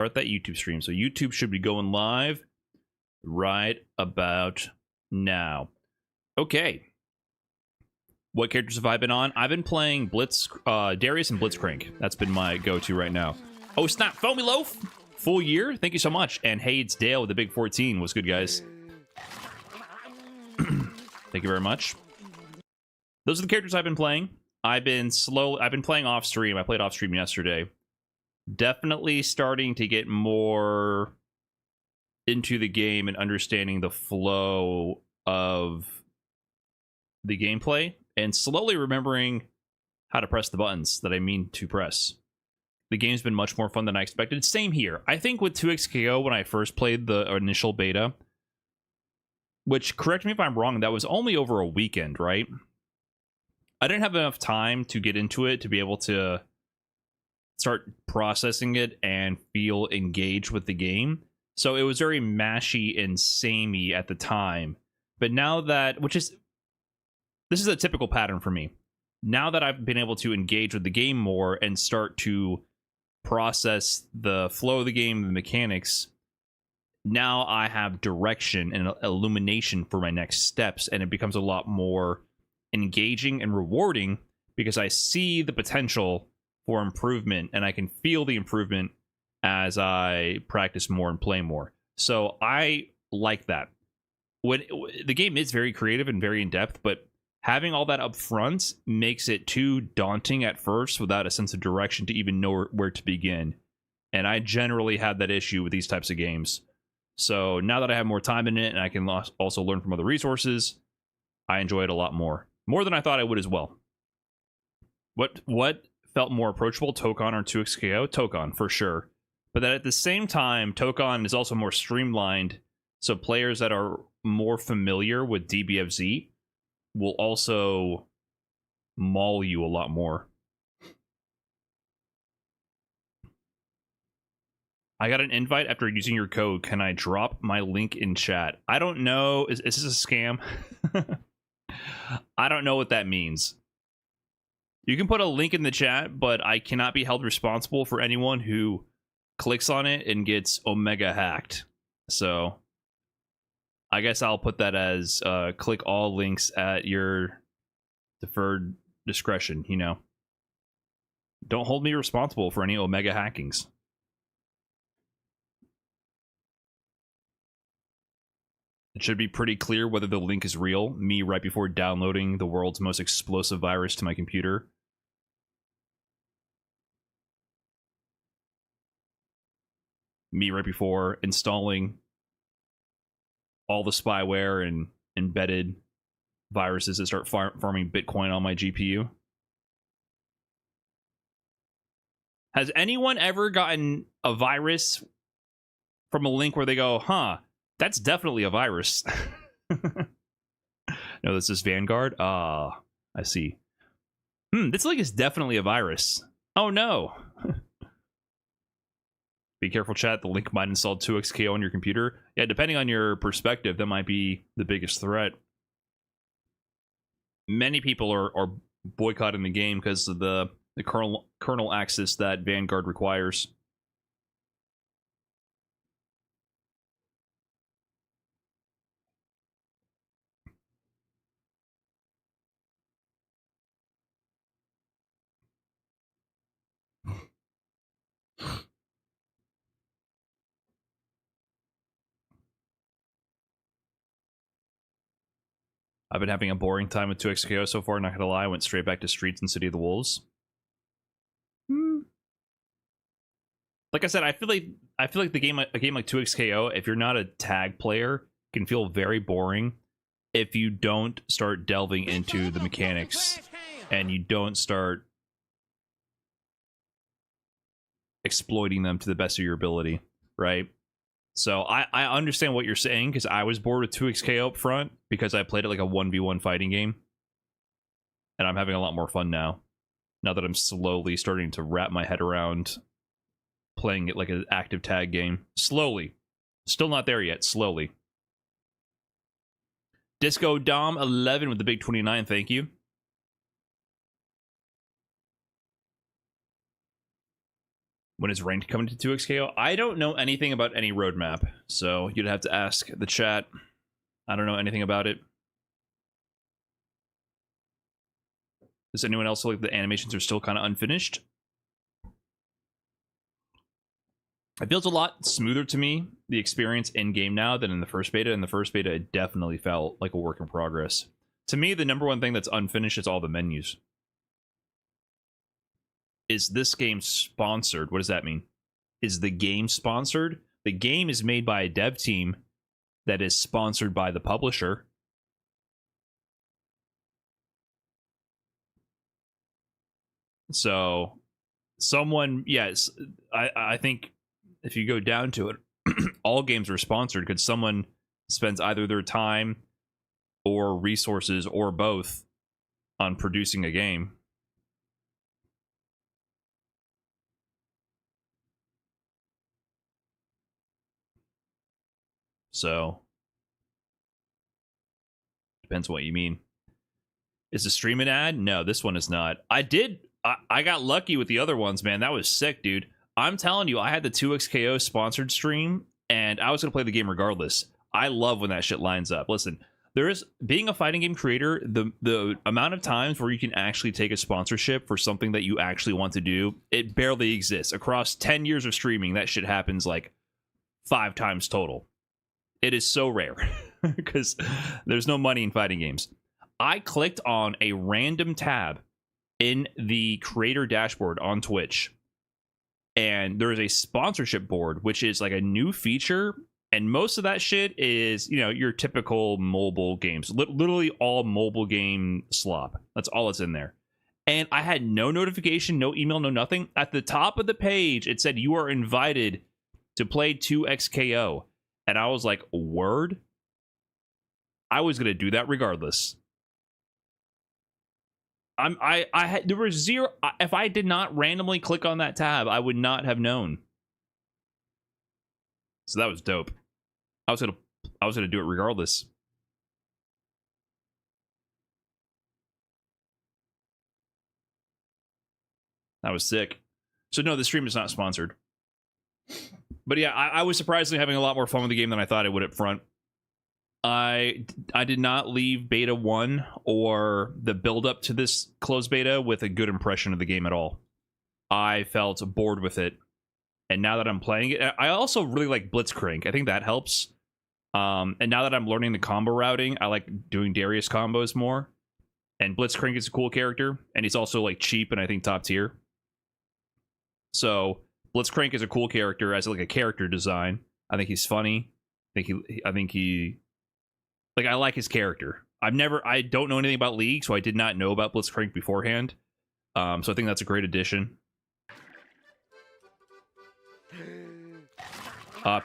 start that YouTube stream. So YouTube should be going live right about now. Okay. What characters have I been on? I've been playing Darius and Blitzcrank. That's been my go-to right now. Oh, snap. Foamy Loaf. Full year. Thank you so much. And hey, it's Dale with the big 14. What's good, guys? Thank you very much. Those are the characters I've been playing. I've been playing off stream. I played off stream yesterday. Definitely starting to get more into the game and understanding the flow of the gameplay and slowly remembering how to press the buttons that I mean to press. The game's been much more fun than I expected. Same here. I think with 2xKO, when I first played the initial beta, which, correct me if I'm wrong, that was only over a weekend, right? I didn't have enough time to get into it to be able to start processing it and feel engaged with the game. So it was very mashy and samey at the time. But now that, this is a typical pattern for me. Now that I've been able to engage with the game more and start to process the flow of the game, the mechanics, now I have direction and illumination for my next steps, and it becomes a lot more engaging and rewarding because I see the potential for improvement and I can feel the improvement as I practice more and play more. So I like that. When the game is very creative and very in-depth, but having all that up front makes it too daunting at first without a sense of direction to even know where to begin. And I generally have that issue with these types of games. So now that I have more time in it and I can also learn from other resources, I enjoy it a lot more. More than I thought I would as well. What felt more approachable, Tokon or 2xKO? Tokon, for sure. But then at the same time, Tokon is also more streamlined, so players that are more familiar with DBFZ will also maul you a lot more. I got an invite after using your code. Can I drop my link in chat? I don't know. Is this a scam? I don't know what that means. You can put a link in the chat, but I cannot be held responsible for anyone who clicks on it and gets Omega hacked. So I guess I'll put that as click all links at your deferred discretion, you know. Don't hold me responsible for any Omega hackings. It should be pretty clear whether the link is real. Me right before downloading the world's most explosive virus to my computer. Me right before installing all the spyware and embedded viruses that start farming Bitcoin on my GPU. Has anyone ever gotten a virus from a link where they go, huh, that's definitely a virus? No, this is Vanguard. I see. This link is definitely a virus. Oh no. Be careful, chat. The link might install 2xKO on your computer. Yeah, depending on your perspective, that might be the biggest threat. Many people are boycotting the game because of the kernel access that Vanguard requires. I've been having a boring time with 2xKO so far, not gonna lie. I went straight back to Streets and City of the Wolves. Like I said, I feel like a game like 2xKO, if you're not a tag player, can feel very boring if you don't start delving into the mechanics and you don't start exploiting them to the best of your ability, right? So I understand what you're saying, because I was bored with 2xKO up front because I played it like a 1v1 fighting game. And I'm having a lot more fun now. Now that I'm slowly starting to wrap my head around playing it like an active tag game. Slowly. Still not there yet. Slowly. Disco Dom 11 with the big 29. Thank you. When is ranked coming to 2xKO? I don't know anything about any roadmap, so you'd have to ask the chat. I don't know anything about it. Does anyone else feel like the animations are still kind of unfinished? It feels a lot smoother to me, the experience in-game now, than in the first beta. In the first beta, it definitely felt like a work in progress. To me, the number one thing that's unfinished is all the menus. Is this game sponsored? What does that mean? Is the game sponsored? The game is made by a dev team that is sponsored by the publisher. So, someone, yes, I think if you go down to it, all games are sponsored because someone spends either their time or resources or both on producing a game. So, depends what you mean. Is the stream an ad? No, this one is not. I got lucky with the other ones, man. That was sick, dude. I'm telling you, I had the 2xKO sponsored stream, and I was going to play the game regardless. I love when that shit lines up. Listen, there is, being a fighting game creator, the amount of times where you can actually take a sponsorship for something that you actually want to do, it barely exists. Across 10 years of streaming, that shit happens like 5 times total. It is so rare because there's no money in fighting games. I clicked on a random tab in the creator dashboard on Twitch, and there is a sponsorship board, which is like a new feature. And most of that shit is, you know, your typical mobile games, literally all mobile game slop. That's all that's in there. And I had no notification, no email, no nothing. At the top of the page, it said you are invited to play 2xKO. And I was like, word? I was going to do that regardless. There was zero. If I did not randomly click on that tab, I would not have known. So that was dope. I was gonna do it regardless. That was sick. So no, the stream is not sponsored. But yeah, I was surprisingly having a lot more fun with the game than I thought I would up front. I did not leave beta 1 or the build up to this closed beta with a good impression of the game at all. I felt bored with it. And now that I'm playing it, I also really like Blitzcrank. I think that helps. And now that I'm learning the combo routing, I like doing Darius combos more. And Blitzcrank is a cool character, and he's also like cheap and I think top tier. So Blitzcrank is a cool character as like a character design. I think he's funny. I think he like, I like his character. I don't know anything about League, so I did not know about Blitzcrank beforehand. So I think that's a great addition.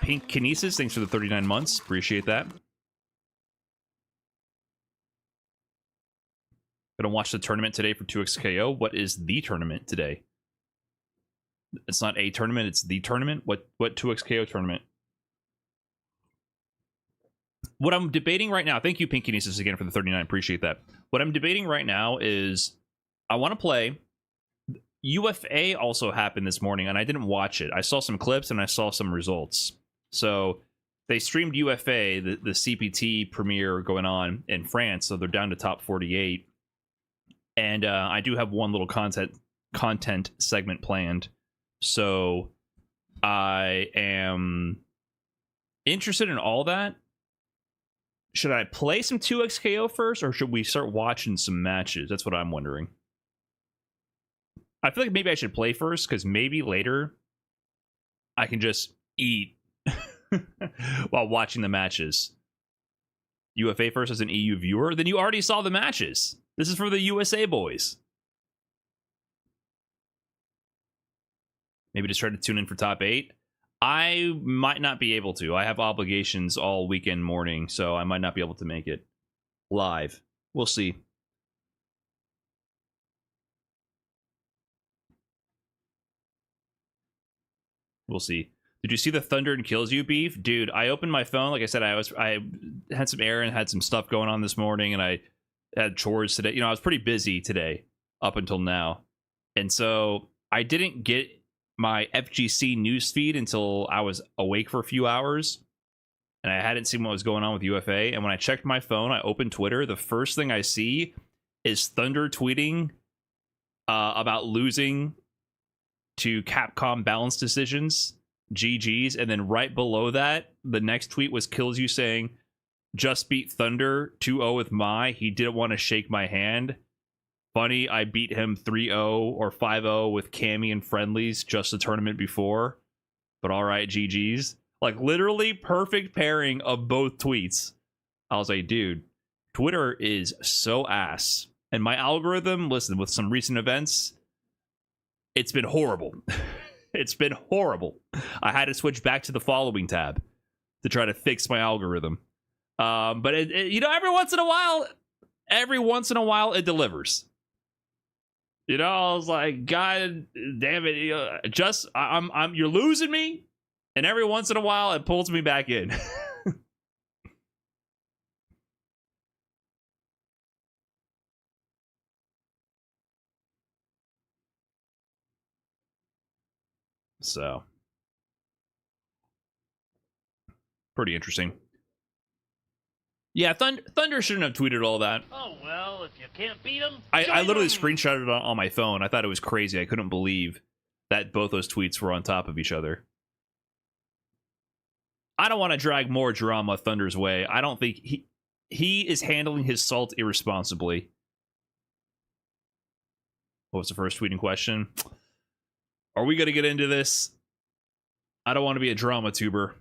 Pink Kinesis, thanks for the 39 months. Appreciate that. Gonna watch the tournament today for 2xKO. What is the tournament today? It's not a tournament, it's the tournament. What 2xKO tournament? What I'm debating right now, thank you, Pink Kinesis, again for the 39. Appreciate that. What I'm debating right now is I want to play. UFA also happened this morning, and I didn't watch it. I saw some clips and I saw some results. So they streamed UFA, the CPT premiere going on in France, so they're down to top 48. And I do have one little content segment planned. So I am interested in all that. Should I play some 2xKO first, or should we start watching some matches? That's what I'm wondering. I feel like maybe I should play first, because maybe later I can just eat while watching the matches. UFA first as an EU viewer? Then you already saw the matches. This is for the USA boys. Maybe just try to tune in for top 8. I might not be able to. I have obligations all weekend morning, so I might not be able to make it live. We'll see. We'll see. Did you see the Thunder and Kills You beef? Dude, I opened my phone. Like I said, I had some errand, had some stuff going on this morning, and I had chores today. You know, I was pretty busy today up until now. And so I didn't get my FGC newsfeed until I was awake for a few hours, and I hadn't seen what was going on with UFA. And when I checked my phone, I opened Twitter. The first thing I see is Thunder tweeting about losing to Capcom balance decisions, GG's, and then right below that, the next tweet was Kills You saying, "Just beat Thunder 2-0 with Mai. He didn't want to shake my hand. Funny, I beat him 3-0 or 5-0 with Cammy and friendlies just the tournament before. But all right, GG's." Like, literally perfect pairing of both tweets. I was like, dude, Twitter is so ass. And my algorithm, listen, with some recent events, it's been horrible. It's been horrible. I had to switch back to the following tab to try to fix my algorithm. But you know, every once in a while it delivers. You know, I was like, God damn it, you're losing me, and every once in a while it pulls me back in. So, pretty interesting. Yeah, Thunder shouldn't have tweeted all that. Oh, well, if you can't beat them, I literally screenshotted it on my phone. I thought it was crazy. I couldn't believe that both those tweets were on top of each other. I don't want to drag more drama Thunder's way. I don't think he is handling his salt irresponsibly. What was the first tweet in question? Are we going to get into this? I don't want to be a drama tuber.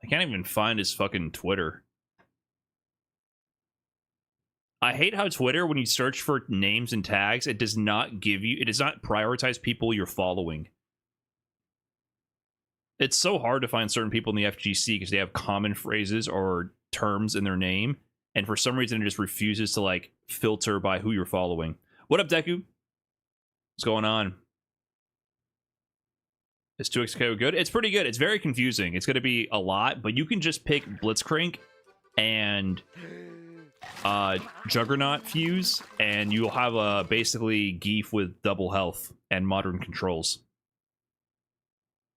I can't even find his fucking Twitter. I hate how Twitter, when you search for names and tags, it does not prioritize people you're following. It's so hard to find certain people in the FGC because they have common phrases or terms in their name, and for some reason it just refuses to like filter by who you're following. What up, Deku? What's going on? Is 2XKO good? It's pretty good. It's very confusing. It's going to be a lot, but you can just pick Blitzcrank and Juggernaut fuse, and you'll have a basically Geef with double health and modern controls.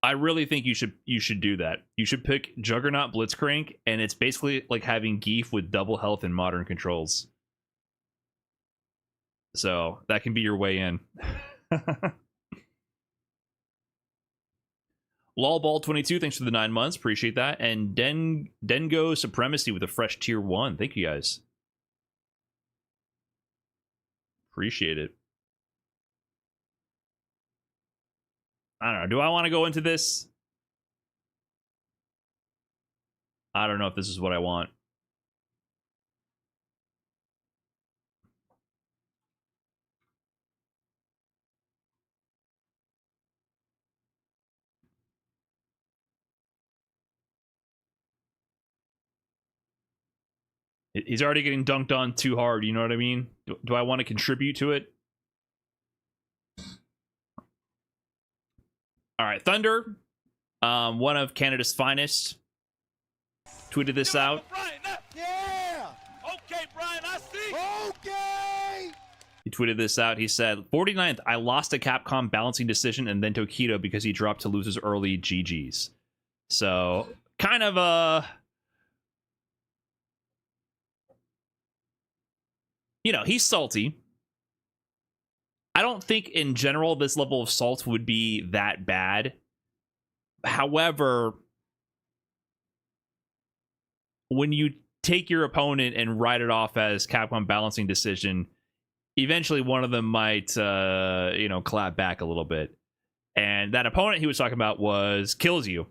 I really think you should do that. You should pick Juggernaut Blitzcrank, and it's basically like having Geef with double health and modern controls. So that can be your way in. Lolball22, thanks for the 9 months. Appreciate that. And Dengo Supremacy with a fresh tier 1. Thank you guys. Appreciate it. I don't know. Do I want to go into this? I don't know if this is what I want. He's already getting dunked on too hard, you know what I mean? Do I want to contribute to it? All right, Thunder, one of Canada's finest, tweeted this out. Yeah. Okay, Brian, I see. Okay. He tweeted this out. He said, 49th, I lost a Capcom balancing decision and then Tokido because he dropped to losers early. GG's. So, kind of a... You know, he's salty. I don't think in general this level of salt would be that bad. However, when you take your opponent and write it off as Capcom balancing decision, eventually one of them might, you know, clap back a little bit. And that opponent he was talking about was Kills You.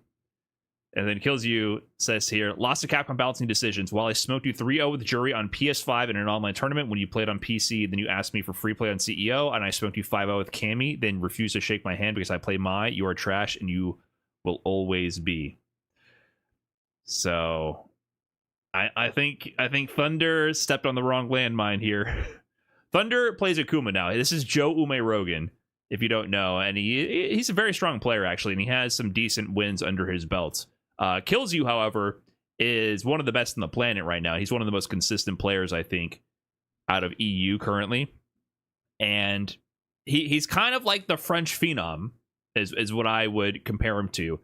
And then Kills You says here, lost to Capcom balancing decisions. While I smoked you 3-0 with Jury on PS5 in an online tournament when you played on PC, then you asked me for free play on CEO, and I smoked you 5-0 with Cammy, then refused to shake my hand because I play Mai. You are trash, and you will always be. So, I think Thunder stepped on the wrong landmine here. Thunder plays Akuma now. This is Joe Ume Rogan, if you don't know, and he's a very strong player, actually, and he has some decent wins under his belt. Kills You, however, is one of the best on the planet right now. He's one of the most consistent players, I think. out of EU currently, and he's kind of like the French Phenom, is what I would compare him to.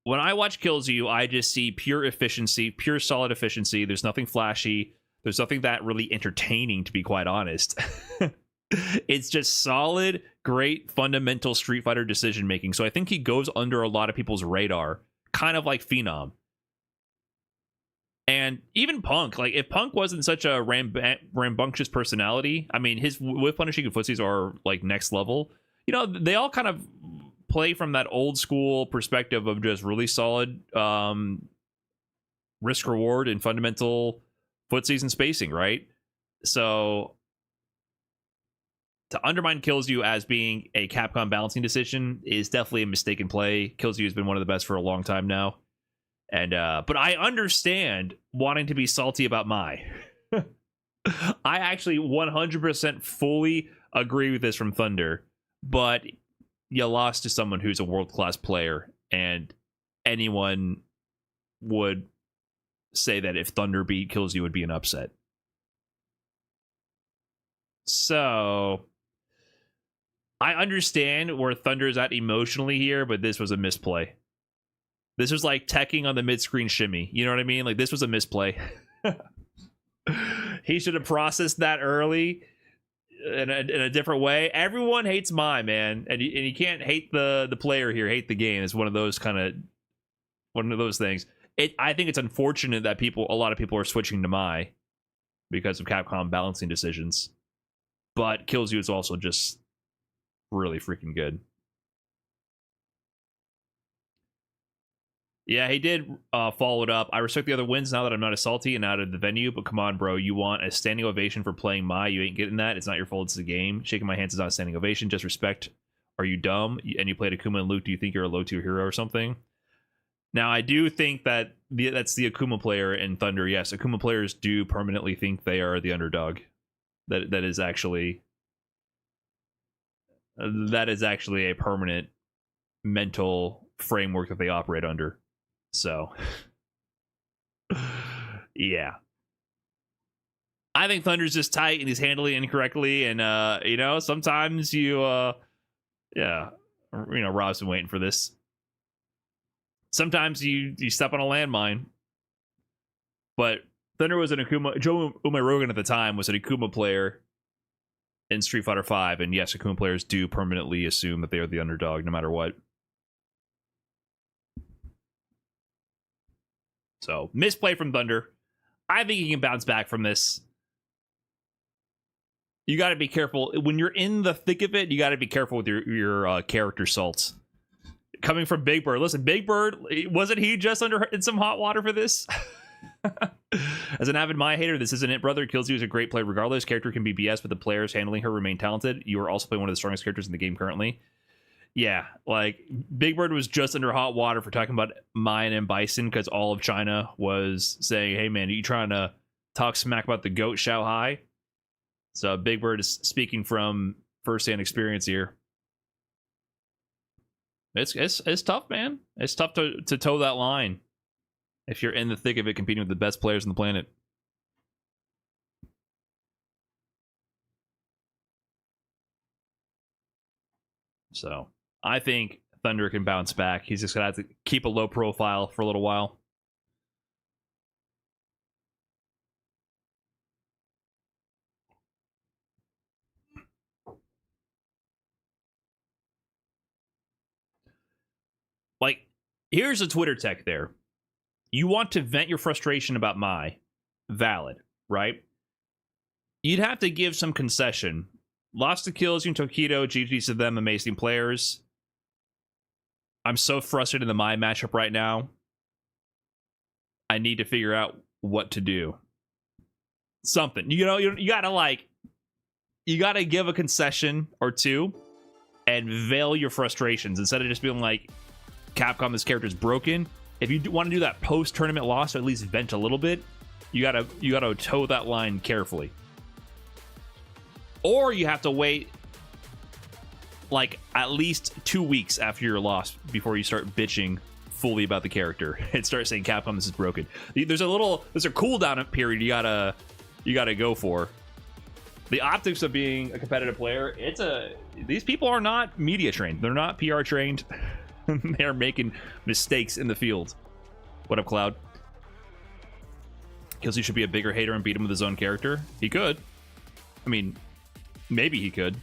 When I watch Kills You, I just see pure efficiency, pure solid efficiency. There's nothing flashy. There's nothing that really entertaining, to be quite honest. It's just solid, great, fundamental Street Fighter decision making. So I think he goes under a lot of people's radar, kind of like Phenom. And even Punk, like if Punk wasn't such a rambunctious personality, I mean, his whip punishing and footsies are like next level. You know, they all kind of play from that old school perspective of just really solid risk reward and fundamental footsies and spacing, right? So to undermine Kills You as being a Capcom balancing decision is definitely a mistaken play. Kills You has been one of the best for a long time now. And but I understand wanting to be salty about Mai. I actually 100% fully agree with this from Thunder, but you lost to someone who's a world-class player, and anyone would say that if Thunder beat Kills You would be an upset. So I understand where Thunder's at emotionally here, but this was a misplay. This was like teching on the mid-screen shimmy. You know what I mean? Like, this was a misplay. He should have processed that early in a different way. Everyone hates Mai, man. And you can't hate the player here, hate the game. It's one of those things. I think it's unfortunate that a lot of people are switching to Mai because of Capcom balancing decisions. But Kills You is also just really freaking good. Yeah, he did follow it up. I respect the other wins now that I'm not as salty and out of the venue, but come on, bro. You want a standing ovation for playing Mai. You ain't getting that. It's not your fault. It's the game. Shaking my hands is not a standing ovation. Just respect. Are you dumb? And you played Akuma and Luke. Do you think you're a low-tier hero or something? Now, I do think that that's the Akuma player in Thunder. Yes, Akuma players do permanently think they are the underdog. That is actually a permanent mental framework that they operate under. So, yeah. I think Thunder's just tight and he's handling it incorrectly. And, sometimes Rob's been waiting for this. Sometimes you step on a landmine. But Thunder was an Akuma. Joe Umayrogan at the time was an Akuma player in Street Fighter V. And yes, Akuma players do permanently assume that they are the underdog no matter what. So, misplay from Thunder. I think he can bounce back from this. You got to be careful. When you're in the thick of it, you got to be careful with your character salts. Coming from Big Bird. Listen, Big Bird, wasn't he just in some hot water for this? As an avid Mai hater, this isn't it, brother. Kills You is a great play regardless. Character can be BS, but the players handling her remain talented. You are also playing one of the strongest characters in the game currently. Yeah, like Big Bird was just under hot water for talking about Mai and M. Bison because all of China was saying, hey man, are you trying to talk smack about the GOAT Xiao Hai? So Big Bird is speaking from first-hand experience here. It's tough, man. It's tough to toe that line if you're in the thick of it competing with the best players on the planet. So I think Thunder can bounce back. He's just going to have to keep a low profile for a little while. Like, here's a Twitter tech there. You want to vent your frustration about Mai. Valid, right? You'd have to give some concession. Lost to Kills You and Tokido. GG's to them, amazing players. I'm so frustrated in the Mai matchup right now. I need to figure out what to do. Something. You gotta give a concession or two and veil your frustrations instead of just being like, Capcom, this character's broken. If you want to do that post-tournament loss, or at least vent a little bit, you gotta toe that line carefully. Or you have to wait like at least 2 weeks after your loss before you start bitching fully about the character and start saying, Capcom, this is broken. There's a cooldown period you gotta go for. The optics of being a competitive player, these people are not media trained. They're not PR trained. They're making mistakes in the field. What up, Cloud? Kelsey should be a bigger hater and beat him with his own character. He could. I mean, maybe he could.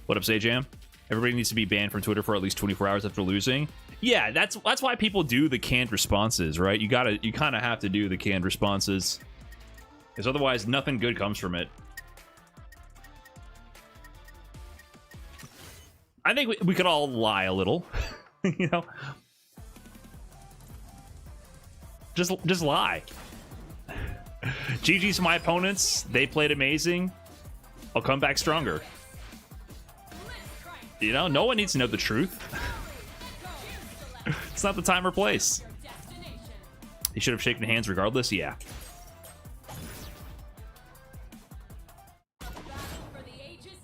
What up, Sayjam? Everybody needs to be banned from Twitter for at least 24 hours after losing. Yeah, that's why people do the canned responses, right? You kind of have to do the canned responses, because otherwise nothing good comes from it. I think we could all lie a little, you know. Just lie. GG's to my opponents. They played amazing. I'll come back stronger. You know, no one needs to know the truth. It's not the time or place. He should have shaken hands regardless. Yeah.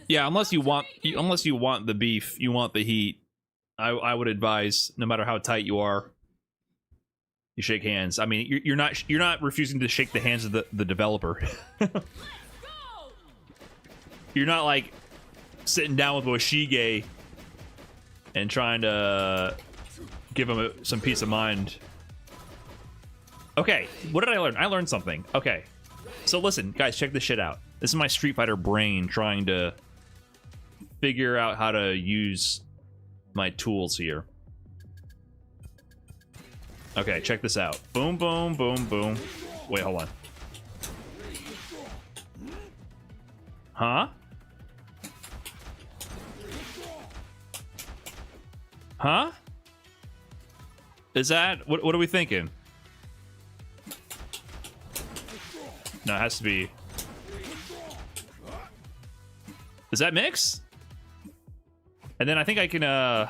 Yeah, unless you want the beef, you want the heat. I would advise, no matter how tight you are, you shake hands. I mean, you're not refusing to shake the hands of the developer. You're not like sitting down with Washige and trying to give him some peace of mind. Okay, what did I learn? I learned something. Okay, so listen, guys, check this shit out. This is my Street Fighter brain trying to figure out how to use my tools here. Okay, check this out. Boom, boom, boom, boom. Wait, hold on. Huh? Huh? Is that... What are we thinking? No, it has to be... Is that mix? And then I think I can, Now,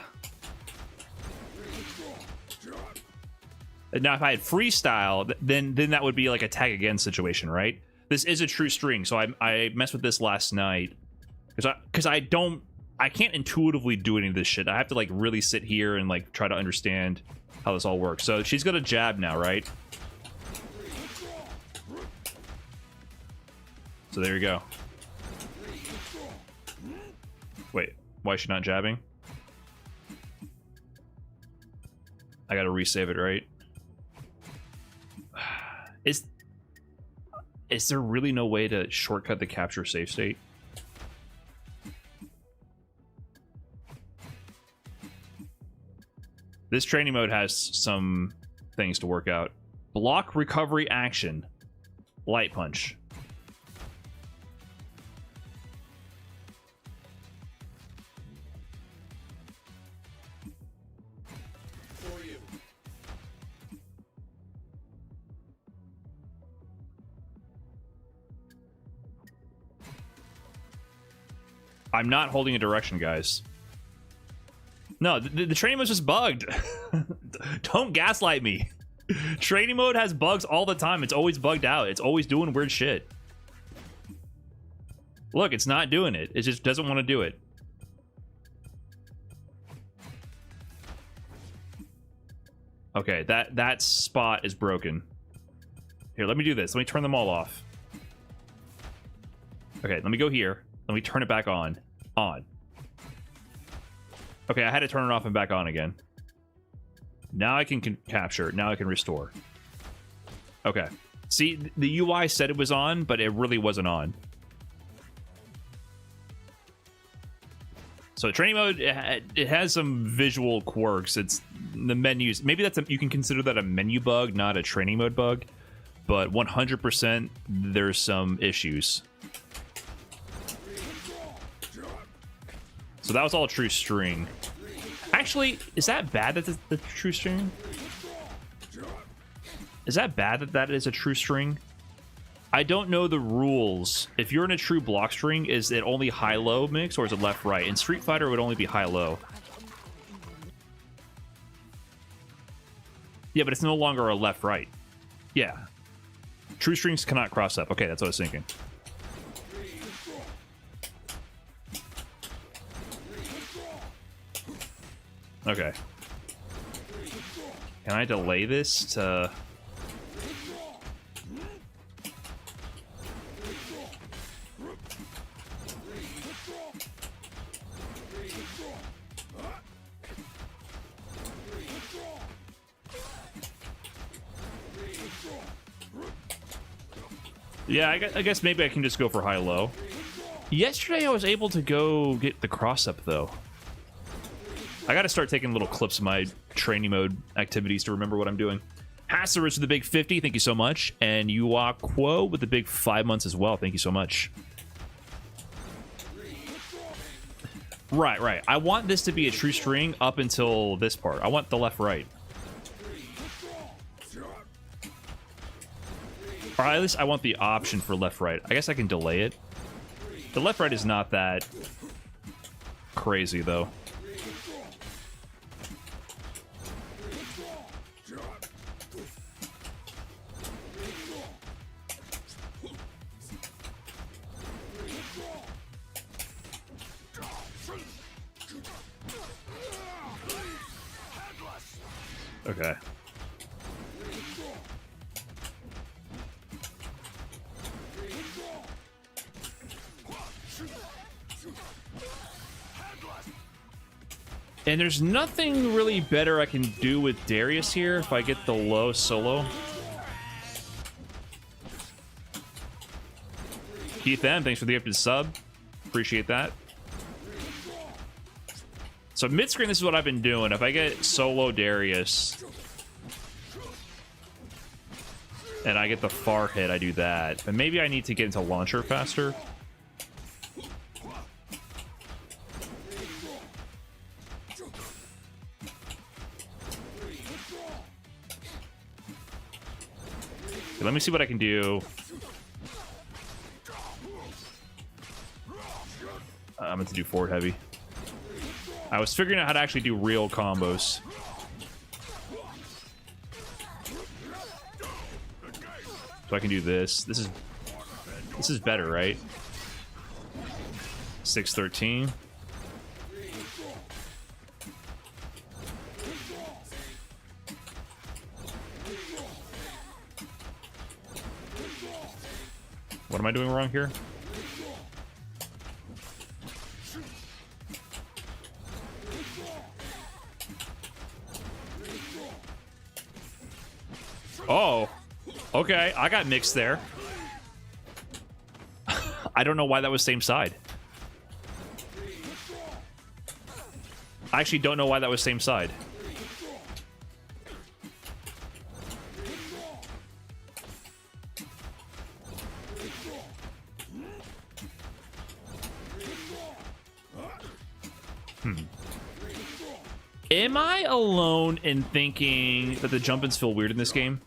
if I had freestyle, then that would be like a tag again situation, right? This is a true string, so I messed with this last night. Because I can't intuitively do any of this shit. I have to, like, really sit here and, like, try to understand how this all works. So she's got a jab now, right? So there you go. Wait, why is she not jabbing? I gotta resave it, right? Is there really no way to shortcut the capture save state? This training mode has some things to work out. Block recovery action. Light punch. I'm not holding a direction, guys. No, the training mode's just bugged. Don't gaslight me. Training mode has bugs all the time. It's always bugged out. It's always doing weird shit. Look, it's not doing it. It just doesn't want to do it. Okay, that spot is broken. Here, let me do this. Let me turn them all off. Okay, let me go here. Let me turn it back on. On. Okay, I had to turn it off and back on again. Now I can capture. Now I can restore. Okay. See, the UI said it was on, but it really wasn't on. So training mode, it has some visual quirks. It's the menus. Maybe you can consider that a menu bug, not a training mode bug. But 100%, there's some issues. So that was all true string. Actually, is that bad that the true string? Is that bad that is a true string? I don't know the rules. If you're in a true block string, is it only high-low mix or is it left-right? In Street Fighter, it would only be high-low. Yeah, but it's no longer a left-right. Yeah. True strings cannot cross up. Okay, that's what I was thinking. Okay. Can I delay this to... Yeah, I guess maybe I can just go for high-low. Yesterday, I was able to go get the cross-up, though. I got to start taking little clips of my training mode activities to remember what I'm doing. Hasserus with the big 50, thank you so much. And Yuakwo with the big 5 months as well, thank you so much. Right. I want this to be a true string up until this part. I want the left-right. Or at least I want the option for left-right. I guess I can delay it. The left-right is not that crazy, though. Okay. And there's nothing really better I can do with Darius here if I get the low solo. Keith M, thanks for the gifted sub. Appreciate that. So mid-screen, this is what I've been doing. If I get solo Darius and I get the far hit, I do that. But maybe I need to get into launcher faster. Okay, let me see what I can do. I'm going to do forward heavy. I was figuring out how to actually do real combos. So I can do this. This is better, right? 613. What am I doing wrong here? Oh, okay. I got mixed there. I don't know why that was same side. I actually don't know why that was same side. Am I alone in thinking that the jump-ins feel weird in this game?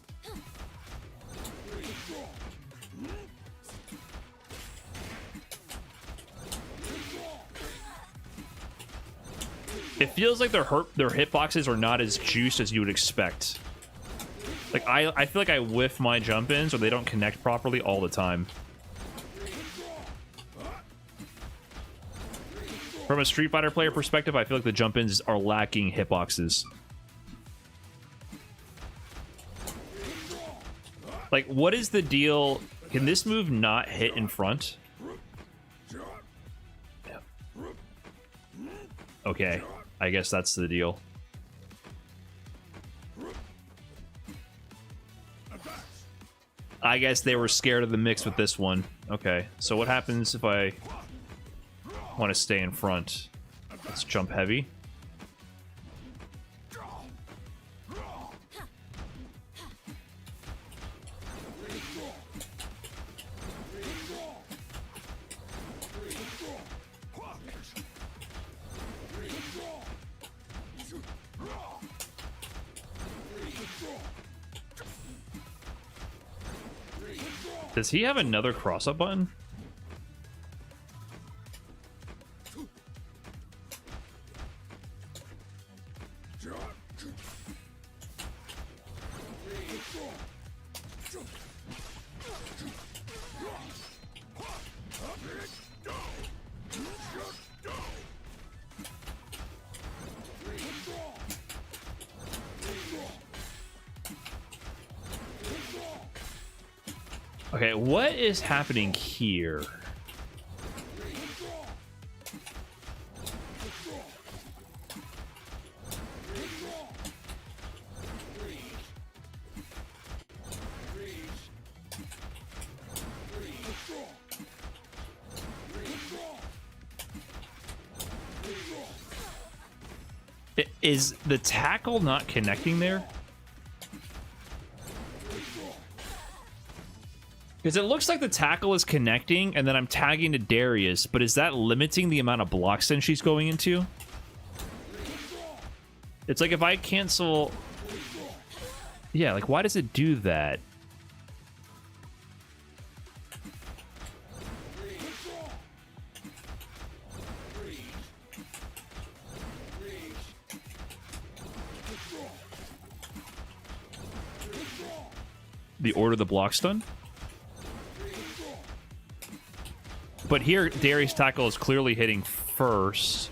It feels like their hitboxes are not as juiced as you would expect. Like, I feel like I whiff my jump-ins or they don't connect properly all the time. From a Street Fighter player perspective, I feel like the jump-ins are lacking hitboxes. Like, what is the deal? Can this move not hit in front? Okay, I guess that's the deal. I guess they were scared of the mix with this one. Okay, so what happens if I want to stay in front? Let's jump heavy. Does he have another cross-up button? Okay, what is happening here? Is the tackle not connecting there? Because it looks like the tackle is connecting, and then I'm tagging to Darius, but is that limiting the amount of block stun she's going into? It's like if I cancel... Yeah, like why does it do that? The order the block stun? But here, Darius' tackle is clearly hitting first.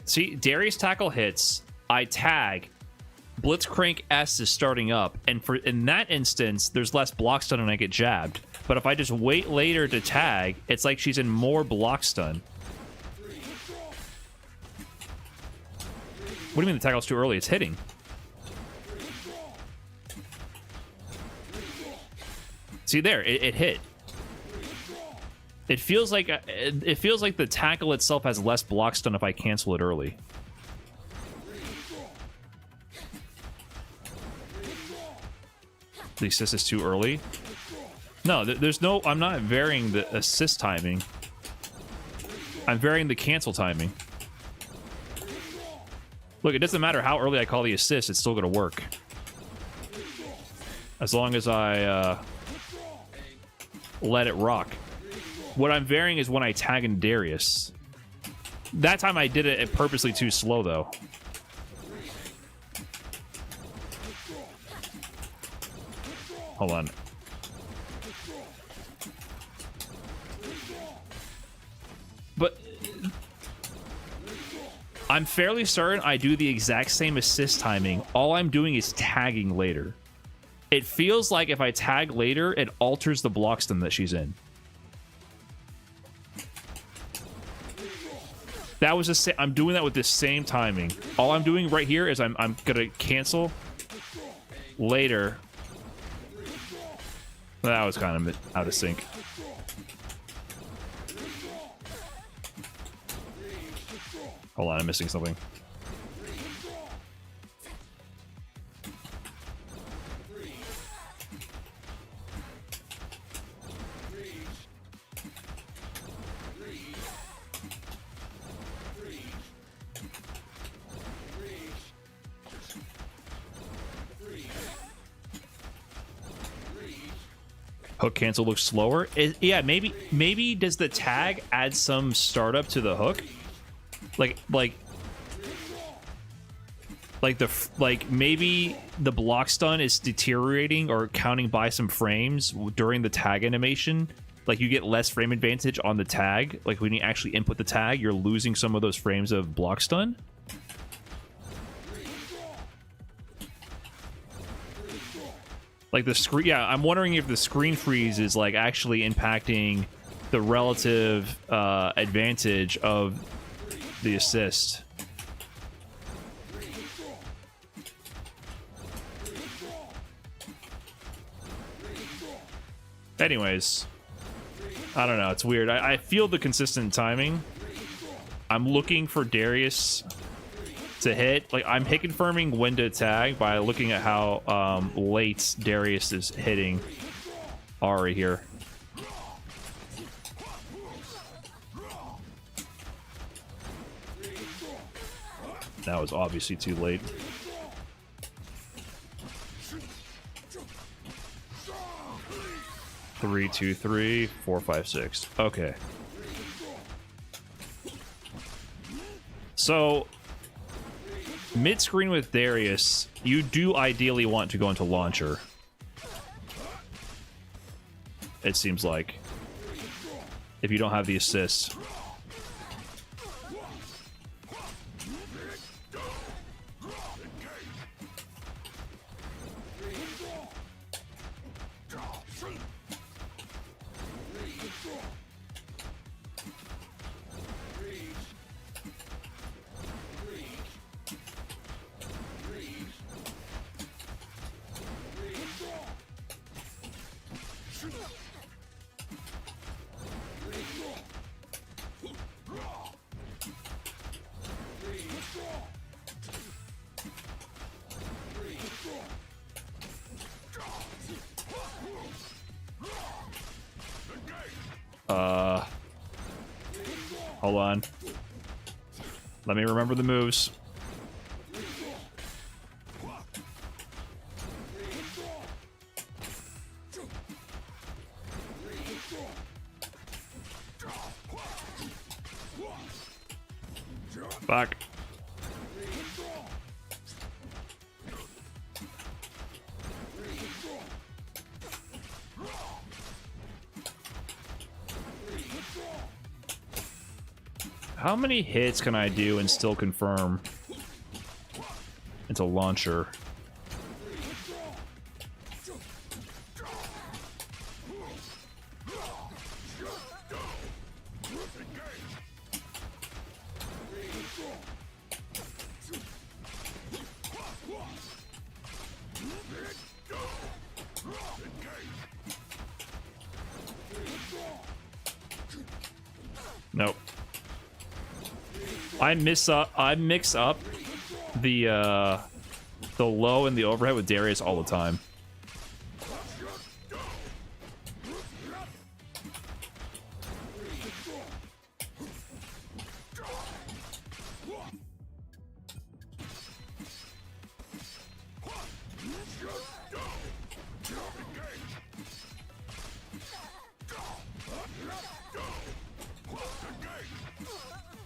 See, Darius' tackle hits, I tag, Blitzcrank S is starting up, and for in that instance, there's less block stun and I get jabbed. But if I just wait later to tag, it's like she's in more block stun. What do you mean the tackle's too early? It's hitting. See there, it hit. It feels like the tackle itself has less block stun if I cancel it early. The assist is too early. No, there's no. I'm not varying the assist timing. I'm varying the cancel timing. Look, it doesn't matter how early I call the assist, it's still going to work. As long as I let it rock. What I'm varying is when I tag in Darius. That time I did it purposely too slow, though. Hold on. But I'm fairly certain I do the exact same assist timing. All I'm doing is tagging later. It feels like if I tag later, it alters the block stun that she's in. That was the I'm doing that with the same timing. All I'm doing right here is I'm gonna cancel later. That was kind of out of sync. Hold on, I'm missing something. Hook cancel looks slower. Yeah, maybe does the tag add some startup to the hook? Like maybe the block stun is deteriorating or counting by some frames during the tag animation. Like you get less frame advantage on the tag. Like when you actually input the tag, you're losing some of those frames of block stun. Like the screen, yeah, I'm wondering if the screen freeze is like actually impacting the relative advantage of the assist. Anyways, I don't know. It's weird. I feel the consistent timing. I'm looking for Darius to hit. Like I'm hit confirming when to tag by looking at how late Darius is hitting Ari here. That was obviously too late. Three, 2, 3, 4, 5, 6. Okay. So mid-screen with Darius, you do ideally want to go into launcher. It seems like. If you don't have the assist. Hold on. Let me remember the moves. Fuck. How many hits can I do and still confirm into launcher? Nope. I mix up the low and the overhead with Darius all the time.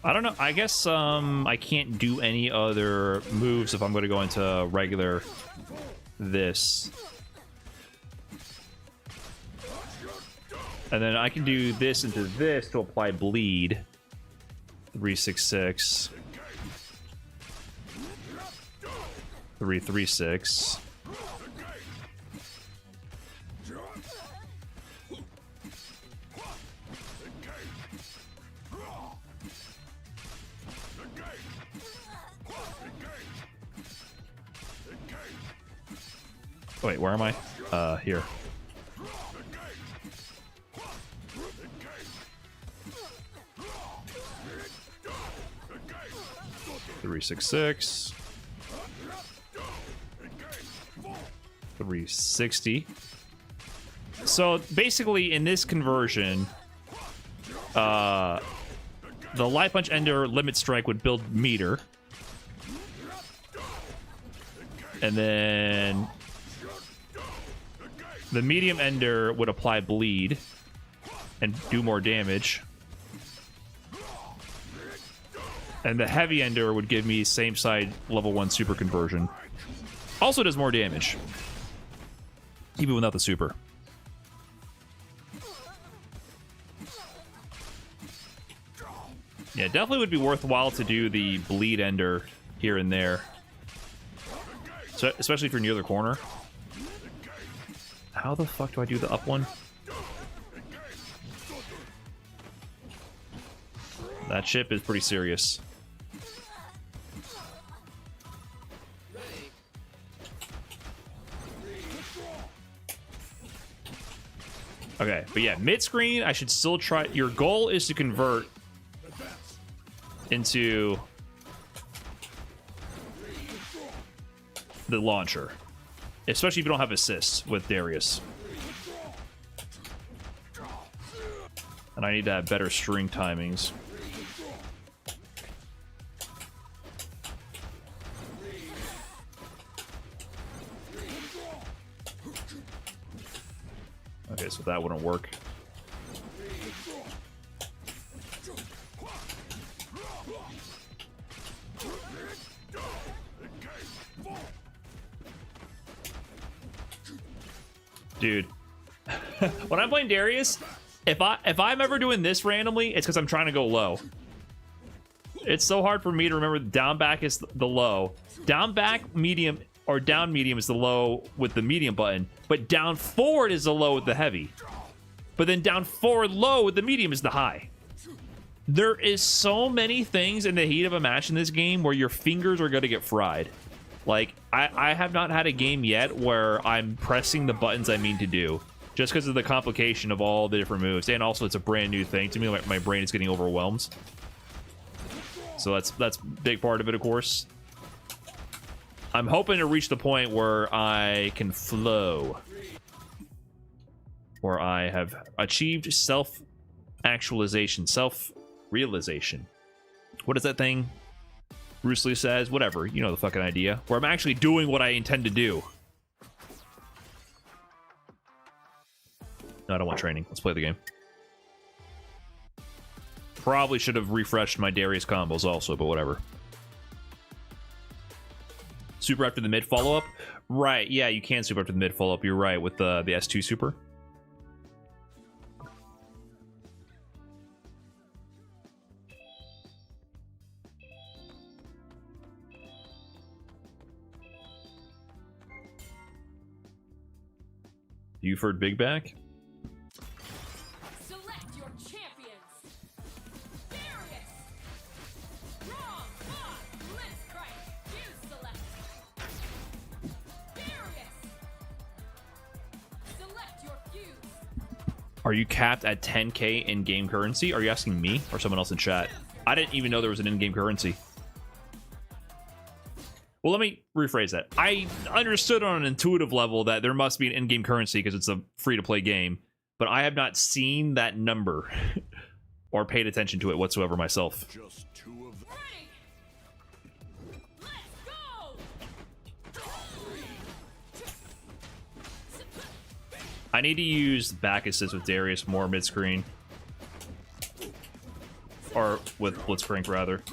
I don't know. I guess I can't do any other moves if I'm going to go into regular this. And then I can do this into this to apply bleed. 366. 336. Wait, where am I? Here. Three, 6, 360. So basically, in this conversion, the Light Punch Ender Limit Strike would build meter, and then the medium ender would apply bleed and do more damage. And the heavy ender would give me same side level 1 super conversion. Also does more damage, even without the super. Yeah, definitely would be worthwhile to do the bleed ender here and there. So, especially if you're near the corner. How the fuck do I do the up one? That chip is pretty serious. Okay, but yeah, mid-screen, I should still try. Your goal is to convert into the launcher. Especially if you don't have assists with Darius. And I need to have better string timings. Okay, so that wouldn't work. Dude, when I'm playing Darius, if I'm ever doing this randomly, it's because I'm trying to go low. It's so hard for me to remember down back is the low. Down back medium or down medium is the low with the medium button, but down forward is the low with the heavy. But then down forward low with the medium is the high. There is so many things in the heat of a match in this game where your fingers are going to get fried. Like, I have not had a game yet where I'm pressing the buttons I mean to do, just because of the complication of all the different moves. And also, it's a brand new thing. To me, my brain is getting overwhelmed. So that's a big part of it, of course. I'm hoping to reach the point where I can flow. Where I have achieved Actualization, self-realization. What is that thing Bruce Lee says? Whatever, you know the fucking idea. Where I'm actually doing what I intend to do. No, I don't want training. Let's play the game. Probably should have refreshed my Darius combos also, but whatever. Super after the mid follow-up? Right, yeah, you can super after the mid follow-up. You're right, with the S2 super. UFA Big back? Select your champions. Darius. Wrong. Blitzcrank. You select. Darius. Select your fuse. Are you capped at 10k in-game currency? Are you asking me or someone else in chat? I didn't even know there was an in-game currency. Well, let me rephrase that. I understood on an intuitive level that there must be an in-game currency because it's a free-to-play game, but I have not seen that number or paid attention to it whatsoever myself. Just two of them. Ready. Let's go. I need to use back assist with Darius more mid-screen. Or with Blitzcrank, rather.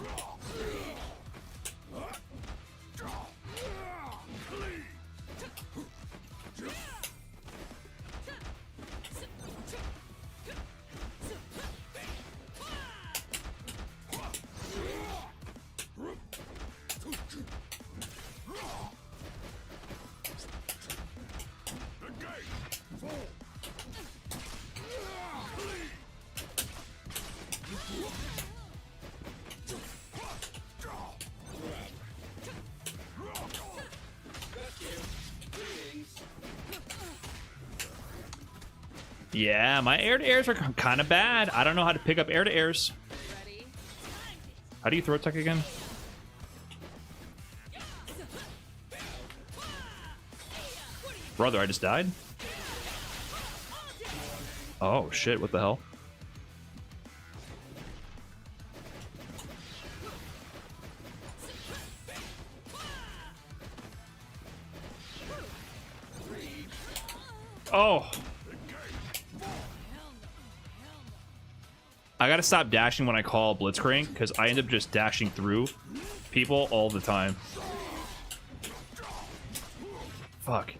Yeah, my air-to-airs are kind of bad. I don't know how to pick up air-to-airs. Ready. How do you throw tech again? Brother, I just died? Oh, shit, what the hell? Oh! I gotta stop dashing when I call Blitzcrank, because I end up just dashing through people all the time. Fuck.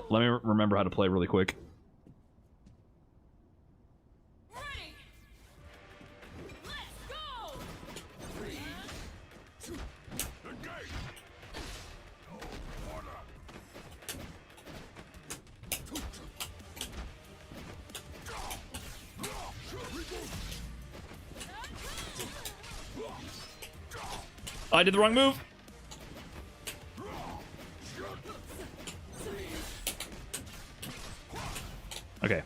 Let me remember how to play really quick. Ready. Let's go. I did the wrong move. Okay.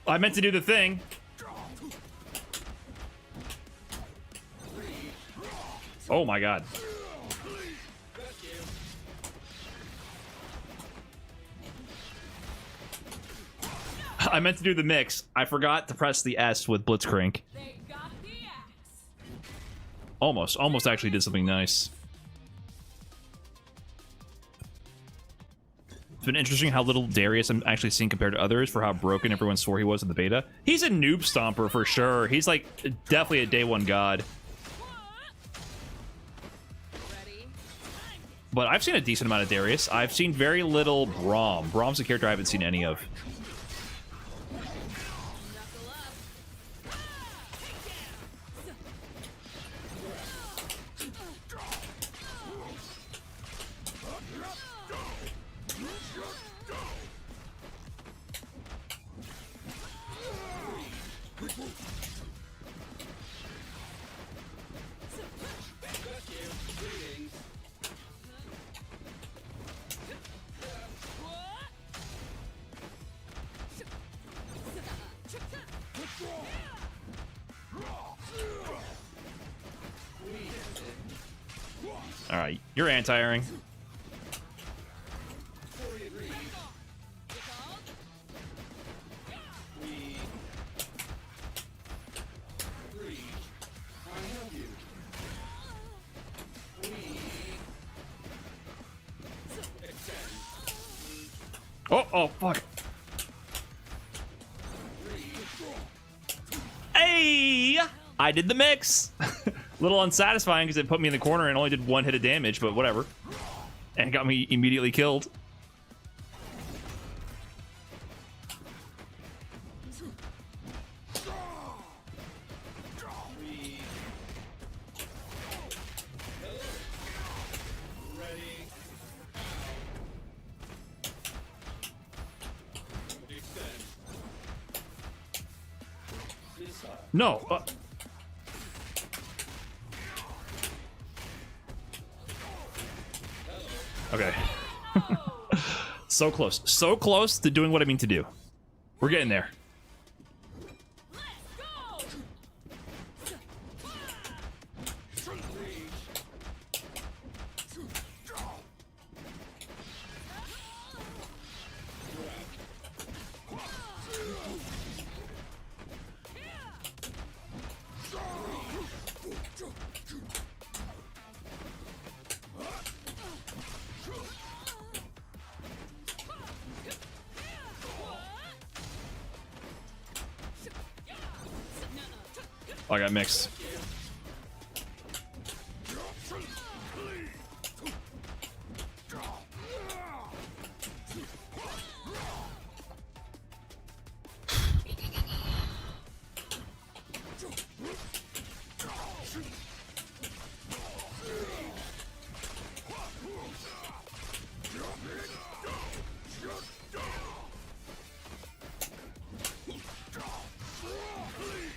I meant to do the thing. Oh my god. I meant to do the mix. I forgot to press the S with Blitzcrank. They got the axe. Almost actually did something nice. It's been interesting how little Darius I'm actually seeing compared to others for how broken everyone swore he was in the beta. He's a noob stomper for sure. He's like definitely a day one god. But I've seen a decent amount of Darius. I've seen very little Braum. Braum's a character I haven't seen any of. All right, you're anti-airing. Oh, fuck. Hey! I did the mix. Little unsatisfying because it put me in the corner and only did 1 hit of damage, but whatever. And it got me immediately killed. No. Okay. So close. So close to doing what I mean to do. We're getting there. Oh, I got mixed.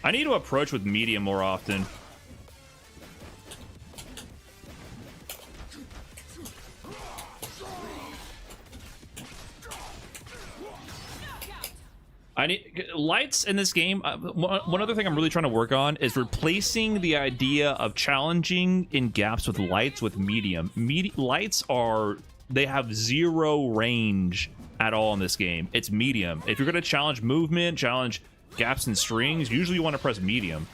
I need to approach with medium more often. I need lights in this game. One other thing I'm really trying to work on is replacing the idea of challenging in gaps with lights with medium. Lights they have zero range at all in this game. It's medium. If you're going to challenge movement, challenge gaps and strings, usually you want to press medium.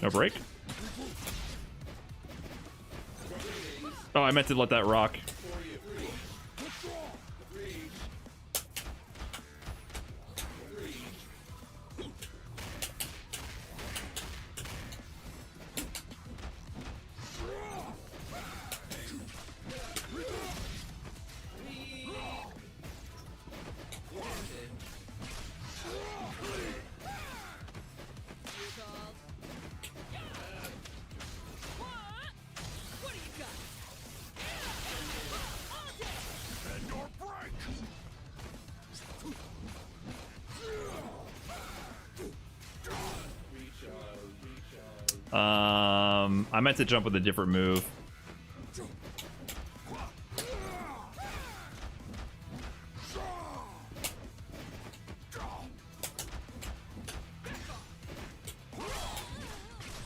No break? Oh, I meant to let that rock. I meant to jump with a different move.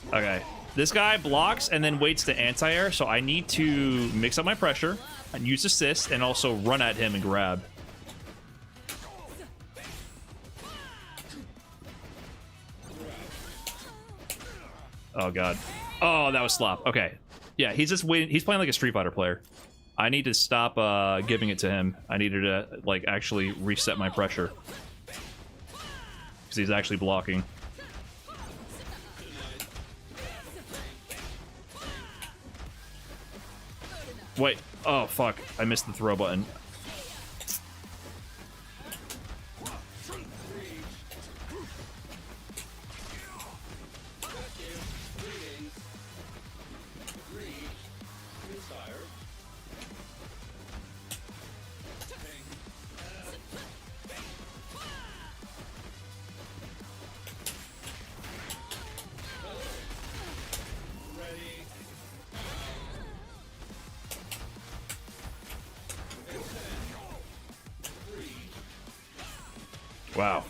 Okay. This guy blocks and then waits to anti-air, so I need to mix up my pressure. and use assist and also run at him and grab. Oh god. Oh, that was slop. Okay. Yeah, he's just waiting. He's playing like a Street Fighter player. I need to stop giving it to him. I needed to like actually reset my pressure. Because he's actually blocking. Wait. Oh, fuck. I missed the throw button. Wow.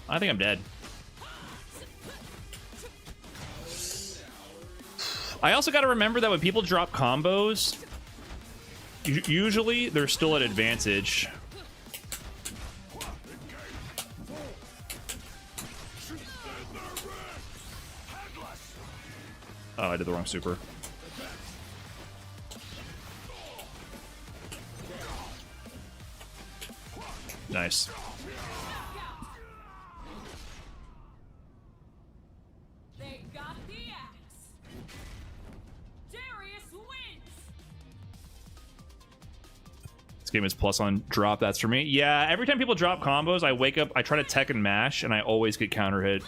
I think I'm dead. I also got to remember that when people drop combos, usually they're still at advantage. Oh, I did the wrong super. Nice. They got the axe. Darius wins. This game is plus on drop. That's for me. Yeah, every time people drop combos, I wake up, I try to tech and mash, and I always get counter hit.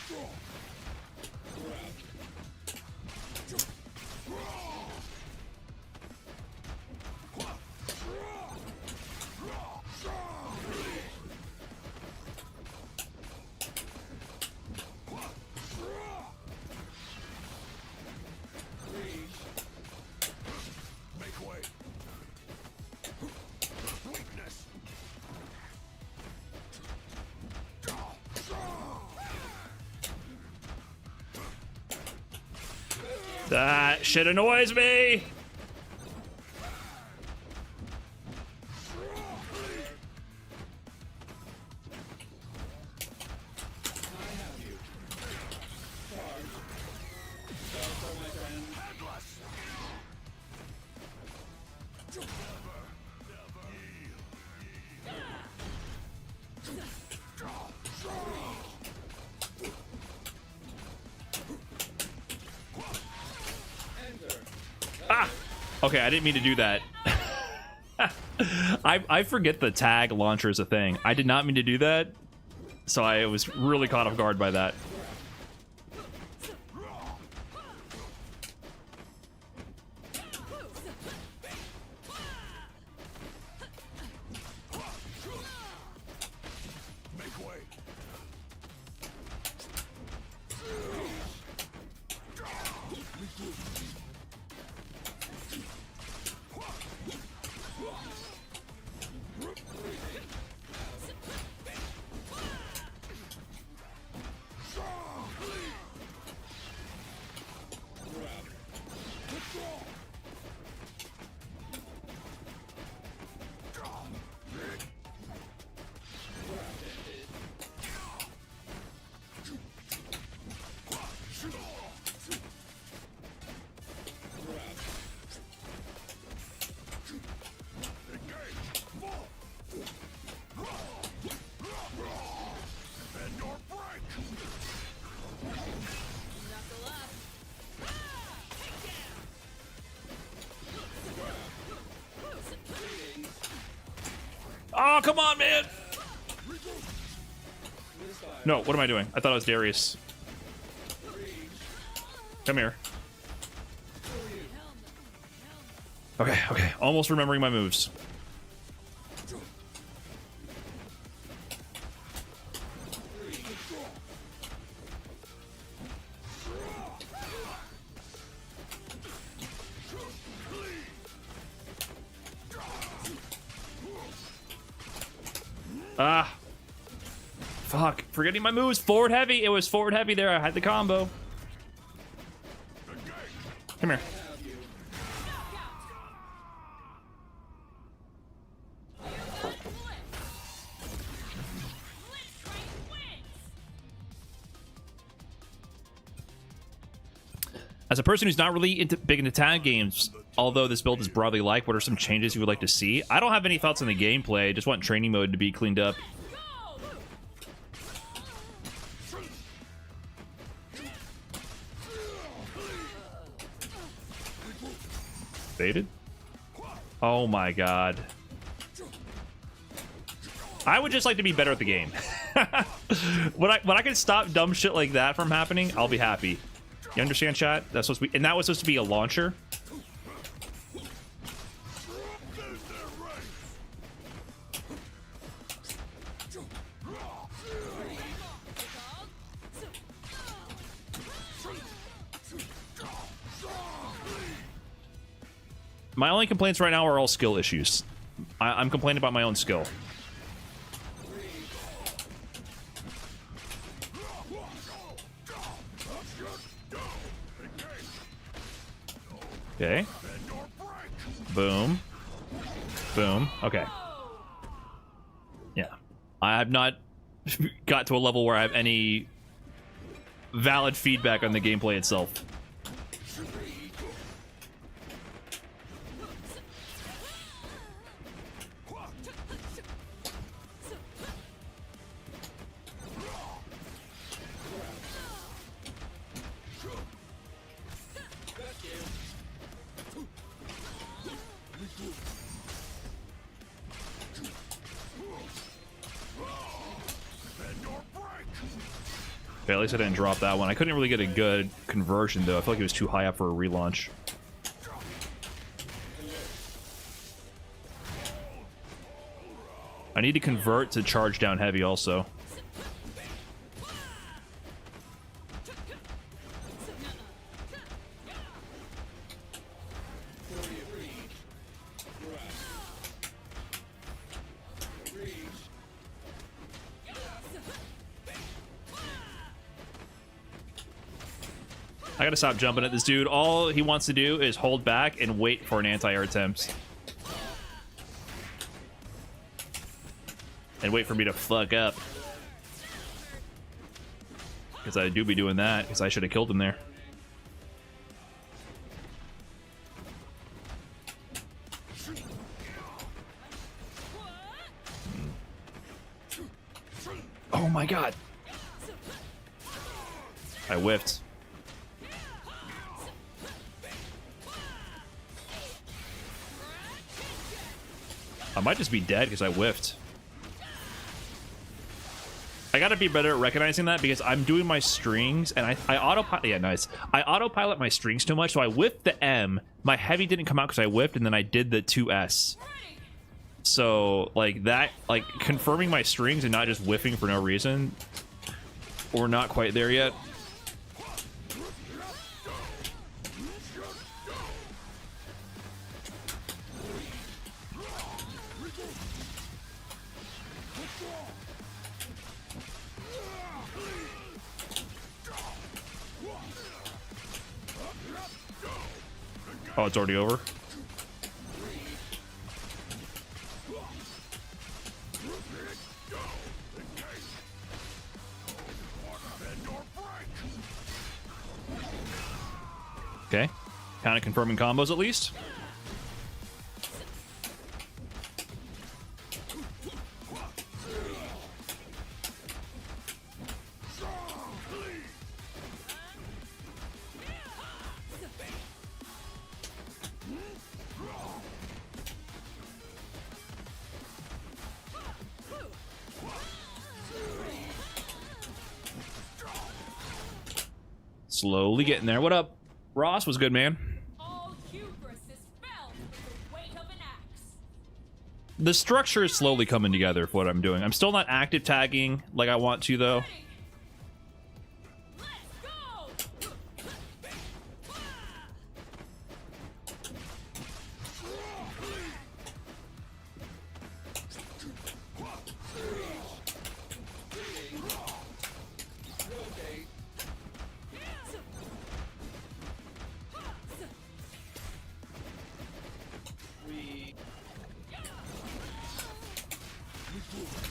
Go. That shit annoys me. Okay, I didn't mean to do that. I forget the tag launcher is a thing. I did not mean to do that, so I was really caught off guard by that. Oh, come on, man! No, what am I doing? I thought it was Darius. Come here. Okay, okay. Almost remembering my moves. Ah. Fuck. Forgetting my moves. Forward heavy. It was forward heavy there. I had the combo. Come here. As a person who's not really big into tag games, although this build is broadly liked, what are some changes you would like to see? I don't have any thoughts on the gameplay. I just want training mode to be cleaned up. Faded? Oh my god. I would just like to be better at the game. When I can stop dumb shit like that from happening, I'll be happy. You understand, chat? That's supposed to be, and that was supposed to be a launcher. My only complaints right now are all skill issues. I'm complaining about my own skill. Okay. Boom. Boom. Okay. Yeah. I have not got to a level where I have any valid feedback on the gameplay itself. Okay, at least I didn't drop that one. I couldn't really get a good conversion, though. I feel like it was too high up for a relaunch. I need to convert to charge down heavy also. I gotta stop jumping at this dude. All he wants to do is hold back and wait for an anti-air attempt. And wait for me to fuck up. Because I do be doing that, because I should have killed him there. Oh my god. I whiffed. I might just be dead because I whiffed. I gotta be better at recognizing that because I'm doing my strings and I autopilot. Yeah, nice. I autopilot my strings too much, so I whiffed the M. My heavy didn't come out because I whiffed, and then I did the 2S. So like that, like confirming my strings and not just whiffing for no reason. We're not quite there yet. Oh, it's already over? Okay. Kind of confirming combos at least. Slowly getting there. What up? Ross was good, man. All hubris is felt with the weight of an axe. The structure is slowly coming together for what I'm doing. I'm still not active tagging like I want to, though. Let's go!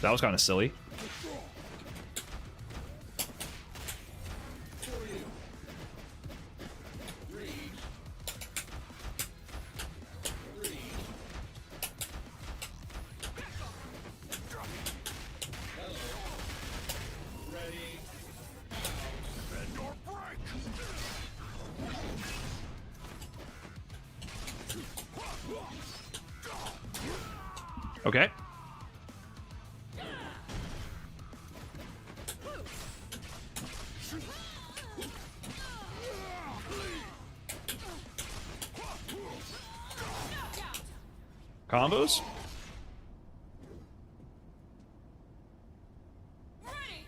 That was kind of silly. Okay. Combos? Ready.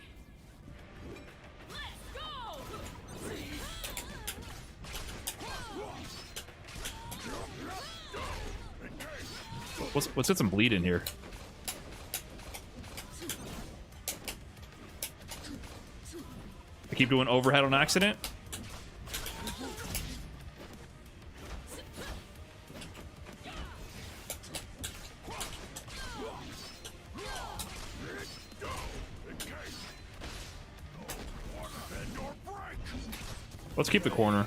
Let's go. Let's get some bleed in here. I keep doing overhead on accident. Let's keep the corner.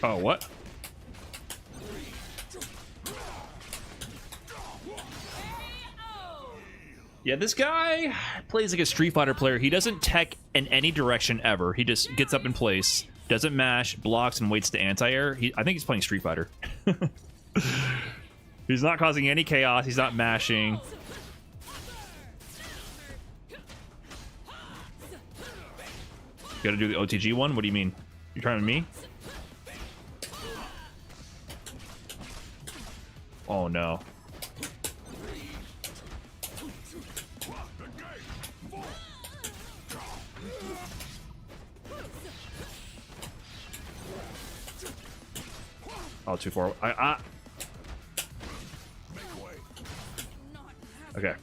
Oh, what? Yeah, this guy plays like a Street Fighter player. He doesn't tech in any direction ever. He just gets up in place, doesn't mash, blocks, and waits to anti-air. I think he's playing Street Fighter. He's not causing any chaos. He's not mashing. You gotta do the OTG one? What do you mean? You're trying to me? Oh no. Oh, too far. Okay.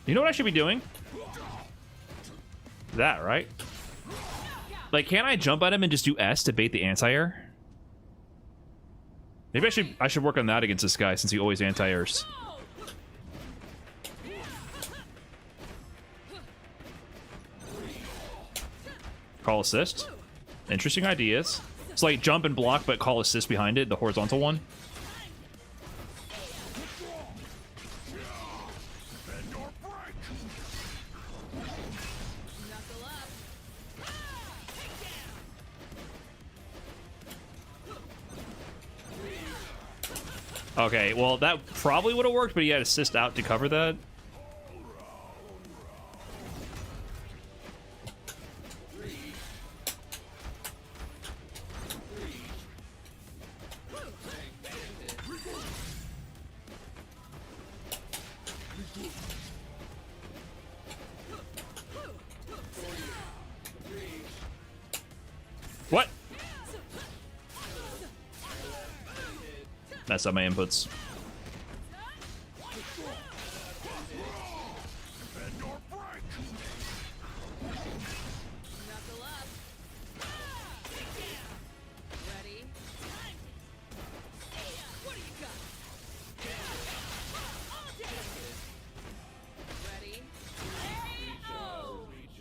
You know what I should be doing? That, right? Like, can't I jump at him and just do S to bait the anti-air? Maybe I should work on that against this guy since he always anti-airs. Call assist. Interesting ideas. It's like jump and block, but call assist behind it, the horizontal one. Okay, well, that probably would have worked, but he had assist out to cover that. What? Mess up my inputs.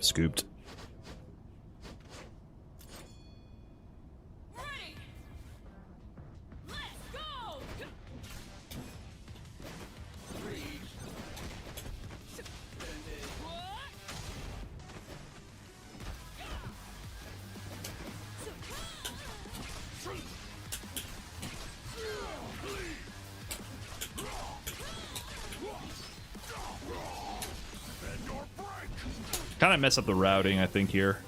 Scooped. Ready. Let's go. Kind of mess up the routing, I think, here.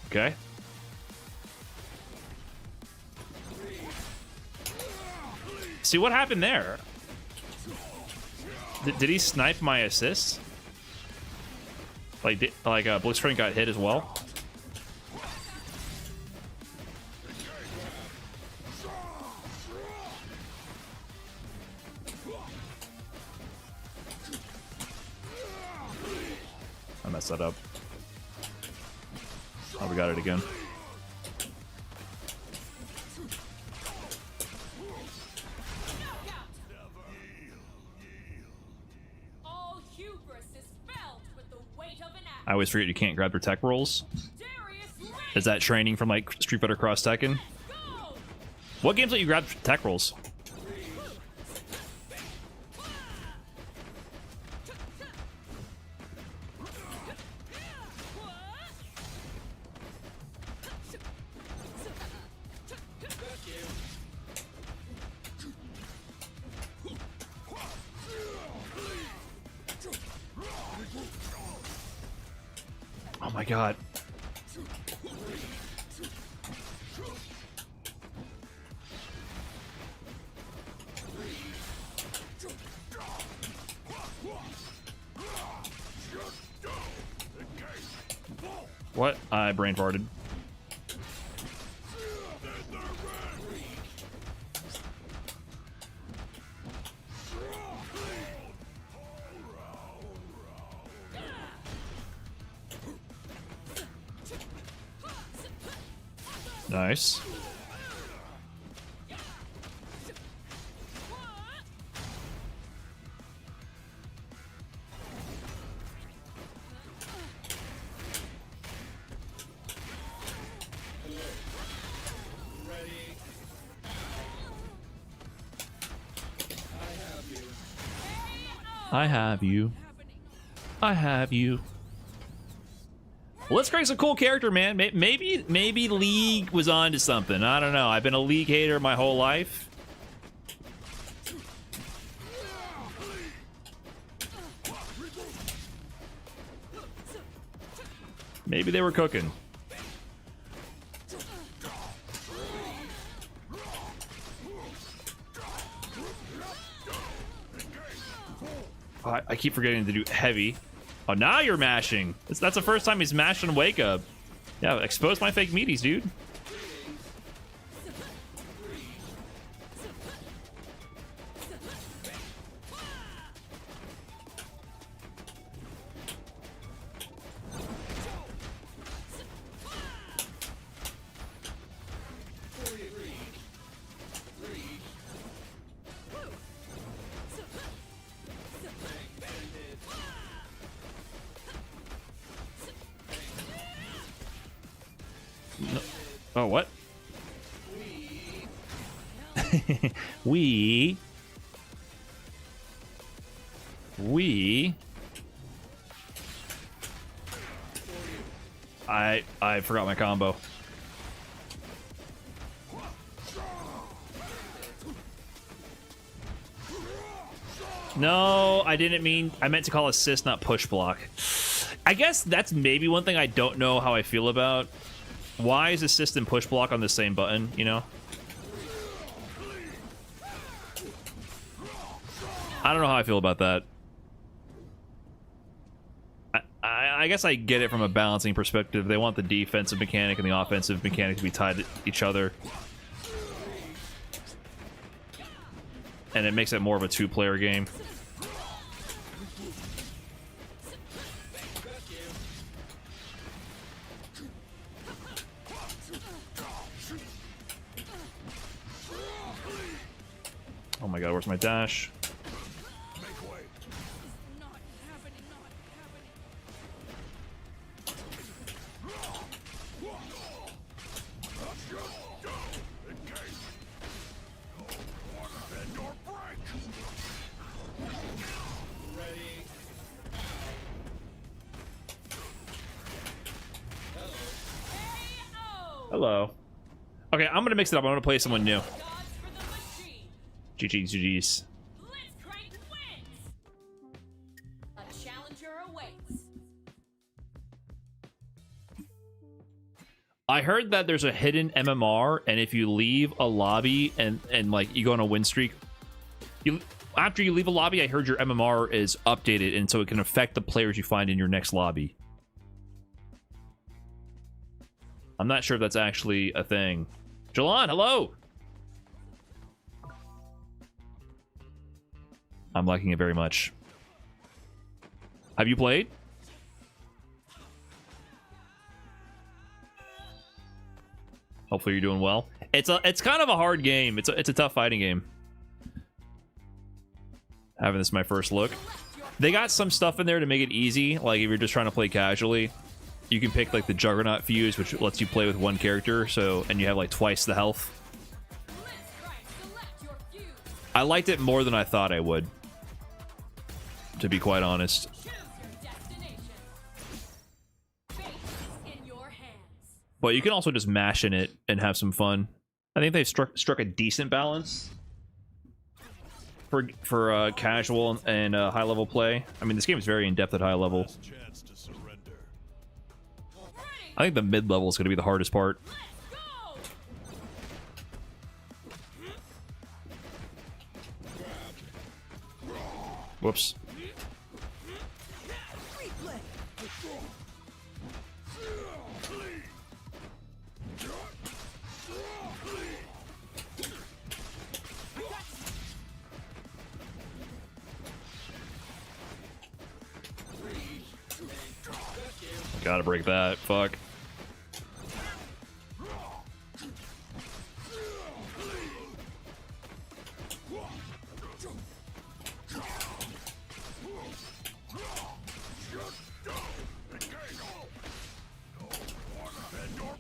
Okay. See what happened there? Did he snipe my assist? Like Blitzcrank got hit as well. I messed that up. Oh, we got it again. All hubris is felt with the weight of an axe. I always forget you can't grab their tech rolls. Darius ready. Is that training from like Street Fighter Cross Tekken? Go. What games let you grab tech rolls? Oh my god. What? I brain farted. Nice. I have you. I have you. Blitzcrank's a cool character, man. Maybe League was onto something. I don't know. I've been a League hater my whole life. Maybe they were cooking. I keep forgetting to do heavy. Oh, now you're mashing. That's the first time he's mashed on Wake Up. Yeah, expose my fake meaties, dude. Oh, what? we I forgot my combo. No, I didn't mean, I meant to call assist, not push block. I guess that's maybe one thing I don't know how I feel about. Why is assist and push block on the same button, you know? I don't know how I feel about that. I guess I get it from a balancing perspective. They want the defensive mechanic and the offensive mechanic to be tied to each other. And it makes it more of a two-player game. Oh my god, where's my dash? Hello. Okay, I'm gonna mix it up. I'm gonna play someone new. GG's, GG's. A challenger awaits. I heard that there's a hidden MMR, and if you leave a lobby and like you go on a win streak, after you leave a lobby, I heard your MMR is updated, and so it can affect the players you find in your next lobby. I'm not sure if that's actually a thing. Jalon, hello! I'm liking it very much. Have you played? Hopefully you're doing well. It's kind of a hard game. It's a tough fighting game. Having this my first look. They got some stuff in there to make it easy. Like if you're just trying to play casually, you can pick like the Juggernaut fuse, which lets you play with one character. And you have like twice the health. I liked it more than I thought I would, to be quite honest. But you can also just mash in it and have some fun. I think they've struck a decent balance for casual and high level play. I mean, this game is very in depth at high level. I think the mid level is going to be the hardest part. Whoops. Gotta break that. Fuck.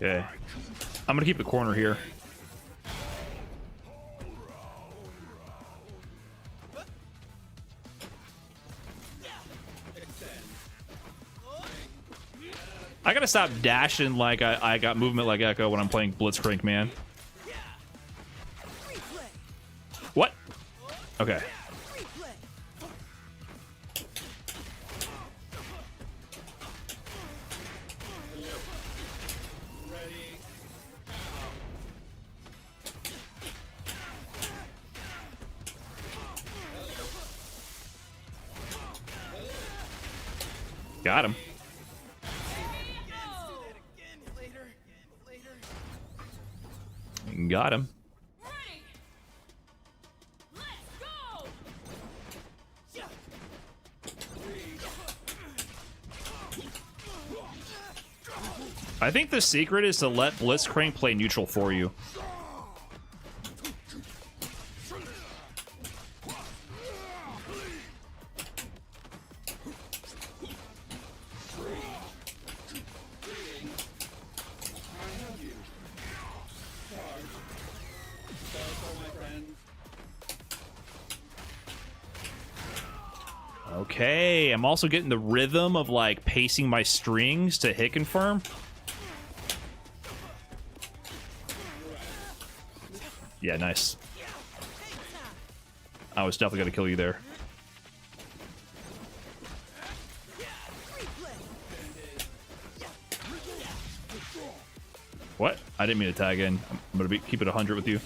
Okay. I'm gonna keep the corner here. I gotta stop dashing like I got movement like Echo when I'm playing Blitzcrank, man. What? Okay. Got him. Got him. I think the secret is to let Blitzcrank play neutral for you. Okay, I'm also getting the rhythm of like pacing my strings to hit confirm. Yeah, nice. I was definitely gonna kill you there. What? I didn't mean to tag in. I'm gonna keep it 100 with you.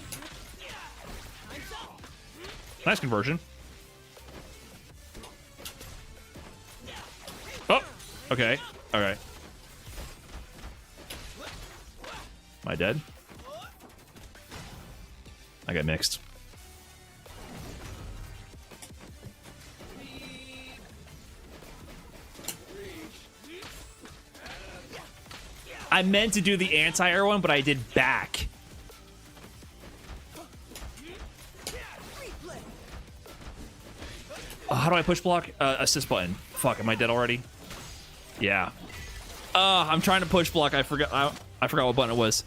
Nice conversion. Oh, okay. All right. Am I dead? I got mixed. I meant to do the anti-air one, but I did back. How do I push block? Assist button. Fuck, am I dead already? Yeah. I'm trying to push block. I forgot what button it was.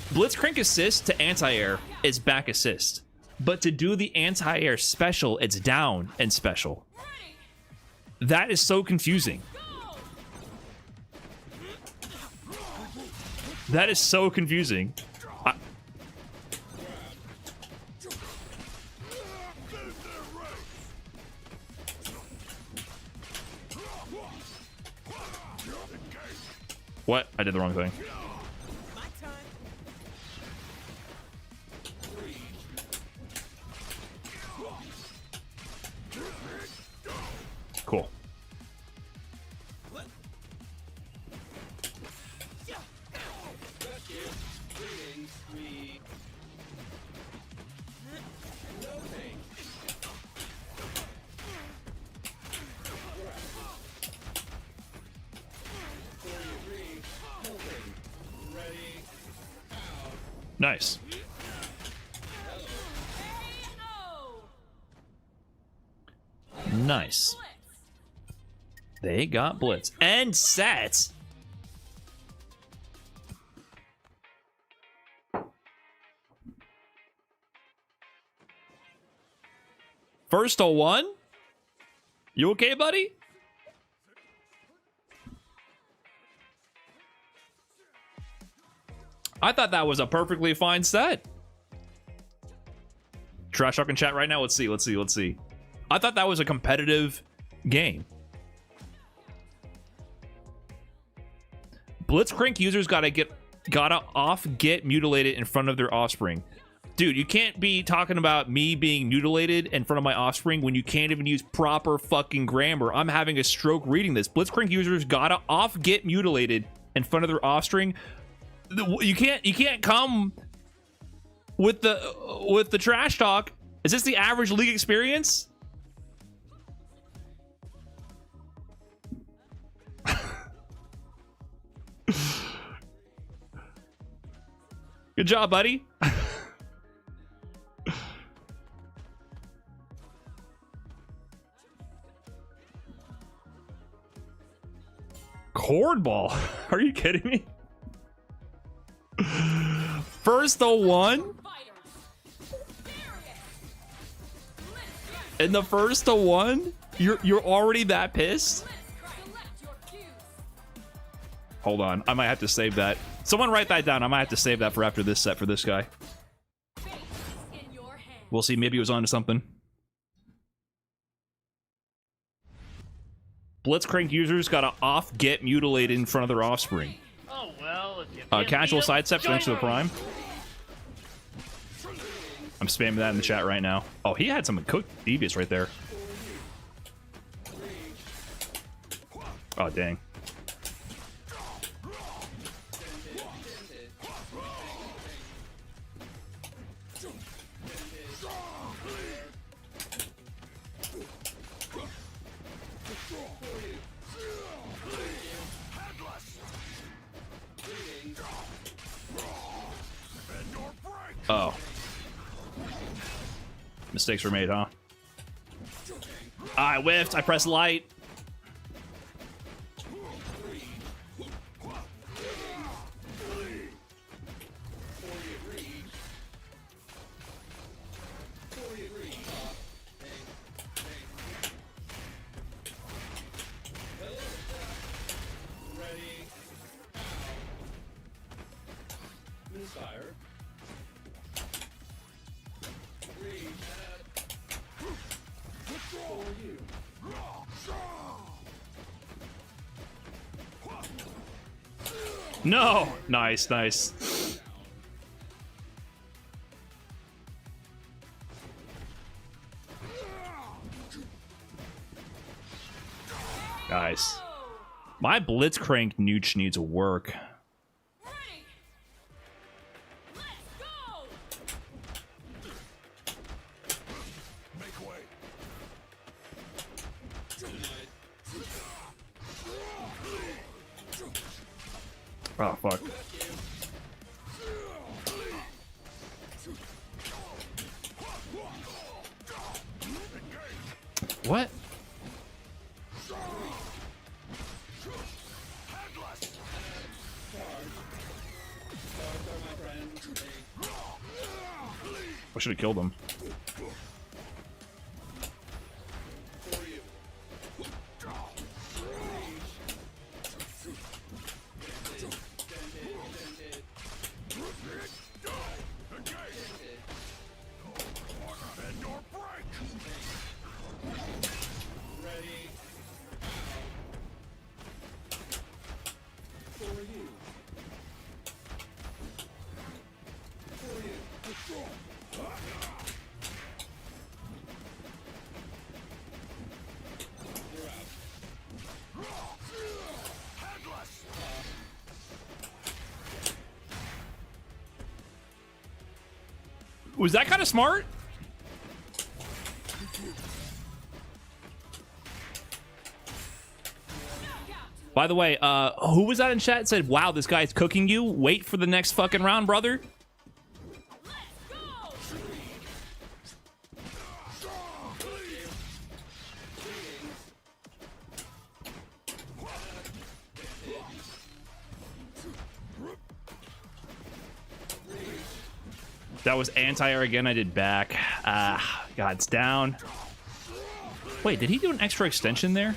Blitzcrank assist to anti-air is back assist. But to do the anti-air special, it's down and special. That is so confusing. That is so confusing. What? I did the wrong thing. Cool. Nice. Nice. They got blitz and set. First to one. You okay, buddy? I thought that was a perfectly fine set. Trash talk in chat right now. Let's see. I thought that was a competitive game. Blitzcrank users gotta get mutilated in front of their offspring. Dude, you can't be talking about me being mutilated in front of my offspring when you can't even use proper fucking grammar. I'm having a stroke reading this. Blitzcrank users gotta get mutilated in front of their offspring. You can't come with the trash talk. Is this the average league experience? Good job, buddy. Cornball? Are you kidding me? First the one? In the first to one? You're already that pissed? Hold on, I might have to save that. Someone write that down. I might have to save that for after this set for this guy. We'll see, maybe he was onto something. Blitzcrank users gotta get mutilated in front of their offspring. Oh, well, if you can't Casual beat 'em, sidestep thanks to the join prime. I'm spamming that in the chat right now. Oh, he had something cooked devious right there. Oh, dang. Oh. Mistakes were made, huh? I whiffed. I pressed light. No! Nice, nice. Nice. My Blitzcrank Nooch needs work. Oh, fuck. What? I should have killed him. Was that kind of smart? By the way, who was that in chat said, wow, this guy's cooking you? Wait for the next fucking round, brother. That was anti-air again. I did back. God, it's down. Wait, did he do an extra extension there?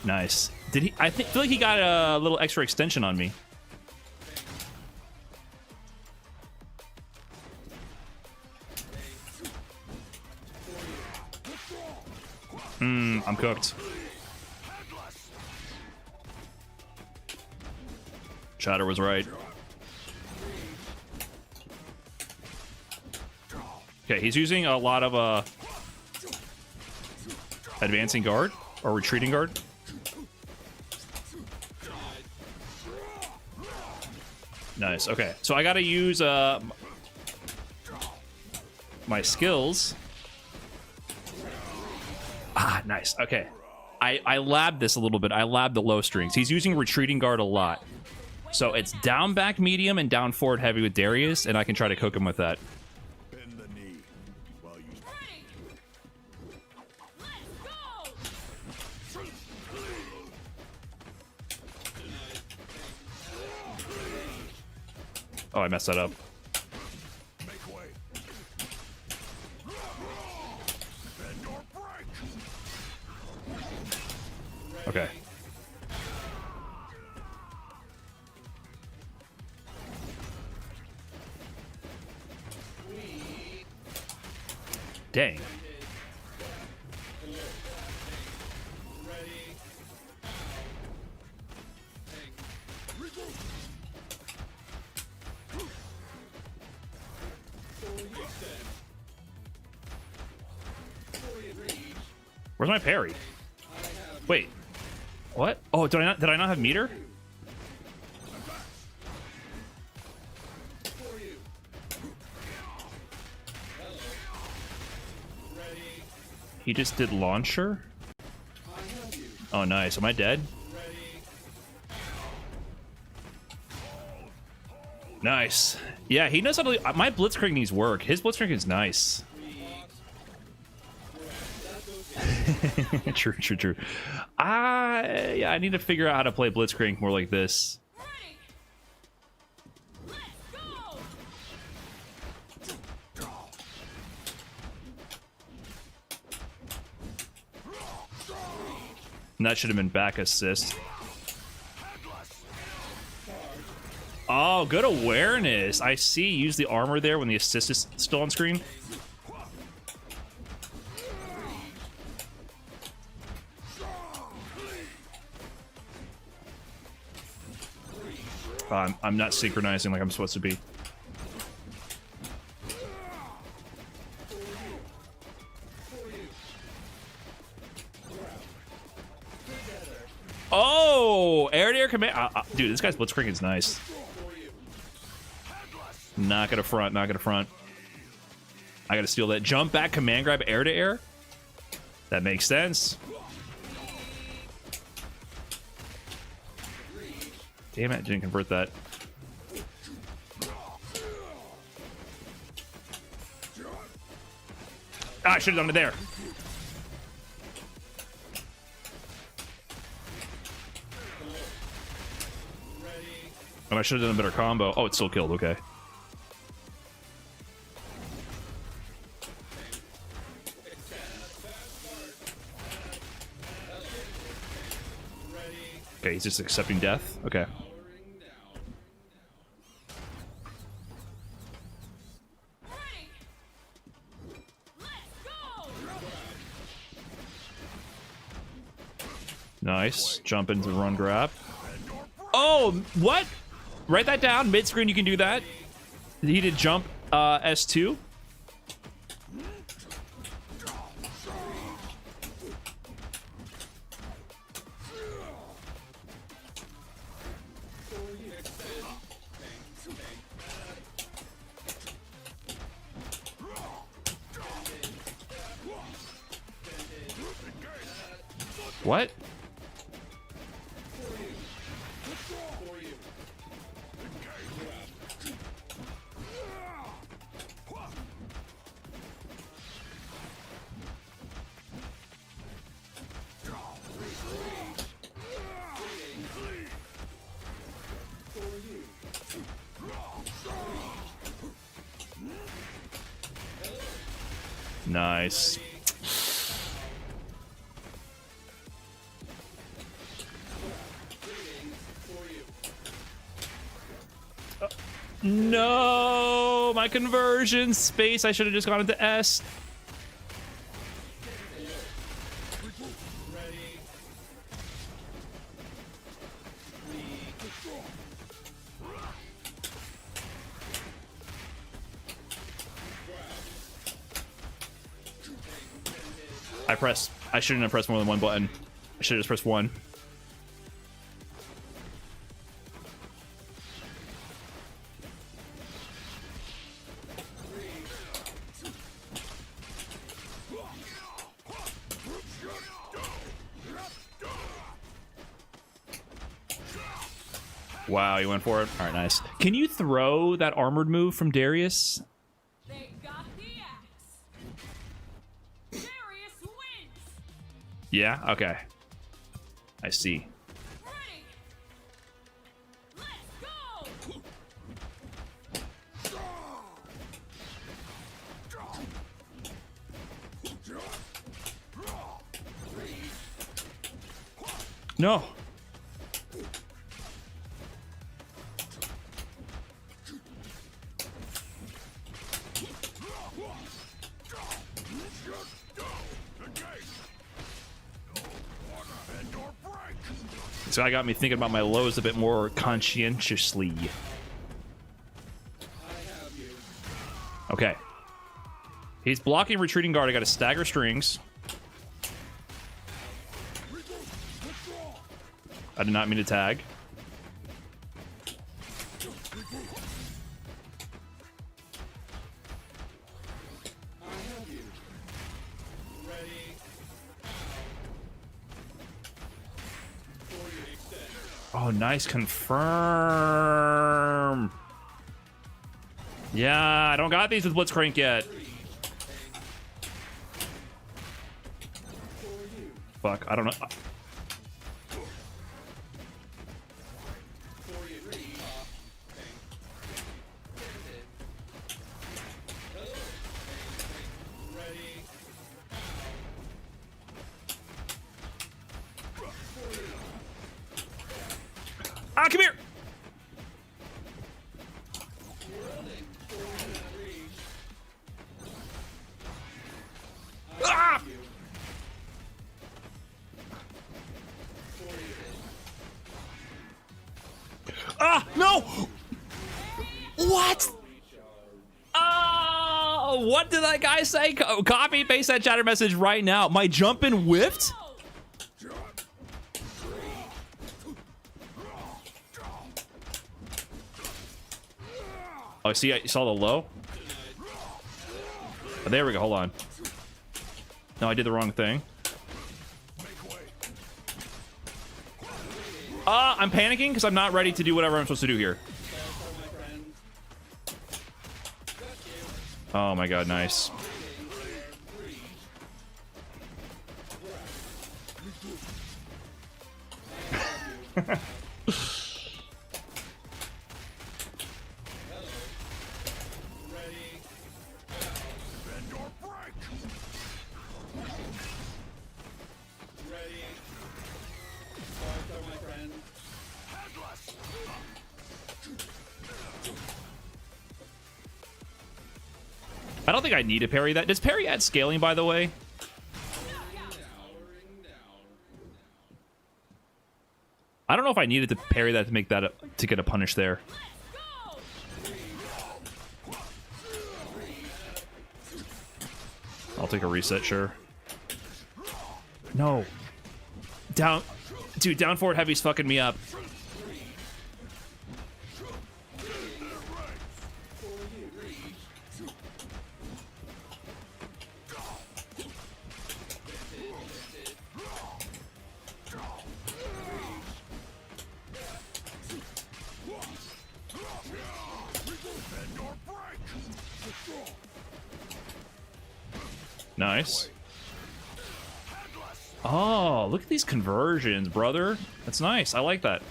Nice. Did he? I feel like he got a little extra extension on me. I'm cooked. Chatter was right. Okay, he's using a lot of advancing guard or retreating guard. Nice. Okay, so I gotta use my skills. Nice. Okay, I labbed this a little bit. I labbed the low strings. He's using retreating guard a lot, so it's down back medium and down forward heavy with Darius, and I can try to cook him with that. Oh, I messed that up. Okay. Dang. Where's my parry? Wait. What? Oh, did I not have meter? He just did launcher? Oh, nice. Am I dead? Nice. Yeah, he knows how to... My blitzcrank needs work. His blitzcrank is nice. True. Yeah, I need to figure out how to play blitzcrank more like this. And that should have been back assist. Oh, good awareness. I see. Use the armor there when the assist is still on screen. I'm not synchronizing like I'm supposed to be. Oh, air-to-air command. Dude, this guy's blitzcrank is nice. Not gonna front, not gonna front. I gotta steal that. Jump back, command grab, air-to-air. That makes sense. Damn it, didn't convert that. I should have done it there. I should have done a better combo. Oh, it still killed. Okay. Okay, he's just accepting death. Okay. Ready. Let's go. Nice. Jump into run grab. Oh, what? Write that down. Mid screen, you can do that. He did jump S2. What? Nice. No, my conversion space. I should have just gone into S. I shouldn't have pressed more than one button. I should have just pressed one. Wow, you went for it? All right, nice. Can you throw that armored move from Darius? They got the axe. Darius wins. Yeah? Okay. I see. Ready. Let's go. No. So I got me thinking about my lows a bit more conscientiously. Okay. He's blocking retreating guard. I got to stagger strings. I did not mean to tag. Oh, nice confirm. Yeah, I don't got these with Blitzcrank yet. Fuck, I don't know. Ah, come here! Ah! Ah, no! What? Oh, what did that guy say? Copy and paste that chatter message right now. My jump in whiffed? Oh, see, you saw the low? Oh, there we go, hold on. No, I did the wrong thing. I'm panicking because I'm not ready to do whatever I'm supposed to do here. Oh my god, nice. I don't think I need to parry that. Does parry add scaling, by the way? I don't know if I needed to parry that to make that to get a punish there. I'll take a reset, sure. No. Down. Dude, down forward heavy's fucking me up. Nice. Oh, look at these conversions, brother. That's nice. I like that.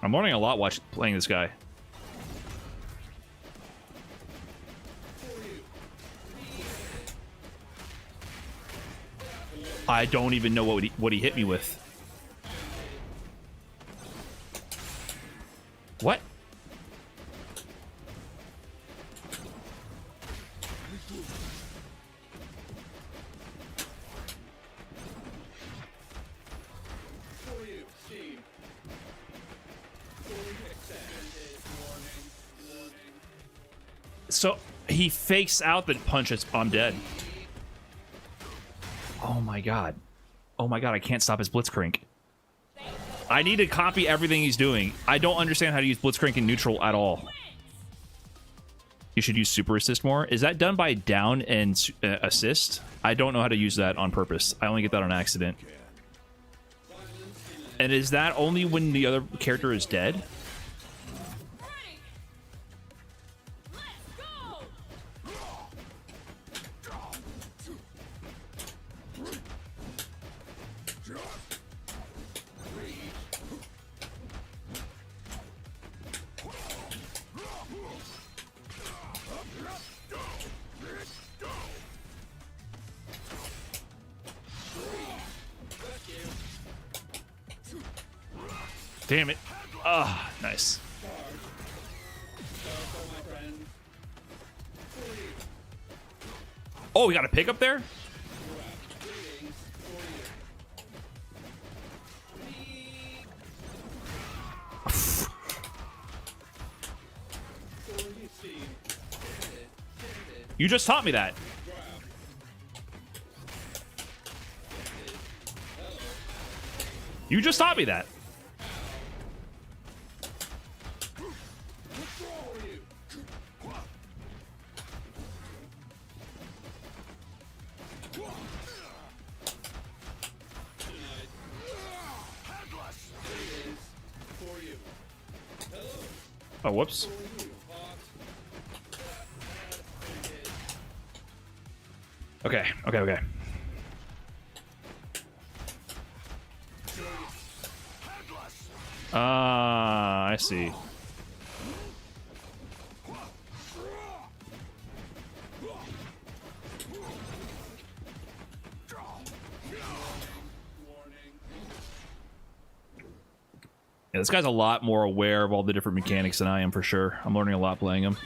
I'm learning a lot playing this guy. I don't even know what he hit me with. What? So he fakes out the punch. I'm dead. Oh my god. Oh my god, I can't stop his blitzcrank. I need to copy everything he's doing. I don't understand how to use blitzcrank in neutral at all. You should use super assist more. Is that done by down and assist? I don't know how to use that on purpose. I only get that on accident. And is that only when the other character is dead? Damn it. Ah, nice. Oh, we got a pick up there? You just taught me that. You just taught me that. Oh, whoops. Okay, okay, okay. I see. Yeah, this guy's a lot more aware of all the different mechanics than I am, for sure. I'm learning a lot playing him.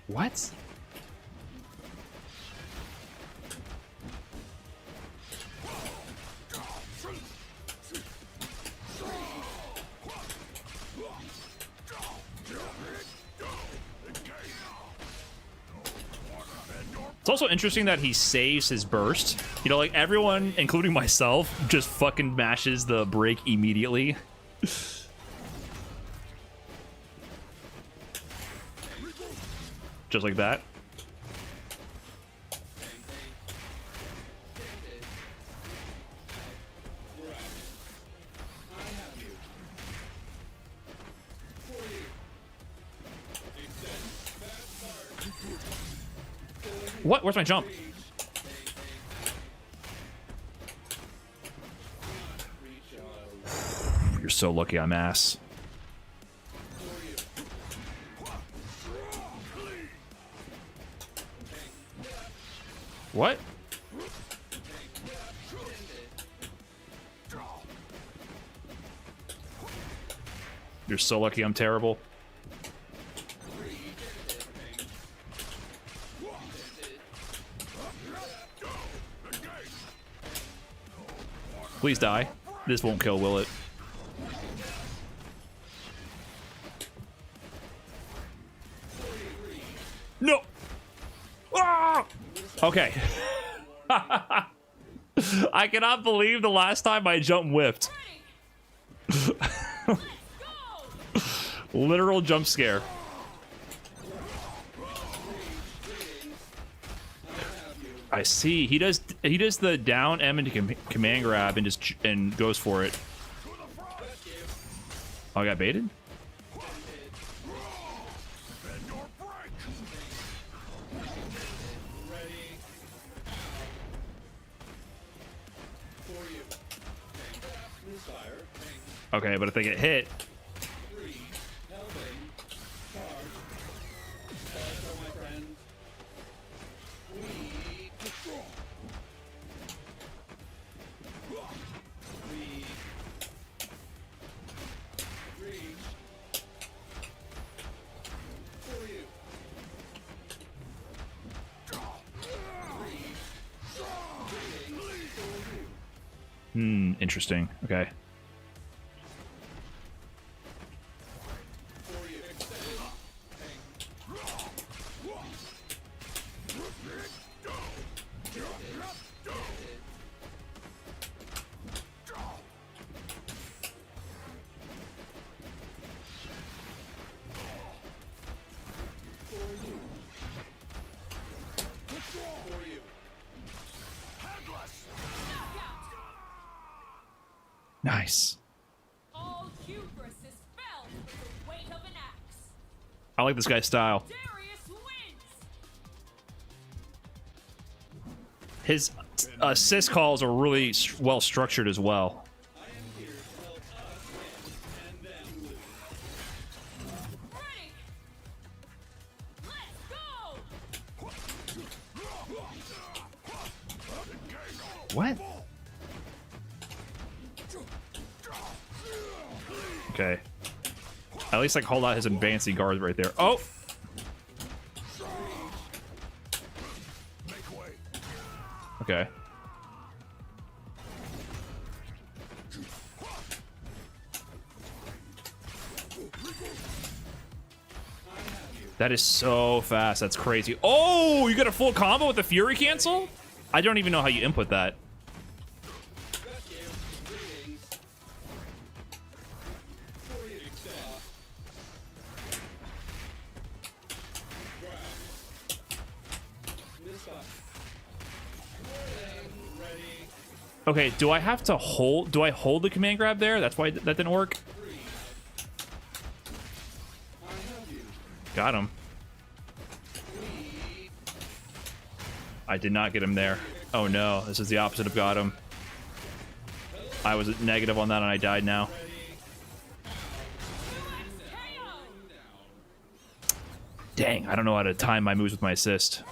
What? It's also interesting that he saves his burst. You know, like everyone, including myself, just fucking mashes the break immediately. Just like that. What? Where's my jump? You're so lucky I'm ass. What? You're so lucky I'm terrible. Please die. This won't kill, will it? No! Ah! Okay. I cannot believe the last time my jump whiffed. Literal jump scare. I see. He does the down M into command grab and just goes for it. Oh, I got baited? Okay, but if they get hit... Interesting. Okay. Nice. All hubris is felt with the weight of an axe. I like this guy's style. Darius wins. His assist calls are really well structured as well. Ready. Let's go. What? Okay. At least I called out his advancing guards right there. Oh! Okay. That is so fast. That's crazy. Oh, you got a full combo with the Fury cancel? I don't even know how you input that. Okay, do I have to hold? Do I hold the command grab there? That's why that didn't work. Got him. I did not get him there. Oh no, this is the opposite of got him. I was negative on that and I died now. Dang, I don't know how to time my moves with my assist.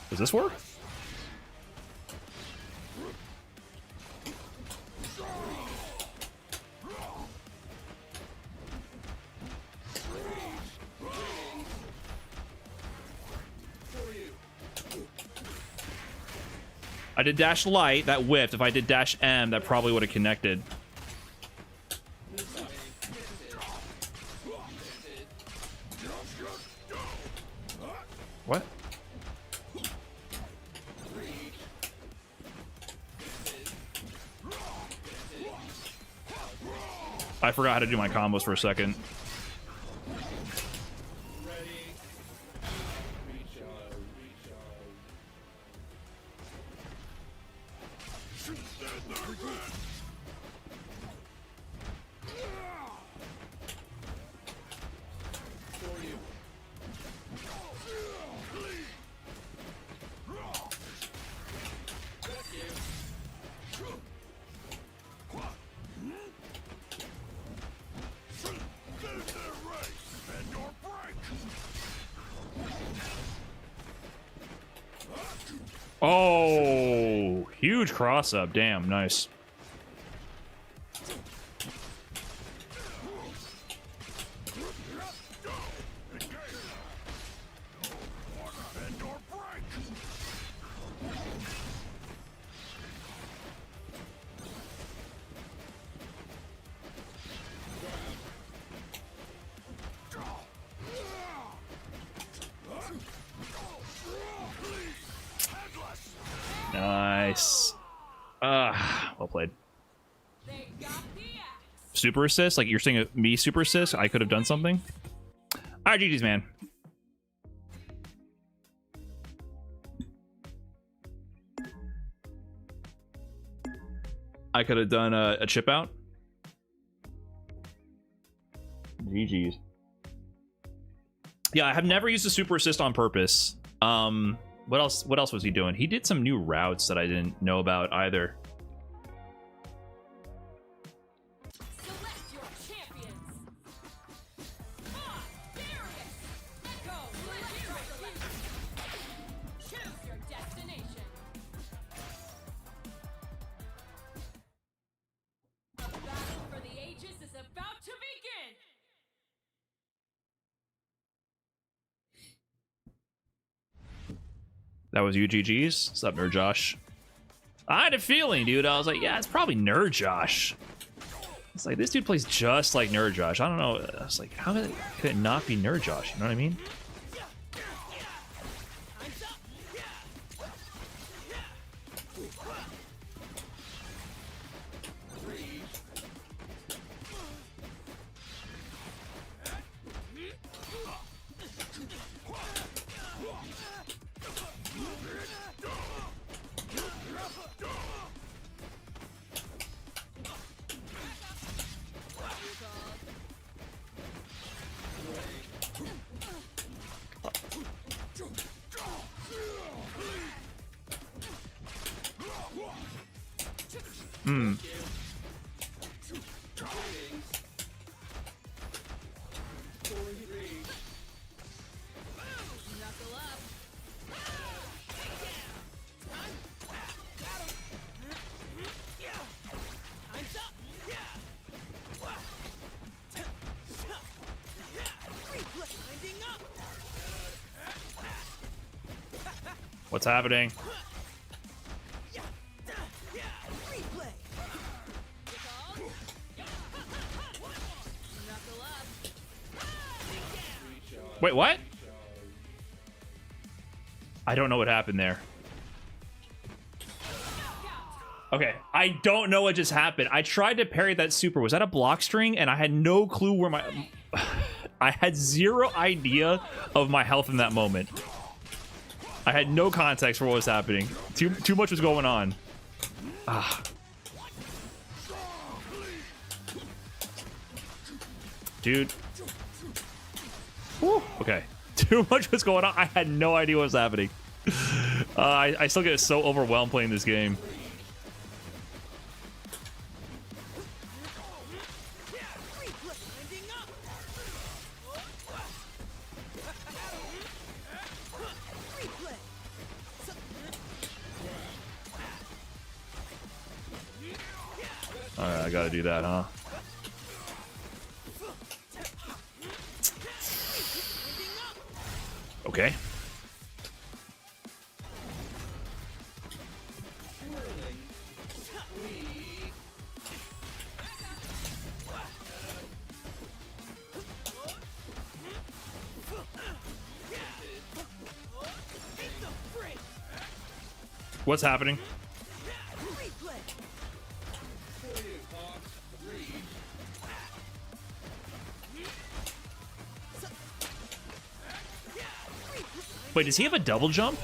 Does this work? I did dash light, that whiffed. If I did dash M, that probably would have connected. What? I forgot how to do my combos for a second. Oh, huge cross up. Damn, nice. Nice. Well played. Super assist? Like you're saying me super assist? I could have done something? Alright, GG's, man. I could have done a chip out. GG's. Yeah, I have never used a super assist on purpose. What else was he doing? He did some new routes that I didn't know about either. Select your champions. Go. Choose your destination. The battle for the ages is about to begin. That was UGG's. What's up, Nerd Josh? I had a feeling, dude. I was like, yeah, it's probably Nerd Josh. It's like, this dude plays just like Nerd Josh. I don't know. I was like, how could it not be Nerd Josh? You know what I mean? What's happening? Wait, what? I don't know what happened there. Okay, I don't know what just happened. I tried to parry that super. Was that a block string? And I had no clue where my... I had zero idea of my health in that moment. I had no context for what was happening. Too much was going on. Ah. Dude. Whew. Okay. Too much was going on. I had no idea what was happening. I still get so overwhelmed playing this game. Alright, I gotta do that, huh? Okay. What's happening? Wait, does he have a double jump?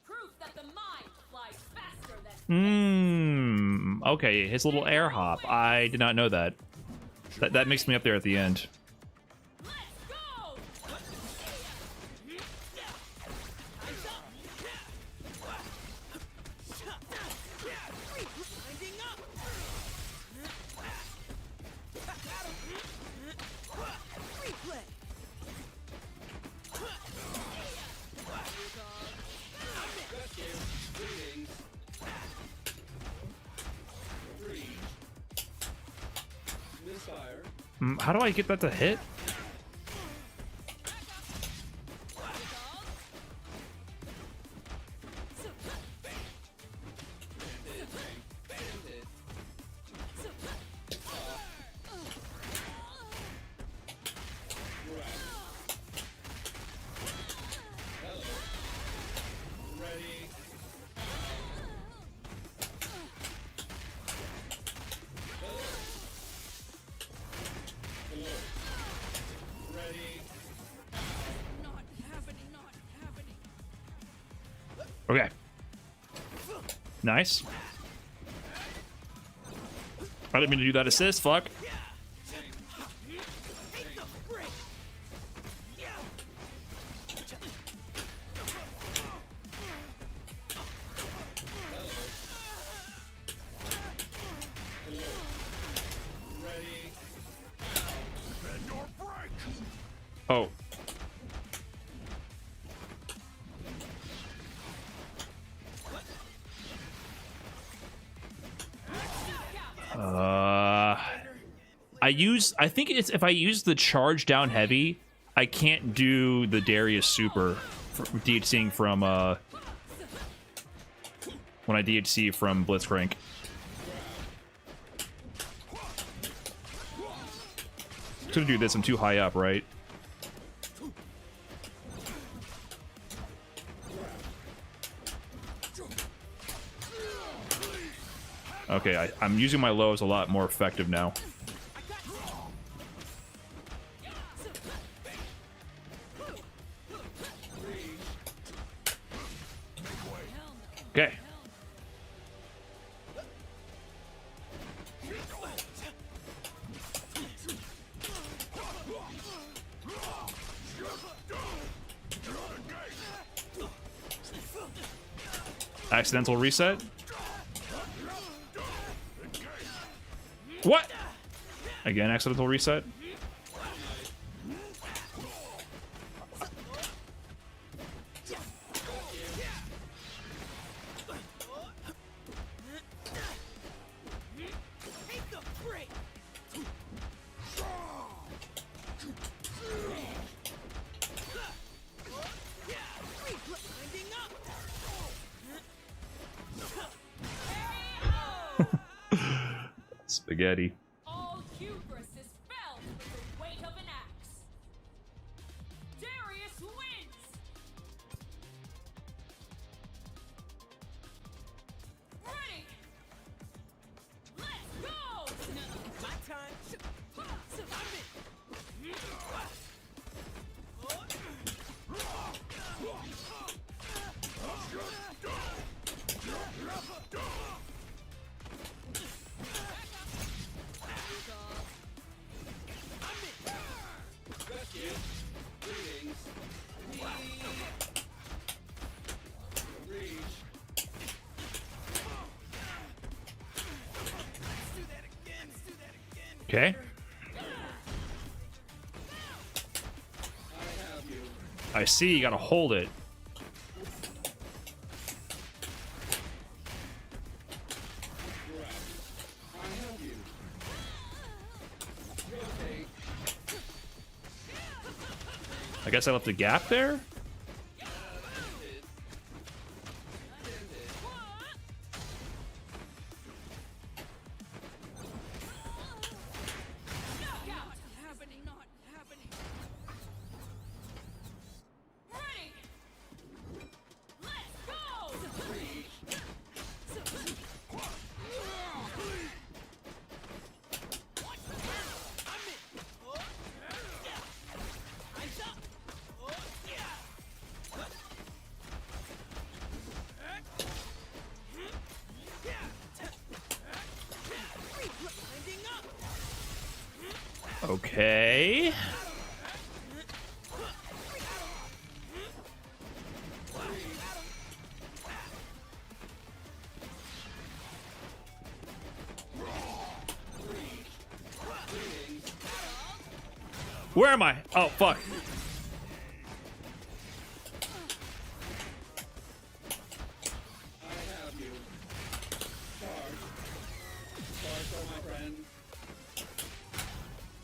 Proof that the mind flies faster than Okay, his little air hop. I did not know that. That mixed me up there at the end. Let's go. How do I get that to hit? Okay. Nice. I didn't mean to do that assist, fuck. Oh. I think it's if I use the charge down heavy, I can't do the Darius super DHCing from when I DHC from Blitzcrank. I'm gonna do this, I'm too high up, right? Okay, I'm using my lows a lot more effective now. Okay. Accidental reset. What? Again, accidental reset. Spaghetti. All hubris is felled with the weight of an axe. Darius wins. Ready. Let's go. My time. Okay. I see, you gotta hold it. I guess I left a gap there? Okay. Where am I? Oh, fuck.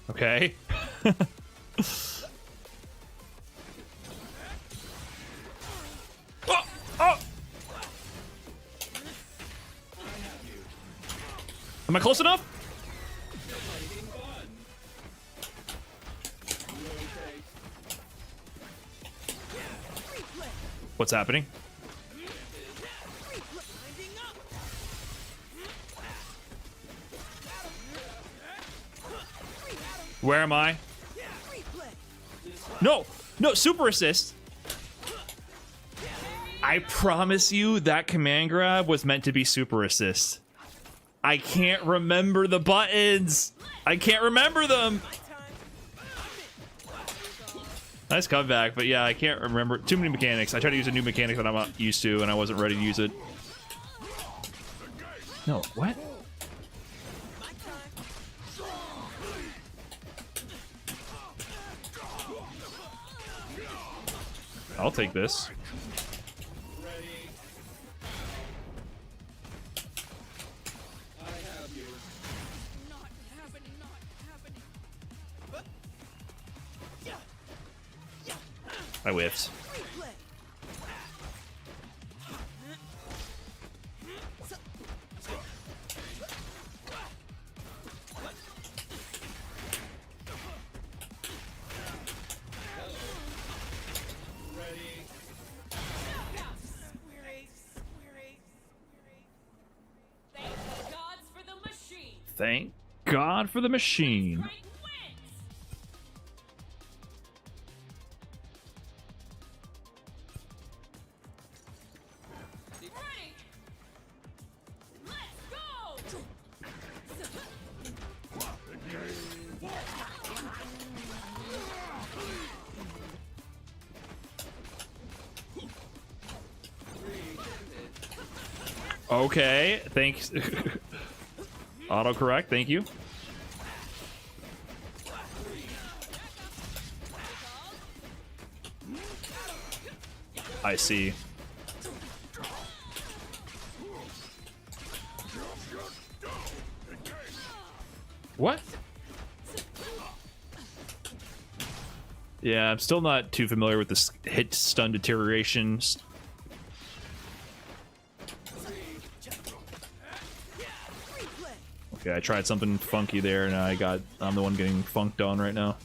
Okay. Oh, oh. Am I close enough? What's happening? Where am I? No, no, super assist. I promise you that command grab was meant to be super assist. I can't remember the buttons. I can't remember them. Nice comeback, but yeah, I can't remember. Too many mechanics. I tried to use a new mechanic that I'm not used to, and I wasn't ready to use it. No, what? I'll take this. I whiffed. Thank God for the machine. Okay, thanks. Autocorrect, thank you. I see. What? Yeah, I'm still not too familiar with this hit stun deterioration. Okay, I tried something funky there, and I'm the one getting funked on right now.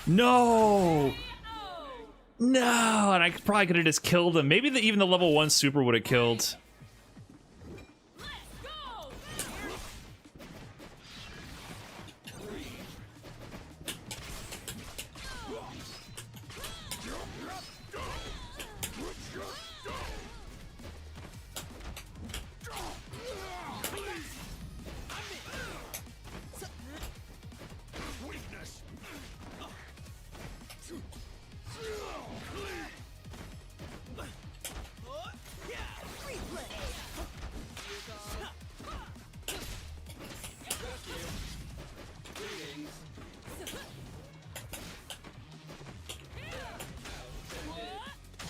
No! No! And I probably could have just killed him. Maybe even the level 1 super would have killed.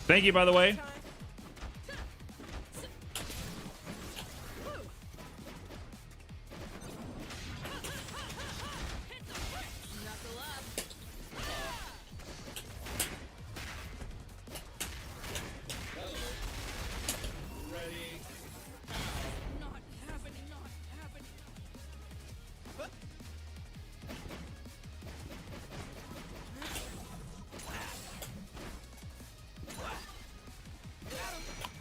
Thank you, by the way.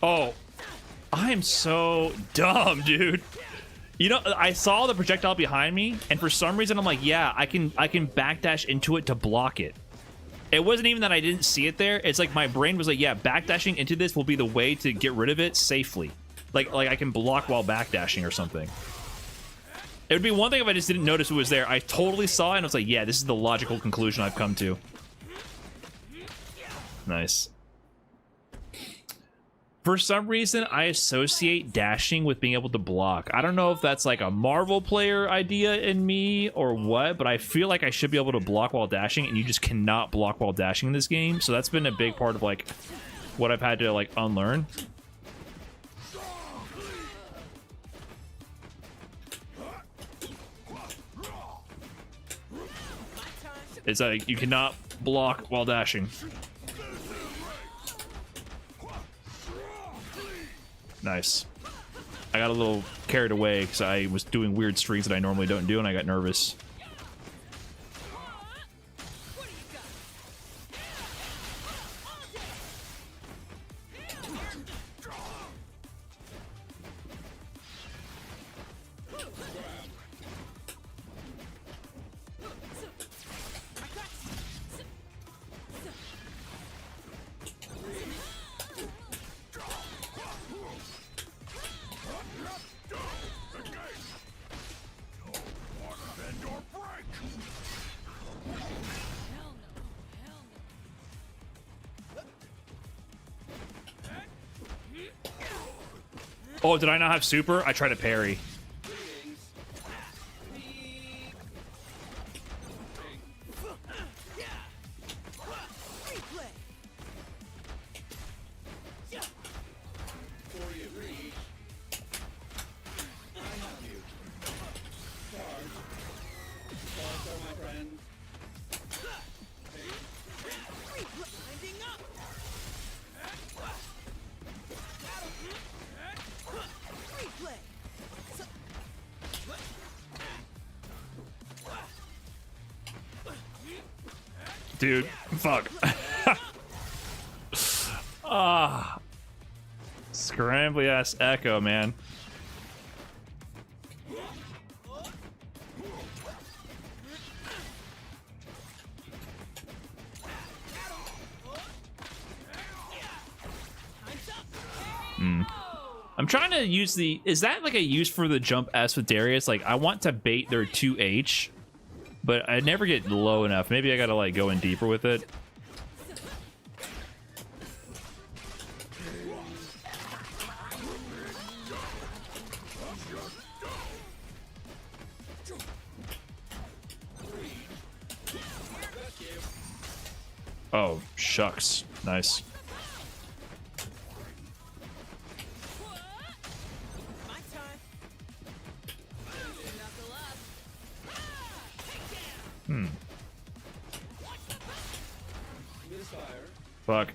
Oh. I am so dumb, dude. You know, I saw the projectile behind me, and for some reason I'm like, yeah, I can backdash into it to block it. It wasn't even that I didn't see it there. It's like my brain was like, yeah, backdashing into this will be the way to get rid of it safely. Like I can block while backdashing or something. It would be one thing if I just didn't notice it was there. I totally saw it and I was like, yeah, this is the logical conclusion I've come to. Nice. For some reason, I associate dashing with being able to block. I don't know if that's like a Marvel player idea in me or what, but I feel like I should be able to block while dashing, and you just cannot block while dashing in this game. So that's been a big part of like what I've had to like unlearn. It's like you cannot block while dashing. Nice. I got a little carried away because I was doing weird strings that I normally don't do, and I got nervous. Oh, did I not have super? I tried to parry. Dude, fuck. Ah, scrambly ass echo, man. I'm trying to use the... Is that like a use for the jump S with Darius? Like, I want to bait their 2H, but I never get low enough. Maybe I gotta like go in deeper with it. Oh, shucks. Nice. Fuck.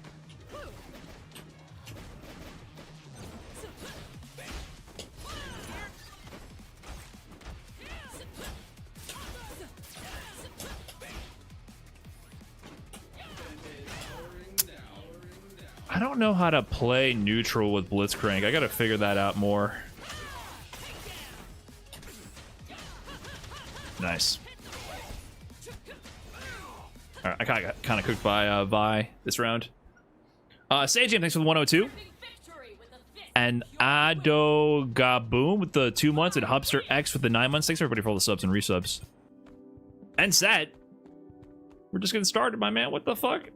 I don't know how to play neutral with Blitzcrank. I gotta figure that out more. Nice. Alright, I kind of cooked by Vi this round. Sajam, thanks for the 102. And Ado Gaboom with the 2 months, and Hubster X with the 9 months. Thanks everybody for all the subs and resubs. And Set. We're just getting started, my man. What the fuck?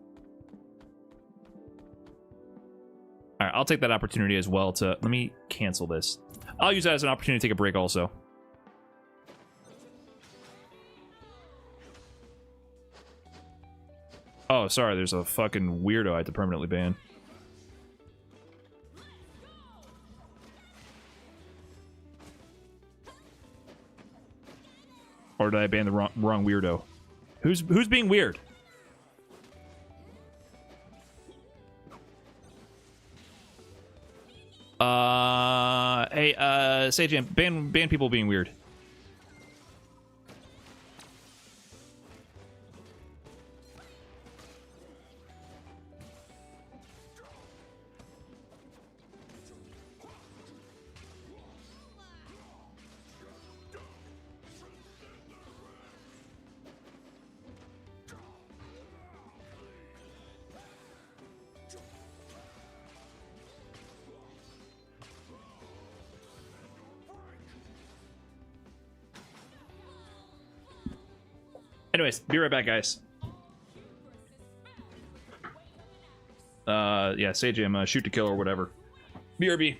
Alright, I'll take that opportunity as well to... Let me cancel this. I'll use that as an opportunity to take a break also. Oh, sorry, there's a fucking weirdo I had to permanently ban. Or did I ban the wrong weirdo? Who's being weird? Hey, Sajam, ban people being weird. Anyways, be right back, guys. Yeah, Sage him, shoot to kill or whatever. BRB.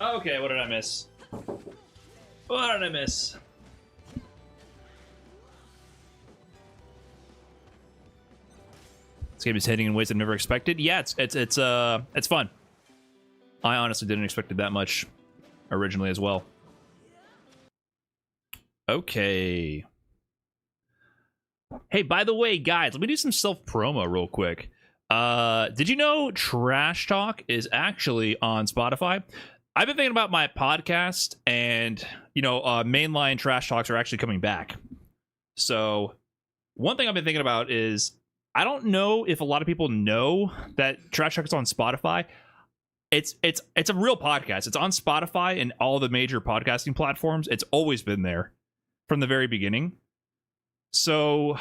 Okay, what did I miss? What did I miss? This game is heading in ways I've never expected. Yeah, it's fun. I honestly didn't expect it that much originally as well. Okay. Hey, by the way, guys, let me do some self-promo real quick. Did you know Trash Talk is actually on Spotify? I've been thinking about my podcast, and, you know, mainline Trash Talks are actually coming back. So one thing I've been thinking about is, I don't know if a lot of people know that Trash Talk is on Spotify. It's a real podcast. It's on Spotify and all the major podcasting platforms. It's always been there from the very beginning. So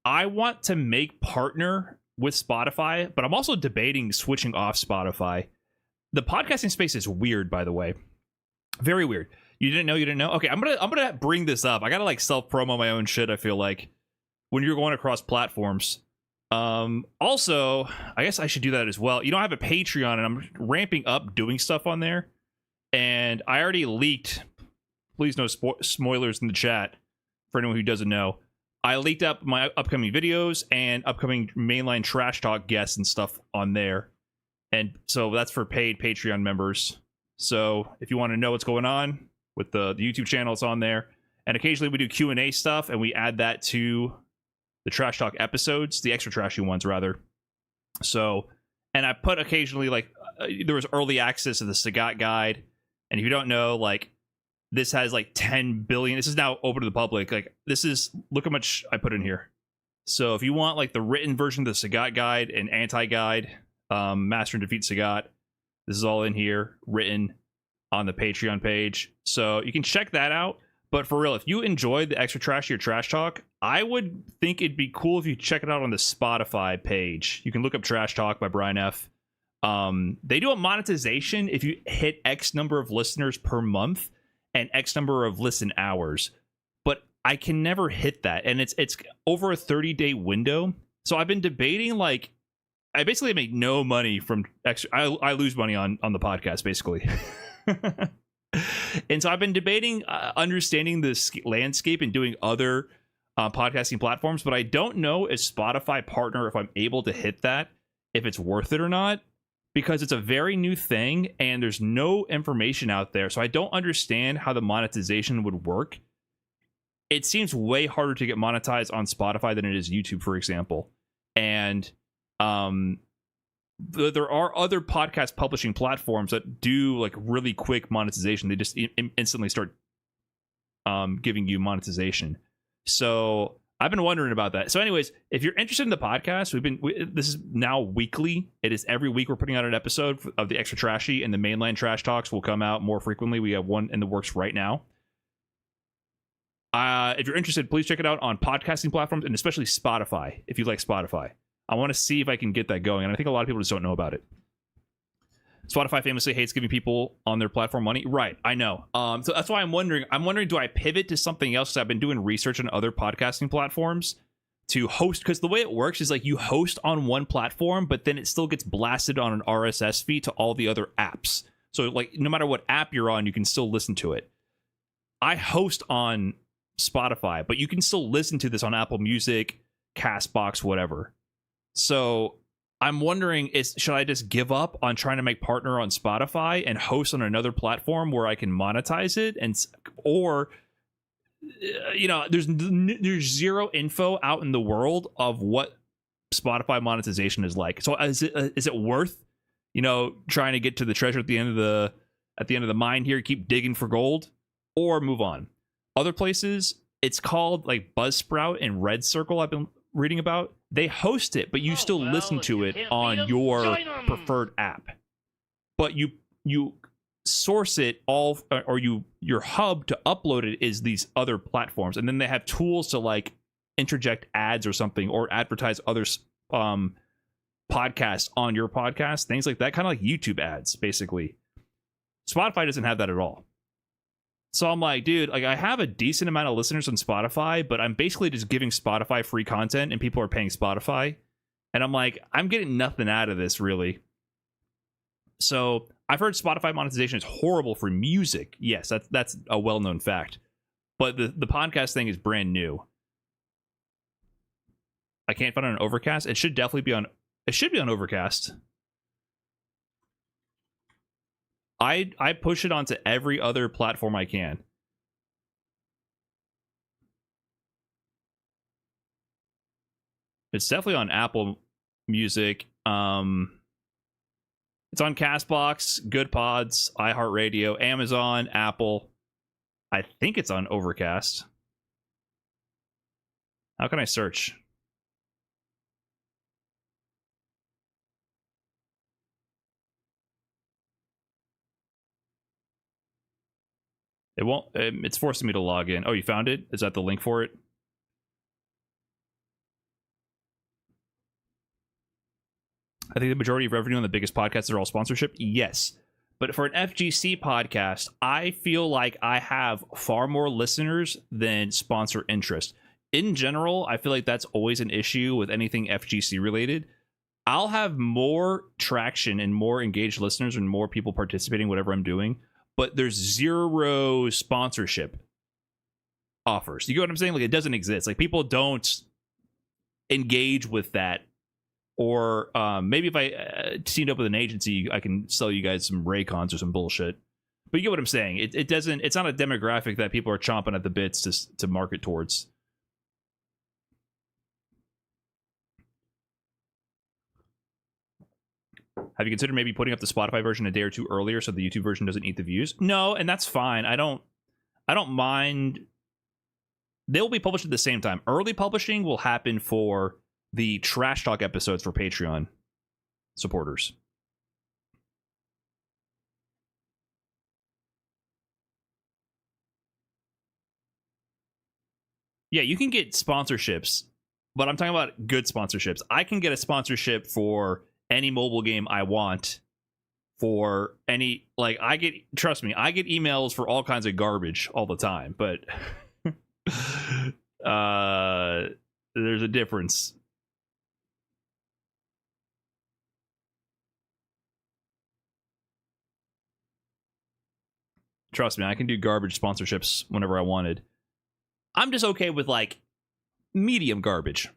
I want to make partner with Spotify, but I'm also debating switching off Spotify. The podcasting space is weird, by the way. Very weird. You didn't know? Okay, I'm gonna bring this up. I gotta like self-promo my own shit, I feel like, when you're going across platforms. Also, I guess I should do that as well. You know, I have a Patreon and I'm ramping up doing stuff on there. And I already leaked, please no spoilers in the chat for anyone who doesn't know. I leaked up my upcoming videos and upcoming mainline Trash Talk guests and stuff on there. And so that's for paid Patreon members. So if you want to know what's going on with the YouTube channel, it's on there. And occasionally we do Q&A stuff and we add that to the Trash Talk episodes, the extra trashy ones rather. So, and I put occasionally, like, there was early access to the Sagat guide. And if you don't know, like, this has like 10 billion. This is now open to the public. Like, this is, look how much I put in here. So if you want like the written version of the Sagat guide and anti-guide, Master and Defeat Sagat, this is all in here, written on the Patreon page. So you can check that out. But for real, if you enjoyed the extra trashy or Trash Talk, I would think it'd be cool if you check it out on the Spotify page. You can look up Trash Talk by Brian F. They do a monetization if you hit X number of listeners per month and X number of listen hours. But I can never hit that. And it's over a 30-day window. So I've been debating, like, I basically make no money from extra. I lose money on the podcast, basically. And so I've been debating understanding this landscape and doing other podcasting platforms, but I don't know as Spotify partner if I'm able to hit that, if it's worth it or not, because it's a very new thing and there's no information out there. So I don't understand how the monetization would work. It seems way harder to get monetized on Spotify than it is YouTube, for example. And there are other podcast publishing platforms that do like really quick monetization. They just instantly start giving you monetization. So I've been wondering about that. So anyways, if you're interested in the podcast, this is now weekly. It is every week we're putting out an episode of the extra trashy, and the mainline Trash Talks will come out more frequently. We have one in the works right now. If you're interested, please check it out on podcasting platforms, and especially Spotify, if you like Spotify. I want to see if I can get that going, and I think a lot of people just don't know about it. Spotify famously hates giving people on their platform money. Right, I know. So that's why I'm wondering, do I pivot to something else? Because I've been doing research on other podcasting platforms to host, because the way it works is like you host on one platform, but then it still gets blasted on an RSS feed to all the other apps. So like no matter what app you're on, you can still listen to it. I host on Spotify, but you can still listen to this on Apple Music, Castbox, whatever. So I'm wondering, should I just give up on trying to make partner on Spotify and host on another platform where I can monetize it? Or you know, there's zero info out in the world of what Spotify monetization is like. So is it worth, you know, trying to get to the treasure at the end of the mine here, keep digging for gold, or move on? Other places, it's called like Buzzsprout and Red Circle, I've been reading about. They host it, but you still listen to it on your preferred app. But you source it all, or your hub to upload it is these other platforms, and then they have tools to like interject ads or something, or advertise other podcasts on your podcast, things like that, kind of like YouTube ads, basically. Spotify doesn't have that at all. So I'm like, dude, like I have a decent amount of listeners on Spotify, but I'm basically just giving Spotify free content and people are paying Spotify. And I'm like, I'm getting nothing out of this really. So I've heard Spotify monetization is horrible for music. Yes, that's a well-known fact. But the podcast thing is brand new. I can't find it on Overcast. It should definitely be on. It should be on Overcast. I push it onto every other platform I can. It's definitely on Apple Music. It's on Castbox, Good Pods, iHeartRadio, Amazon, Apple. I think it's on Overcast. How can I search? It won't. It's forcing me to log in. Oh, you found it? Is that the link for it? I think the majority of revenue on the biggest podcasts are all sponsorship. Yes. But for an FGC podcast, I feel like I have far more listeners than sponsor interest. In general, I feel like that's always an issue with anything FGC related. I'll have more traction and more engaged listeners and more people participating, whatever I'm doing, but there's zero sponsorship offers. You get what I'm saying? Like, it doesn't exist. Like, people don't engage with that. Or maybe if I teamed up with an agency, I can sell you guys some Raycons or some bullshit. But you get what I'm saying. It doesn't. It's not a demographic that people are chomping at the bits to market towards. Have you considered maybe putting up the Spotify version a day or two earlier so the YouTube version doesn't eat the views? No, and that's fine. I don't mind. They'll be published at the same time. Early publishing will happen for the Trash Talk episodes for Patreon supporters. Yeah, you can get sponsorships, but I'm talking about good sponsorships. I can get a sponsorship for any mobile game I want, for any, like, trust me, I get emails for all kinds of garbage all the time, but there's a difference. Trust me, I can do garbage sponsorships whenever I wanted. I'm just okay with, like, medium garbage.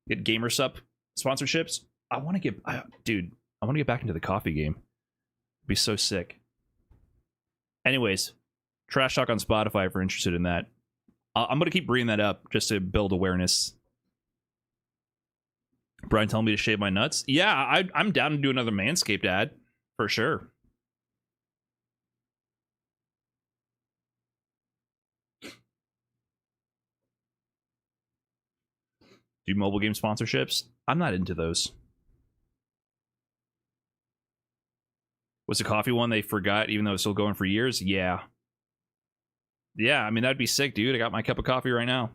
Get GamerSup sponsorships. I want to get back into the coffee game. It'd be so sick. Anyways, Trash Talk on Spotify if you're interested in that. I'm going to keep bringing that up just to build awareness. Brian telling me to shave my nuts. Yeah, I'm down to do another Manscaped ad for sure. Do mobile game sponsorships? I'm not into those. Was the coffee one they forgot even though it's still going for years? Yeah. Yeah, I mean, that'd be sick, dude. I got my cup of coffee right now.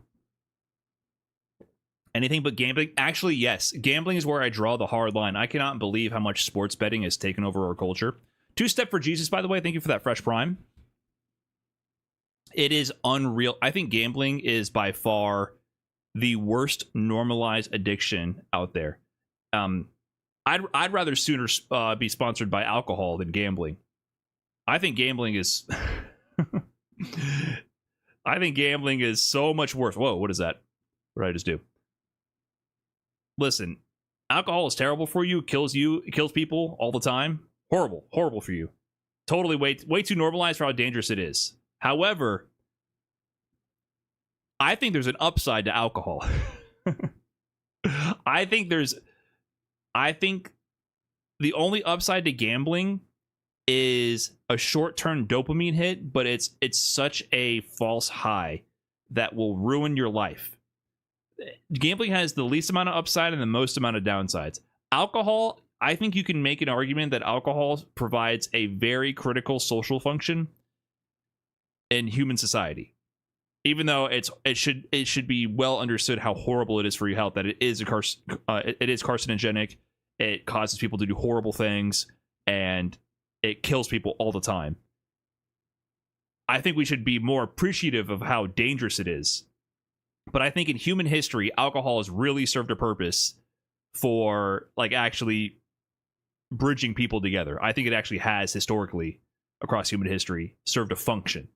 Anything but gambling? Actually, yes. Gambling is where I draw the hard line. I cannot believe how much sports betting has taken over our culture. Two Step for Jesus, by the way. Thank you for that Fresh Prime. It is unreal. I think gambling is by far the worst normalized addiction out there. I'd rather sooner be sponsored by alcohol than gambling. I think gambling is I think gambling is so much worse. Whoa, what is that? What did I just do? Listen, alcohol is terrible for you. It kills people all the time. Horrible for you. Totally way too normalized for how dangerous it is. However, I think there's an upside to alcohol. I think the only upside to gambling is a short-term dopamine hit, but it's such a false high that will ruin your life. Gambling has the least amount of upside and the most amount of downsides. Alcohol, I think you can make an argument that alcohol provides a very critical social function in human society. Even though it should be well understood how horrible it is for your health, that it is carcinogenic, it causes people to do horrible things, and it kills people all the time. I think we should be more appreciative of how dangerous it is. But I think in human history, alcohol has really served a purpose for, like, actually bridging people together. I think it actually has historically across human history served a function.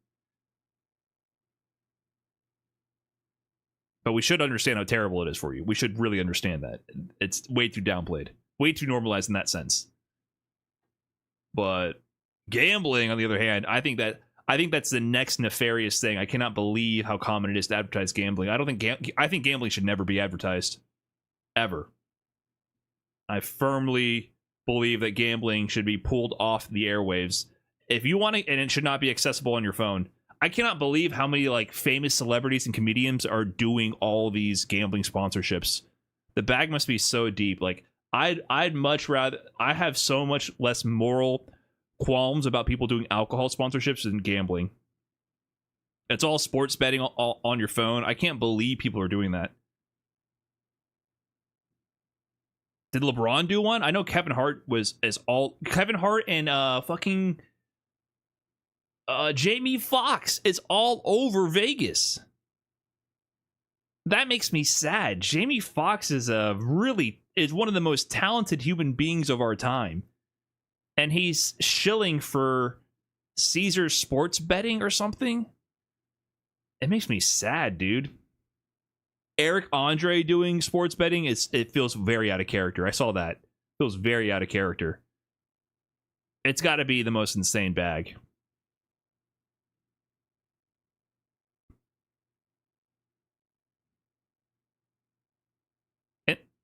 But we should understand how terrible it is for you. We should really understand that. It's way too downplayed. Way too normalized in that sense. But gambling, on the other hand, I think that's the next nefarious thing. I cannot believe how common it is to advertise gambling. I think gambling should never be advertised. Ever. I firmly believe that gambling should be pulled off the airwaves. If you want to, and it should not be accessible on your phone. I cannot believe how many like famous celebrities and comedians are doing all these gambling sponsorships. The bag must be so deep. Like I'd much rather, I have so much less moral qualms about people doing alcohol sponsorships than gambling. It's all sports betting all on your phone. I can't believe people are doing that. Did LeBron do one? I know Kevin Hart and fucking Jamie Foxx is all over Vegas. That makes me sad. Jamie Foxx is one of the most talented human beings of our time. And he's shilling for Caesars sports betting or something. It makes me sad, dude. Eric Andre doing sports betting, it feels very out of character. I saw that. It feels very out of character. It's got to be the most insane bag.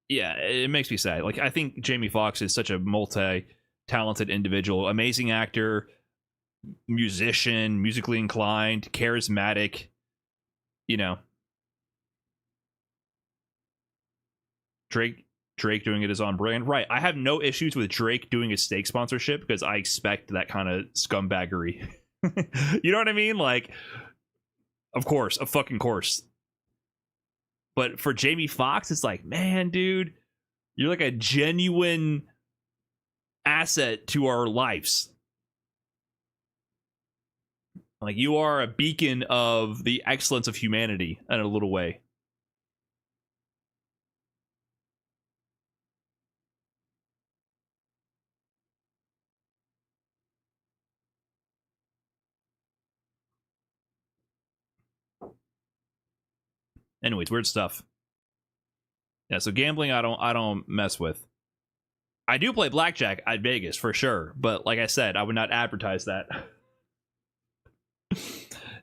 Yeah, it makes me sad. Like, I think Jamie Foxx is such a multi-talented individual, amazing actor, musician, musically inclined, charismatic. You know, Drake doing it is on brand, right? I have no issues with Drake doing a steak sponsorship because I expect that kind of scumbaggery. You know what I mean? Like, of fucking course. But for Jamie Foxx, it's like, man, dude, you're like a genuine asset to our lives. Like, you are a beacon of the excellence of humanity in a little way. Anyways, weird stuff. Yeah, so gambling I don't mess with. I do play blackjack at Vegas for sure, but like I said, I would not advertise that.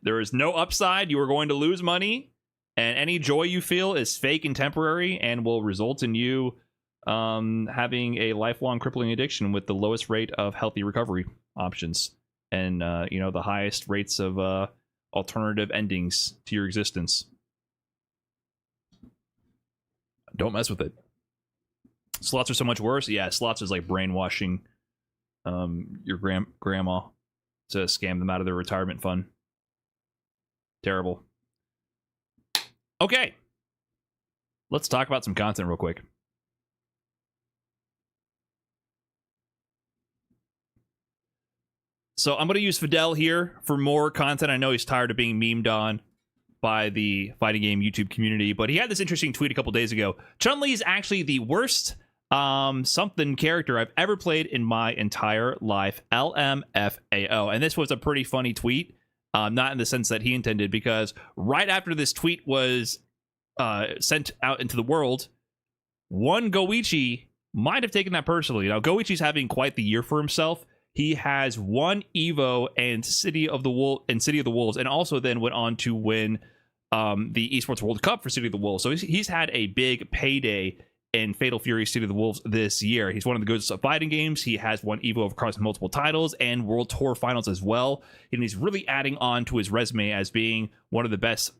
There is no upside. You are going to lose money, and any joy you feel is fake and temporary and will result in you having a lifelong crippling addiction with the lowest rate of healthy recovery options and the highest rates of alternative endings to your existence. Don't mess with it. Slots are so much worse. Yeah, slots is like brainwashing your grandma to scam them out of their retirement fund. Terrible. Okay. Let's talk about some content real quick. So I'm going to use Fidel here for more content. I know he's tired of being memed on by the fighting game YouTube community, but he had this interesting tweet a couple days ago. Chun-Li is actually the worst something character I've ever played in my entire life. LMFAO. And this was a pretty funny tweet. Not in the sense that he intended, because right after this tweet was sent out into the world, one Goichi might have taken that personally. Now, Goichi's having quite the year for himself. He has won Evo and City of the Wolves, and also then went on to win the Esports World Cup for City of the Wolves. So he's had a big payday in Fatal Fury City of the Wolves this year. He's one of the goods of fighting games. He has won Evo across multiple titles and World Tour finals as well. And he's really adding on to his resume as being one of the best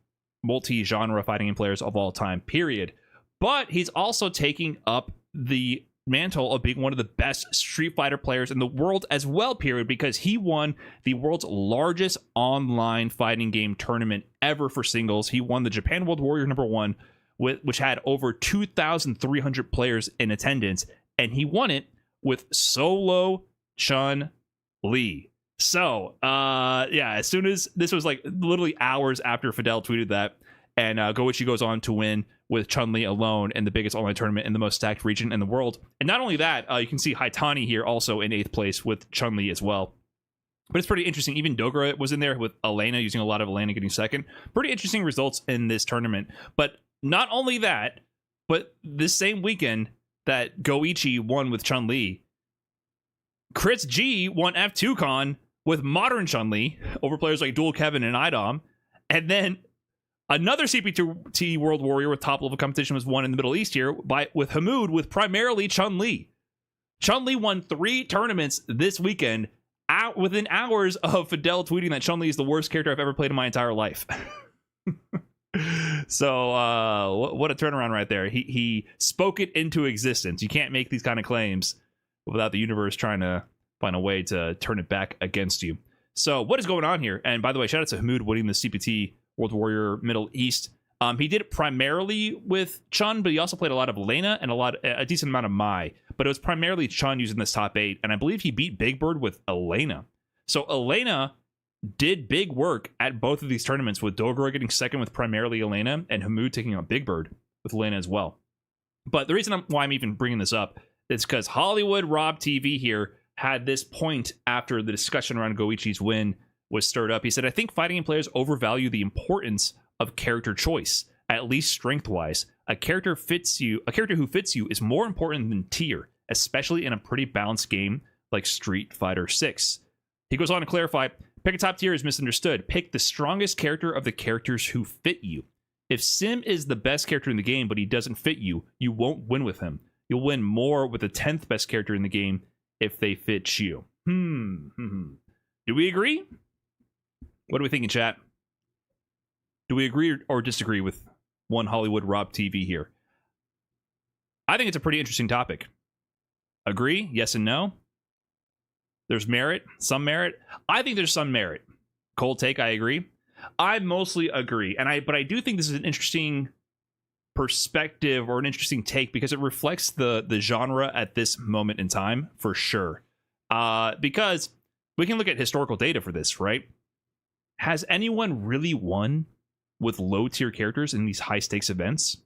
multi-genre fighting game players of all time, period. But he's also taking up the mantle of being one of the best Street Fighter players in the world as well, period, because he won the world's largest online fighting game tournament ever for singles. He won the Japan World Warrior #1, which had over 2,300 players in attendance, and he won it with solo Chun-Li. So, yeah, as soon as this was like literally hours after Fidel tweeted that, and Goichi goes on to win with Chun-Li alone in the biggest online tournament in the most stacked region in the world. And not only that, you can see Haitani here also in 8th place with Chun-Li as well. But it's pretty interesting. Even Dogra was in there with Elena, using a lot of Elena getting second. Pretty interesting results in this tournament. But not only that, but this same weekend that Goichi won with Chun-Li, Chris G won F2Con with modern Chun-Li over players like Dual Kevin and Idom. And then another CPT World Warrior with top level competition was won in the Middle East here with Hamoud with primarily Chun-Li. Chun-Li won 3 tournaments this weekend within hours of Fidel tweeting that Chun-Li is the worst character I've ever played in my entire life. So what a turnaround right there. He spoke it into existence. You can't make these kind of claims without the universe trying to find a way to turn it back against you. So what is going on here? And by the way, shout out to Hamoud winning the CPT World Warrior Middle East. He did it primarily with Chun, but he also played a lot of Elena and a decent amount of Mai. But it was primarily Chun using this top 8, and I believe he beat Big Bird with Elena. So Elena did big work at both of these tournaments, with Dogra getting second with primarily Elena, and Hamoud taking on Big Bird with Elena as well. But the reason why I'm even bringing this up is because Hollywood Rob TV here had this point after the discussion around Goichi's win was stirred up. He said, I think fighting game players overvalue the importance of character choice, at least strength-wise. A character who fits you is more important than tier, especially in a pretty balanced game like Street Fighter 6. He goes on to clarify, pick a top tier is misunderstood. Pick the strongest character of the characters who fit you. If Sim is the best character in the game, but he doesn't fit you, you won't win with him. You'll win more with the 10th best character in the game if they fit you. Do we agree? What do we think in chat? Do we agree or disagree with one Hollywood Rob TV here? I think it's a pretty interesting topic. Agree? Yes and no? There's merit, some merit. I think there's some merit. Cold take, I agree. I mostly agree. But I do think this is an interesting perspective or an interesting take because it reflects the genre at this moment in time for sure. Because we can look at historical data for this, right? Has anyone really won with low tier characters in these high stakes events?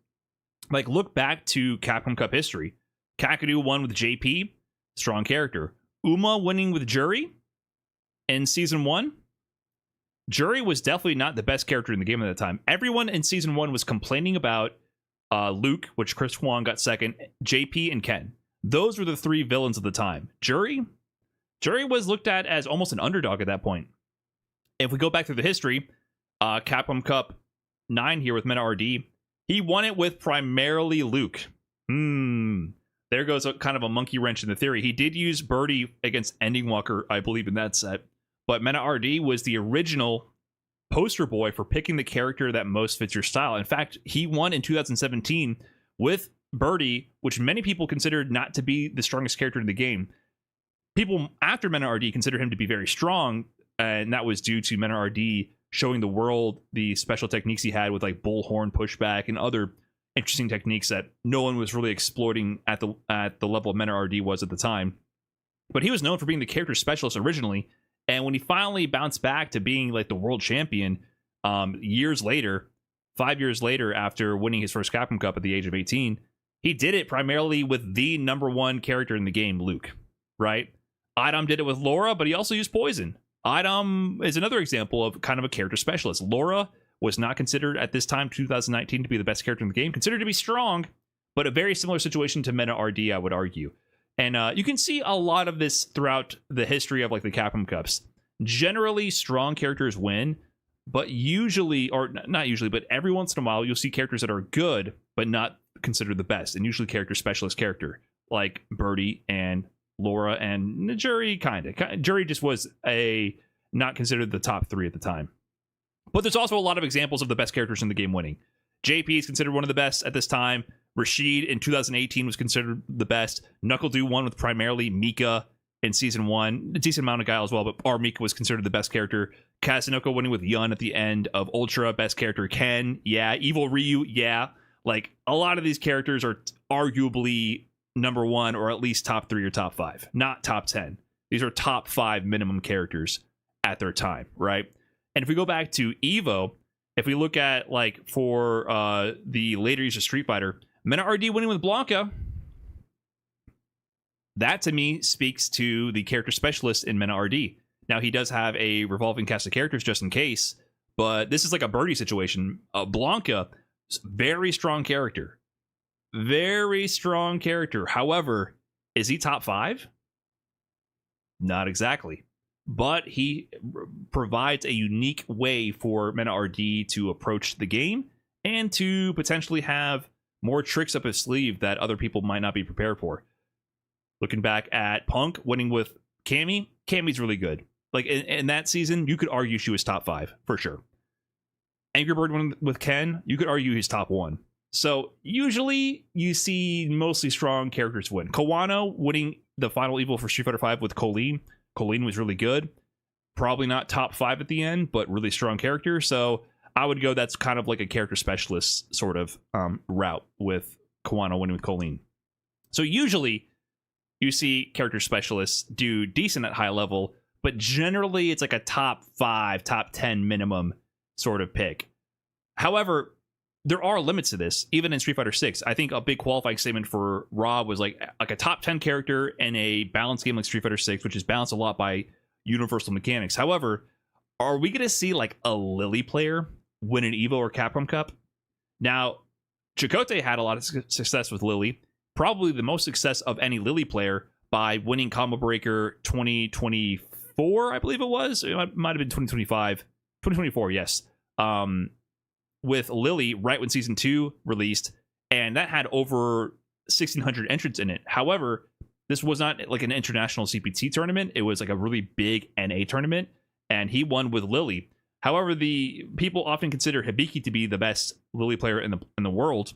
Like, look back to Capcom Cup history. Kakadu won with JP, strong character. Uma winning with Jury in season 1. Jury was definitely not the best character in the game at the time. Everyone in season 1 was complaining about Luke, which Chris Huang got second, JP, and Ken. Those were the 3 villains of the time. Jury was looked at as almost an underdog at that point. If we go back through the history, Capcom Cup 9 here with Meta RD, he won it with primarily Luke. There goes kind of a monkey wrench in the theory. He did use Birdie against Ending Walker, I believe, in that set. But Meta RD was the original poster boy for picking the character that most fits your style. In fact, he won in 2017 with Birdie, which many people considered not to be the strongest character in the game. People after Meta RD considered him to be very strong, and that was due to Meta RD showing the world the special techniques he had with like bullhorn pushback and other interesting techniques that no one was really exploiting at the level of Meta RD was at the time. But he was known for being the character specialist originally, and when he finally bounced back to being like the world champion years later, 5 years later after winning his first Capcom Cup at the age of 18, he did it primarily with the #1 character in the game, Luke, right? Idom did it with Laura, but he also used Poison. Idom is another example of kind of a character specialist. Laura was not considered at this time, 2019, to be the best character in the game. Considered to be strong, but a very similar situation to Meta RD, I would argue. And you can see a lot of this throughout the history of like the Capcom Cups. Generally, strong characters win, but usually, or not usually, but every once in a while, you'll see characters that are good, but not considered the best. And usually character specialist character, like Birdie and Laura and Jury, kind of. Jury just was not considered the top 3 at the time. But there's also a lot of examples of the best characters in the game winning. JP is considered one of the best at this time. Rashid in 2018 was considered the best. Knuckle Dew won with primarily Mika in season 1. A decent amount of Guile as well, but our Mika was considered the best character. Kazunoko winning with Yun at the end of Ultra. Best character Ken, yeah. Evil Ryu, yeah. Like, a lot of these characters are arguably #1 or at least top 3 or top 5, not top 10. These are top 5 minimum characters at their time, right? And if we go back to Evo If we look at like for the later years of Street Fighter, Mena RD winning with Blanca, that to me speaks to the character specialist in Mena RD. Now he does have a revolving cast of characters just in case, but this is like a Birdie situation. Blanca, very strong character. Very strong character. However, is he top 5? Not exactly. But he provides a unique way for Mena RD to approach the game and to potentially have more tricks up his sleeve that other people might not be prepared for. Looking back at Punk winning with Cammy, Cammy's really good. Like in that season, you could argue she was top 5 for sure. Angry Bird winning with Ken, you could argue he's top 1. So usually you see mostly strong characters win. Kawano winning the final Evo for Street Fighter V with Colleen. Colleen was really good. Probably not top 5 at the end, but really strong character. So I would go that's kind of like a character specialist sort of route with Kawano winning with Colleen. So usually you see character specialists do decent at high level, but generally it's like a top 5, top 10 minimum sort of pick. However, there are limits to this, even in Street Fighter 6. I think a big qualifying statement for Rob was like a top 10 character in a balanced game like Street Fighter 6, which is balanced a lot by universal mechanics. However, are we going to see like a Lily player win an Evo or Capcom Cup? Now, Chakotay had a lot of success with Lily, probably the most success of any Lily player by winning Combo Breaker 2024, I believe it was. It might have been 2025. 2024, yes. With Lily right when season 2 released, and that had over 1,600 entrants in it. However, this was not like an international CPT tournament. It was like a really big NA tournament, and he won with Lily. However, the people often consider Hibiki to be the best Lily player in the world.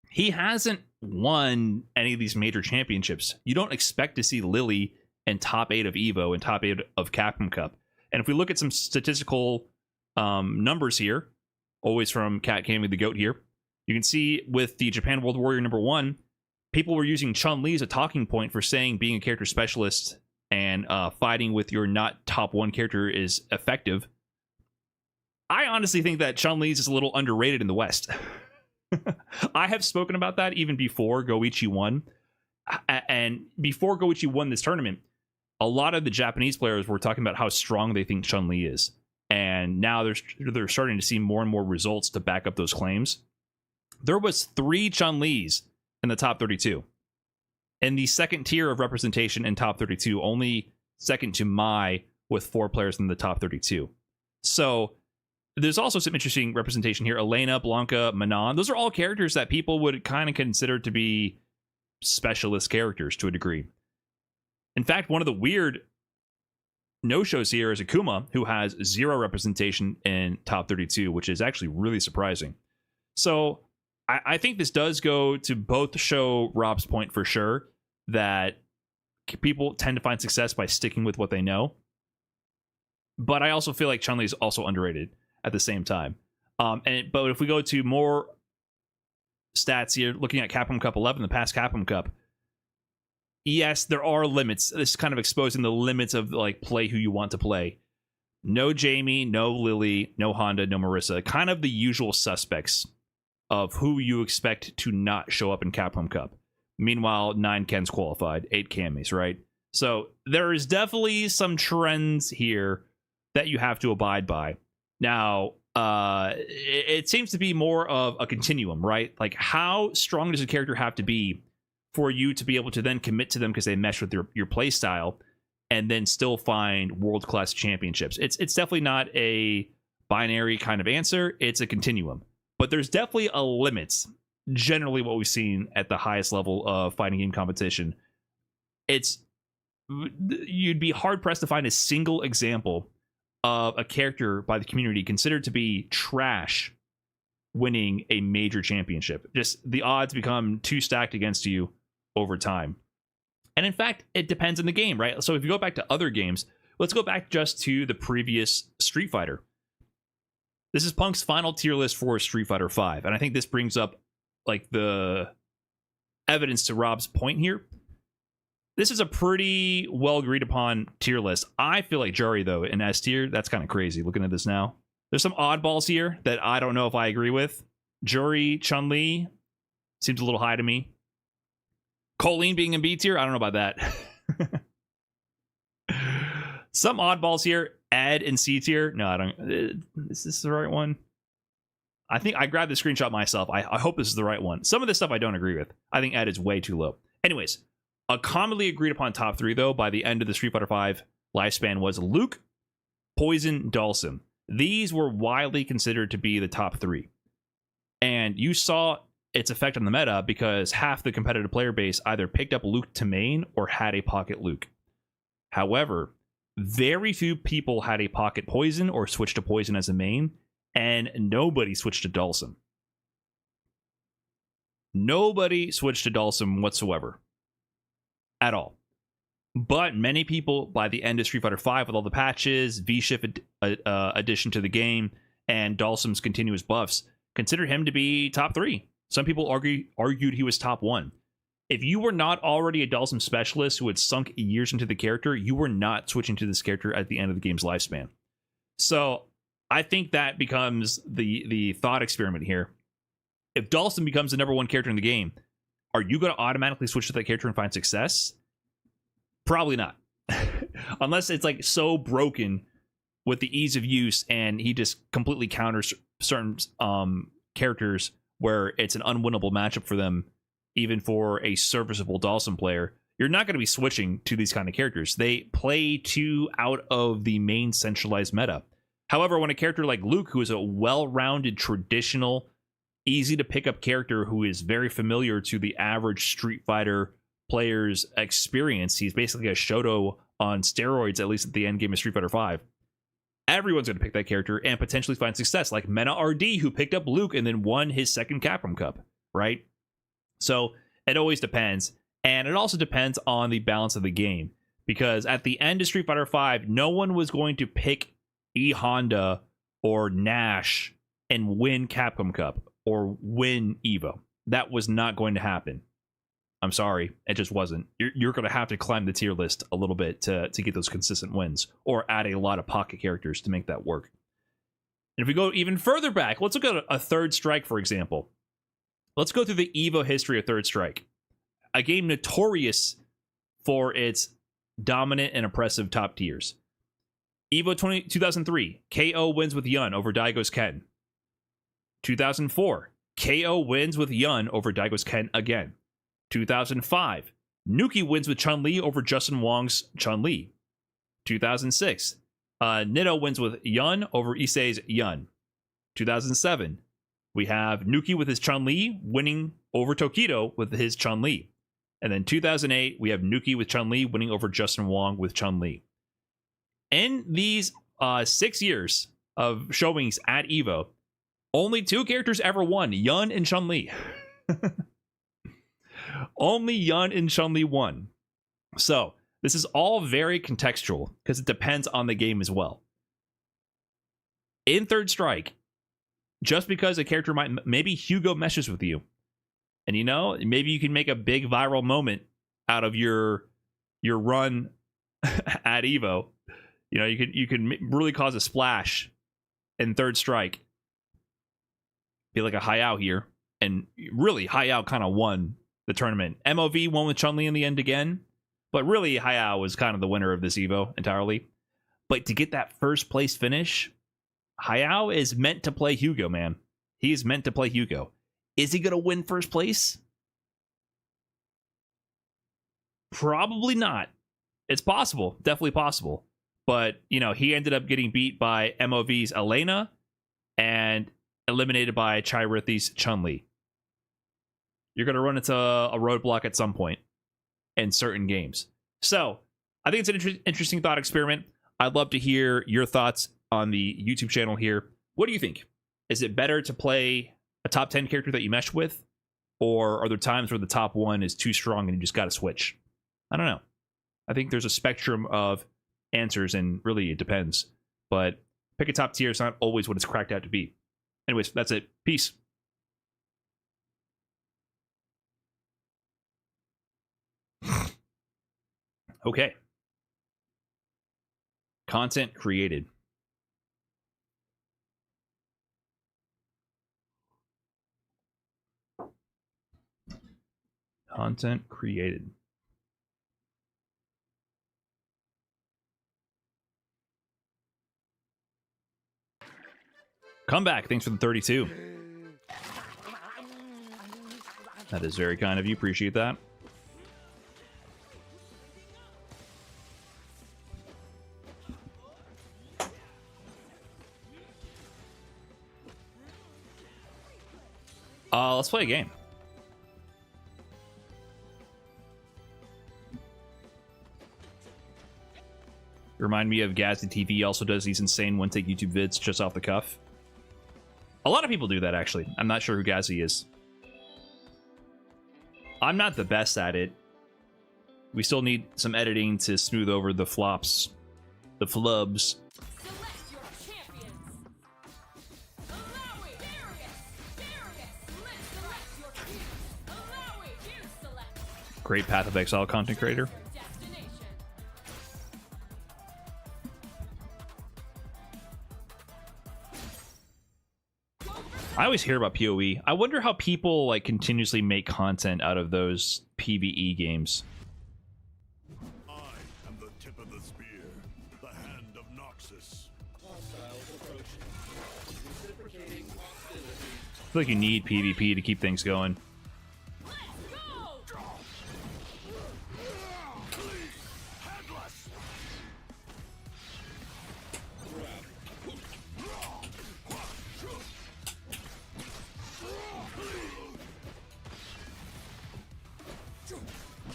He hasn't won any of these major championships. You don't expect to see Lily in top 8 of Evo and top 8 of Capcom Cup. And if we look at some statistical numbers here, always from Cat Cammy the Goat here, you can see with the Japan World Warrior #1, people were using Chun-Li as a talking point for saying being a character specialist and fighting with your not top 1 character is effective. I honestly think that Chun-Li is a little underrated in the West. I have spoken about that even before Goichi won. And before Goichi won this tournament, a lot of the Japanese players were talking about how strong they think Chun-Li is. And now they're starting to see more and more results to back up those claims. There was 3 Chun-Lis in the top 32. In the second tier of representation in top 32, only second to Mai with 4 players in the top 32. So there's also some interesting representation here. Elena, Blanca, Manon. Those are all characters that people would kind of consider to be specialist characters to a degree. In fact, one of the weird no-shows here is Akuma, who has 0 representation in top 32, which is actually really surprising. So I think this does go to both show Rob's point for sure, that people tend to find success by sticking with what they know. But I also feel like Chun-Li is also underrated at the same time. But if we go to more stats here, looking at Capcom Cup 11, the past Capcom Cup, yes, there are limits. This is kind of exposing the limits of like play who you want to play. No Jamie, no Lily, no Honda, no Marissa. Kind of the usual suspects of who you expect to not show up in Capcom Cup. Meanwhile, 9 Kens qualified, 8 Cammies, right? So there is definitely some trends here that you have to abide by. Now, it seems to be more of a continuum, right? Like, how strong does a character have to be for you to be able to then commit to them because they mesh with your play style and then still find world-class championships? It's definitely not a binary kind of answer. It's a continuum. But there's definitely a limit. Generally what we've seen at the highest level of fighting game competition, you'd be hard-pressed to find a single example of a character by the community considered to be trash winning a major championship. Just the odds become too stacked against you over time. And in fact, it depends on the game, right? So if you go back to other games, let's go back just to the previous Street Fighter. This is Punk's final tier list for Street Fighter V, and I think this brings up like the evidence to Rob's point here. This is a pretty well agreed upon tier list. I feel like Jari, though, in S tier, that's kind of crazy looking at this now. There's some oddballs here that I don't know if I agree with. Jury Chun-Li seems a little high to me. Colleen being in B tier, I don't know about that. Some oddballs here. Ed in C tier. No, I don't. Is this the right one? I think I grabbed the screenshot myself. I hope this is the right one. Some of this stuff I don't agree with. I think Ed is way too low. Anyways, a commonly agreed upon top 3, though, by the end of the Street Fighter V lifespan was Luke, Poison, Dhalsim. These were widely considered to be the top 3. And you saw its effect on the meta because half the competitive player base either picked up Luke to main or had a pocket Luke. However, very few people had a pocket Poison or switched to Poison as a main, and nobody switched to Dhalsim. Nobody switched to Dhalsim whatsoever. At all. But many people, by the end of Street Fighter V, with all the patches, V-Shift addition to the game, and Dhalsim's continuous buffs, consider him to be top 3. Some people argued he was top 1. If you were not already a Dhalsim specialist who had sunk years into the character, you were not switching to this character at the end of the game's lifespan. So I think that becomes the thought experiment here. If Dhalsim becomes the number 1 character in the game, are you going to automatically switch to that character and find success? Probably not. Unless it's like so broken with the ease of use and he just completely counters certain characters where it's an unwinnable matchup for them, even for a serviceable Dhalsim player. You're not going to be switching to these kind of characters. They play too out of the main centralized meta. However, when a character like Luke, who is a well-rounded, traditional, easy to pick up character who is very familiar to the average Street Fighter player's experience, he's basically a Shoto on steroids, at least at the end game of Street Fighter V. Everyone's going to pick that character and potentially find success, like Mena RD, who picked up Luke and then won his second Capcom Cup, right? So it always depends, and it also depends on the balance of the game, because at the end of Street Fighter V, no one was going to pick E Honda or Nash and win Capcom Cup or win EVO. That was not going to happen. I'm sorry, it just wasn't. You're going to have to climb the tier list a little bit to get those consistent wins, or add a lot of pocket characters to make that work. And if we go even further back, let's look at a Third Strike, for example. Let's go through the EVO history of Third Strike, a game notorious for its dominant and oppressive top tiers. EVO 2003, KO wins with Yun over Daigo's Ken. 2004, KO wins with Yun over Daigo's Ken again. 2005, Nuki wins with Chun-Li over Justin Wong's Chun-Li. 2006, Nitto wins with Yun over Issei's Yun. 2007, we have Nuki with his Chun-Li winning over Tokido with his Chun-Li. And then 2008, we have Nuki with Chun-Li winning over Justin Wong with Chun-Li. In these 6 years of showings at EVO, only 2 characters ever won, Yun and Chun-Li. Only Yun and Chun-Li won. So this is all very contextual because it depends on the game as well. In Third Strike, just because a character maybe Hugo meshes with you, and you know, maybe you can make a big viral moment out of your run at EVO. You know, you can really cause a splash in Third Strike. Be like a Hayao here, and really Hayao kind of won the tournament. MOV won with Chun-Li in the end again, but really Hayao was kind of the winner of this EVO entirely. But to get that first place finish, Hayao is meant to play Hugo, man. He is meant to play Hugo. Is he going to win first place? Probably not. It's possible, definitely possible. But, you know, he ended up getting beat by MOV's Elena and eliminated by Chai Rithy's Chun-Li. You're going to run into a roadblock at some point in certain games. So I think it's an interesting thought experiment. I'd love to hear your thoughts on the YouTube channel here. What do you think? Is it better to play a top 10 character that you mesh with? Or are there times where the top 1 is too strong and you just got to switch? I don't know. I think there's a spectrum of answers and really it depends. But pick a top tier is not always what it's cracked out to be. Anyways, that's it. Peace. Okay. Content created. Content created. Come back. Thanks for the 32. That is very kind of you. Appreciate that. Let's play a game. Remind me of Gazzy TV. Also does these insane one-take YouTube vids just off the cuff. A lot of people do that, actually. I'm not sure who Gazzy is. I'm not the best at it. We still need some editing to smooth over the flops. The flubs. Select your champions. Allow it. Let's select your teams. Allow it. You select Great Path of Exile content creator. your destination. I always hear about PoE. I wonder how people like continuously make content out of those PvE games. I am the tip of the spear, the hand of Noxus. I feel like you need PvP to keep things going. Let's go. Headless!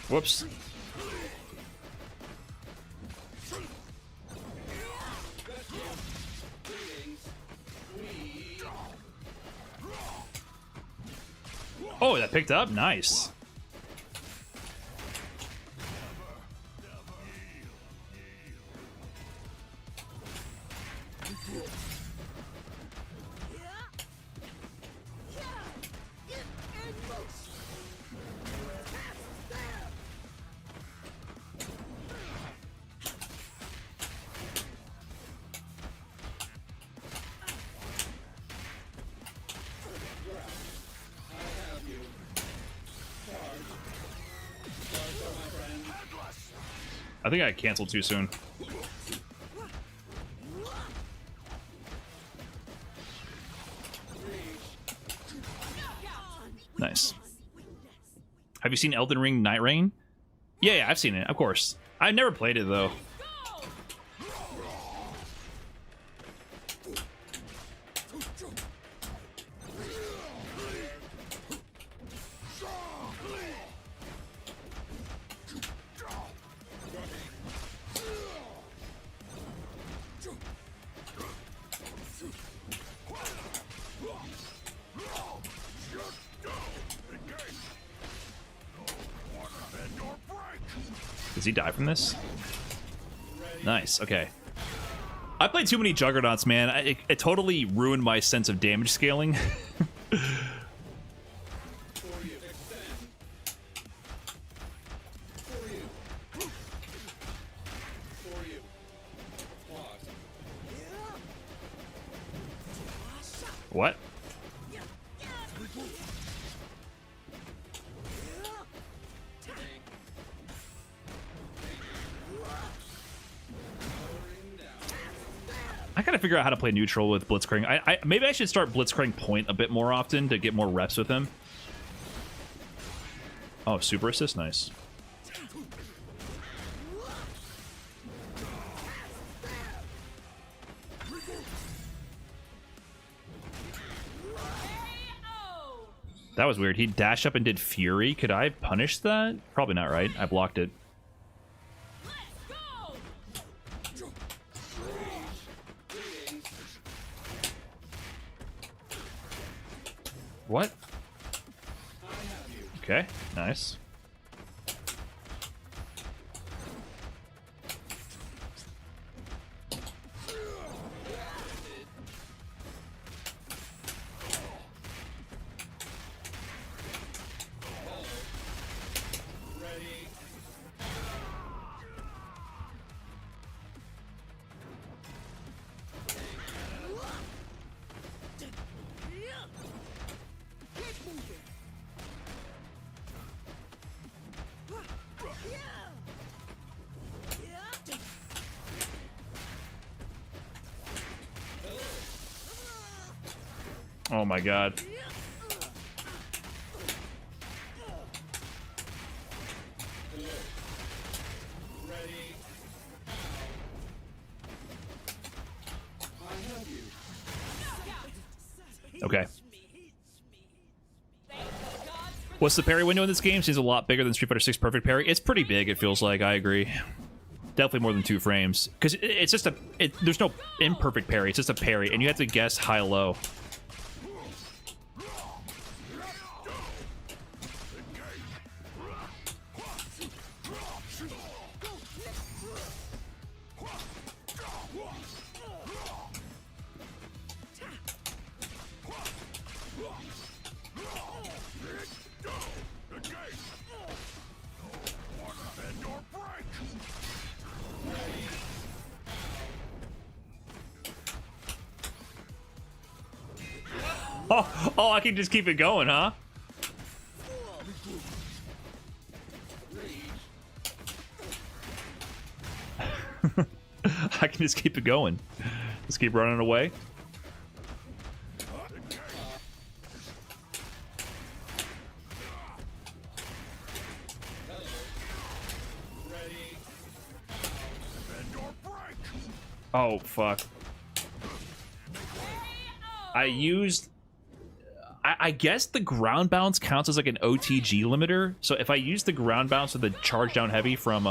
Whoops. Oh, that picked up? Nice. I think I canceled too soon. Nice. Have you seen Elden Ring Night Rain? Yeah, I've seen it, of course. I never played it though. Does he die from this? Nice, okay. I played too many Juggernauts, man. It totally ruined my sense of damage scaling. What? I gotta figure out how to play neutral with Blitzcrank. Maybe I should start Blitzcrank point a bit more often to get more reps with him. Oh, super assist, nice. That was weird. He dashed up and did Fury. Could I punish that? Probably not, right? I blocked it. What? Okay, nice. Oh my god. Okay. What's the parry window in this game? Seems a lot bigger than Street Fighter 6 perfect parry. It's pretty big, it feels like. I agree. Definitely more than 2 frames. Because it's just a... there's no imperfect parry. It's just a parry. And you have to guess high-low. Oh, I can just keep it going, huh? I can just keep it going. Just keep running away. Oh, fuck. I used... I guess the ground bounce counts as like an OTG limiter. So if I use the ground bounce with the charge down heavy from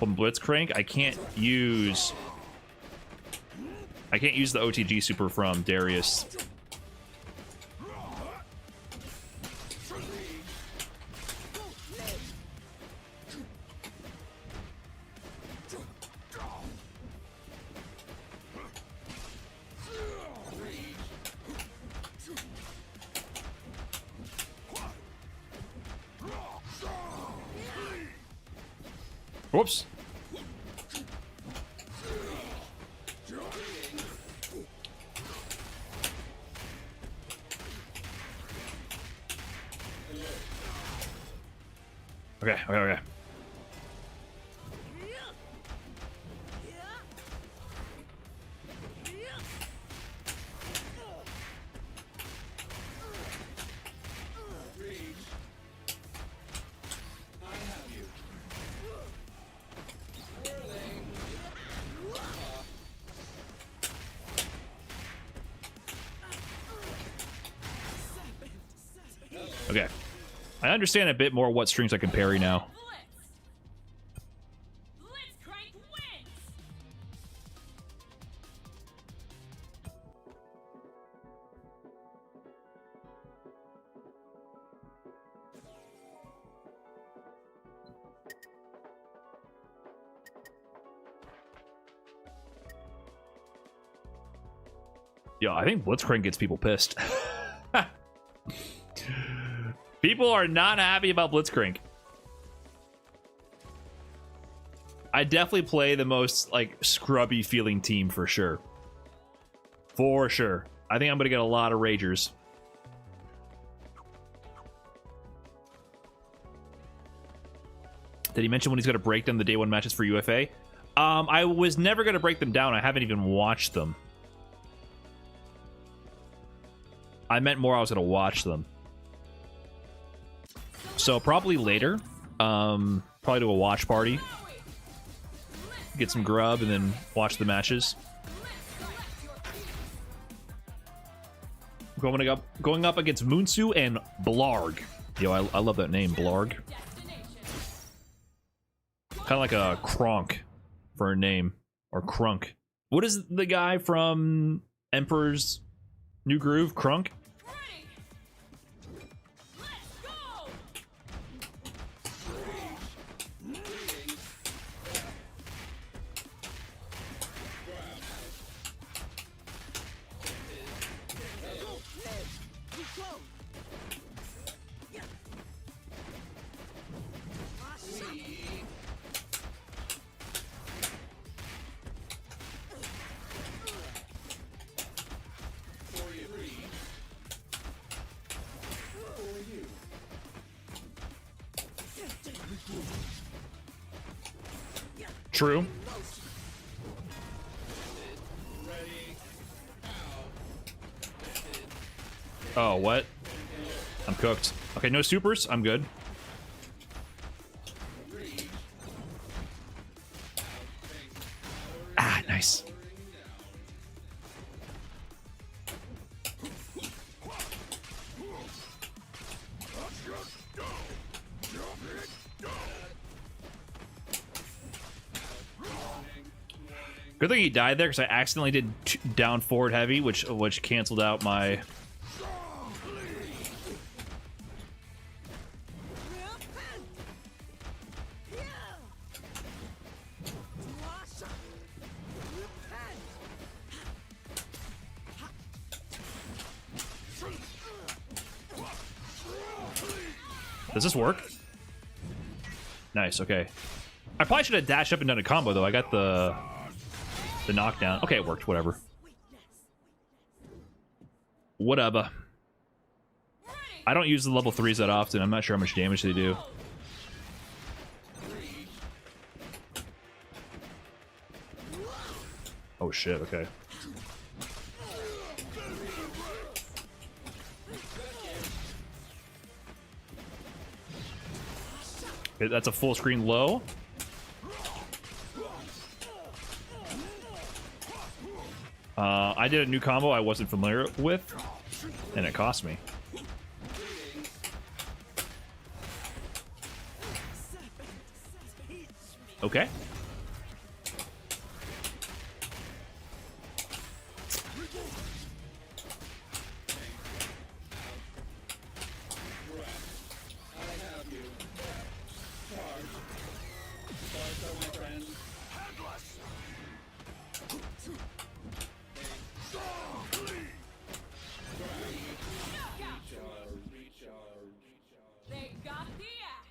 Blitzcrank, I can't use the OTG super from Darius. Whoops. Okay. Okay. I understand a bit more what strings I can parry now. Blitzcrank wins. Yeah, I think Blitzcrank gets people pissed. People are not happy about Blitzcrank. I definitely play the most, like, scrubby feeling team for sure. For sure. I think I'm gonna get a lot of ragers. Did he mention when he's gonna break down the day 1 matches for UFA? I was never gonna break them down. I haven't even watched them. I meant more I was gonna watch them. So probably later. Probably do a watch party. Get some grub and then watch the matches. Going up against Moonsu and Blarg. Yo, I love that name, Blarg. Kind of like a Kronk for a name. Or Crunk. What is the guy from Emperor's New Groove? Crunk? True. Oh, what? I'm cooked. Okay, no supers. I'm good. Ah, nice. Good thing he died there because I accidentally did down forward heavy, which canceled out my. Does this work? Nice. Okay. I probably should have dashed up and done a combo though. I got the knockdown. Okay, it worked. Whatever. Whatever. I don't use the level 3s that often. I'm not sure how much damage they do. Oh shit, okay. Okay, that's a full screen low. I did a new combo I wasn't familiar with, and it cost me. Okay.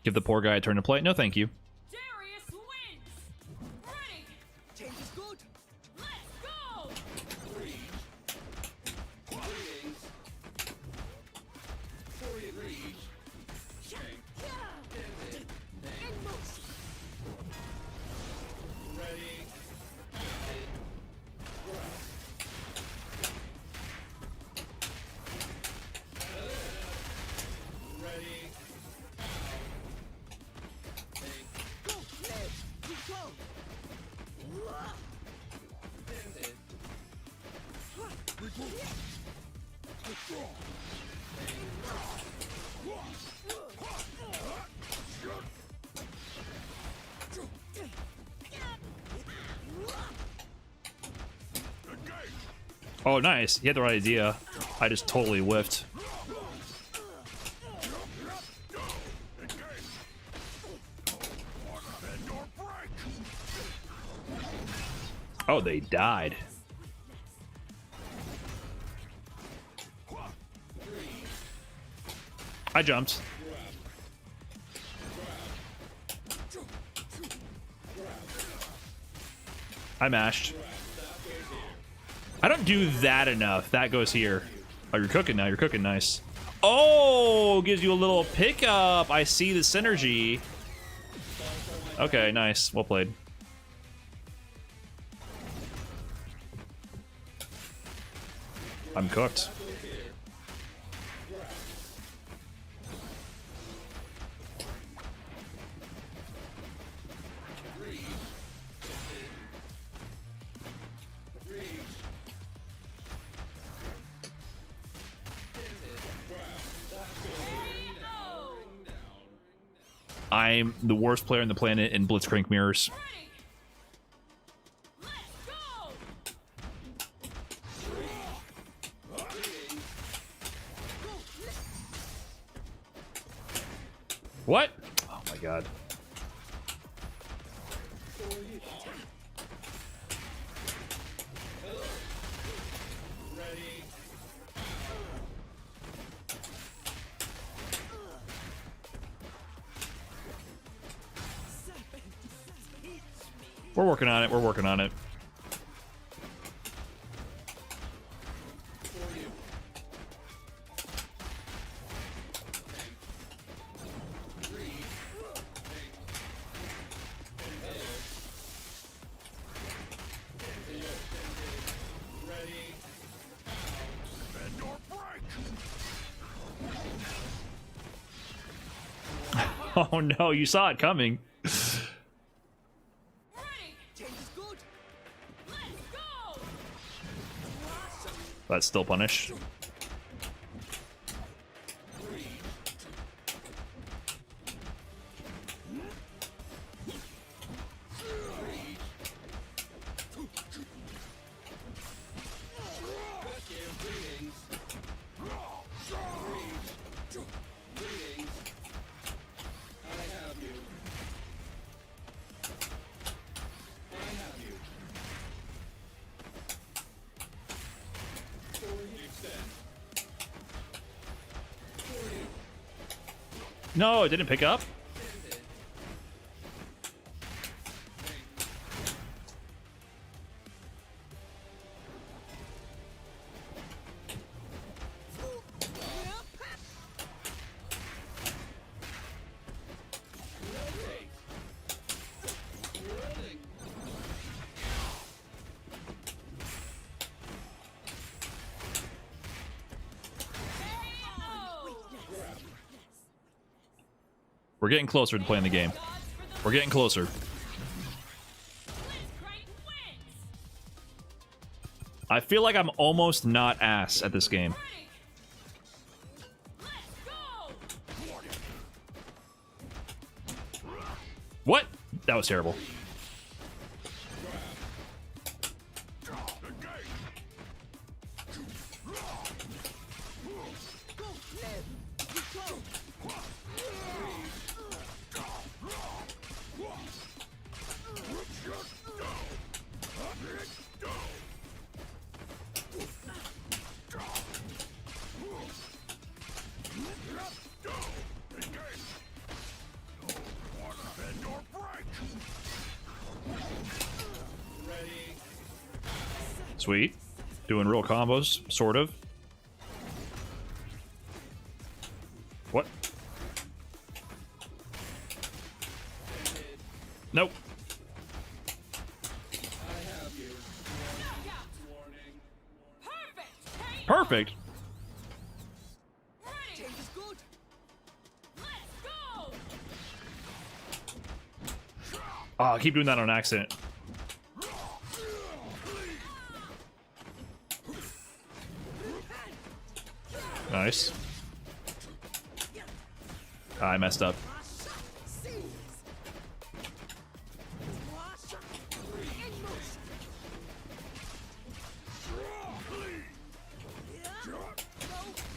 Give the poor guy a turn to play. No, thank you. Darius wins. Ready. Change is good. Let's go. In motion. Go, let's go. Oh, nice. He had the right idea. I just totally whiffed. Oh, they died. I jumped. I mashed. I don't do that enough. That goes here. Oh, you're cooking now. You're cooking nice. Oh, gives you a little pickup. I see the synergy. Okay, nice. Well played. I'm cooked. I'm the worst player on the planet in Blitzcrank mirrors. Ready. Let's go. What? Oh my god. We're working on it. We're working on it. Oh no, you saw it coming. Ready. Change is good. Let's go. That's still punished. No, it didn't pick up. We're getting closer to playing the game. We're getting closer. I feel like I'm almost not ass at this game. What? That was terrible. Sweet. Doing real combos, sort of. What? Nope. Perfect. Change is good. Oh, I keep doing that on accident. Nice. I messed up.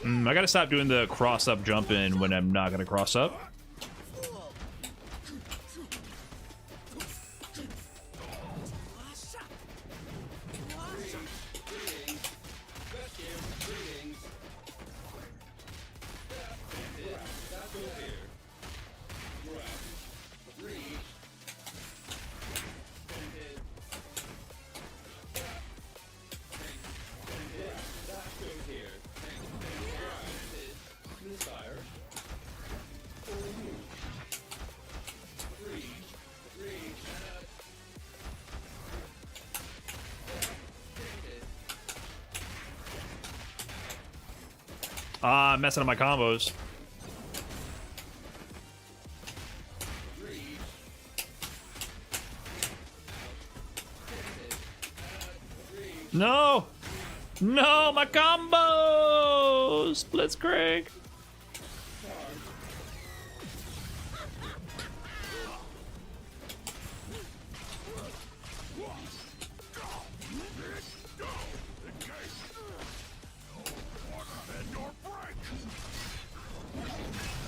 I gotta stop doing the cross-up jump-in when I'm not gonna cross-up. Ah, I'm messing up my combos. No! No, my combos! Blitzcrank!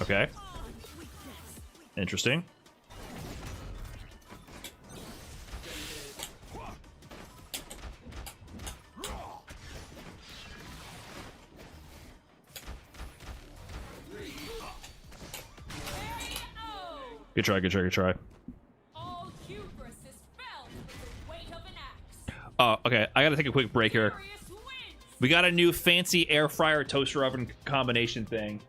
Okay. Interesting. Good try, good try, good try. All cue versus fell with the weight of an axe. Oh, okay. I gotta take a quick break here. Furious wins. We got a new fancy air fryer toaster oven combination thing.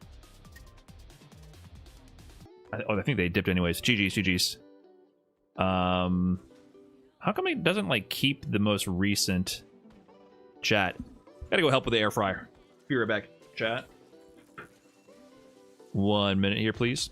Oh, I think they dipped anyways. GG's, GG's. How come it doesn't like keep the most recent chat? Gotta go help with the air fryer. Be right back, chat. 1 minute here, please.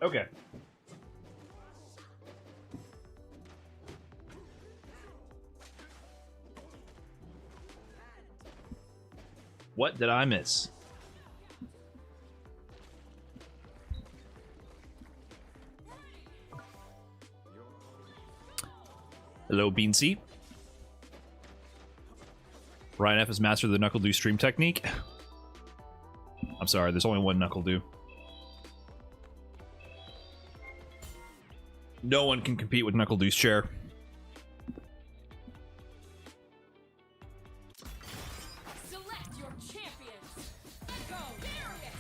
Okay. What did I miss? Hello, Beansy. Ryan F has mastered the knuckle do stream technique. I'm sorry, there's only one knuckle do. No one can compete with knuckle do's chair. Select your champions. Go. Furious.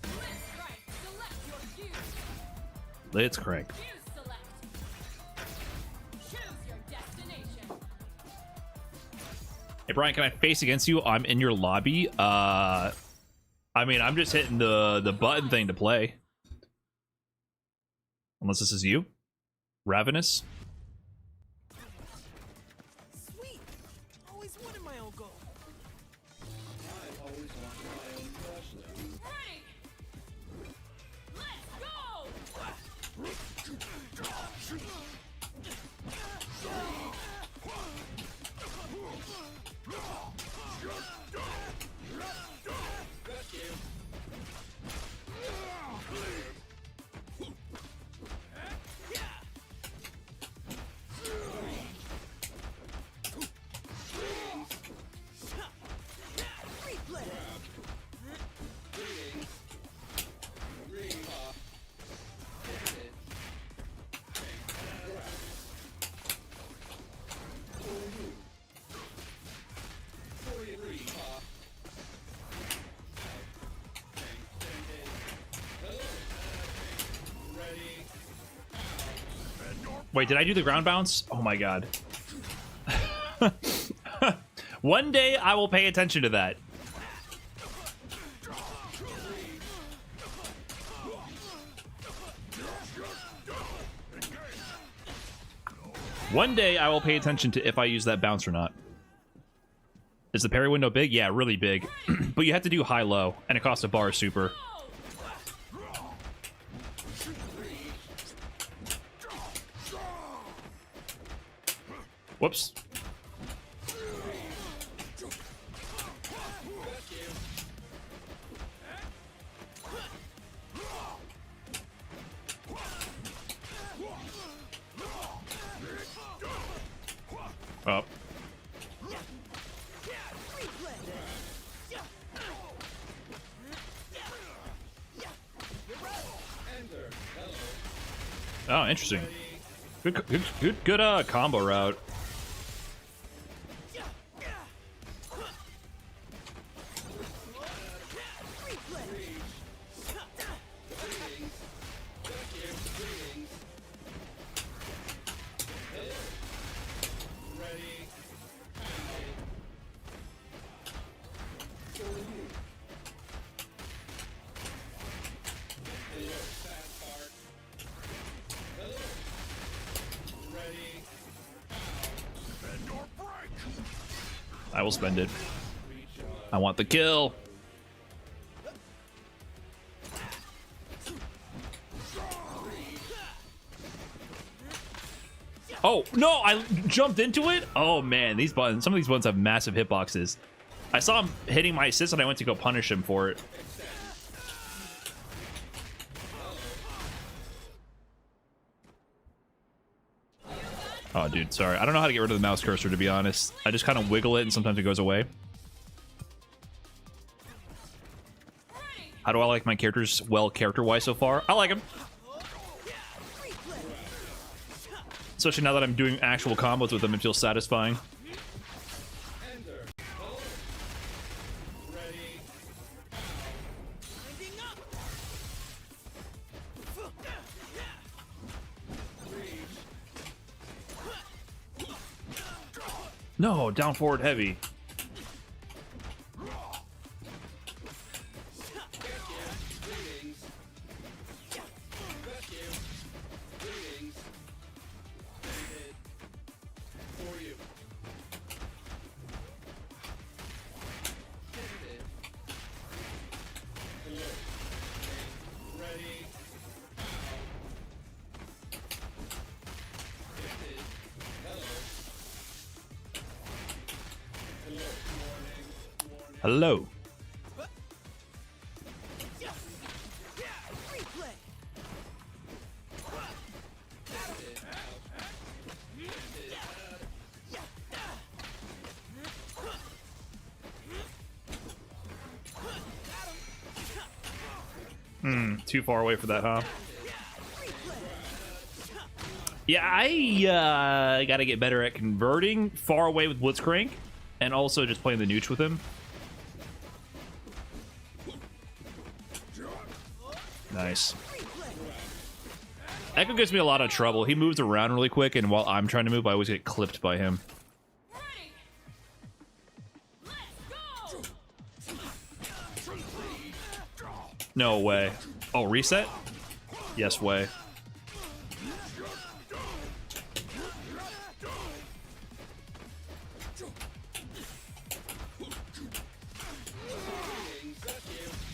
Blitzcrank. Select your fuse. Let's crank. Fuse select. Choose your destination. Hey Brian, can I face against you? I'm in your lobby. I mean, I'm just hitting the button thing to play. Unless this is you? Ravenous? Sweet. Always wanted my own goal. Ready. Let's go. Replay. Wait, did I do the ground bounce? Oh my god. One day I will pay attention to that. One day I will pay attention to if I use that bounce or not. Is the parry window big? Yeah, really big. But you have to do high-low, and it costs a bar super. Whoops. Oh. Oh, interesting. Good combo route. I will spend it. I want the kill. Oh, no, I jumped into it? Oh, man, these buttons, some of these buttons have massive hitboxes. I saw him hitting my assist and I went to go punish him for it. Oh, dude, sorry. I don't know how to get rid of the mouse cursor, to be honest. I just kind of wiggle it and sometimes it goes away. How do I like my characters? Well, character-wise so far? I like them. Especially now that I'm doing actual combos with them, it feels satisfying. No, down forward heavy. Hello. Too far away for that, huh? Yeah, I gotta get better at converting far away with Blitzcrank, and also just playing the nooch with him. Nice. Echo gives me a lot of trouble. He moves around really quick, and while I'm trying to move, I always get clipped by him. No way. Oh, reset? Yes way.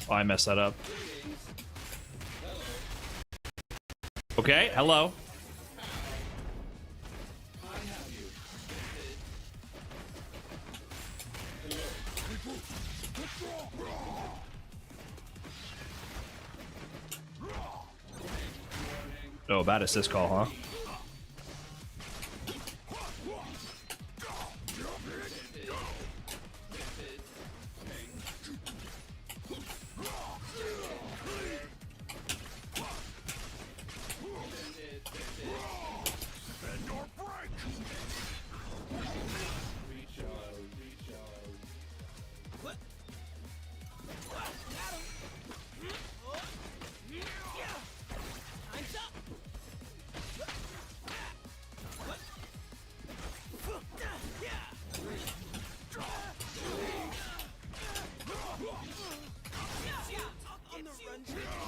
Oh, I messed that up. Okay, hello. Oh, bad assist call, huh?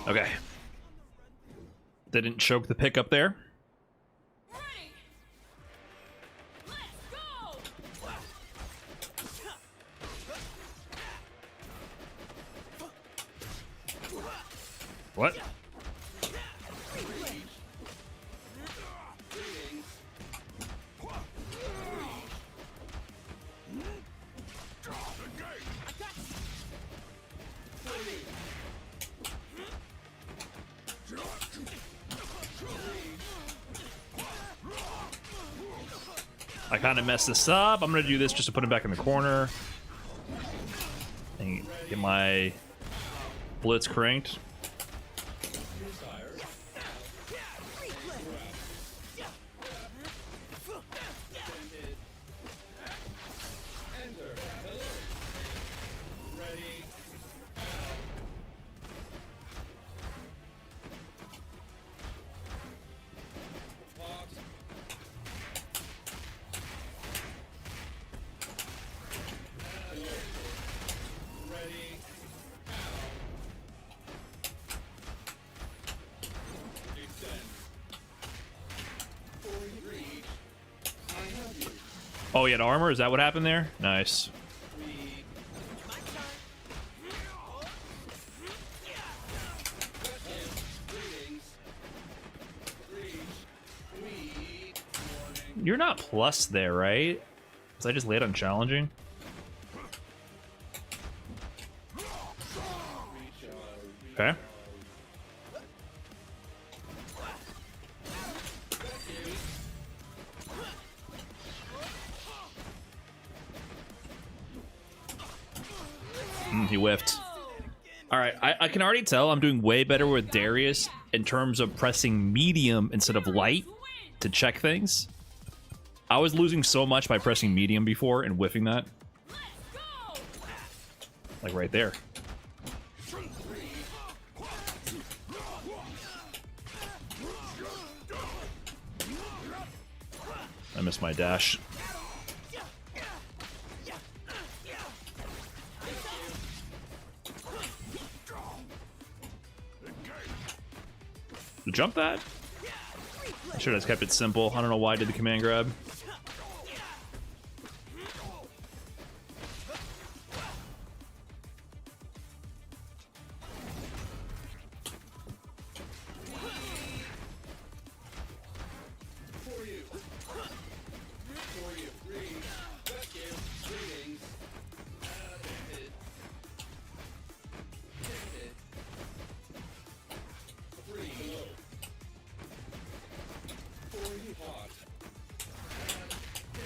Okay. Didn't choke the pick up there. What? I kind of messed this up. I'm going to do this just to put him back in the corner. And get my blitz cranked. Oh, he had armor? Is that what happened there? Nice. You're not plus there, right? Because I just laid on challenging. Okay. He whiffed. All right, I can already tell I'm doing way better with Darius in terms of pressing medium instead of light to check things. I was losing so much by pressing medium before and whiffing that. Like right there. I missed my dash. Jump that? I should have kept it simple. I don't know why I did the command grab.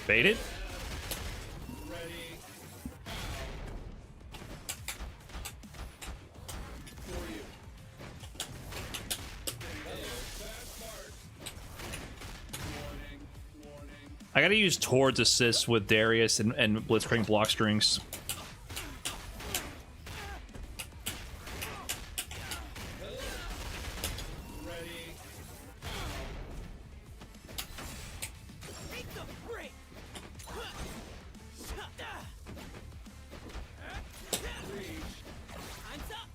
Baited? I gotta use towards assists with Darius and Blitzcrank block strings. Take the break. Time's up.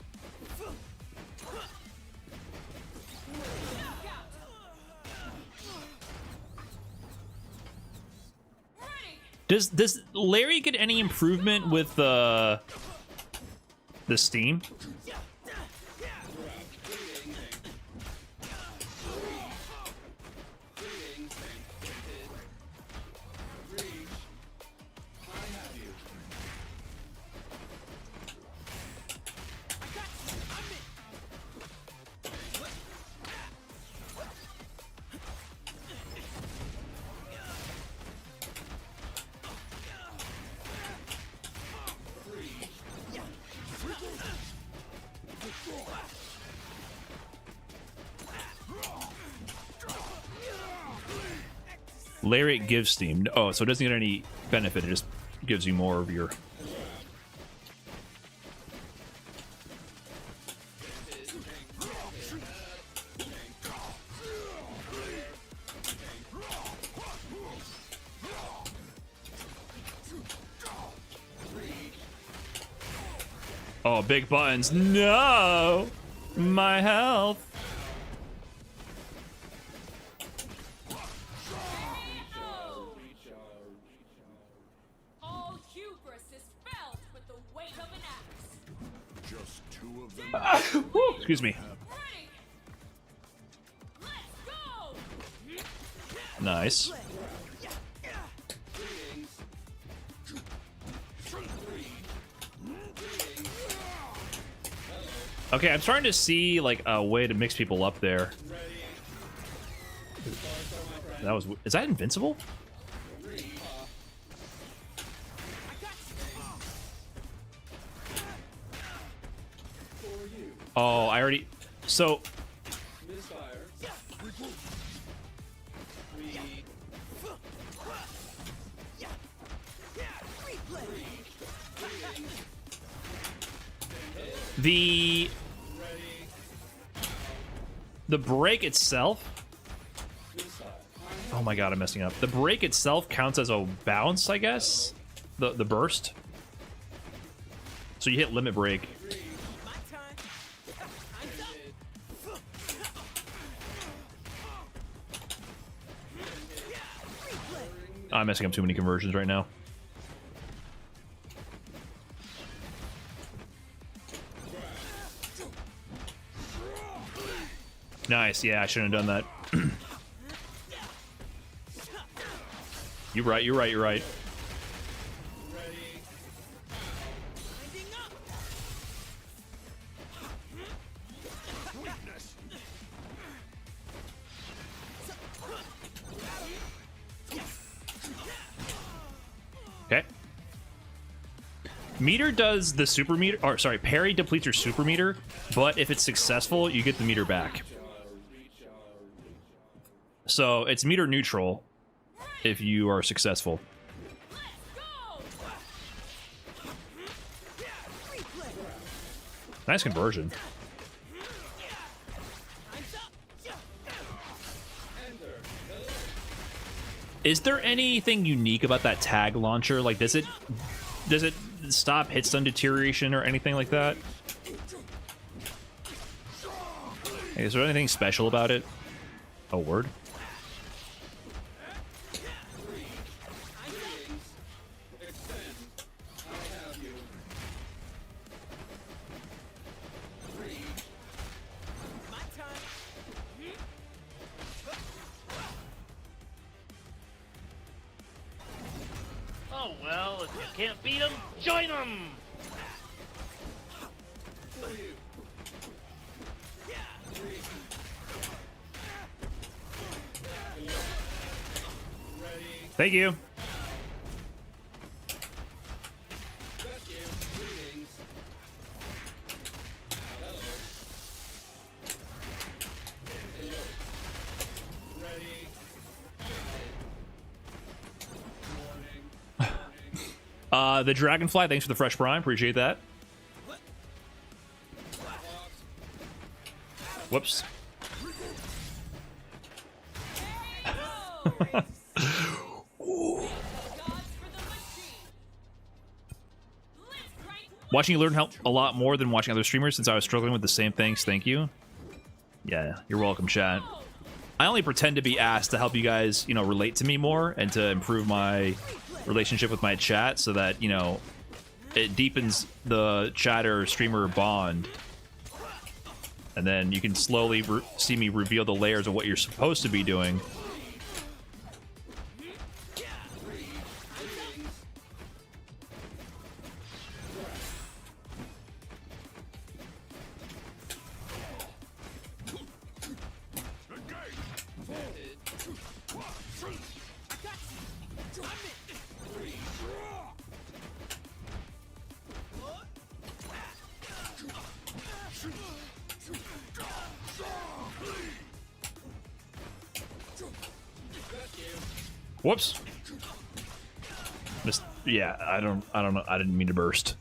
Does Larry get any improvement with the Steam? Lariat gives Steam. Oh, so it doesn't get any benefit. It just gives you more of your... Oh, big buttons. No! My health. All hubris is felt with the weight of an axe. Just two of them. Woo, excuse me. Ready? Let's go! Nice. Okay, I'm starting to see like a way to mix people up there. That was... Is that invincible? Oh, I already... So... The break itself... Oh my god, I'm messing up. The break itself counts as a bounce, I guess? The burst? So you hit limit break. My time. Time's up. I'm messing up too many conversions right now. Nice, yeah, I shouldn't have done that. You're right, you're right, you're right. Winding up. Okay. Meter does the super meter, or sorry, parry depletes your super meter, but if it's successful, you get the meter back. So it's meter neutral if you are successful. Nice conversion. Is there anything unique about that tag launcher? Like, does it stop hit stun deterioration or anything like that? Hey, is there anything special about it? A word? My time. Oh well, if you can't beat them, join them! Thank you. The Dragonfly, thanks for the fresh prime. Appreciate that. Whoops. Watching you learn helped a lot more than watching other streamers since I was struggling with the same things. Thank you. Yeah, you're welcome, chat. I only pretend to be asked to help you guys, you know, relate to me more and to improve my relationship with my chat so that, you know, it deepens the chatter streamer bond. And then you can slowly see me reveal the layers of what you're supposed to be doing. Whoops. Yeah, I don't know. I didn't mean to burst.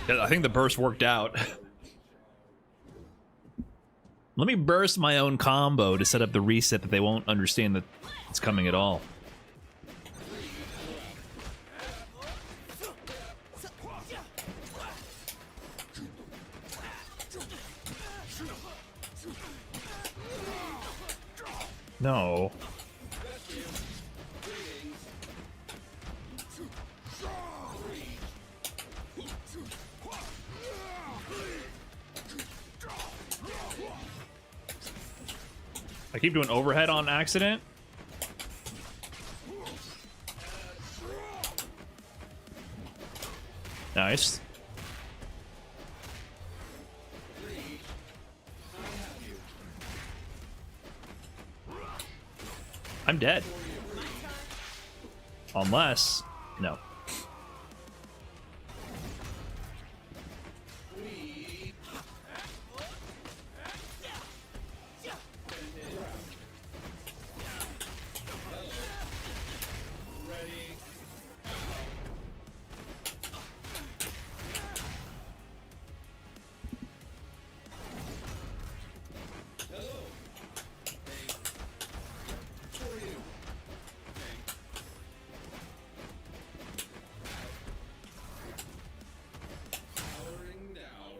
Yeah, I think the burst worked out. Let me burst my own combo to set up the reset that they won't understand that it's coming at all. No. I keep doing overhead on accident. Nice. I'm dead. Unless... no.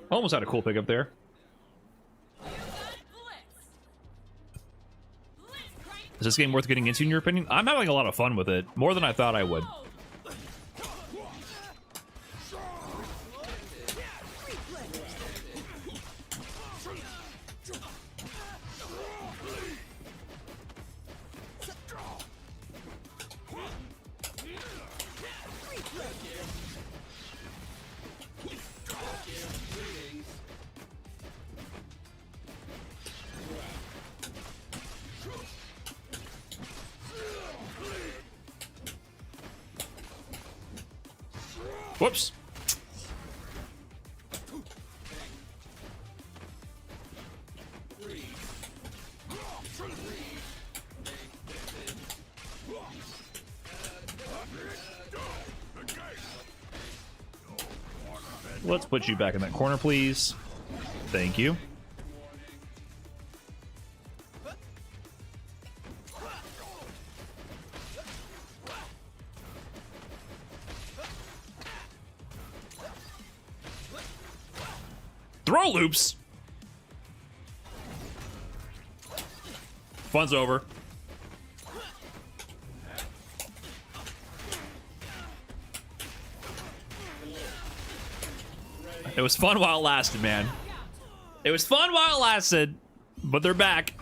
Almost had a cool pickup there. Is this game worth getting into in your opinion? I'm having a lot of fun with it. More than I thought I would. Whoops. Let's put you back in that corner, please. Thank you. Throw loops. Fun's over. It was fun while it lasted, man. It was fun while it lasted, but they're back.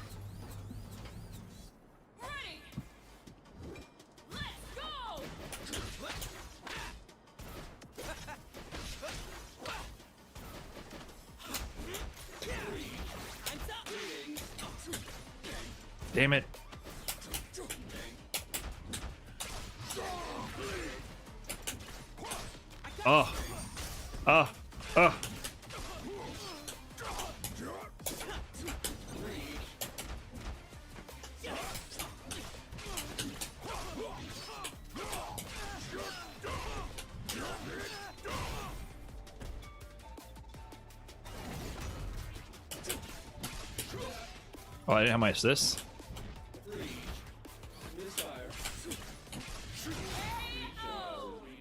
Damn it. Oh. Oh. Oh. Oh, I didn't have my assist.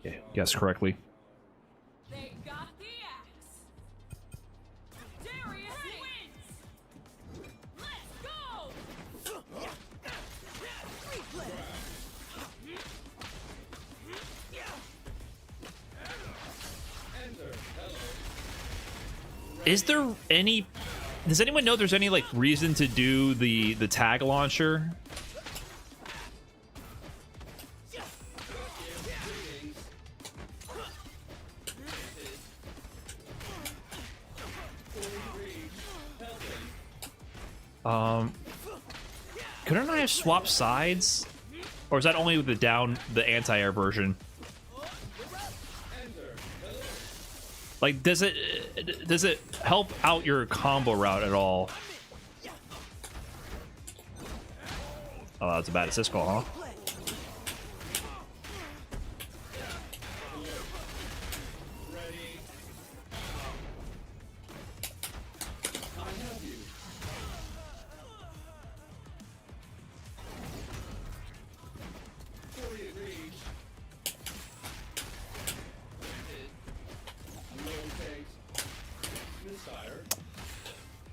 Yeah, guessed correctly. They got the axe. Darius wins. Let's go. Is there any... Does anyone know there's any, like, reason to do the tag launcher? Couldn't I have swapped sides? Or is that only with the anti-air version? Like, does it help out your combo route at all? Oh, that's a bad assist call, huh?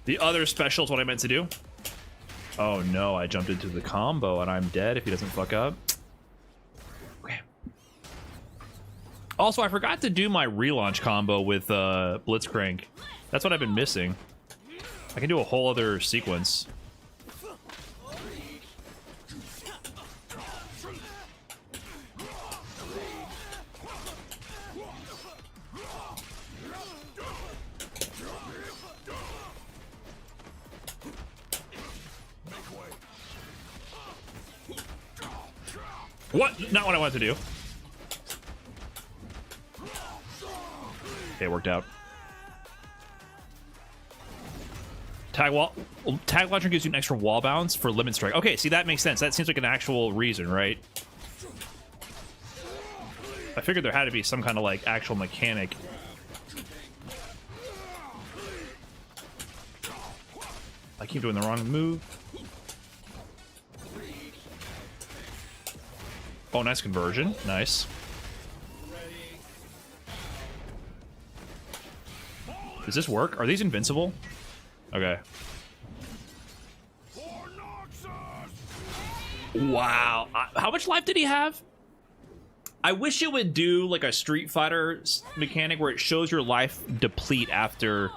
The other special is what I meant to do. Oh no, I jumped into the combo and I'm dead if he doesn't fuck up. Okay. Also, I forgot to do my relaunch combo with Blitzcrank. That's what I've been missing. I can do a whole other sequence. What? Not what I wanted to do. Okay, it worked out. Tag launcher gives you an extra wall bounce for limit strike. Okay, see, that makes sense. That seems like an actual reason, right? I figured there had to be some kind of, like, actual mechanic. I keep doing the wrong move. Oh, nice conversion. Nice. Does this work? Are these invincible? Okay. Wow. How much life did he have? I wish it would do like a Street Fighter mechanic where it shows your life deplete after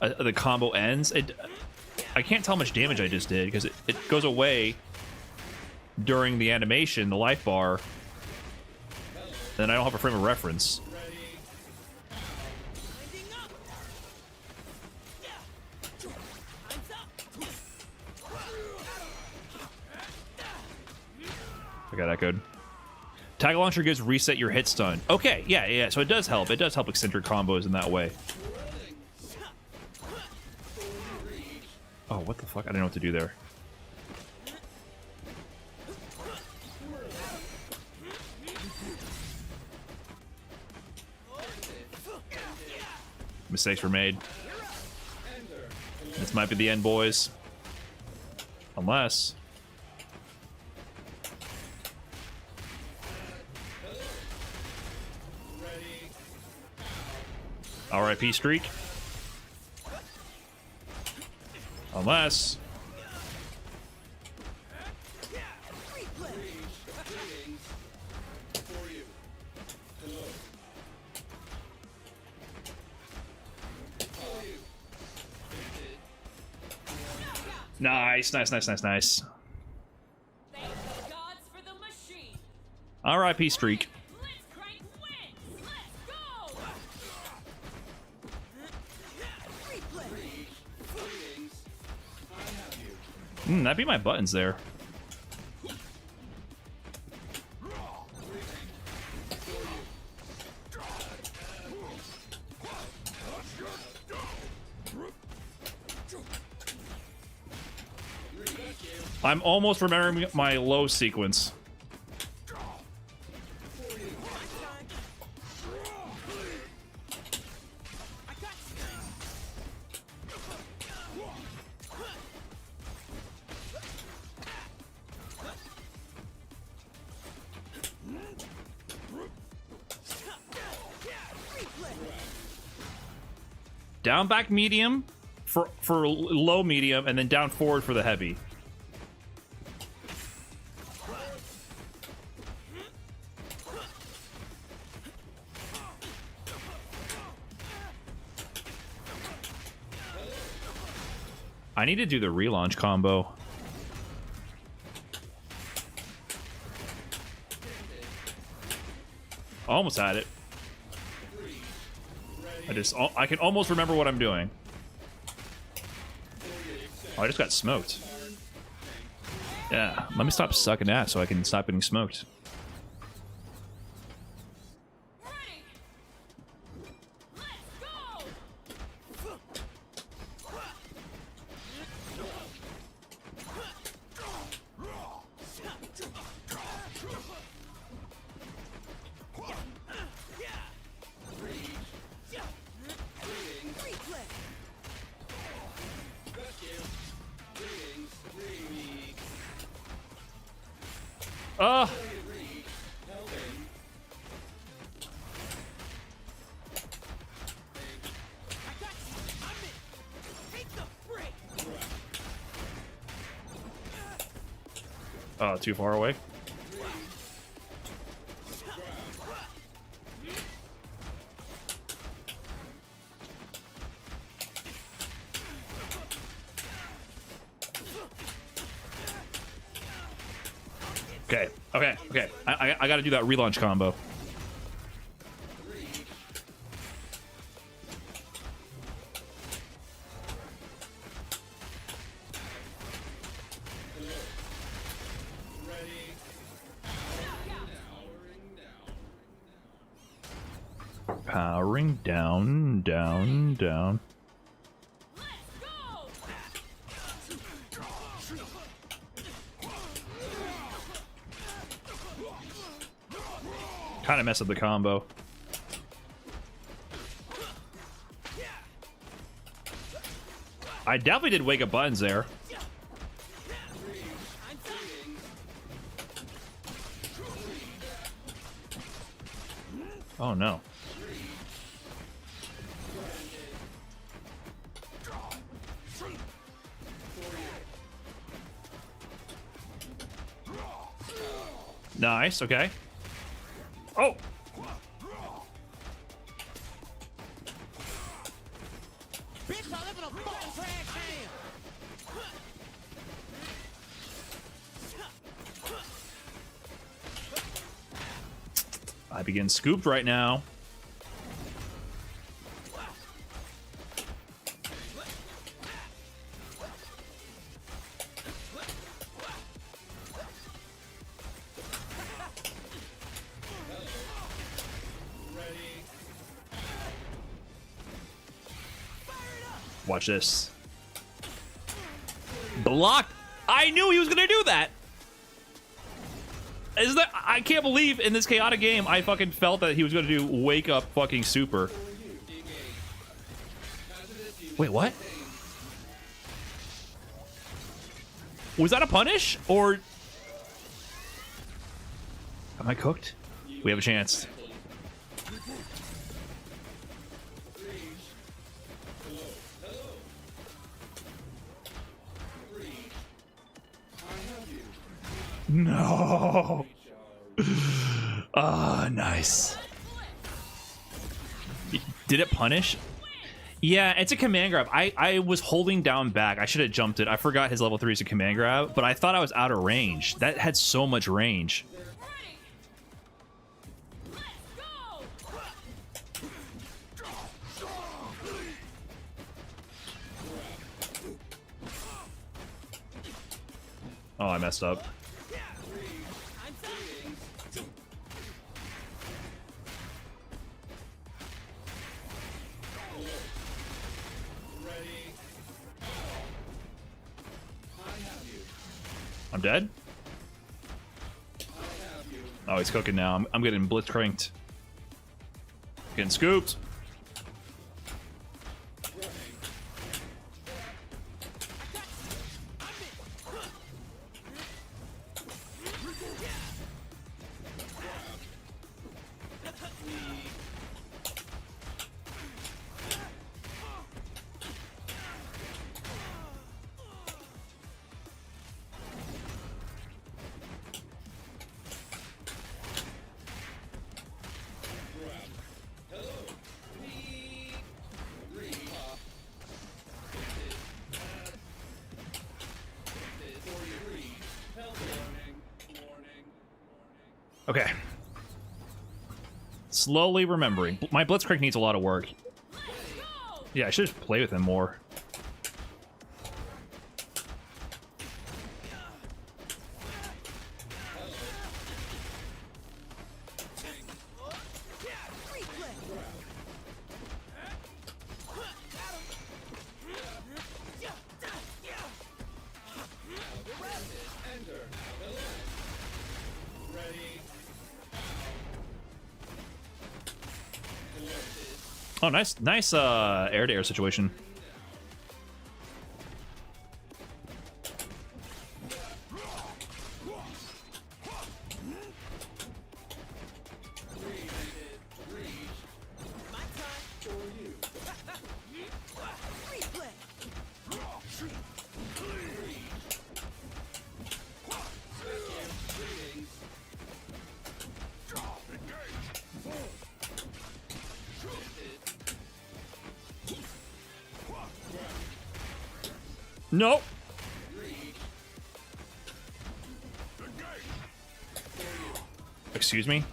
the combo ends. I can't tell how much damage I just did because it goes away during the animation, the life bar. Then I don't have a frame of reference. Okay, that good. Tag launcher gives reset your hit stun. Okay, yeah, so it does help. It does help eccentric combos in that way. Oh, what the fuck? I didn't know what to do there. Mistakes were made. This might be the end, boys. Unless... RIP streak. Unless... Nice. Thank the gods for the machine. RIP streak. Blitzcrank wins. Let's go. That'd be my buttons there. I'm almost remembering my low sequence. Down back medium for low medium, and then down forward for the heavy. I need to do the relaunch combo. Almost had it. I can almost remember what I'm doing. Oh, I just got smoked. Yeah, let me stop sucking ass so I can stop getting smoked. Ready. Let's go. Oh, too far away. Okay. I gotta do that relaunch combo. Powering down, down, down. Kind of mess up the combo. I definitely did wake up buttons there. Oh no. Nice, okay. Oh! I begin scooped right now. Watch this. Block. I knew he was gonna do that. Is that? I can't believe in this chaotic game I fucking felt that he was gonna do wake up fucking super. Wait, what? Was that a punish or? Am I cooked? We have a chance. No. Ah, nice. Did it punish? Yeah, it's a command grab. I was holding down back. I should have jumped it. I forgot his level 3 is a command grab, but I thought I was out of range. That had so much range. Oh, I messed up. I'm dead? Oh, he's cooking now. I'm getting blitzcranked. Getting scooped. Okay. Slowly remembering. My Blitzcrank needs a lot of work. Yeah, I should just play with him more. Oh, nice air-to-air situation. Nope. Excuse me?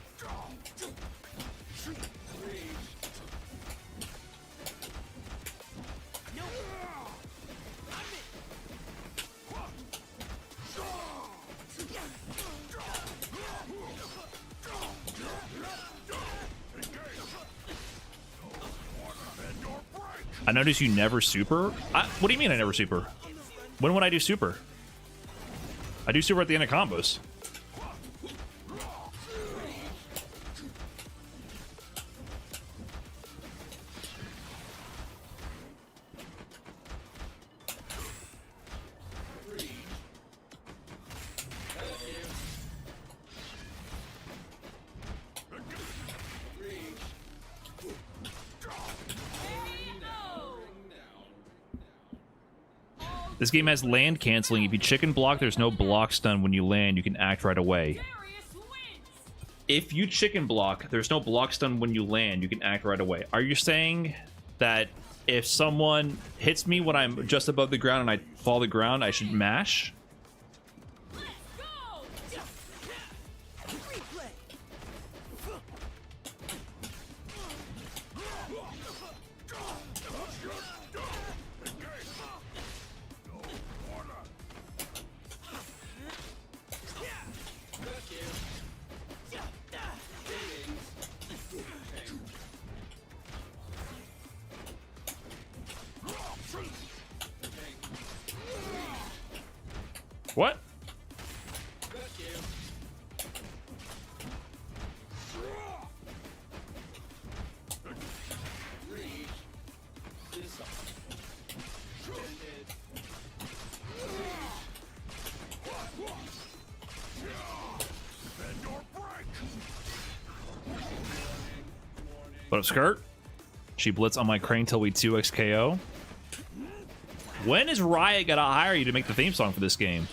I noticed you never super? What do you mean I never super? When would I do super? I do super at the end of combos. This game has land canceling. If you chicken block, there's no block stun when you land. You can act right away. If you chicken block, there's no block stun when you land. You can act right away. Are you saying that if someone hits me when I'm just above the ground and I fall to the ground, I should mash? What? What up, Skirt? She blitz on my crane till we 2x KO. When is Riot gonna hire you to make the theme song for this game?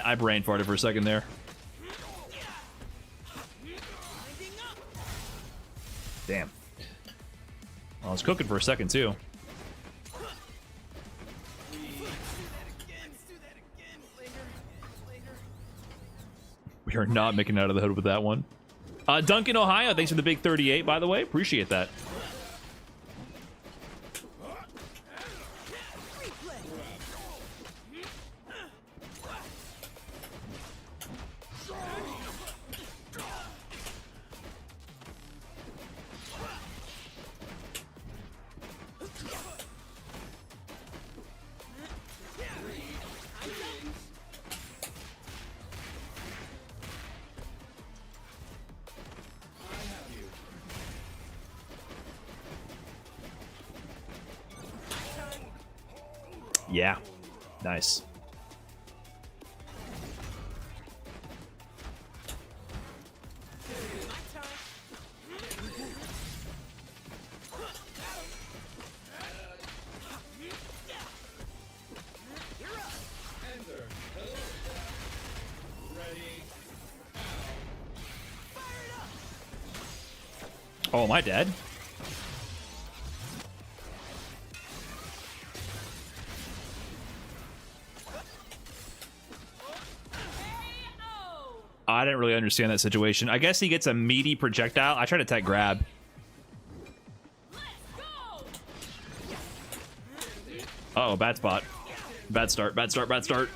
I brain farted for a second there. Damn. I was cooking for a second too. We are not making it out of the hood with that one. Duncan, Ohio, thanks for the big 38, by the way. Appreciate that. Yeah. Nice. Oh, am I dead? I didn't really understand that situation. I guess he gets a meaty projectile. I tried to tech grab. Uh-oh, bad spot. Bad start, bad start, bad start.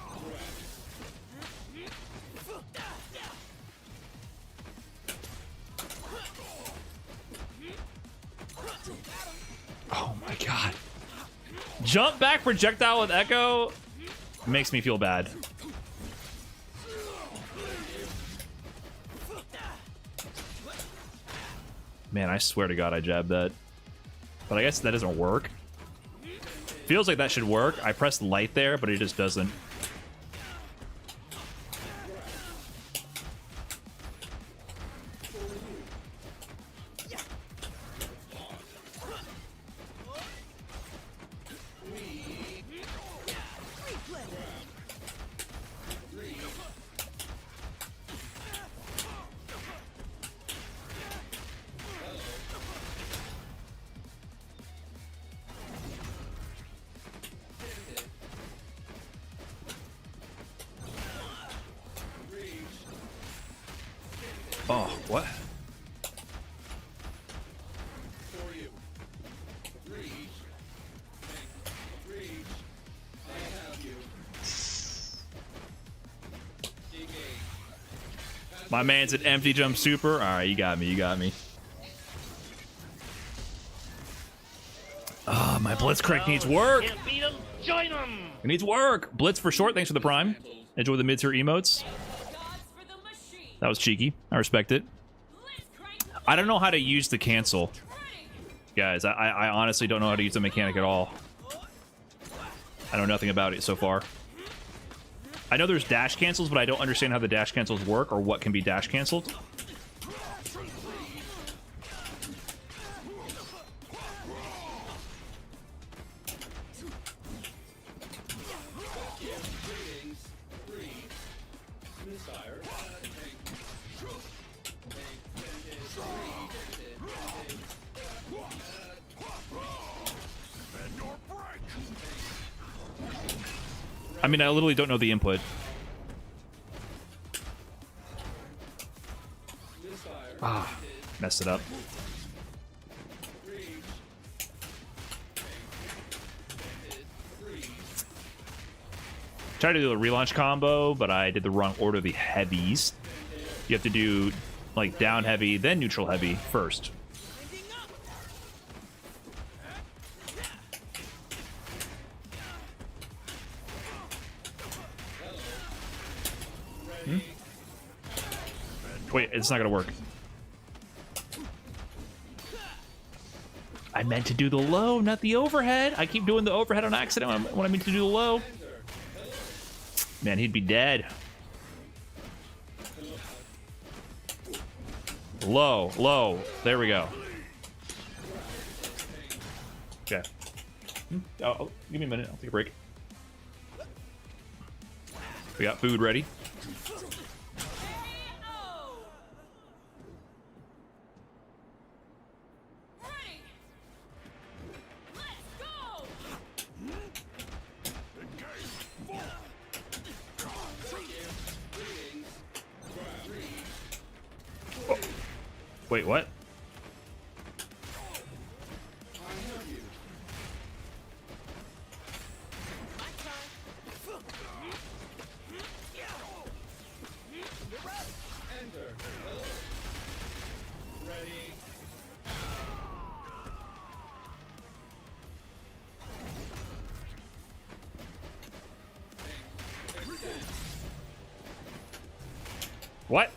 Oh my god. Jump back projectile with Echo makes me feel bad. Man, I swear to God I jabbed that. But I guess that doesn't work. Feels like that should work. I pressed light there, but it just doesn't. Oh, what? My man's an empty jump super. All right, you got me. You got me. Ah, my Blitzcrank needs work. Can't beat 'em, join 'em. It needs work. Blitz for short. Thanks for the prime. Enjoy the mid-tier emotes. Gods for the machine. That was cheeky. I respect it. I don't know how to use the cancel. Guys, I honestly don't know how to use the mechanic at all. I know nothing about it so far. I know there's dash cancels, but I don't understand how the dash cancels work or what can be dash canceled. I mean, I literally don't know the input. Ah, messed it up. Tried to do a relaunch combo, but I did the wrong order of the heavies. You have to do like down heavy, then neutral heavy first. Wait, it's not gonna work. I meant to do the low, not the overhead. I keep doing the overhead on accident when I mean to do the low. Man, he'd be dead. Low, low. There we go. Okay. Oh, give me a minute. I'll take a break. We got food ready. Wait, what? What?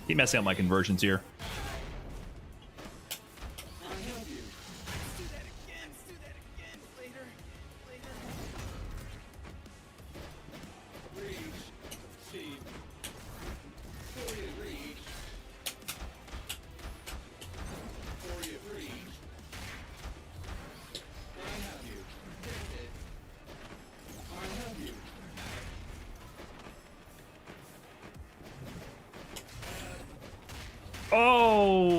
Keep messing up my conversions here. Oh,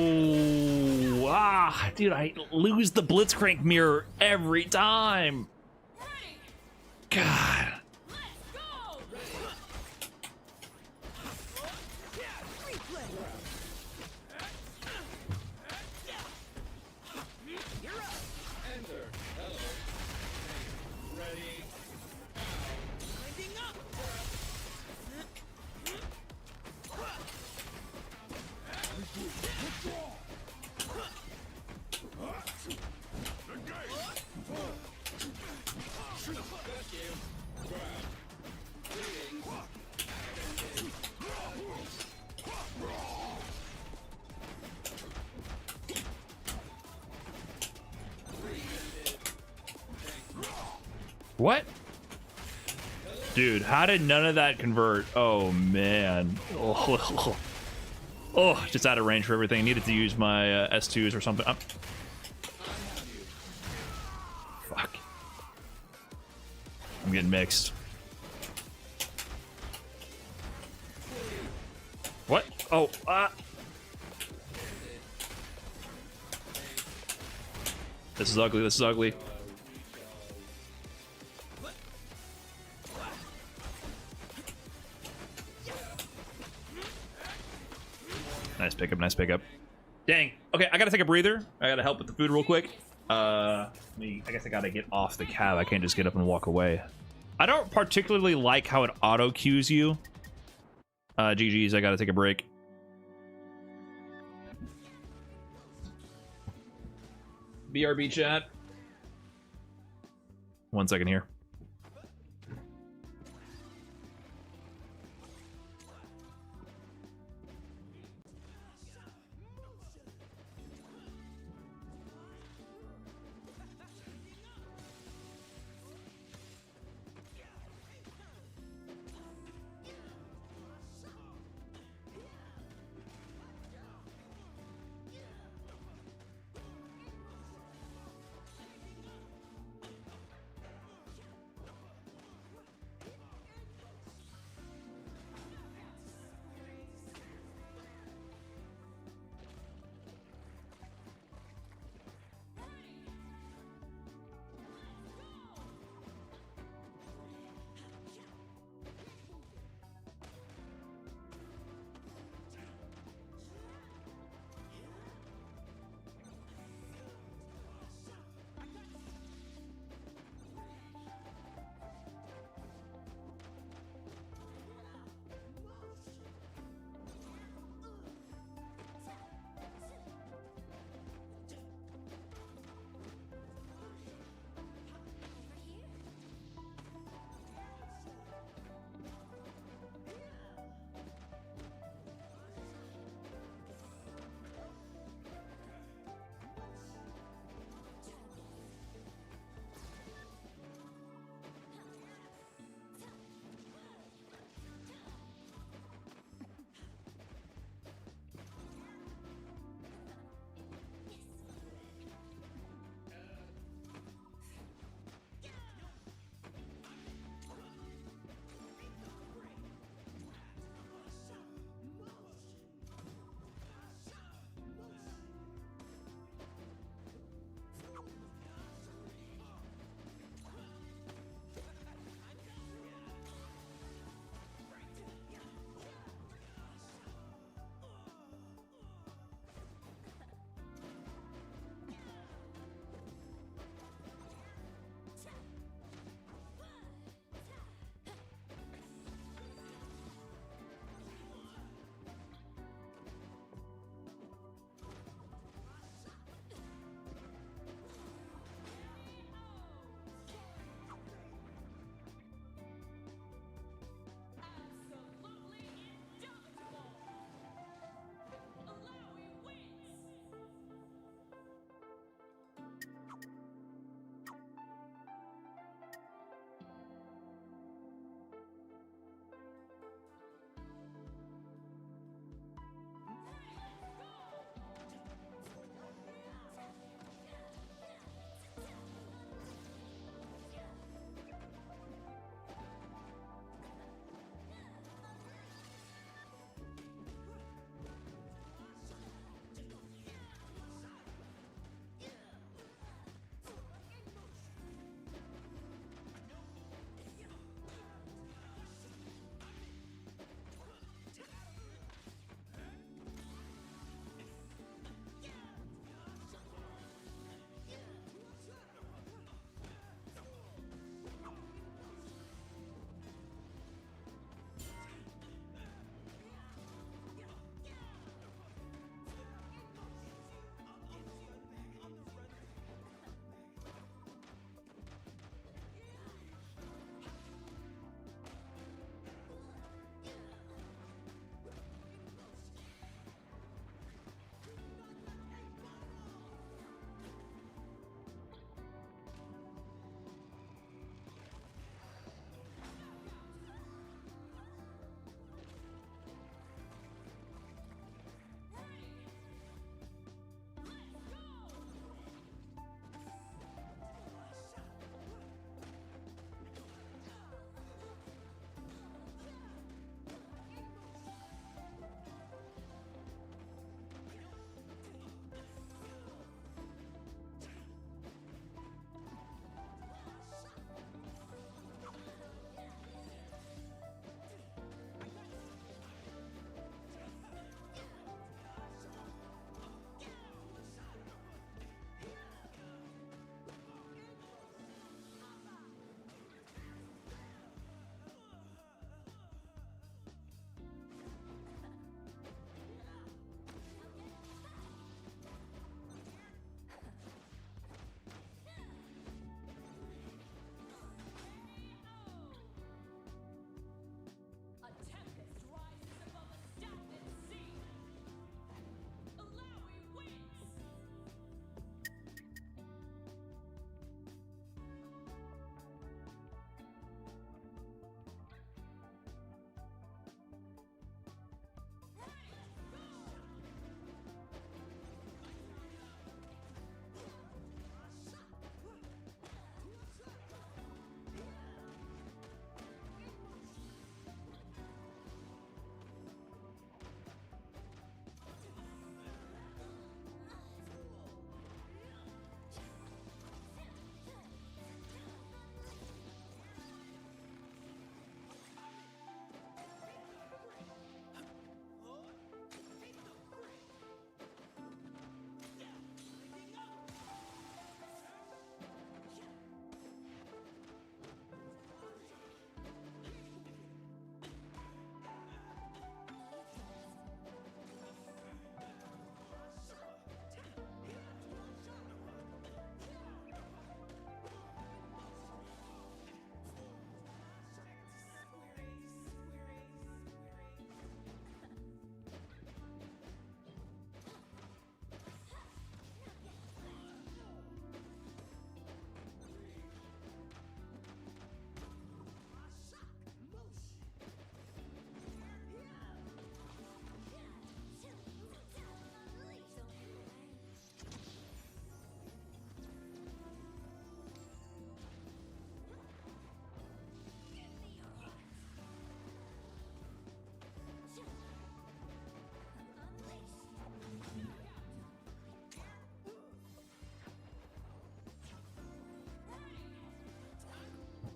dude, I lose the Blitzcrank mirror every time. Ready. God. Let's go. Winding up. What? Dude, how did none of that convert? Oh, man. Oh, just out of range for everything. Needed to use my S2s or something. Fuck. I'm getting mixed. What? Oh, This is ugly. This is ugly. Nice pickup, nice pickup. Dang. Okay, I gotta take a breather. I gotta help with the food real quick. I guess I gotta get off the cab. I can't just get up and walk away. I don't particularly like how it auto cues you. GG's, I gotta take a break. BRB chat. 1 second here.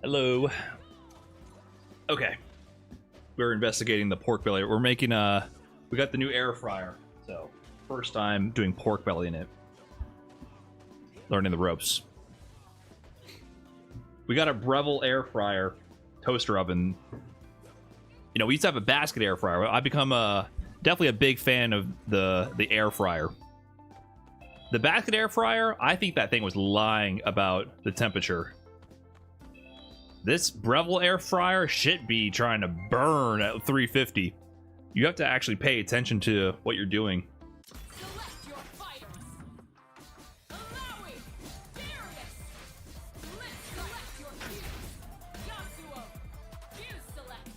Hello. Okay. We're investigating the pork belly. We're making we got the new air fryer. So, first time doing pork belly in it. Learning the ropes. We got a Breville air fryer toaster oven. You know, we used to have a basket air fryer. I become definitely a big fan of the air fryer. The basket air fryer, I think that thing was lying about the temperature. This Breville air fryer should be trying to burn at 350. You have to actually pay attention to what you're doing. Select your fighters. Allowing. Darius. Let's select your fuse. Yasuo. Fuse select.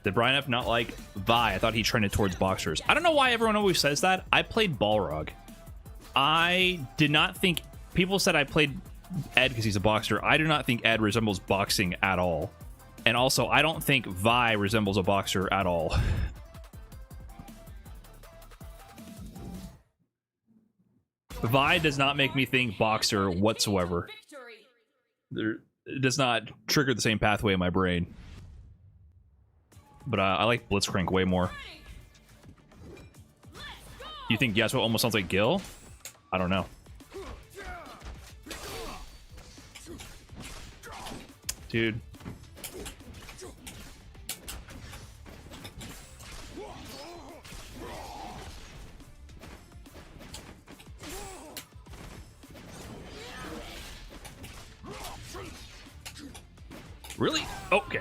Did Brian F not like Vi? I thought he trended towards boxers. I don't know why everyone always says that. I played Balrog. I did not think... People said I played Ed because he's a boxer. I do not think Ed resembles boxing at all. And also, I don't think Vi resembles a boxer at all. Vi does not make me think boxer whatsoever. It does not trigger the same pathway in my brain. But I like Blitzcrank way more. You think Yasuo almost sounds like Gil? I don't know. Dude. Really? Okay.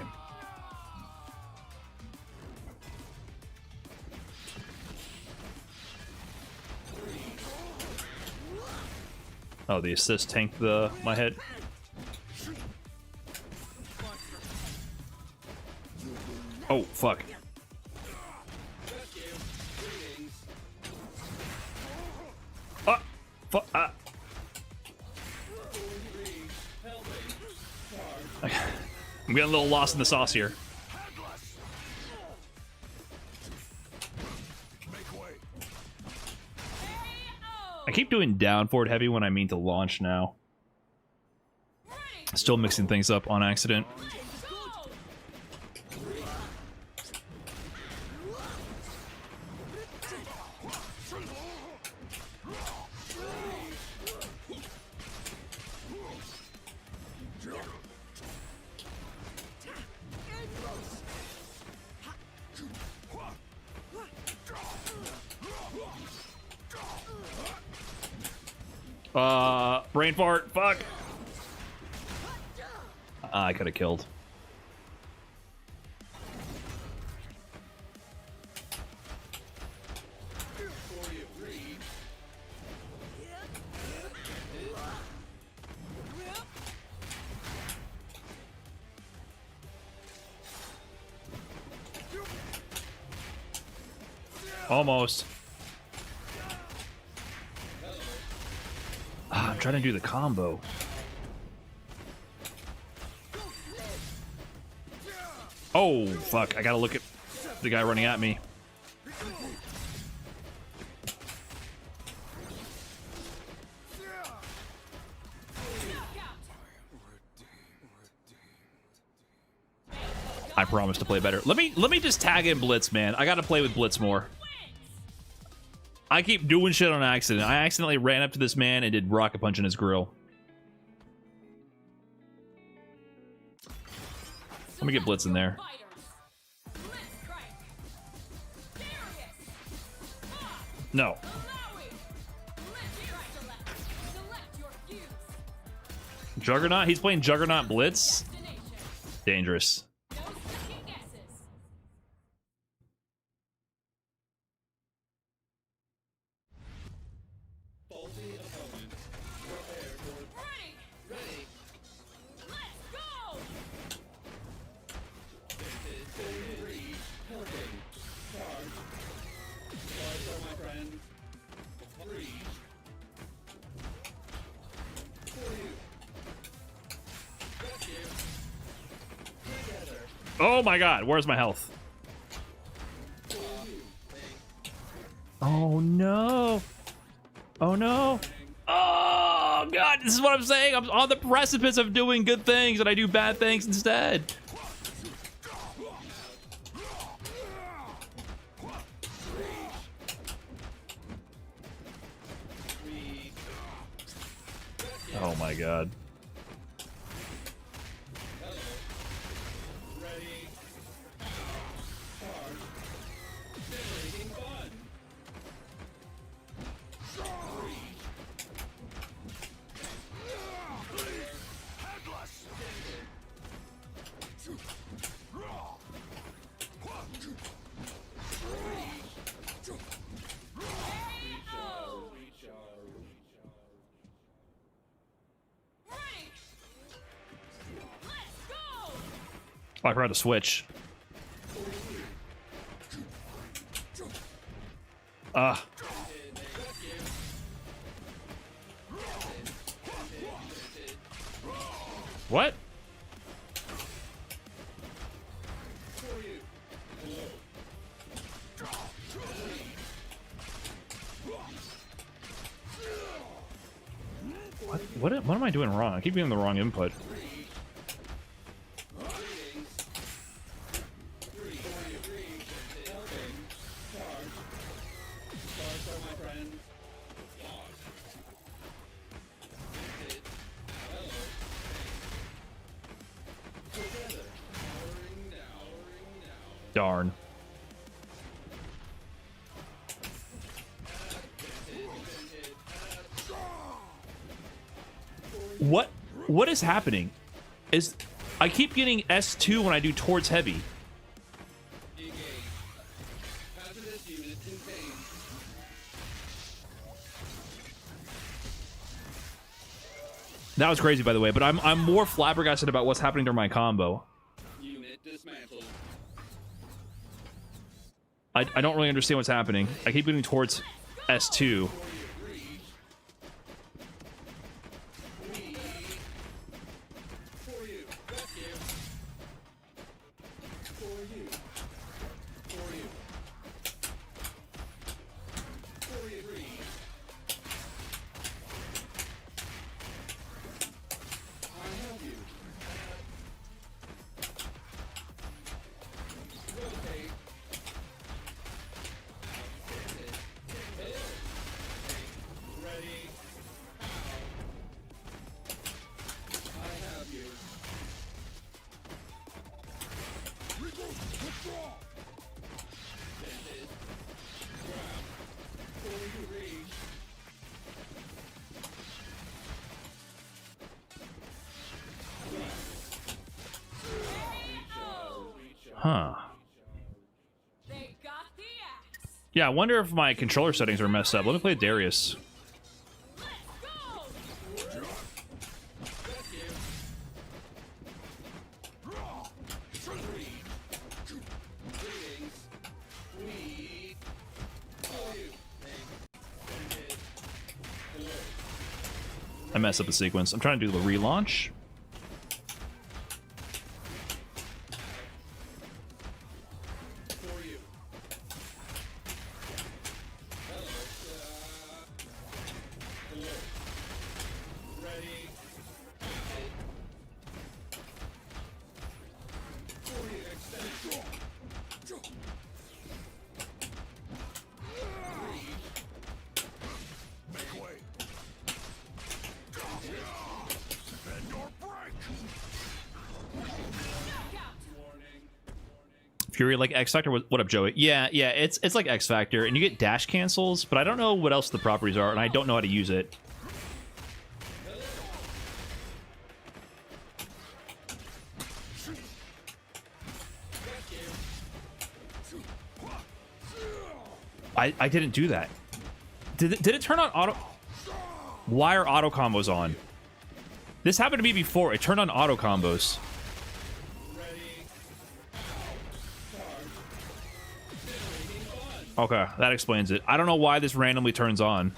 Oh, the assist tanked my head. Oh, fuck. Ah! Fuck! Ah! I'm getting a little lost in the sauce here. I keep doing down forward heavy when I mean to launch now. Still mixing things up on accident. Brain fart, fuck. I could have killed. Almost. I'm trying to do the combo. Oh, fuck. I gotta look at the guy running at me. I promise to play better. Let me just tag in Blitz, man. I gotta play with Blitz more. I keep doing shit on accident. I accidentally ran up to this man and did rocket punch in his grill. Let me get Blitz in there. No. Juggernaut? He's playing Juggernaut Blitz? Dangerous. Oh my god, where's my health? Oh no. Oh no. Oh god. god, this is what I'm saying. I'm on the precipice of doing good things and I do bad things instead. Oh my god. Oh, I forgot to switch. What? What am I doing wrong? I keep getting the wrong input. Darn. What is happening? I keep getting S2 when I do towards heavy. That was crazy, by the way, but I'm more flabbergasted about what's happening during my combo. I don't really understand what's happening. I keep getting towards S2. Huh. They got the axe. Yeah, I wonder if my controller settings are messed up. Let me play Darius. Let's go. I messed up the sequence. I'm trying to do the relaunch. Fury like X Factor? What up, Joey? Yeah, it's like X Factor, and you get dash cancels, but I don't know what else the properties are, and I don't know how to use it. I didn't do that. Did it turn on auto? Why are auto combos on? This happened to me before. It turned on auto combos. Okay, that explains it. I don't know why this randomly turns on.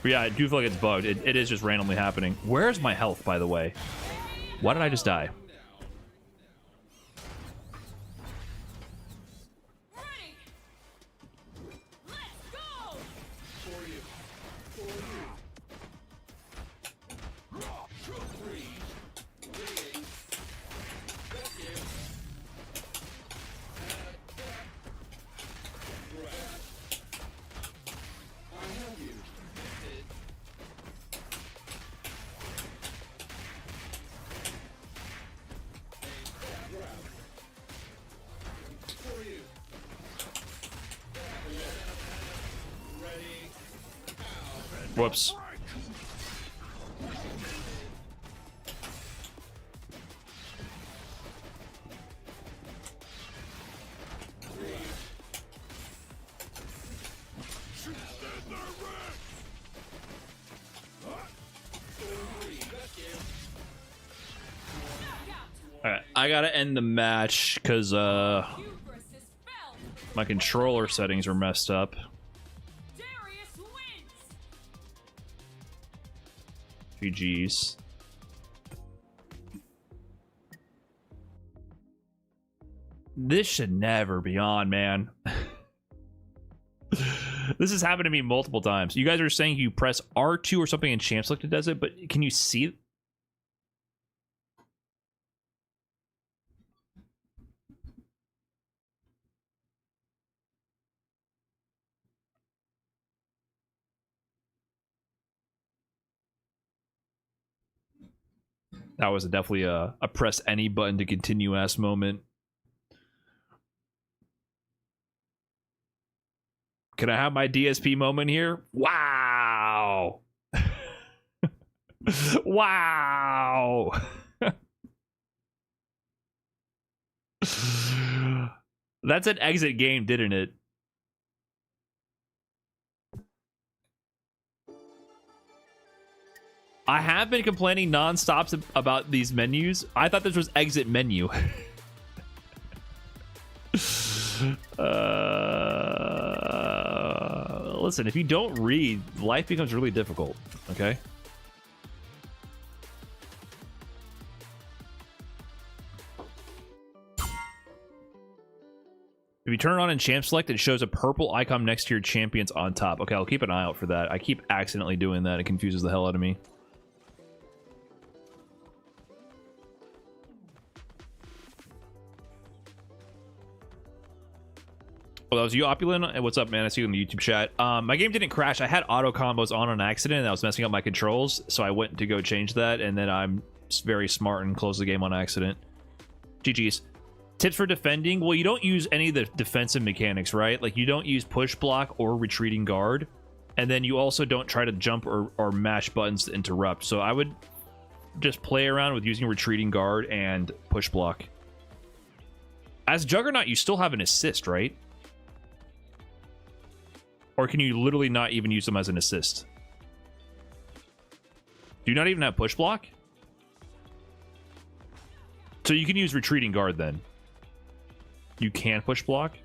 But yeah, I do feel like it's bugged. It is just randomly happening. Where's my health, by the way? Why did I just die? Ready. Let's go. Whoops. Alright, I gotta end the match because Feud versus Feld. my controller settings are messed up. Darius wins. GG's. This should never be on, man. This has happened to me multiple times. You guys are saying you press R2 or something and Champ Select does it, but can you see? That was definitely a press any button to continue ass moment. Can I have my DSP moment here? Wow. Wow. That's an exit game, didn't it? I have been complaining nonstop about these menus. I thought this was exit menu. Listen, if you don't read, life becomes really difficult, okay? If you turn it on in Champ Select, it shows a purple icon next to your champions on top. Okay, I'll keep an eye out for that. I keep accidentally doing that. It confuses the hell out of me. Well, that was you, Opulent. Hey, what's up, man? I see you in the YouTube chat. My game didn't crash. I had auto combos on accident, and I was messing up my controls, so I went to go change that, and then I'm very smart and closed the game on accident. GG's. Tips for defending? Well, you don't use any of the defensive mechanics, right? Like, you don't use push block or retreating guard, and then you also don't try to jump or mash buttons to interrupt. So I would just play around with using retreating guard and push block. As Juggernaut, you still have an assist, right? Or can you literally not even use them as an assist? Do you not even have push block? So you can use retreating guard then. You can push block.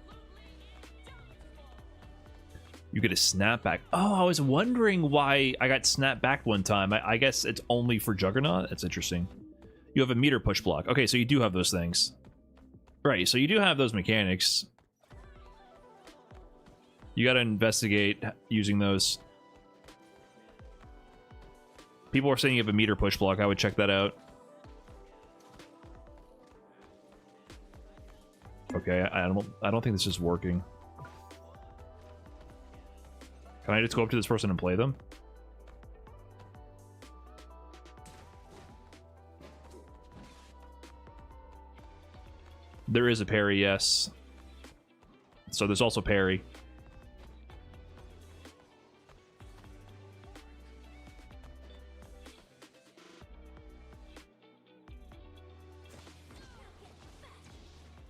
You get a snapback. Oh, I was wondering why I got snapped back one time. I guess it's only for Juggernaut. That's interesting. You have a meter push block. Okay, so you do have those things. Right, so you do have those mechanics. You gotta investigate using those. People are saying you have a meter push block. I would check that out. Okay, I don't think this is working. Can I just go up to this person and play them? There is a parry, yes. So there's also parry.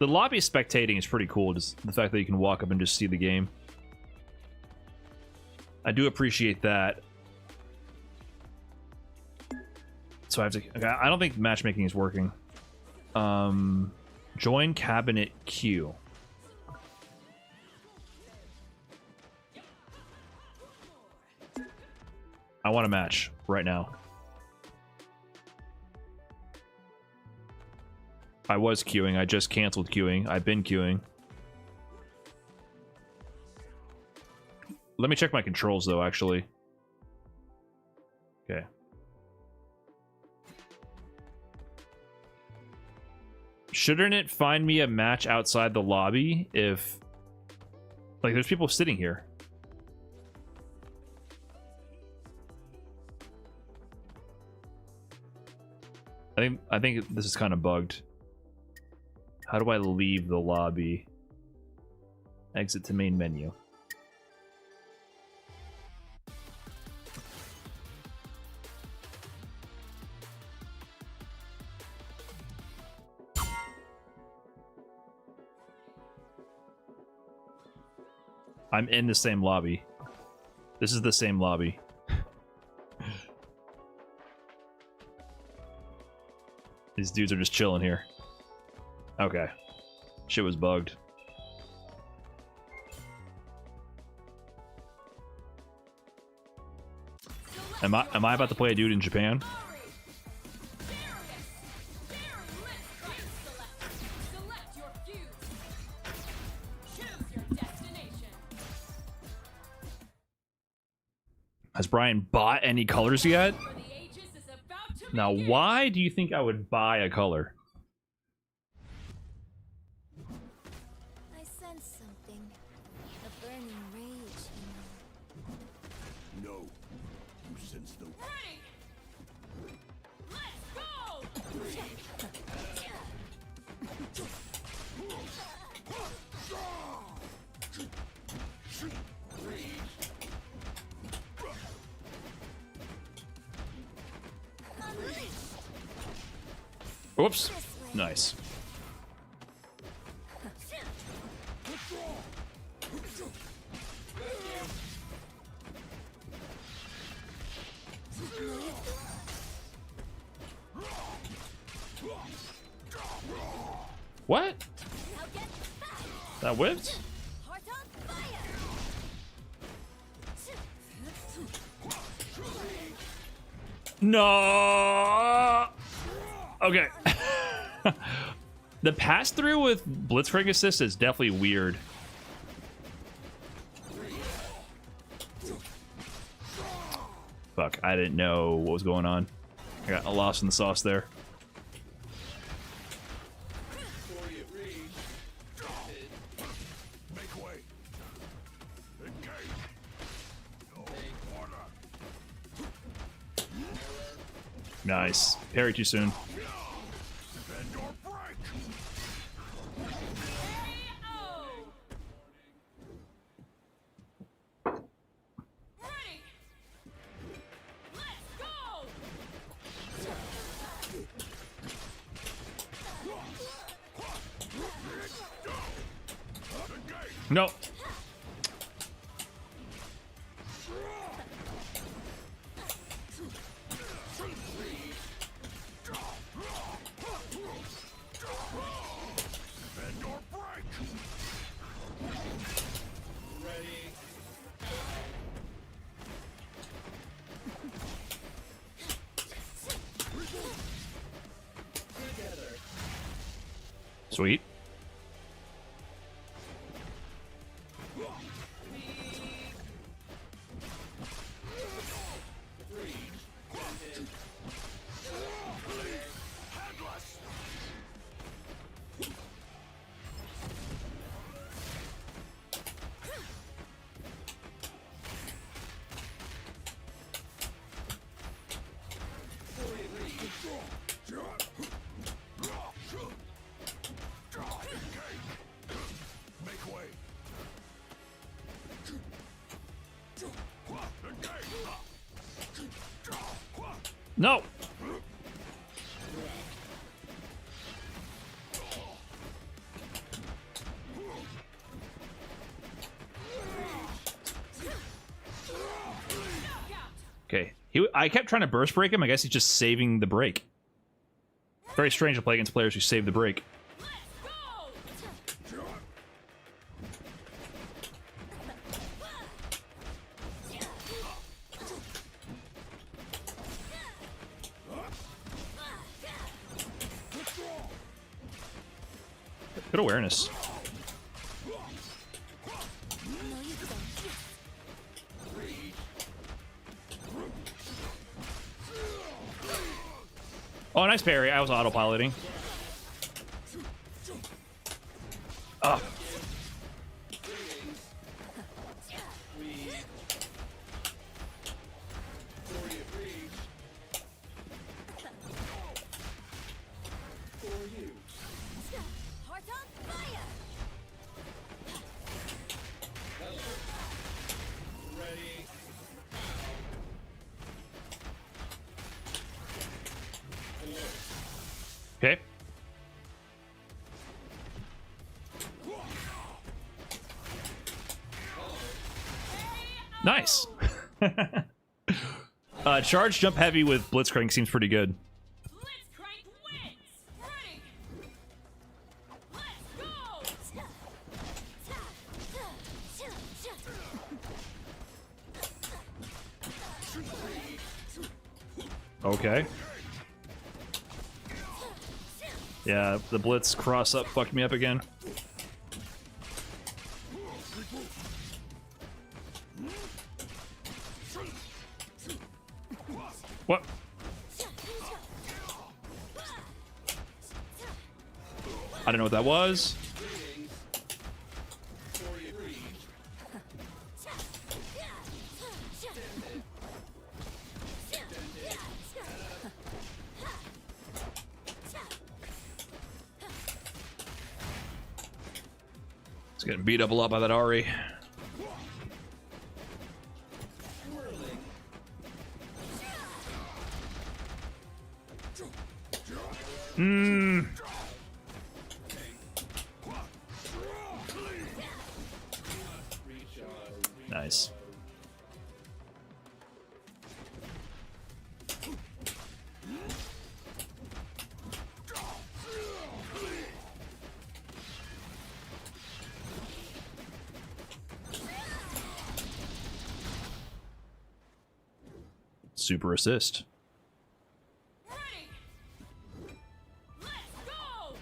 The lobby spectating is pretty cool, just the fact that you can walk up and just see the game. I do appreciate that. So I have to... Okay, I don't think matchmaking is working. Join cabinet queue. I want a match right now. I was queuing. I just canceled queuing. I've been queuing. Let me check my controls, though, actually. Okay. Shouldn't it find me a match outside the lobby if... Like, there's people sitting here. I think this is kind of bugged. How do I leave the lobby? Exit to main menu. I'm in the same lobby. This is the same lobby. These dudes are just chilling here. Okay. Shit was bugged. Am I about to play a dude in Japan? Has Brian bought any colors yet? Now, why do you think I would buy a color? I sense something. A burning rage in you. No. You sense the... Ready! Let's go! Whoops. Nice. What? That whipped? No. Okay. The pass through with Blitzcrank assist is definitely weird. Fuck, I didn't know what was going on. I got lost in the sauce there. Nice. Parry too soon. No. Sweet. No. Okay. I kept trying to burst break him. I guess he's just saving the break. Very strange to play against players who save the break. Good awareness. No, you don't. Oh, nice parry. I was autopiloting. Oh. Heart on fire! Okay. Nice. Charge jump heavy with Blitzcrank seems pretty good. Blitzcrank wins! Ready! Let's go! Okay. Yeah, the Blitz cross up fucked me up again. What? I don't know what that was. It's getting beat up a lot by that Ari. Nice. Super assist. Ready! Let's go!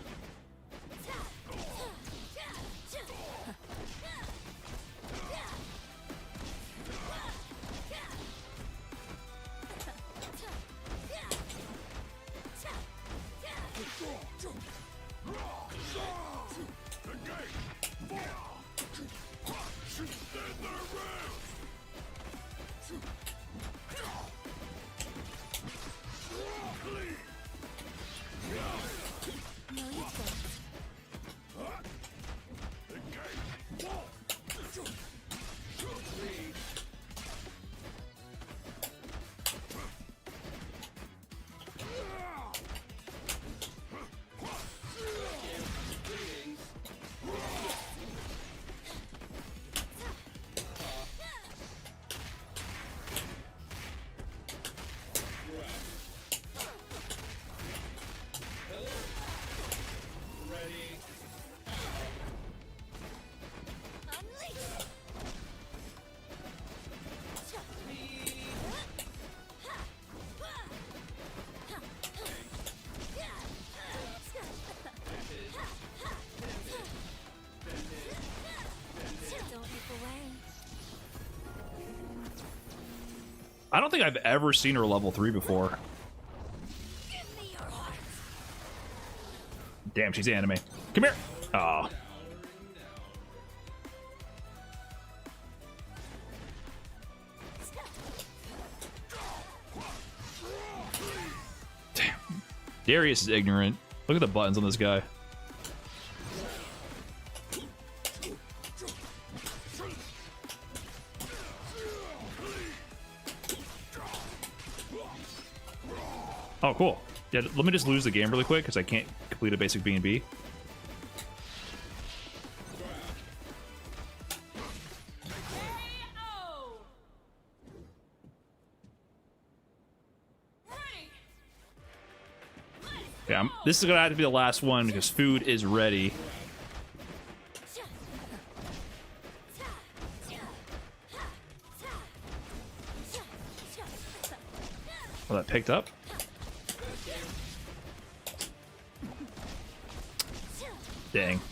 No, you don't. Don't look away. I don't think I've ever seen her level 3 before. Give me your heart. Damn, she's anime. Come here. Oh. Damn. Darius is ignorant. Look at the buttons on this guy. Oh, cool. Yeah, let me just lose the game really quick because I can't complete a basic B&B. KO! Ready! Okay, this is gonna have to be the last one because food is ready. Oh, that picked up. Dang.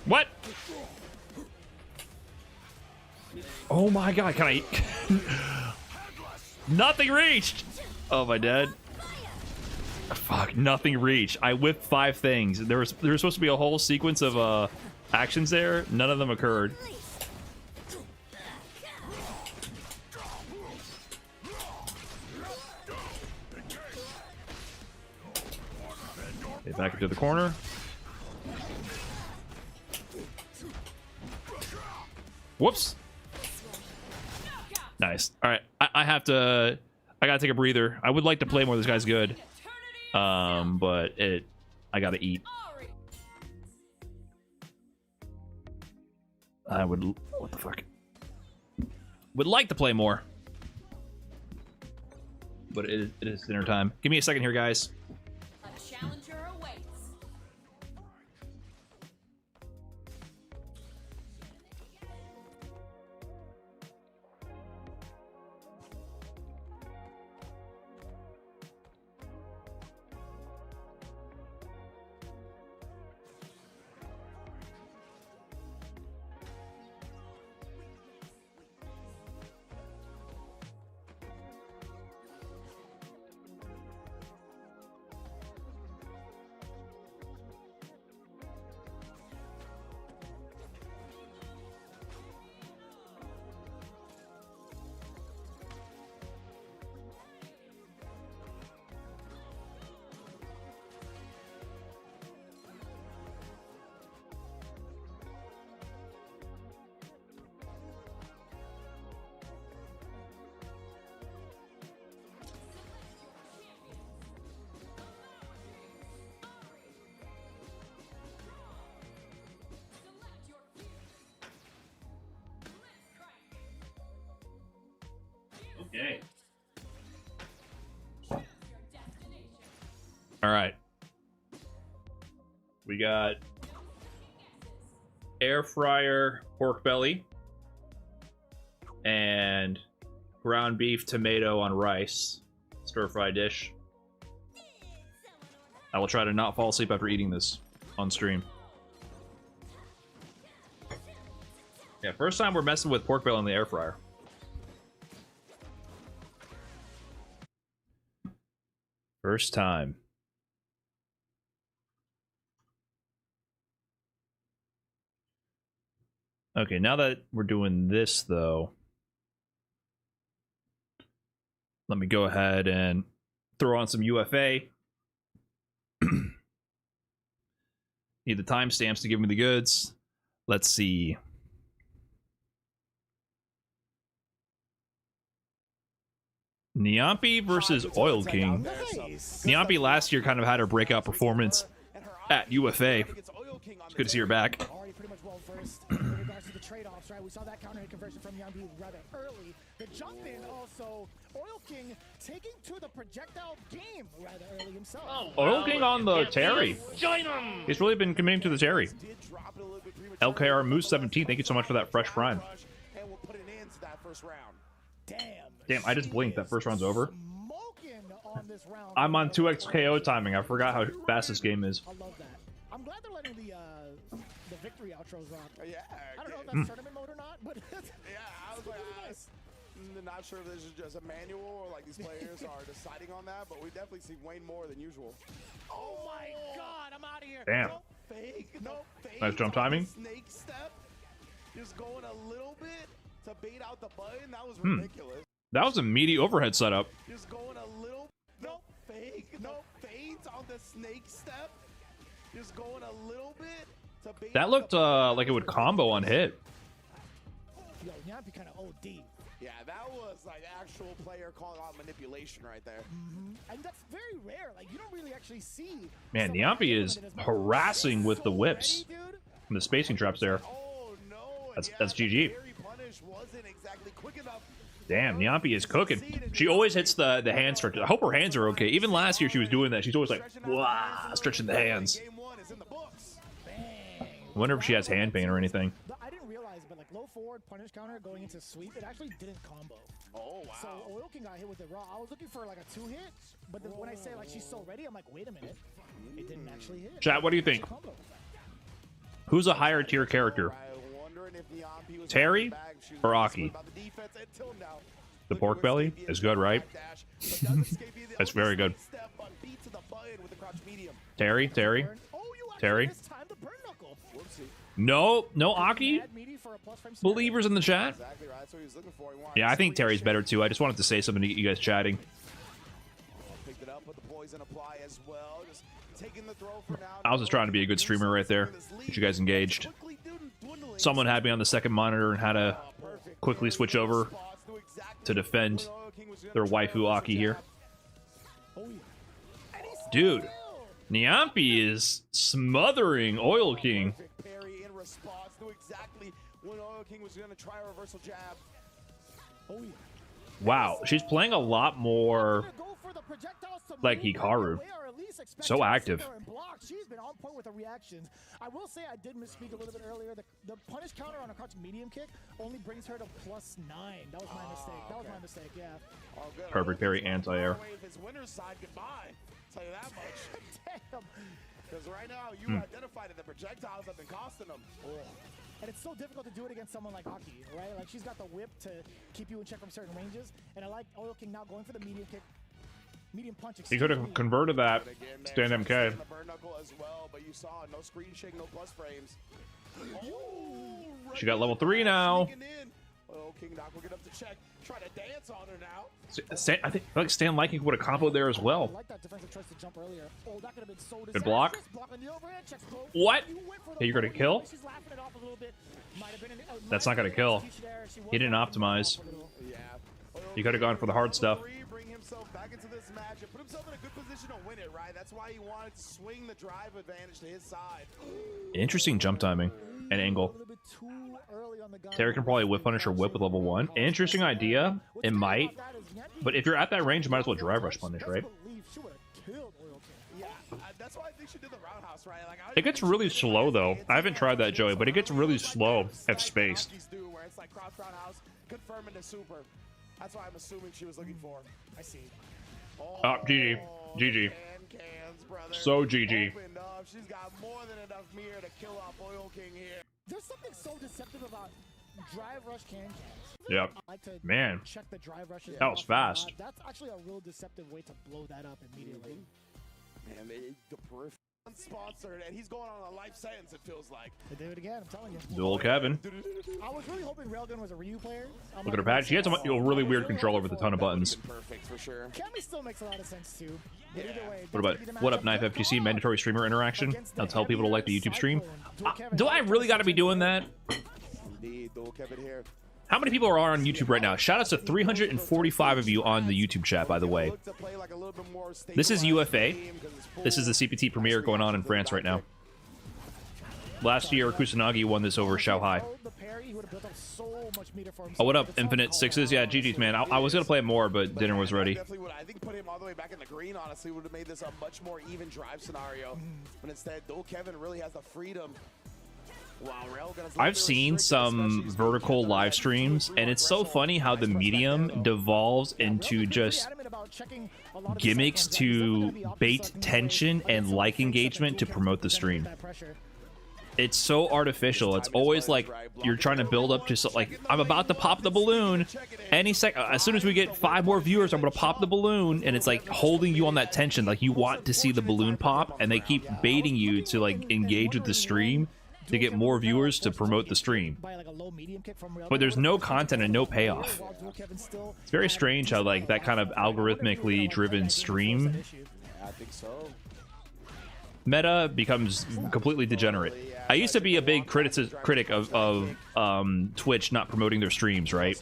What? Oh my god, can I... Nothing reached! Oh, am I dead? Fuck, nothing reached. I whipped 5 things. There was supposed to be a whole sequence of actions there. None of them occurred. Okay, back into the corner. Whoops. Nice. All right, I have to. I gotta take a breather. I would like to play more. This guy's good, but I gotta eat. I would. What the fuck? Would like to play more, but it is dinner time. Give me a second here, guys. A challenger awaits. Okay. All right. We got air fryer pork belly and ground beef tomato on rice stir fry dish. I will try to not fall asleep after eating this on stream. Yeah, first time we're messing with pork belly in the air fryer. First time. Okay, now that we're doing this, though, let me go ahead and throw on some UFA. Need the timestamps to give me the goods. Let's see. Nyampi versus Oil King. Nyampi last year kind of had her breakout performance at UFA. It's good to see her back. Already pretty much well versed in regards to the trade-offs, right? We saw that counter hit conversion from Nyampi rather early. The jump in also, Oil King taking to the projectile game rather early himself. Oh, Oil King on the Can't beat Terry. 'em. Join him. He's really been committing to the Terry. LKR Moose 17, thank you so much for that fresh prime. And we'll put an end to that first round. Damn, I just blinked. That first round's over. Smoking on this round. I'm on 2x KO timing. I forgot how fast this game is. I love that. I'm glad they're letting the victory outros rock. Yeah. I don't know if that's tournament mode or not, but Yeah, I was like, I'm not sure if this is just a manual or like these players are deciding on that, but we definitely see Wayne more than usual. oh my god, I'm out of here. Damn. No fake, no fake. Nice jump timing. Snake step. Just going a little bit to bait out the button. That was ridiculous. That was a meaty overhead setup. Just going a little, no fake, no fades on the snake step. Just going a little bit to bait That out looked the button. like it would combo on hit. Yo, Nyampi kind of OD. Yeah, that was like actual player calling out manipulation right there. And that's very rare. Like, you don't really actually see. Man, someone Nyampi doing is it as much. harassing with the So whips. ready, dude. And the spacing traps there. Oh no! That's GG. Parry punish wasn't exactly quick enough. Damn, Nyampi is cooking. She always hits the hand stretch. I hope her hands are okay. Even last year she was doing that. She's always like, wow, stretching the hands. Game 1 is in the books. Bang. I wonder if she has hand pain or anything. I didn't realize, but like low forward punish counter going into sweep, it actually didn't combo. Oh wow! So Oil King got hit with it raw. I was looking for like a 2-hit, but then when I say like she's so ready, I'm like, wait a minute, it didn't actually hit. Chat, what do you think? Combo. Who's a higher tier character? Terry or Aki? The pork belly is good, right? That's very good. Terry. No Aki? Believers in the chat? Yeah, I think Terry's better too. I just wanted to say something to get you guys chatting. I was just trying to be a good streamer right there. Get you guys engaged. Someone had me on the second monitor and had to quickly switch over to defend their waifu Aki here. Dude, Nyampi is smothering Oil King. Wow, she's playing a lot more like Hikaru. So active. She's been on point with her reactions. I will say I did misspeak a little bit earlier. The punish counter on a crouch medium kick only brings her to +9. That was my mistake. That was my mistake, yeah. Perfect parry anti-air. Tell you that much. Damn. Because right now you identified that the projectiles have been costing them. And it's so difficult to do it against someone like Aki, right? Like she's got the whip to keep you in check from certain ranges. And I like Oil King now going for the medium kick. Medium punch. He could have converted that stand MK. She got level 3 now. I think like Stan Liking would have comboed there as well. Good block. What? Hey, you're gonna kill? That's not gonna kill. He didn't optimize. He could have gone for the hard stuff. Back into this match and put himself in a good position to win it, right? That's why he wanted to swing the drive advantage to his side. Interesting jump timing and angle. Terry can probably whip punish or whip with level 1. Interesting idea. It might. But if you're at that range, you might as well drive rush punish, right? That's why I think she did the roundhouse, right? Like, it gets really slow though. I haven't tried that, Joey, but it gets really slow at space. Where it's like cross roundhouse, confirming the super. That's why I'm assuming she was looking for. I see. GG. GG. So GG. She's got more than enough mirror to kill off Oil King here. There's something so deceptive about drive rush can. Yep. Man. Check the drive rushes. That was fast. That's actually a real deceptive way to blow that up immediately. Man, the peripheral unsponsored, and he's going on a life sentence, it feels like. They do it again, I'm telling you. Dual Kevin. I was really hoping Railgun was a Ryu player. Look at her patch. She has a really weird controller with a ton of buttons. Perfect for sure. Kemi still makes a lot of sense too. But either way, What up, Knife FGC? Mandatory streamer interaction. I'll tell people to like the YouTube stream. Do I really got to be doing that? Indeed, Dual Kevin here. How many people are on YouTube right now? Shout out to 345 of you on the YouTube chat, by the way. This is UFA. This is the CPT premiere going on in France right now. Last year, Kusanagi won this over Shanghai. Oh, what up, Infinite Sixes? Yeah, GG's, man. I was going to play it more, but dinner was ready. I think put him all the way back in the green, honestly, would have made this a much more even drive scenario. But instead, Dual Kevin really has the freedom. I've seen some vertical live streams, and it's so funny how the medium devolves into just gimmicks to bait tension and like engagement to promote the stream. It's so artificial. It's always like you're trying to build up to like, I'm about to pop the balloon any second. As soon as we get 5 more viewers, I'm gonna pop the balloon, and it's like holding you on that tension. Like you want to see the balloon pop, and they keep baiting you to like engage with the stream to get more viewers to promote the stream. But there's no content and no payoff. It's very strange how like that kind of algorithmically driven stream meta becomes completely degenerate. I used to be a big critic of Twitch not promoting their streams, right?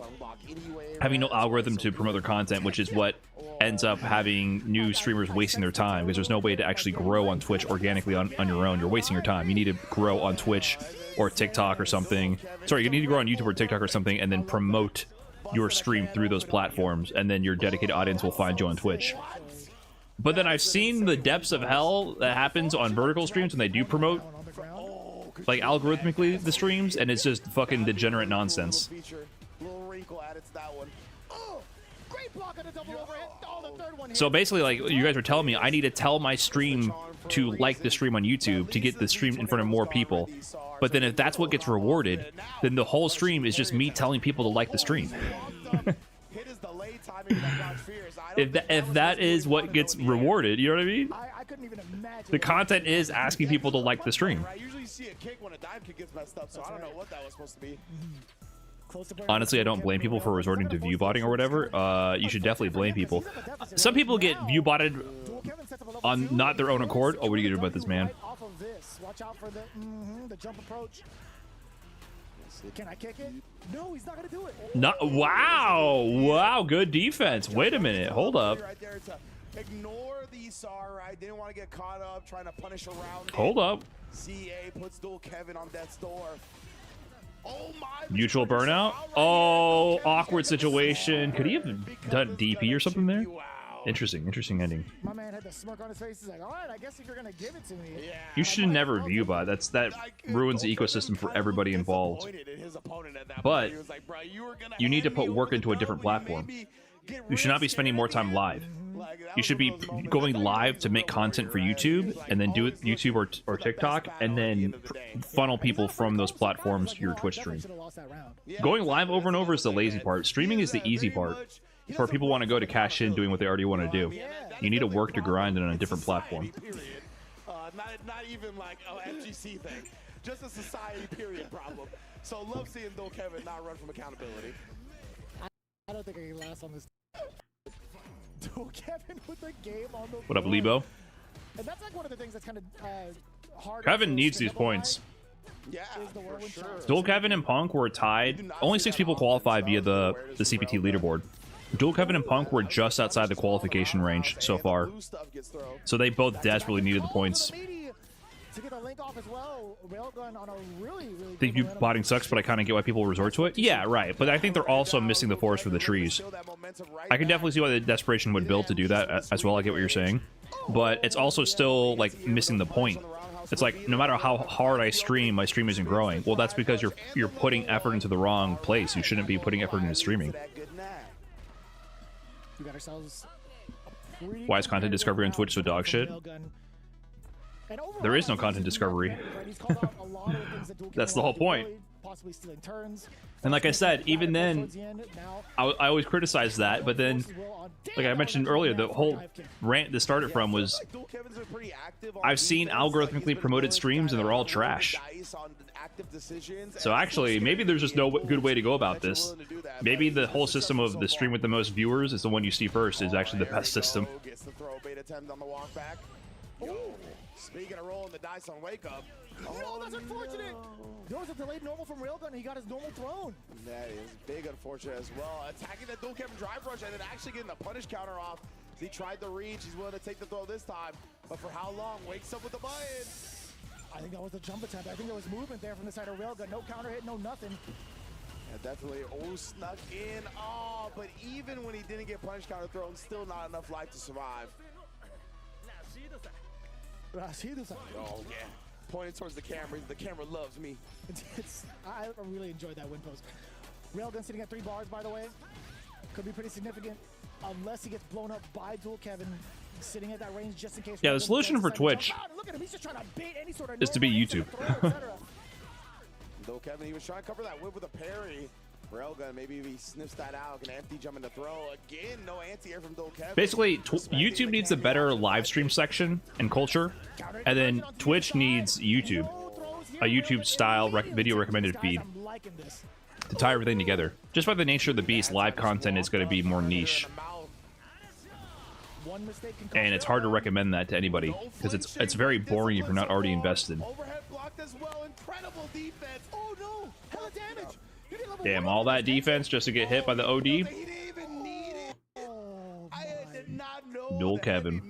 Having no algorithm to promote their content, which is what ends up having new streamers wasting their time, because there's no way to actually grow on Twitch organically on your own. You're wasting your time. You need to grow on Twitch or TikTok or something. Sorry, you need to grow on YouTube or TikTok or something, and then promote your stream through those platforms, and then your dedicated audience will find you on Twitch. But then I've seen the depths of hell that happens on vertical streams when they do promote like algorithmically the streams, and it's just fucking degenerate nonsense. So basically, like, you guys were telling me I need to tell my stream to like the stream on YouTube to get the stream in front of more people. But then if that's what gets rewarded, then the whole stream is just me telling people to like the stream. If that is what gets rewarded, you know what I mean? I couldn't even imagine. The content is asking people to like the stream. I usually see a kick when a dive kick gets messed up, so I don't know what that was supposed to be. Honestly, I don't blame people for resorting to view botting or whatever. You should definitely blame people. Some people get view botted on not their own accord. Oh, what are you gonna do about this, man? Off of this. Watch out for the jump approach. Can I kick it? No, he's not gonna do it. Not wow, good defense. Wait a minute, hold up. Right there to ignore the SAR, right? Didn't want to get caught up trying to punish around. Hold up. CA puts Dual Kevin on death's door. Oh my! Mutual burnout. Oh, awkward situation. Could he have done DP or something there? Interesting ending. My man had the smirk on his face. He's like, all right, I guess if you're gonna give it to me. Yeah. You should never view bot. That ruins the ecosystem for everybody involved. But you need to put work into a different platform. You should not be spending more time live. You should be going live to make content for YouTube, and then do it YouTube or TikTok, and then funnel people from those platforms to your Twitch stream. Going live over and over is the lazy part. Streaming is the easy part. For people want to go to cash in doing what they already want to do. You need to work to grind on a different platform. Not even like an FGC thing. Just a society period problem. So love seeing Dual Kevin not run from accountability. I don't think I can last on this. Dual Kevin with the game on the What up, Lebo? And that's like one of the things that's kind of hard. Kevin needs these points. Yeah, for sure. Dual Kevin and Punk were tied. Only 6 people qualified via the CPT leaderboard. Dual Kevin and Punk were just outside the qualification range so far. So they both desperately needed the points. To get the link off as well, Railgun on a really I think you botting sucks, but I kind of get why people resort to it. Yeah, right. But I think they're also missing the forest for the trees. I can definitely see why the desperation would build to do that as well. I get what you're saying. But it's also still, like, missing the point. It's like, no matter how hard I stream, my stream isn't growing. Well, that's because you're putting effort into the wrong place. You shouldn't be putting effort into streaming. We got ourselves Why is content discovery on Twitch so dog shit? There is no content discovery. That's the whole point. And like I said, even then, I always criticize that, but then, like I mentioned earlier, the whole rant that started from was, I've seen algorithmically promoted streams and they're all trash. So actually, maybe there's just no good way to go about this. Maybe the whole system of the stream with the most viewers is the one you see first is actually the best system. Speaking of rolling the dice on wake up. Oh, that's unfortunate. There was a delayed normal from Railgun and he got his normal thrown. That is big unfortunate as well. Attacking that Dual Kevin drive rush and then actually getting the punish counter off. He tried the reach. He's willing to take the throw this time. But for how long? Wakes up with the button. I think that was the jump attempt. I think there was movement there from the side of Railgun. No counter hit, no nothing. Yeah, definitely. Oh, snuck in. Oh, but even when he didn't get punish counter thrown, still not enough life to survive. Oh, yeah. Pointing towards the camera. The camera loves me. I really enjoyed that win post. Railgun sitting at 3 bars, by the way. Could be pretty significant unless he gets blown up by Dual Kevin sitting at that range just in case. Yeah, the solution for Twitch is to be YouTube. Dual Kevin, he was trying to cover that whip with a parry. Railgun, maybe if he sniffs that out, can empty jump into throw. Again, no anti-air from Dual Kevin. Basically, YouTube needs a better live stream section and culture, and then Twitch needs YouTube, a YouTube-style video recommended feed to tie everything together. Just by the nature of the beast, live content is going to be more niche, and it's hard to recommend that to anybody because it's very boring if you're not already invested. Overhead blocked as well. Incredible defense. Oh no! Hella damage. Damn, all that defense just to get hit by the OD? Dual Kevin.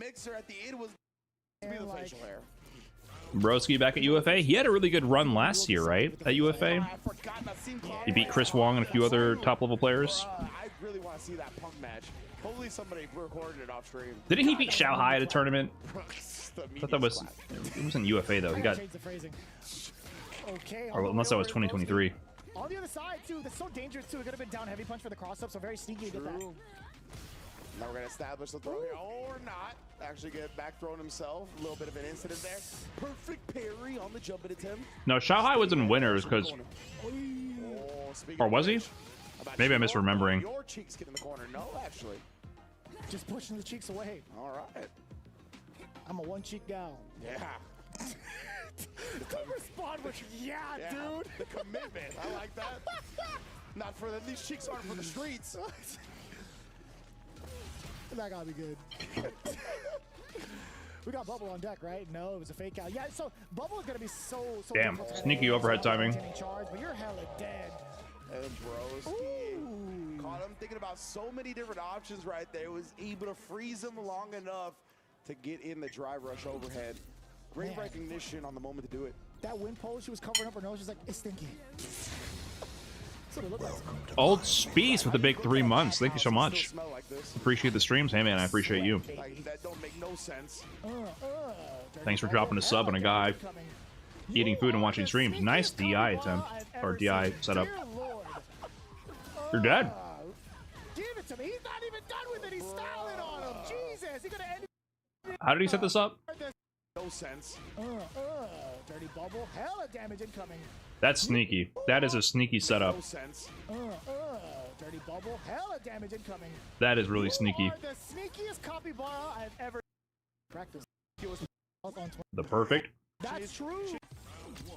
Broski back at UFA. He had a really good run last year, right? At UFA. He beat Chris Wong and a few other top-level players. I really want to see that Punk match. Hopefully somebody recorded it off stream. Didn't he beat Xiao Hai at a tournament? I thought that was... It wasn't UFA, though. He got... Or unless that was 2023. On the other side, too, that's so dangerous, too. It could have been down heavy punch for the cross-up, so very sneaky to get that. Now we're going to establish the throw here, or not. Actually get back thrown himself. A little bit of an incident there. Perfect parry on the jumping attempt. No, Shanghai was in winners because, or was he? Maybe I'm misremembering. Your cheeks get in the corner. No, actually. Just pushing the cheeks away. All right. I'm a one cheek gal. Yeah. Don't respond with yeah, dude. The commitment. I like that. Not for these cheeks aren't for the streets. That gotta be good. We got Bubble on deck, right? No, it was a fake out. Yeah, so Bubble is gonna be so damn difficult to sneaky overhead timing. Charge, but you're hella dead. And Broski caught him thinking about so many different options right there. Was able to freeze him long enough to get in the drive rush overhead. Great recognition on the moment to do it. That wind pole, she was covering up her nose. She's like, it's stinky. That's what it looked like. Old Spees with the big 3 months. Thank you so much. Appreciate the streams. Hey, man, I appreciate you. Like, that don't make no sense. Thanks for dropping a sub on a guy eating food and watching streams. Nice DI attempt, or DI setup. You're dead. Give it to me. He's not even done with it. He's styling on him. Jesus. He's gonna end it. How did he set this up? No sense. Dirty Bubble. Hella damage incoming. That's sneaky. That is a sneaky setup. No sense. Dirty Bubble. Hella damage incoming. That is really sneaky. You are the sneakiest capybara I've ever practiced. The perfect. That's true.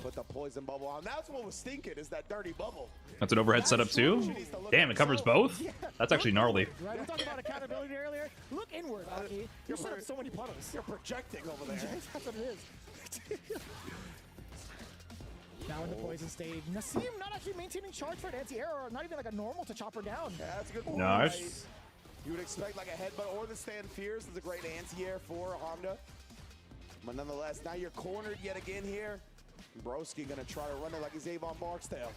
Put the poison bubble on. That's what was stinking, is that dirty bubble. That's an overhead setup too? Damn, it covers both? That's actually gnarly. Right, we talked about accountability earlier. Look inward, Aki. You set up so many puddles. You're projecting over there. That's what it is. Now in the poison stage. Nassim not actually maintaining charge for an anti-air, or not even like a normal to chop her down. Yeah, that's a good point. Nice. You would expect like a headbutt or the stand fierce is a great anti-air for Honda. But nonetheless, now you're cornered yet again here. Broski gonna try to run it like he's Avon Barksdale.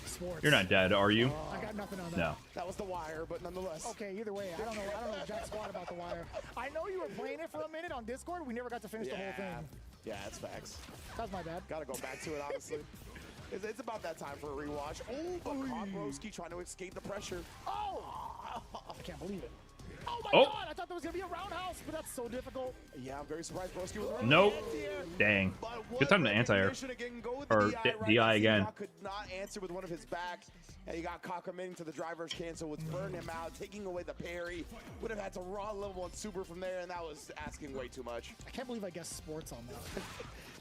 Sports. You're not dead, are you? I got nothing on that. No. That was the wire, but nonetheless. Okay, either way, I don't know jack squat about the wire. I know you were playing it for a minute on Discord. We never got to finish the whole thing. Yeah, that's facts. That's my bad. Gotta go back to it, honestly. It's about that time for a rewatch. Oh, but caught Broski trying to escape the pressure. Oh! I can't believe it. Oh my god, I thought there was gonna be a roundhouse, but that's so difficult. Yeah, I'm very surprised Broski was right. Nope. Dang. Good time to anti-air. Or DI again. Could not answer with one of his backs. And he got caught committing to the driver's cancel, which burned him out, taking away the parry. Would have had to raw level 1 super from there, and that was asking way too much. I can't believe I guessed sports on that.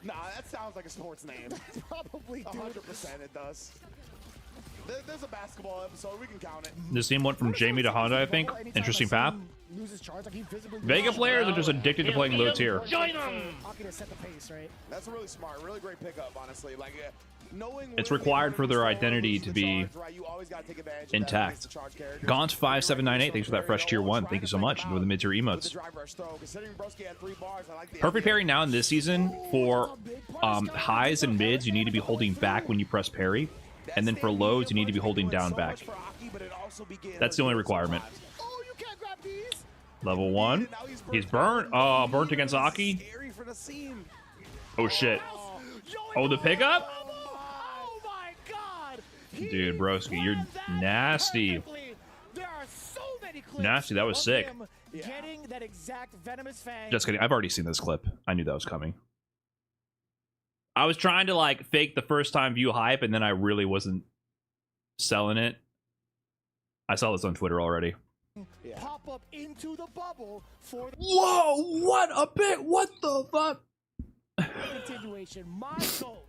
Nah, that sounds like a sports name. Probably, dude. 100% it does. There's a basketball episode, we can count it. This team went from Jamie to Honda, I think. Interesting path. Vega players are just addicted to playing low tier. Join them! That's a really smart, really great pickup, honestly. Like, knowing It's required for their identity to be intact. Gaunt5798, thanks for that fresh tier 1. Thank you so much. With the mid-tier emotes. Perfect parry now in this season for highs and mids. You need to be holding back when you press parry. And then for lows, you need to be holding down back. That's the only requirement. Level 1. He's burnt. Oh, burnt against Aki. Oh, shit. Oh, the pickup? Dude, broski, you're nasty. Nasty, that was sick. Just kidding. I've already seen this clip. I knew that was coming. I was trying to like fake the first time view hype, and then I really wasn't selling it. I saw this on Twitter already. Pop up into the bubble for the Whoa! What a bit! What the fuck? continuation. My goal.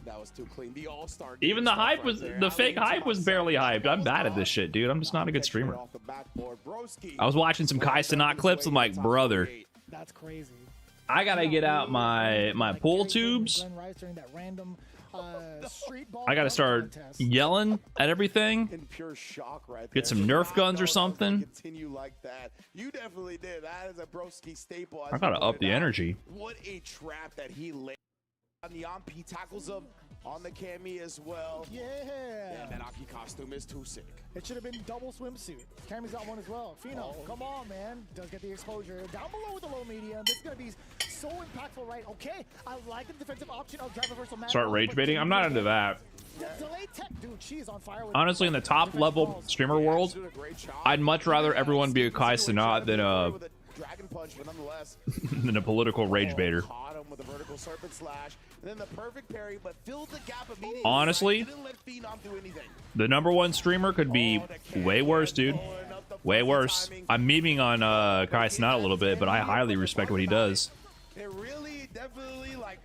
That was too clean. The all-star. Even the hype was the fake hype was barely hyped. I'm bad at this shit, dude. I'm just not a good streamer. I was watching some Kai Cenat clips. I'm like, brother, that's crazy. I gotta get out my pool tubes. I gotta start yelling at everything. In pure shock right there. Get some Nerf guns or something. Continue like that. You definitely did. That is a broski staple. I gotta up the energy. What a trap that he laid. On the on-P tackles him, on the cami as well. Yeah. And that Aki costume is too sick. It should have been double swimsuit. Cammy's got one as well. Phenom, come on, man. Does get the exposure. Down below with the low medium. This is going to be so impactful, right? Okay, I like the defensive option of drive reversal. Start rage baiting. I'm not into that. Delay tech, dude. She's on fire with Honestly, in the top level streamer world, I'd much rather everyone be a Kai Cenat than a Dragon punch, but nonetheless, than a political rage baiter. caught him with a vertical serpent slash, and then the perfect parry, but filled the gap immediately. Honestly, Didn't let Phenom do anything. the #1 streamer could be way worse, dude. Way worse. I'm memeing on Kai Cenat a little bit, but I highly respect what he does. It really definitely like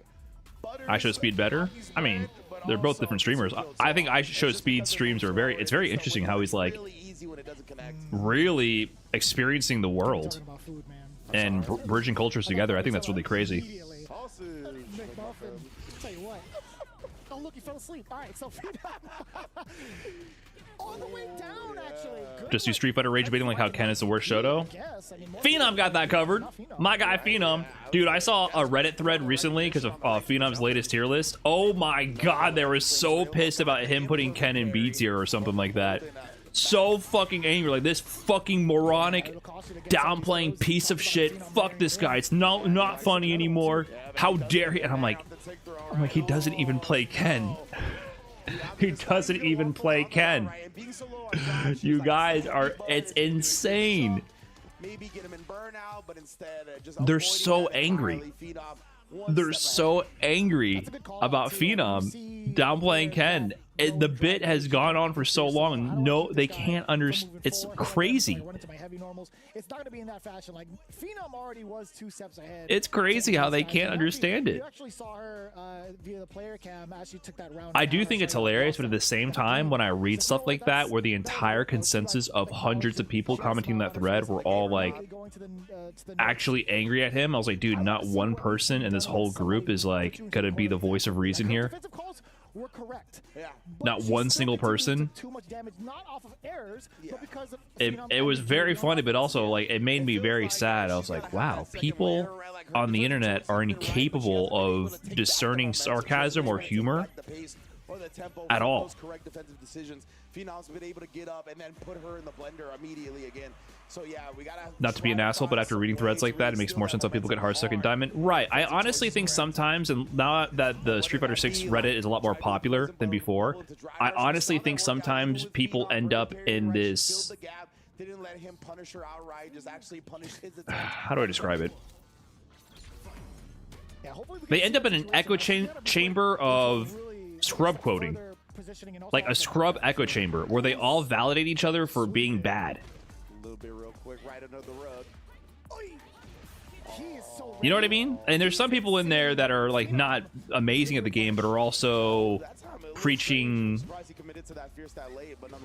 butters I Show Speed better. I mean, they're both different streamers. I think I Show Speed streams are it's very interesting how he's like really easy when it doesn't connect. really experiencing the world talking about food, man. and bridging cultures together. I think that's really crazy. Immediately. Sausage. McMuffin. Tell you what. Oh, look, he fell asleep. All right, so all the way down, actually. Good Just do Street Fighter rage baiting like how Ken is the worst Shoto. guess. I mean, more Phenom got that covered. My guy Phenom. Dude, I saw a Reddit thread recently because of Phenom's latest tier list. Oh my god, they were so pissed about him putting Ken in B tier or something like that. So fucking angry. Like, this fucking moronic, downplaying piece of shit. Fuck this guy. It's not funny anymore. How dare he? And I'm like, he doesn't even play Ken. He doesn't even play Ken. You guys are, it's insane. Maybe get him in burnout, but instead just They're avoiding so that angry. entirely. Phenom one They're step so angry about Phenom downplaying Ken. The bit has gone on for so long. No, they can't understand. It's crazy. It's not going to be in that fashion. Like, Phenom already was 2 steps ahead. It's crazy how they can't understand it. You actually saw her via the player cam as she took that round. I do think it's hilarious, but at the same time, when I read stuff like that, where the entire consensus of hundreds of people commenting that thread were all like actually angry at him, I was like, dude, not one person in this whole group is like gonna be the voice of reason here. Were correct. Yeah. Not one single person. Too much damage, not off of errors, but because of It was very funny, but also like it made me very sad. I was like, wow, people on the internet are incapable of discerning sarcasm or humor at all. Correct defensive decisions. Phenom's been able to get up and then put her in the blender immediately again. So yeah, we gotta. Not to be an asshole, but after reading threads like that, it makes more sense how people get hard stuck in Diamond. Right. I honestly think sometimes, and now that the Street Fighter 6 Reddit is a lot more popular than before, I honestly think sometimes people end up in this. Didn't let him punish her outright, just actually punish his attack. How do I describe it? They end up in an echo chamber of scrub quoting. Like a scrub echo chamber where they all validate each other for being bad. A little bit real quick, right under the rug. You know what I mean? And there's some people in there that are like not amazing at the game, but are also preaching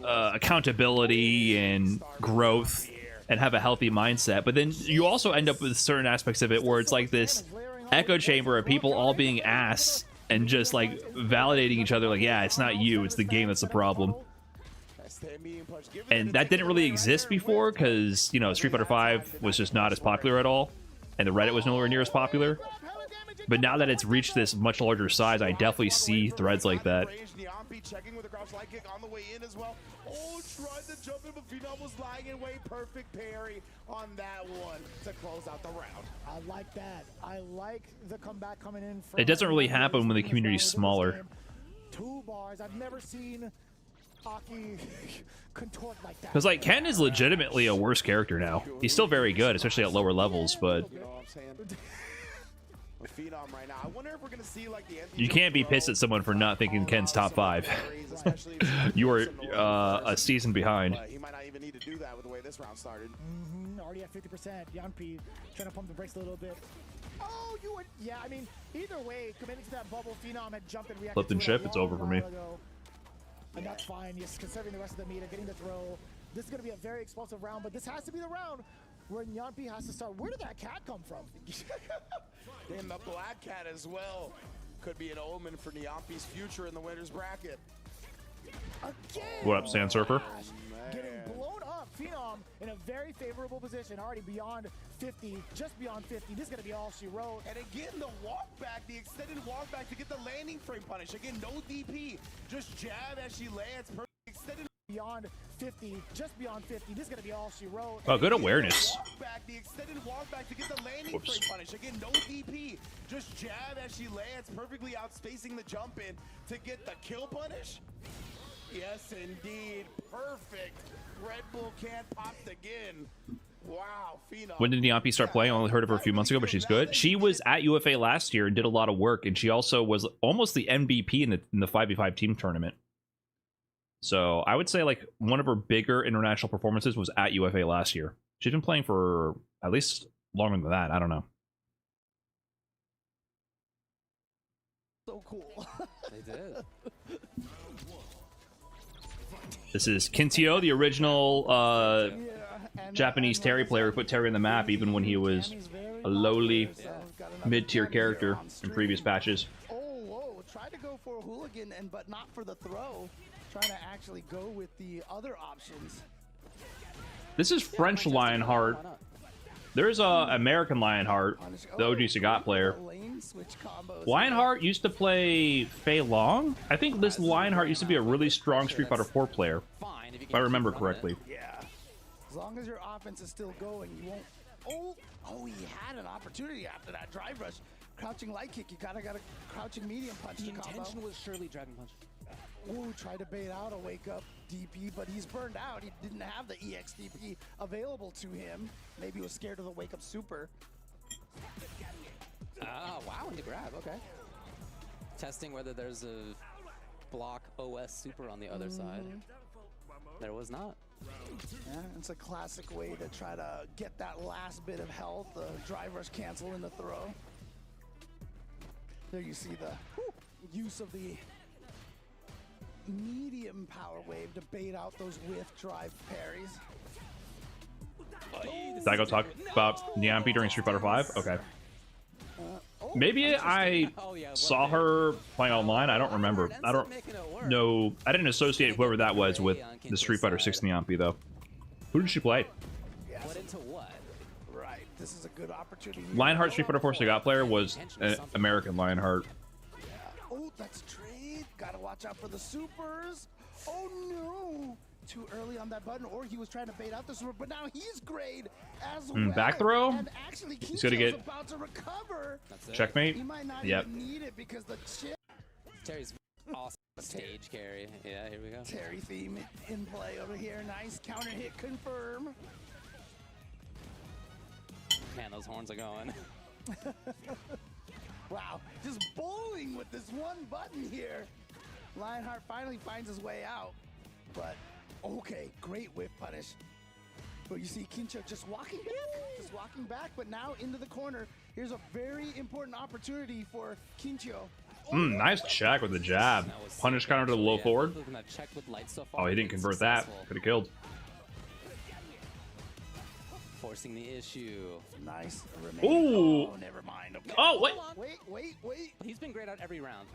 accountability and growth and have a healthy mindset. But then you also end up with certain aspects of it where it's like this echo chamber of people all being ass and just like validating each other. Like, yeah, it's not you, it's the game that's the problem. And that didn't really exist before because, you know, Street Fighter 5 was just not as popular at all, and the Reddit was nowhere near as popular. But now that it's reached this much larger size, I definitely see threads like that. Checking with a crouch light kick on the way in as well. Oh, tried to jump in, but Phenom was lying in wait. Perfect parry on that one to close out the round. I like that. I like the comeback coming in. It doesn't really happen when the community's smaller. 2 bars. I've never seen Aki contort like that. Because, like, Ken is legitimately a worse character now. He's still very good, especially at lower levels, but You know what I'm saying? With Phenom right now, I wonder if we're gonna see like the you can't be pissed at someone for not thinking Ken's top 5. You are a season behind. He might not even need to do that with the way this round started. Already at 50%. Yanpi trying to pump the brakes a little bit. Oh, you would. Yeah, I mean, either way, committing to that bubble, Phenom had jumped and reacted. Flipped and to it ship, a it's long over for me. while ago. And that's fine. Yes, conserving the rest of the meter, getting the throw. This is going to be a very explosive round, but this has to be the round where Yanpi has to start. Where did that cat come from? And the black cat as well could be an omen for Nyampi's future in the winner's bracket. Again. What up, Sand Surfer? Getting blown up Phenom in a very favorable position, already beyond 50, just beyond 50. This is going to be all she wrote. And again, the walk back, the extended walk back to get the landing frame punish. Again, no DP, just jab as she lands. Extended beyond 50, just beyond 50. This is going to be all she wrote. Oh, good awareness. The extended walk back to get the landing Whoops. frame punish. Again, no DP, just jab as she lands, perfectly outspacing the jump in to get the kill punish. Yes, indeed, perfect. Red Bull can't pop again. Wow, Phenom. When did Niampi start playing? I only heard of her a few months ago, but she's good. She was at UFA last year and did a lot of work, and she also was almost the MVP in the 5v5 team tournament. So I would say like one of her bigger international performances was at UFA last year. She's been playing for at least longer than that. I don't know. So cool. They did. This is Kintio, the original Japanese Terry player who put Terry on the map even when he was a lowly mid-tier character in previous patches. Oh, whoa. Tried to go for a hooligan, but not for the throw. Trying to actually go with the other options. This is French Lionheart. There's American Lionheart, the OG Sagat player. Lionheart used to play Fei Long. I think this Lionheart used to be a really strong Street Fighter 4 player, if I remember correctly. Yeah. As long as your offense is still going, you won't... Oh, he had an opportunity after that drive rush. Crouching light kick, you kind of got a crouching medium punch to combo. The intention was surely dragon punch. Ooh, tried to bait out a wake up DP, but he's burned out. He didn't have the EX DP available to him. Maybe he was scared of the wake up super. Ah, wow, into grab, okay. Testing whether there's a block OS super on the other side. There was not. Yeah, it's a classic way to try to get that last bit of health. The drive rush cancel in the throw. There you see the use of the medium power wave to bait out those whiff drive parries. Did I go talk about Niampi during Street Fighter 5? Okay. Maybe I saw her playing online. I don't remember. I don't know. I didn't associate whoever that was with the Street Fighter 6 Niampi, though. Who did she play? What into what? Right. This is a good opportunity. Lionheart Street Fighter 4 Sagat player was an American Lionheart. Yeah. Oh, that's trade. Gotta watch out for the supers. Oh no! Too early on that button, or he was trying to bait out the super, but now he's grayed as well. Back throw. And actually, He's gonna get about to recover. checkmate. He might not Yep. even need it because the chip. Terry's awesome stage carry. Yeah, here we go. Terry theme in play over here. Nice counter hit confirm. Man, those horns are going. Wow, just bowling with this one button here. Lionheart finally finds his way out, but okay, great whip punish. But you see Kincho just walking back, but now into the corner. Here's a very important opportunity for Kincho. Nice check with the jab. Punish counter to the low forward. Oh, he didn't convert that. Could have killed. Forcing the issue. Nice. Ooh. Oh, never mind. Okay. Oh, wait. Wait. He's been great out every round.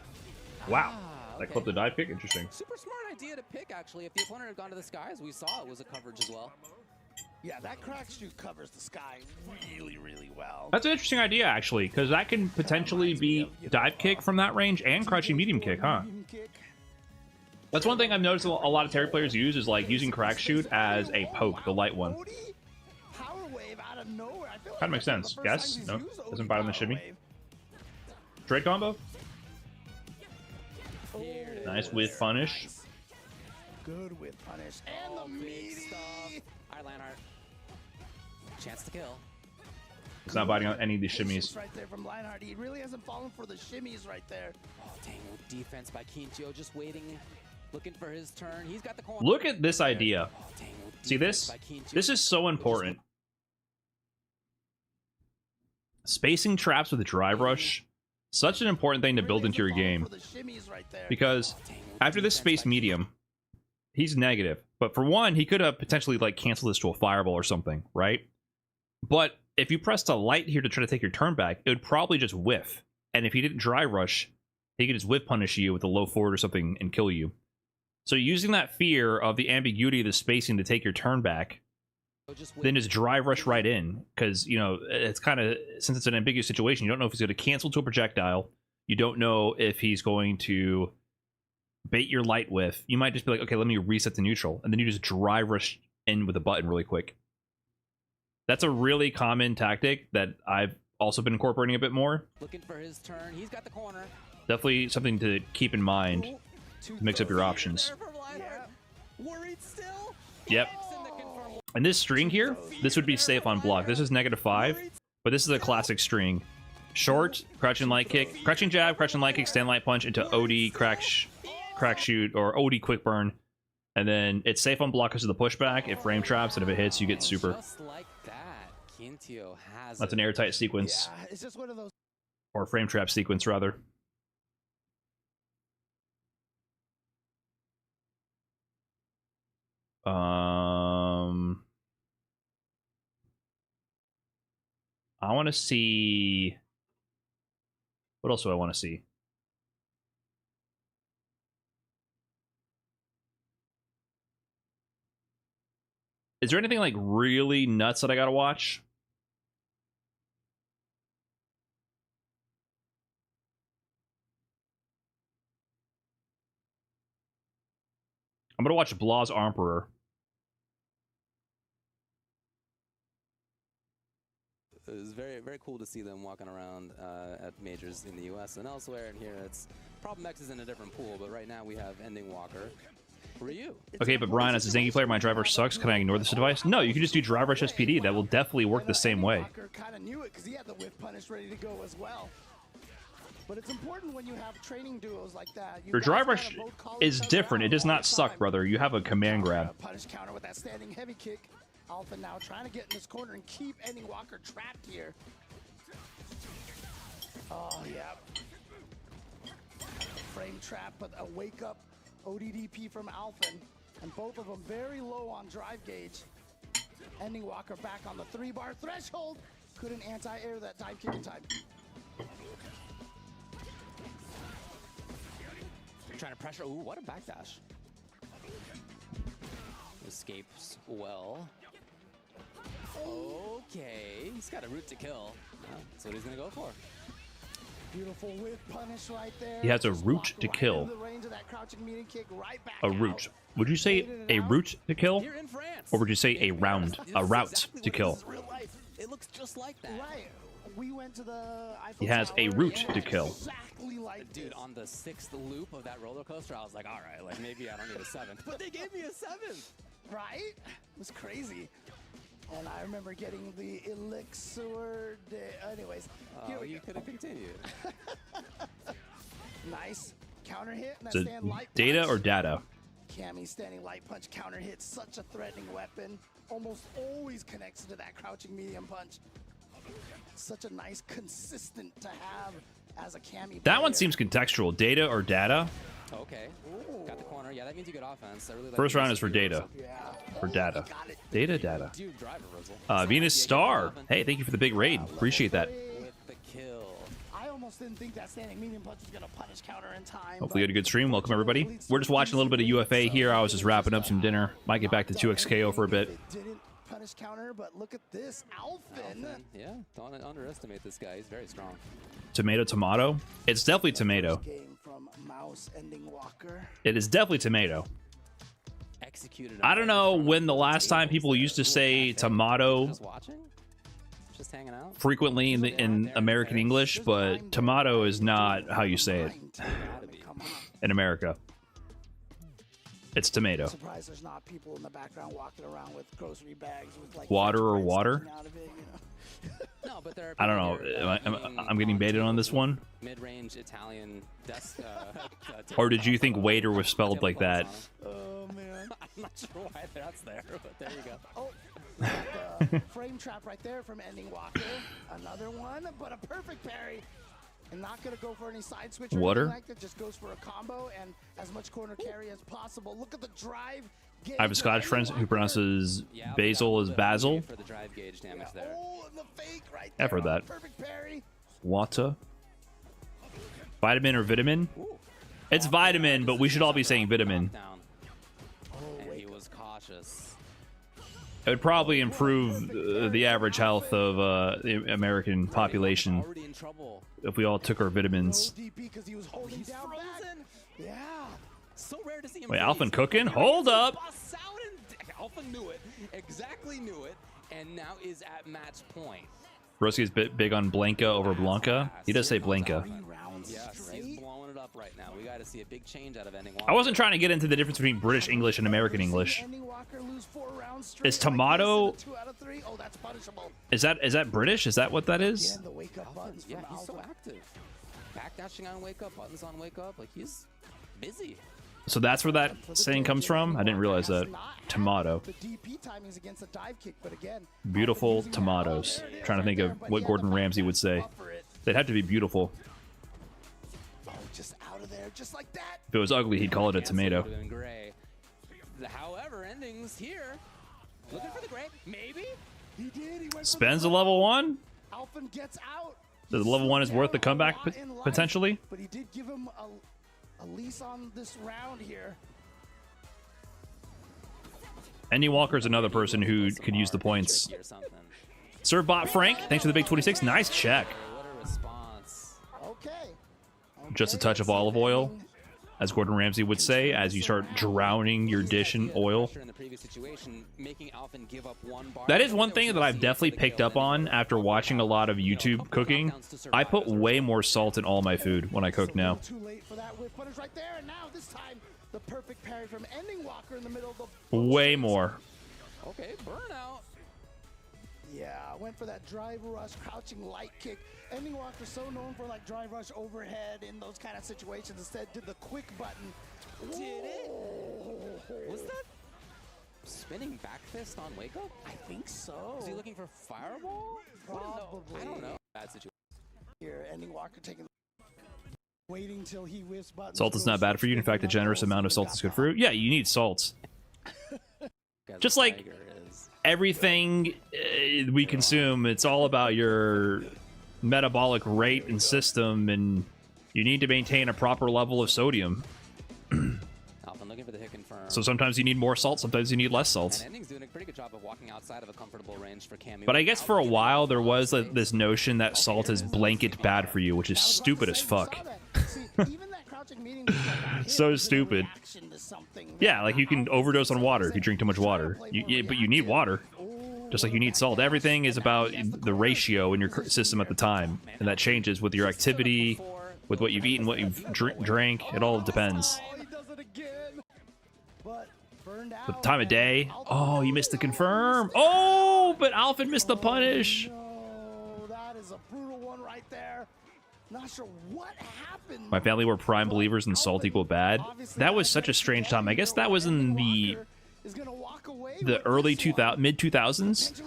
Wow. Okay. That clipped the dive kick. Interesting. Super smart idea to pick, actually. If the opponent had gone to the skies, we saw it was a coverage as well. Yeah, that crack shoot covers the sky really, really well. That's an interesting idea, actually, because that can potentially be dive kick from that range and crouching medium kick, huh? That's one thing I've noticed a lot of Terry players use is like using crack shoot as a poke, the light one. Kind of makes sense. Yes? No? Doesn't bite on the shimmy. Trade combo? Nice with punish. Good with punish. And the meaty. Alright, Lionheart. Chance to kill. It's not biting on any of these shimmies. Right there from Lionheart. He really hasn't fallen for the shimmies right there. Oh, dang. Defense by Kincho, just waiting, looking for his turn. He's got the corner. Look at this idea. See this? This is so important. Spacing traps with a drive rush. Such an important thing to build into your game. Because after this space medium, he's negative. But for one, he could have potentially like canceled this to a fireball or something, right? But if you pressed a light here to try to take your turn back, it would probably just whiff. And if he didn't drive rush, he could just whiff punish you with a low forward or something and kill you. So using that fear of the ambiguity of the spacing to take your turn back then just drive rush right in, because you know it's kind of, since it's an ambiguous situation, you don't know if he's going to cancel to a projectile, you don't know if he's going to bait your light whiff. You might just be like, okay, let me reset the neutral, and then you just drive rush in with a button really quick. That's a really common tactic that I've also been incorporating a bit more. Looking for his turn. He's got the corner. Definitely something to keep in mind to mix up your options. Worried still? Yep. And this string here, this would be safe on block. This is -5, but this is a classic string. Short, crouching light kick, crouching jab, crouching light kick, stand light punch into OD, crack shoot, or OD quick burn. And then it's safe on block because of the pushback. It frame traps, and if it hits, you get super. Just like that, Quintio has That's an airtight sequence. Yeah, it's just one of those. Or frame trap sequence, rather. I want to see. What else do I want to see? Is there anything like really nuts that I gotta watch? I'm gonna watch Blah's Emperor. It was very, very cool to see them walking around at majors in the U.S. and elsewhere. And here, it's Problem X is in a different pool, but right now we have Ending Walker. Ryu. Okay, but Brian, as a Zangy player, my driver sucks. Can I ignore this advice? No, you can just do drive rush SPD. That will definitely work the same way. Kind of knew it because he had the whip punish ready to go as well. But it's important when you have training duos like that. Your drive rush is different. It does not suck, brother. You have a command grab. Punish counter with that standing heavy kick. Alpha now trying to get in this corner and keep Ending Walker trapped here. Oh, yeah. Frame trap, but a wake up ODDP from Alphen. And both of them very low on drive gauge. Ending Walker back on the 3-bar threshold. Couldn't anti-air that dive kick in time. Trying to pressure. Ooh, what a backdash. Escapes well. Okay, he's got a route to kill. That's what he's gonna go for. Beautiful whip punish right there. He has a route to kill. A route. Would you say a route to kill? Or would you say a route to kill? It looks just like that. Right. We went to the He has a route to kill. Exactly like Dude, on the 6th loop of that roller coaster, I was like, all right, like maybe I don't need a 7th. But they gave me a 7th. Right? It was crazy. And I remember getting the elixir. Anyways, Oh, you could have continued. Nice counter hit. And that So stand light data punch. or data? Cammy's standing light punch counter hit. Such a threatening weapon. Almost always connects to that crouching medium punch. Such a nice consistent to have as a Cammy. That one seems contextual. Data or data? Okay. Ooh. Got the corner. Yeah, that means you get offense. I really like First the round is for recipe data. also. Yeah. Or data. Data. Dude, driver Rizzle. Venus Star. Hey, thank you for the big raid. Appreciate that. With the kill. I almost didn't think that standing medium punch was gonna punish counter in time. Hopefully you had a good stream. Welcome, everybody. We're just watching a little bit of UFA here. I was just wrapping up some dinner. Might get back to 2XKO for a bit. Didn't punish counter, but look at this, Alphen. Yeah, don't underestimate this guy. He's very strong. Tomato? It's definitely tomato. Game from Mouse Ending Walker. It is definitely tomato. Executed. I don't know when the last time people used to say tomato Just watching? Just hanging out? frequently in American English, but tomato is not how you say it in America. It's tomato. Surprised there's not people in the background walking around with grocery bags with like Water or French fries water? sticking out of it, you know? No, but there are I don't know. I'm getting baited on this one. Mid-range Italian desk. Or did you think waiter was spelled like that? Oh man. I'm not sure why that's there, but there you go. Oh, the frame trap right there from Ending Walker. Another one, but a perfect parry. And not gonna go for any side switch or Water? anything like that. Just goes for a combo and as much corner carry as possible. Look at the drive. I have a Scottish friend who pronounces Yeah, basil as basil. For the drive gauge damage there. Oh, and the fake right I've heard there. that. Perfect parry. Water. Vitamin or vitamin? It's vitamin, but we should all be saying vitamin. Down. And he was cautious. It would probably improve the average health of the American population Already in trouble. if we all took our vitamins. No DP 'cause he was holding He's down back. frozen. Yeah. So rare to see him. Wait, freeze. Alphen cooking? Hold up. Busts out and Alphen knew it. Exactly knew it. And now is at match point. Broski is big on Blanca over Blanca. He does say Blanca. Yes, he's blowing it up right now. We got to see a big change out of ending. I wasn't trying to get into the difference between British English and American English. Is tomato? Oh, that's punishable. Is that British? Is that what that is? Again, the wake up buttons Yeah, from he's so Alpha. active. Backdashing on wake up, buttons on wake up. Like he's busy. So that's where that saying comes from? I didn't realize that. Tomato. The DP timing's against a dive kick, but again, Beautiful tomatoes. Trying to think of what Gordon Ramsay would say. They'd have to be beautiful. oh, just out of there, just like that. If it was ugly, he'd call it a tomato. Would've been gray. However, endings here. Looking for the gray. Maybe. He did. He went Spends a level 1? Alphen gets out. The level 1 is worth the comeback potentially? But he did give him a lease on this round here. Andy Walker's another person who could use the points. Tricky or something. Surbot Frank, thanks for the big 26. Nice check. What a response. Okay. Just a touch of olive oil, as Gordon Ramsay would say, as you start drowning your dish in oil. In the previous situation, making Alphen give up one bar. That is one thing that I've definitely picked up on after watching a lot of YouTube cooking. I put way more salt in all my food when I cook now. Too late for that whip punish right there, and now this time the perfect parry from Ending Walker in the middle of the Way more. Okay, burnout. Yeah, went for that drive rush, crouching light kick. Ending Walker so known for like drive rush overhead in those kind of situations. Instead, did the quick button. Did it? Was that spinning back fist on wake up? I think so. Was he looking for fireball? Probably. I don't know. Bad situation. Here, Ending Walker taking. Waiting till he whiffs buttons. Salt is not bad for you. In fact, a generous amount of salt is good for you. Yeah, you need salt. Just like everything we consume, it's all about your metabolic rate and system, and you need to maintain a proper level of sodium. Alphen looking for the hit confirm. So sometimes you need more salt, sometimes you need less salt. And Ending's doing a pretty good job of walking outside of a comfortable range for Cammy. But I guess for a while there was like, this notion that salt is blanket bad for you, which is stupid as fuck. So stupid. Yeah, like you can overdose on water if you drink too much water. But you need water. Just like you need salt. Everything is about the ratio in your system at the time. And that changes with your activity, with what you've eaten, what you've drank. It all depends. The time of day. Oh, you missed the confirm. Oh, but Alphen missed the punish. No, that is a brutal one right there. Not sure what happened. My family were prime believers in salt equal bad. That was such a strange time. I guess that was in the early mid 2000s.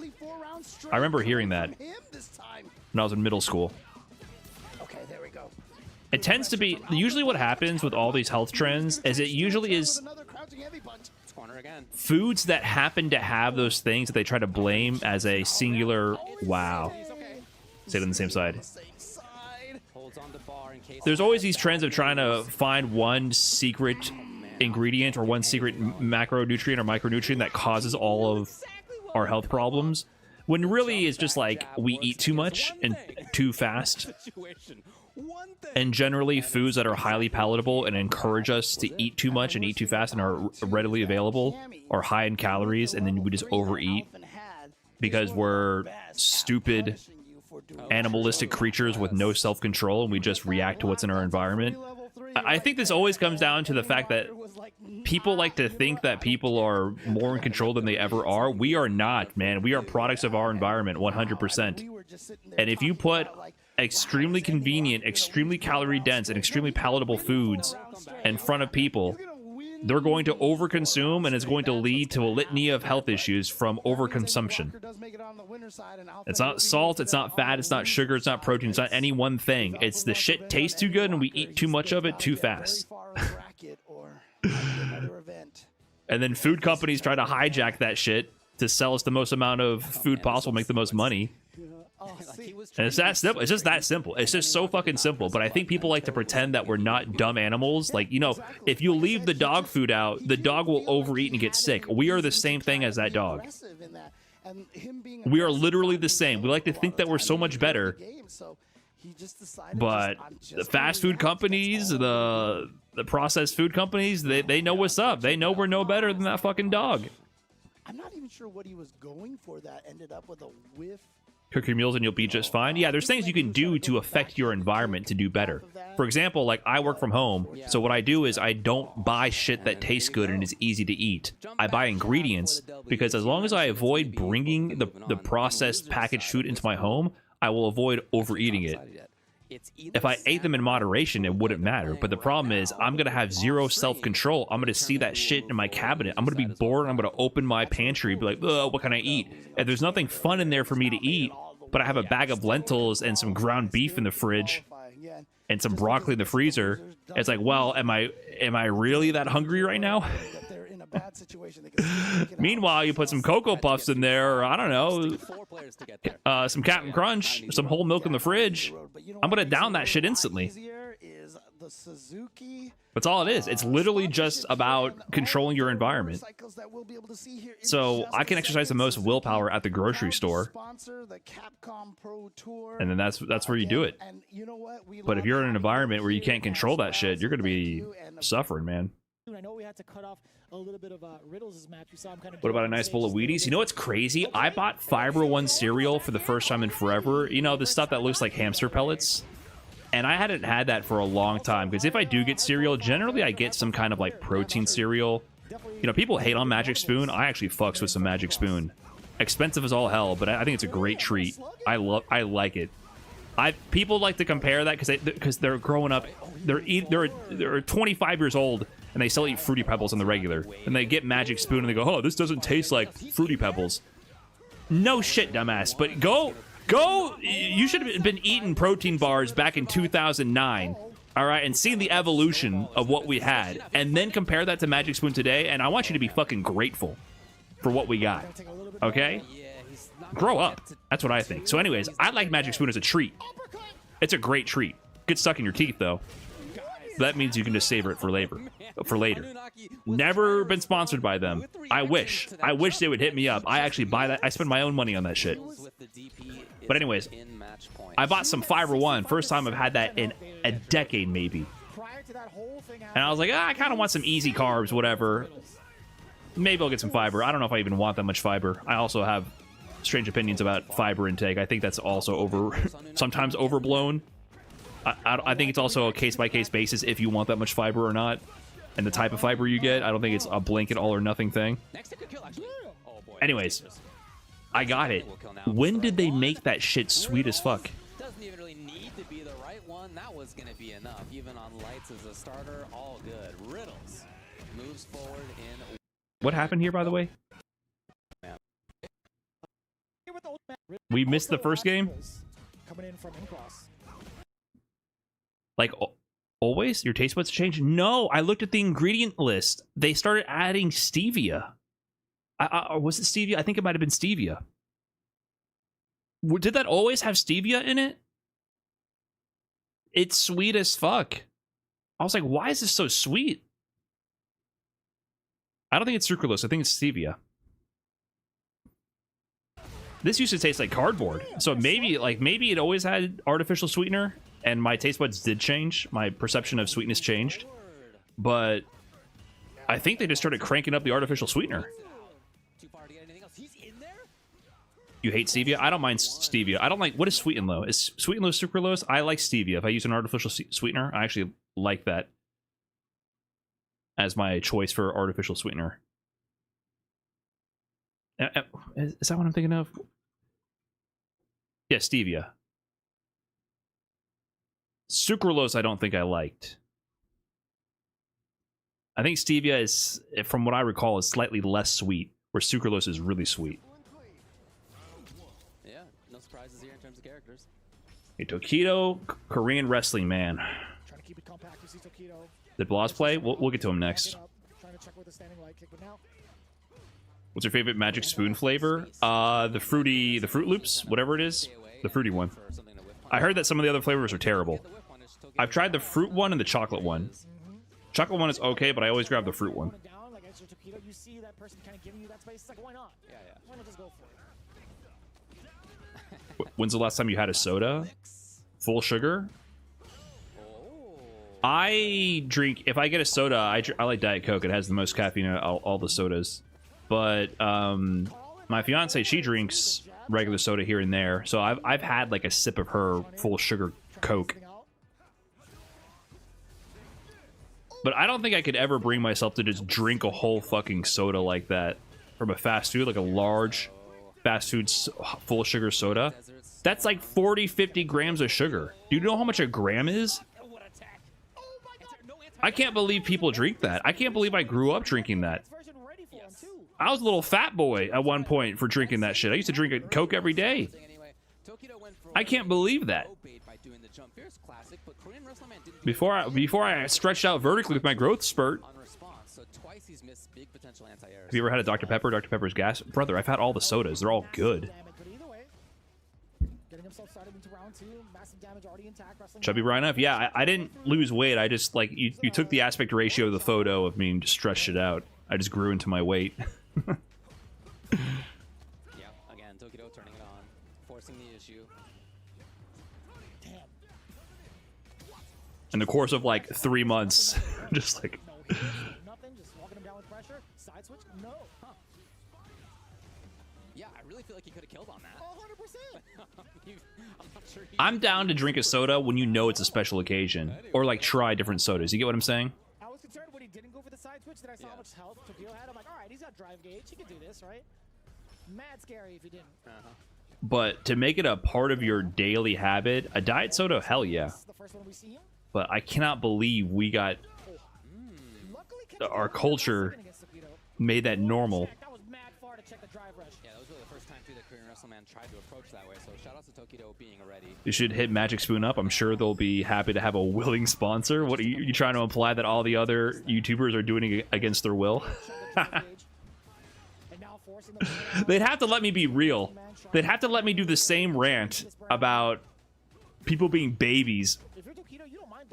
I remember hearing that when I was in middle school. Okay, there we go. It tends to be usually what happens with all these health trends is it usually is foods that happen to have those things that they try to blame as a singular wow. Stayed on the same side. There's always these trends of trying to find one secret ingredient or one secret macronutrient or micronutrient that causes all of our health problems, when really it's just like we eat too much and too fast. And generally foods that are highly palatable and encourage us to eat too much and eat too fast and are readily available are high in calories, and then we just overeat because we're stupid animalistic creatures with no self-control and we just react to what's in our environment. I think this always comes down to the fact that people like to think that people are more in control than they ever are. We are not, man. We are products of our environment 100%. And if you put extremely convenient, extremely calorie dense, and extremely palatable foods in front of people, they're going to overconsume, and it's going to lead to a litany of health issues from overconsumption. It's not salt, it's not fat, it's not sugar, it's not protein, it's not any one thing. It's the shit tastes too good and we eat too much of it too fast. And then food companies try to hijack that shit to sell us the most amount of food possible, make the most money. Like, he was And it's that simple. It's just that simple. It's just so fucking simple. But I think people like to pretend that we're not dumb animals. Like, you know, if you leave the dog food out, the dog will overeat and get sick. We are the same thing as that dog. We are literally the same. We like to think that we're so much better. But the fast food companies, the processed food companies, they know what's up. They know we're no better than that fucking dog. I'm not even sure what he was going for that ended up with a whiff. Cook your meals and you'll be just fine. Yeah, there's things you can do to affect your environment to do better. For example, like I work from home, so what I do is I don't buy shit that tastes good and is easy to eat. I buy ingredients because as long as I avoid bringing the processed packaged food into my home, I will avoid overeating it. If I ate them in moderation, it wouldn't matter. But the problem is I'm going to have zero self-control. I'm going to see that shit in my cabinet. I'm going to be bored. I'm going to open my pantry, be like, ugh, what can I eat? And there's nothing fun in there for me to eat, but I have a bag of lentils and some ground beef in the fridge and some broccoli in the freezer. It's like, well, am I really that hungry right now? Meanwhile, you put some Cocoa Puffs in there, or I don't know, some Captain Crunch, some whole milk in the fridge. I'm gonna down that shit instantly. That's all it is. It's literally just about controlling your environment. So I can exercise the most willpower at the grocery store, and then that's where you do it. But if you're in an environment where you can't control that shit, you're gonna be suffering, man. I know we had to cut off a little bit of Riddles' match. We saw him kind of. What about a nice bowl of Wheaties? You know what's crazy? I bought Fiber One cereal for the first time in forever. You know, the stuff that looks like hamster pellets. And I hadn't had that for a long time, because if I do get cereal, generally I get some kind of like protein cereal. You know, people hate on Magic Spoon. I actually fucks with some Magic Spoon. Expensive as all hell, but I think it's a great treat. I like it. People like to compare that because they're growing up. They're 25 years old. And they still eat Fruity Pebbles on the regular. And they get Magic Spoon and they go, oh, this doesn't taste like Fruity Pebbles. No shit, dumbass. But go. You should have been eating protein bars back in 2009. All right, and seen the evolution of what we had. And then compare that to Magic Spoon today. And I want you to be fucking grateful for what we got. Okay? Grow up. That's what I think. So anyways, I like Magic Spoon as a treat. It's a great treat. Gets stuck in your teeth, though. That means you can just savor it for later. Never been sponsored by them. I wish they would hit me up. I actually buy that. I spend my own money on that shit. But anyways, I bought some Fiber One. First time I've had that in a decade, maybe. And I was like, I kind of want some easy carbs, whatever. Maybe I'll get some fiber. I don't know if I even want that much fiber. I also have strange opinions about fiber intake. I think that's also sometimes overblown. I think it's also a case-by-case basis if you want that much fiber or not, and the type of fiber you get. I don't think it's a blanket all-or-nothing thing. Anyways, I got it. When did they make that shit sweet as fuck? Doesn't even really need to be the right one. That was going to be enough. Even on lights as a starter, all good. Riddles moves forward in... What happened here, by the way? We missed the first game? Coming in from Incross. Like, always? Your taste buds change? No, I looked at the ingredient list. They started adding stevia. Or was it stevia? I think it might have been stevia. Did that always have stevia in it? It's sweet as fuck. I was like, why is this so sweet? I don't think it's sucralose. I think it's stevia. This used to taste like cardboard. So maybe it always had artificial sweetener. And my taste buds did change. My perception of sweetness changed. But I think they just started cranking up the artificial sweetener. You hate stevia? I don't mind stevia. I don't like... What is sweet and low? Is sweet and low sucralose? I like stevia. If I use an artificial sweetener, I actually like that as my choice for artificial sweetener. Is that what I'm thinking of? Yeah, stevia. Sucralose, I don't think I liked. I think stevia is, from what I recall, is slightly less sweet, where sucralose is really sweet. Yeah, no surprises here in terms of characters. Hey, Tokido, Korean wrestling man. Trying to keep it compact. You see Tokido. Did Blas play? We'll get to him next. Trying to check where the standing light kick, but now. What's your favorite Magic Spoon flavor? The Fruit Loops, whatever it is. the fruity one. for something to whip I heard that some of the other flavors are terrible. the whip punish, Tokyo I've tried the fruit one and the chocolate one. Chocolate one is okay, but I always grab the fruit one. Down, like extra Tokido, you see that person kind of giving you that space. It's like, why not? Yeah, yeah. Why not just go for it? When's the last time you had a soda? Full sugar? I drink, if I get a soda, I like Diet Coke. It has the most caffeine of all the sodas. But my fiance, she drinks regular soda here and there. So I've had like a sip of her full sugar Coke. But I don't think I could ever bring myself to just drink a whole fucking soda like that from a fast food, like a large fast food full sugar soda. That's like 40, 50 grams of sugar. Do you know how much a gram is? I can't believe people drink that. I can't believe I grew up drinking that. I was a little fat boy at one point for drinking that shit. I used to drink a Coke every day. I can't believe that. Before I stretched out vertically with my growth spurt. Have you ever had a Dr. Pepper? Dr. Pepper's gas? Brother, I've had all the sodas. They're all good. Chubby Brian up? Yeah, I didn't lose weight. I just, like, you took the aspect ratio of the photo of me and just stretched it out. I just grew into my weight. Yeah, again, Tokido turning it on, forcing the issue. In the course of, like, 3 months. Just, like... Nothing, just walking him down with pressure. Side switch? No. Huh. Yeah, I really feel like he could have killed on that. 100%. I'm not sure I'm down to drink a soda when you know it's a special occasion. Or, like, try different sodas. You get what I'm saying? I was concerned when he didn't go for the side switch that I saw how much health Tokyo had. I'm like, all right, he's got drive gauge. He can do this, right? Mad scary if he didn't. But to make it a part of your daily habit, a diet soda, hell yeah. This is the first one we see him. But I cannot believe we got... Our culture made that normal. That was mad far to check the drive rush. Yeah, that was really the first time too that Korean WrestleMan tried to approach that way. So shout out to Tokido being ready. You should hit Magic Spoon up. I'm sure they'll be happy to have a willing sponsor. What are you trying to imply that all the other YouTubers are doing it against their will? They'd have to let me be real. They'd have to let me do the same rant about people being babies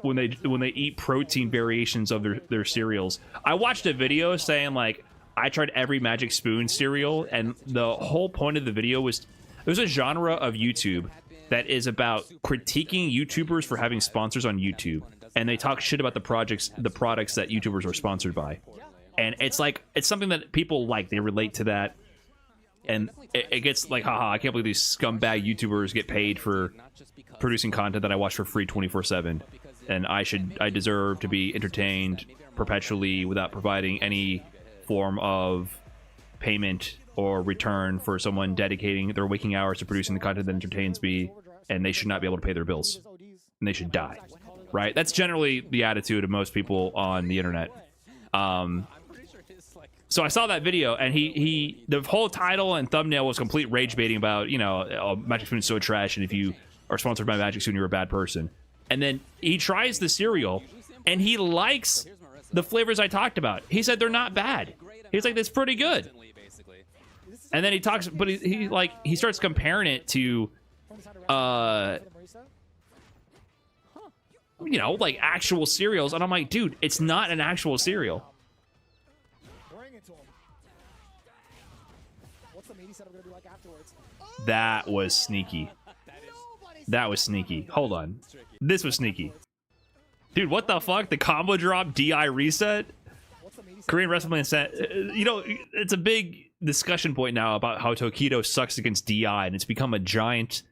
when they eat protein variations of their cereals. I watched a video saying, like, I tried every Magic Spoon cereal, and the whole point of the video was there's a genre of YouTube that is about critiquing YouTubers for having sponsors on YouTube, and they talk shit about the products that YouTubers are sponsored by. And it's like, it's something that people like. They relate to that. And it gets like, haha, I can't believe these scumbag YouTubers get paid for producing content that I watch for free 24/7. And I deserve to be entertained perpetually without providing any form of payment or return for someone dedicating their waking hours to producing the content that entertains me, and they should not be able to pay their bills. And they should die. Right? That's generally the attitude of most people on the internet. So I saw that video, and the whole title and thumbnail was complete rage baiting about, you know, oh, Magic Spoon is so trash, and if you are sponsored by Magic Spoon, you're a bad person. And then he tries the cereal, and he likes the flavors I talked about. He said they're not bad. He's like, that's pretty good. And then he talks, but he starts comparing it to, you know, like actual cereals, and I'm like, dude, it's not an actual cereal. That was sneaky. That was sneaky. Hold on. This was sneaky. Dude, what the fuck? The combo drop DI reset? Korean WrestleMan said, you know, it's a big discussion point now about how Tokido sucks against DI, and it's become a giant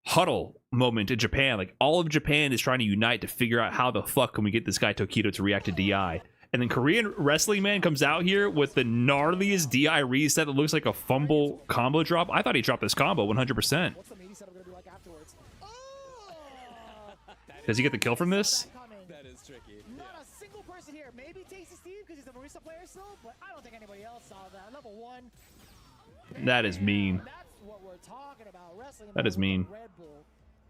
huddle moment in Japan. Like, all of Japan is trying to unite to figure out how the fuck can we get this guy Tokido to react to DI. And then Korean Wrestling Man comes out here with the gnarliest DI reset that looks like a fumble combo drop. I thought he dropped this combo 100%. Does he get the kill from this? That is tricky. Not a single person here. Maybe Tasty Steve because he's a Marisa player still, but I don't think anybody else saw that. Level 1. That is mean. That's what we're talking about. Wrestling. That is mean. Yeah,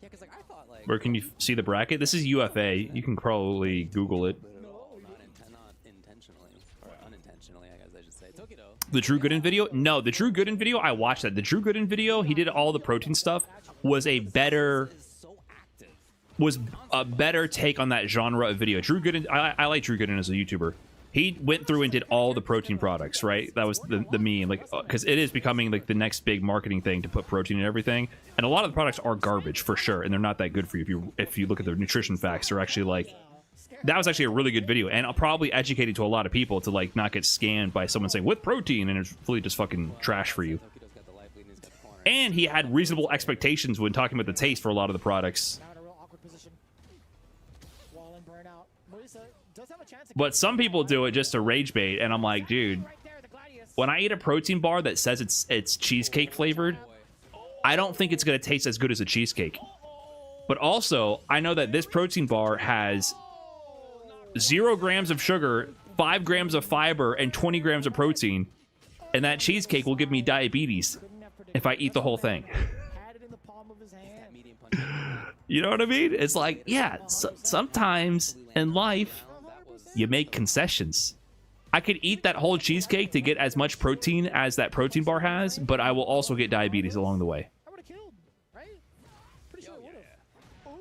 because like I thought, like, Where can you see the bracket? This is UFA. You can probably Google it. not intentionally or unintentionally, I guess I should say. Tokido. The Drew Gooden video? No, the Drew Gooden video, I watched that. The Drew Gooden video, he did all the protein stuff, was a better take on that genre of video. Drew Gooden, I like Drew Gooden as a YouTuber. He went through and did all the protein products, right? That was the meme, like, because it is becoming like the next big marketing thing to put protein in everything. And a lot of the products are garbage for sure, and they're not that good for you. If you look at the nutrition facts, they're actually like, that was actually a really good video, and probably educated to a lot of people to like not get scammed by someone saying with protein, and it's really just fucking trash for you. And he had reasonable expectations when talking about the taste for a lot of the products. But some people do it just to rage bait, and I'm like, dude, when I eat a protein bar that says it's cheesecake flavored, I don't think it's going to taste as good as a cheesecake. But also, I know that this protein bar has 0 grams of sugar, 5 grams of fiber, and 20 grams of protein, and that cheesecake will give me diabetes if I eat the whole thing. You know what I mean? It's like, yeah, sometimes in life, you make concessions. I could eat that whole cheesecake to get as much protein as that protein bar has, but I will also get diabetes along the way. I would have killed, right? Pretty sure it would have.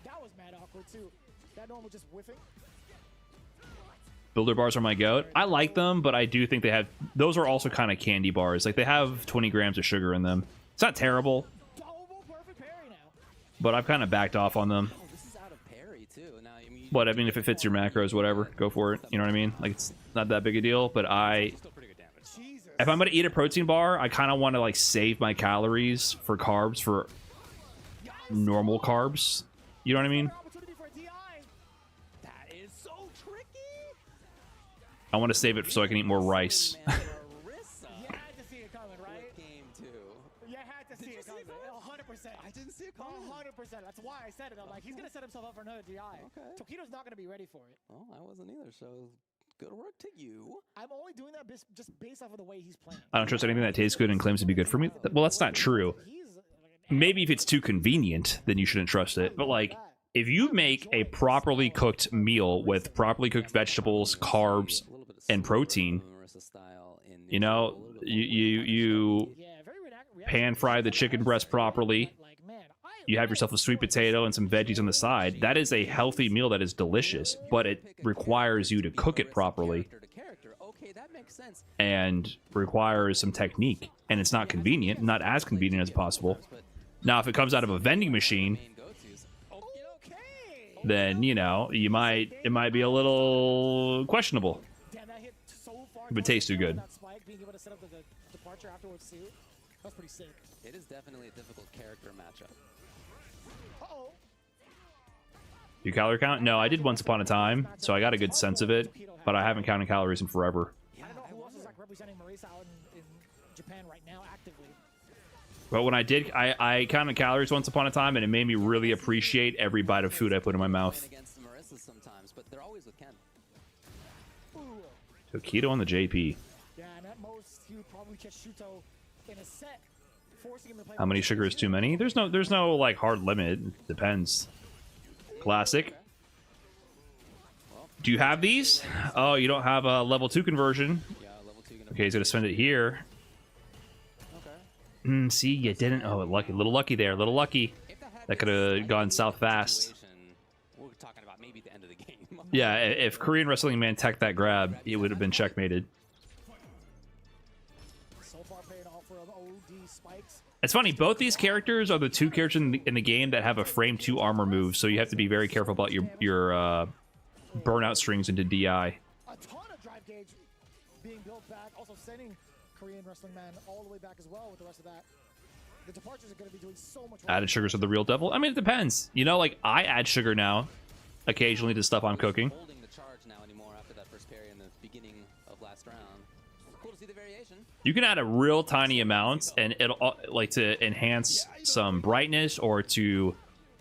That was mad awkward too. That normal just whiffing. Builder bars are my goat. I like them, but I do think they have... Those are also kind of candy bars. Like, they have 20 grams of sugar in them. It's not terrible, but I've kind of backed off on them. But I mean, if it fits your macros, whatever, go for it. You know what I mean? Like, it's not that big a deal. But if I'm gonna eat a protein bar, I kind of want to like save my calories for carbs, for normal carbs. You know what I mean? I want to save it so I can eat more rice. I didn't see it coming. 100%. That's why I said it. I'm like, he's gonna set himself up for another DI. Okay. Tokido's not gonna be ready for it. Oh, I wasn't either. So good work to you. I'm only doing that just based off of the way he's playing. I don't trust anything that tastes good and claims to be good for me. Well, that's not true. Maybe if it's too convenient, then you shouldn't trust it. But like, if you make a properly cooked meal with properly cooked vegetables, carbs, and protein, you know, you pan fry the chicken breast properly, you have yourself a sweet potato and some veggies on the side. That is a healthy meal that is delicious, but it requires you to cook it properly and requires some technique, and it's not convenient, not as convenient as possible. Now, if it comes out of a vending machine, then, you know, it might be a little questionable if it tastes too good. That's pretty sick. It is definitely a difficult character matchup. Do you calorie count? No, I did once upon a time, so I got a good sense of it, but I haven't counted calories in forever. I don't know who else is like representing Marisa out in Japan right now actively. But when I did, I counted calories once upon a time, and it made me really appreciate every bite of food I put in my mouth. So keto on the JP. Yeah, and at most he would probably catch Shuto in a set, forcing him to play. How many sugar is too many? There's no like hard limit. It depends. Classic. Do you have these? Oh, you don't have a level 2 conversion. Okay, he's gonna spend it here. See, you didn't. Oh, lucky, little lucky there, little lucky. That could have gone south fast. We're talking about maybe the end of the game. Yeah, if Korean Wrestling Man teched that grab, it would have been checkmated. So far paying off for OD spikes. It's funny, both these characters are the 2 characters in the game that have a frame 2 armor move, so you have to be very careful about your burnout strings into DI. A ton of drive gauge being built back, also sending Korean Wrestling Man all the way back as well with the rest of that. The departures are going to be doing so much. Added sugars are the real devil? I mean, it depends. You know, like, I add sugar now, occasionally, to stuff I'm cooking. Holding the charge now anymore after that first parry in the beginning of last round. Cool to see the variation. You can add a real tiny amount, and it'll like to enhance some brightness or to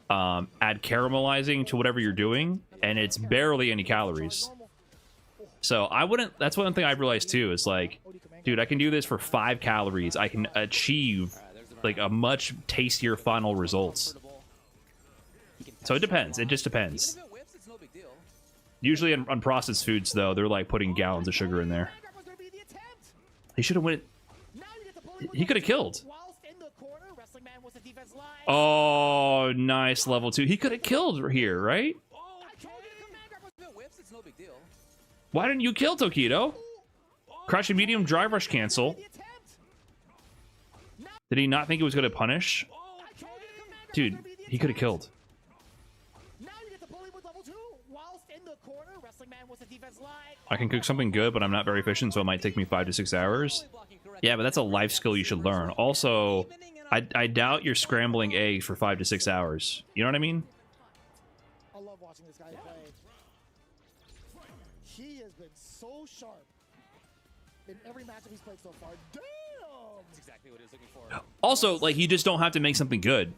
add caramelizing to whatever you're doing, and it's barely any calories. So I wouldn't. That's one thing I've realized too. Is like, dude, I can do this for 5 calories. I can achieve like a much tastier final results. So it depends. It just depends. Usually on processed foods, though, they're like putting gallons of sugar in there. He should have went. He could have killed. Oh, nice level 2. He could have killed here, right? Why didn't you kill Tokido? Crouching medium, drive rush cancel. Did he not think it was going to punish? Dude, he could have killed. I can cook something good, but I'm not very efficient, so it might take me 5 to 6 hours. Yeah, but that's a life skill you should learn. Also, I doubt you're scrambling eggs for 5 to 6 hours. You know what I mean? I love watching this guy play. He has been so sharp in every matchup he's played so far. Damn! That's exactly what he was looking for. Also, like, you just don't have to make something good.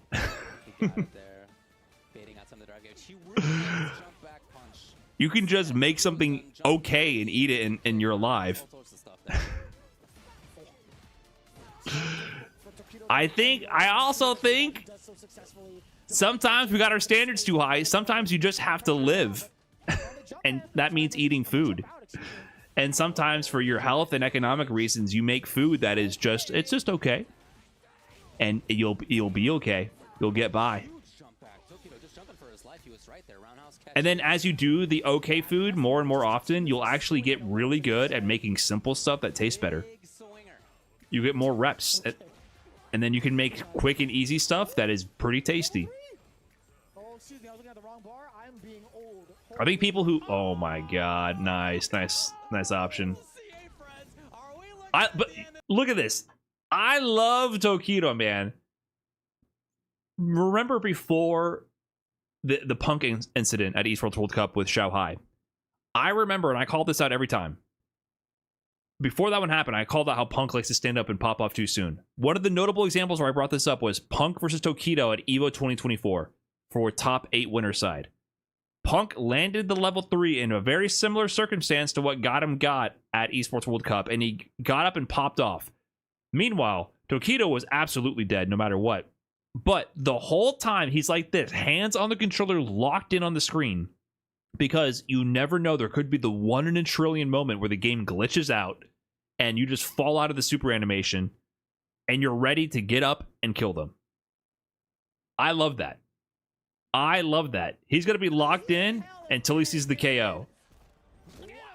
You can just make something okay and eat it and you're alive. I also think sometimes we got our standards too high. Sometimes you just have to live. And that means eating food. And sometimes for your health and economic reasons, you make food that is just, it's just okay. And you'll be okay. You'll get by. And then as you do the okay food more and more often, you'll actually get really good at making simple stuff that tastes better. You get more reps. And then you can make quick and easy stuff that is pretty tasty. I think people who... Oh my god. Nice option. But look at this. I love Tokido, man. Remember before the Punk incident at Esports World Cup with Xiao Hai? I remember, and I called this out every time. Before that one happened, I called out how Punk likes to stand up and pop off too soon. One of the notable examples where I brought this up was Punk versus Tokido at EVO 2024 for top 8 winner side. Punk landed the level 3 in a very similar circumstance to what got at Esports World Cup, and he got up and popped off. Meanwhile, Tokido was absolutely dead no matter what. But the whole time, he's like this, hands on the controller, locked in on the screen. Because you never know, there could be the 1 in a trillion moment where the game glitches out, and you just fall out of the super animation, and you're ready to get up and kill them. I love that. I love that. He's going to be locked in until he sees the KO.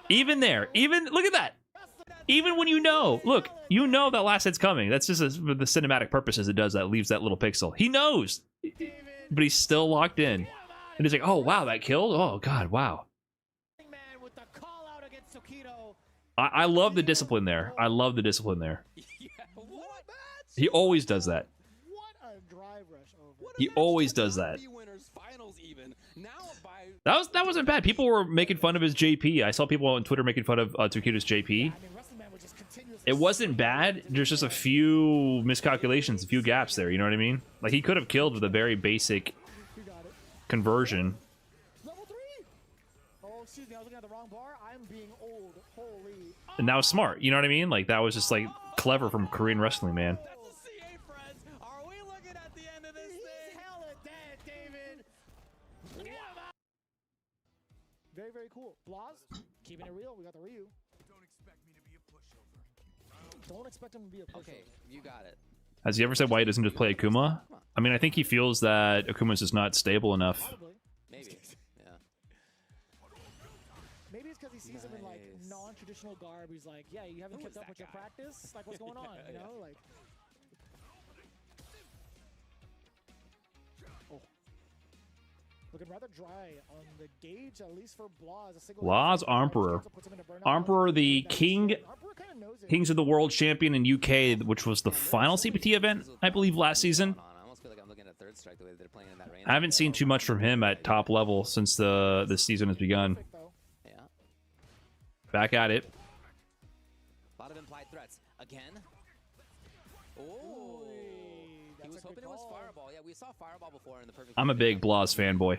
Even there. Look at that. Even when you know. Look, you know that last hit's coming. That's just for the cinematic purposes it does that. Leaves that little pixel. He knows. But he's still locked in. And he's like, oh, wow, that killed? Oh, God, wow. I love the discipline there. I love the discipline there. He always does that. He always does that. That wasn't bad. People were making fun of his JP. I saw people on Twitter making fun of Tokido's JP. It wasn't bad. There's just a few miscalculations, a few gaps there. You know what I mean? Like, he could have killed with a very basic conversion. And that was smart. You know what I mean? Like, that was just, like, clever from Korean wrestling, man. Very, very cool. Blaz, keeping it real. We got the Ryu. Don't expect me to be a pushover. Don't expect him to be a pushover. Okay, you got it. Has he ever said why he doesn't just play Akuma? I mean, I think he feels that Akuma's just not stable enough. Probably. Maybe. Yeah. Maybe it's because he sees him in like non-traditional garb. He's like, yeah, you haven't kept up with your practice? Like, what's going on? You know, like. Oh. Looking rather dry on the gauge, at least for Blaz. Blaz Emperor. Emperor, the Kings of the World champion in UK, which was the final CPT event, I believe, last season. I haven't seen too much from him at top level since this season has begun. Back at it. A lot of implied threats. Again? Oh, he was hoping it was Fireball. Yeah, we saw Fireball before in the perfect. I'm a big Blaz fanboy.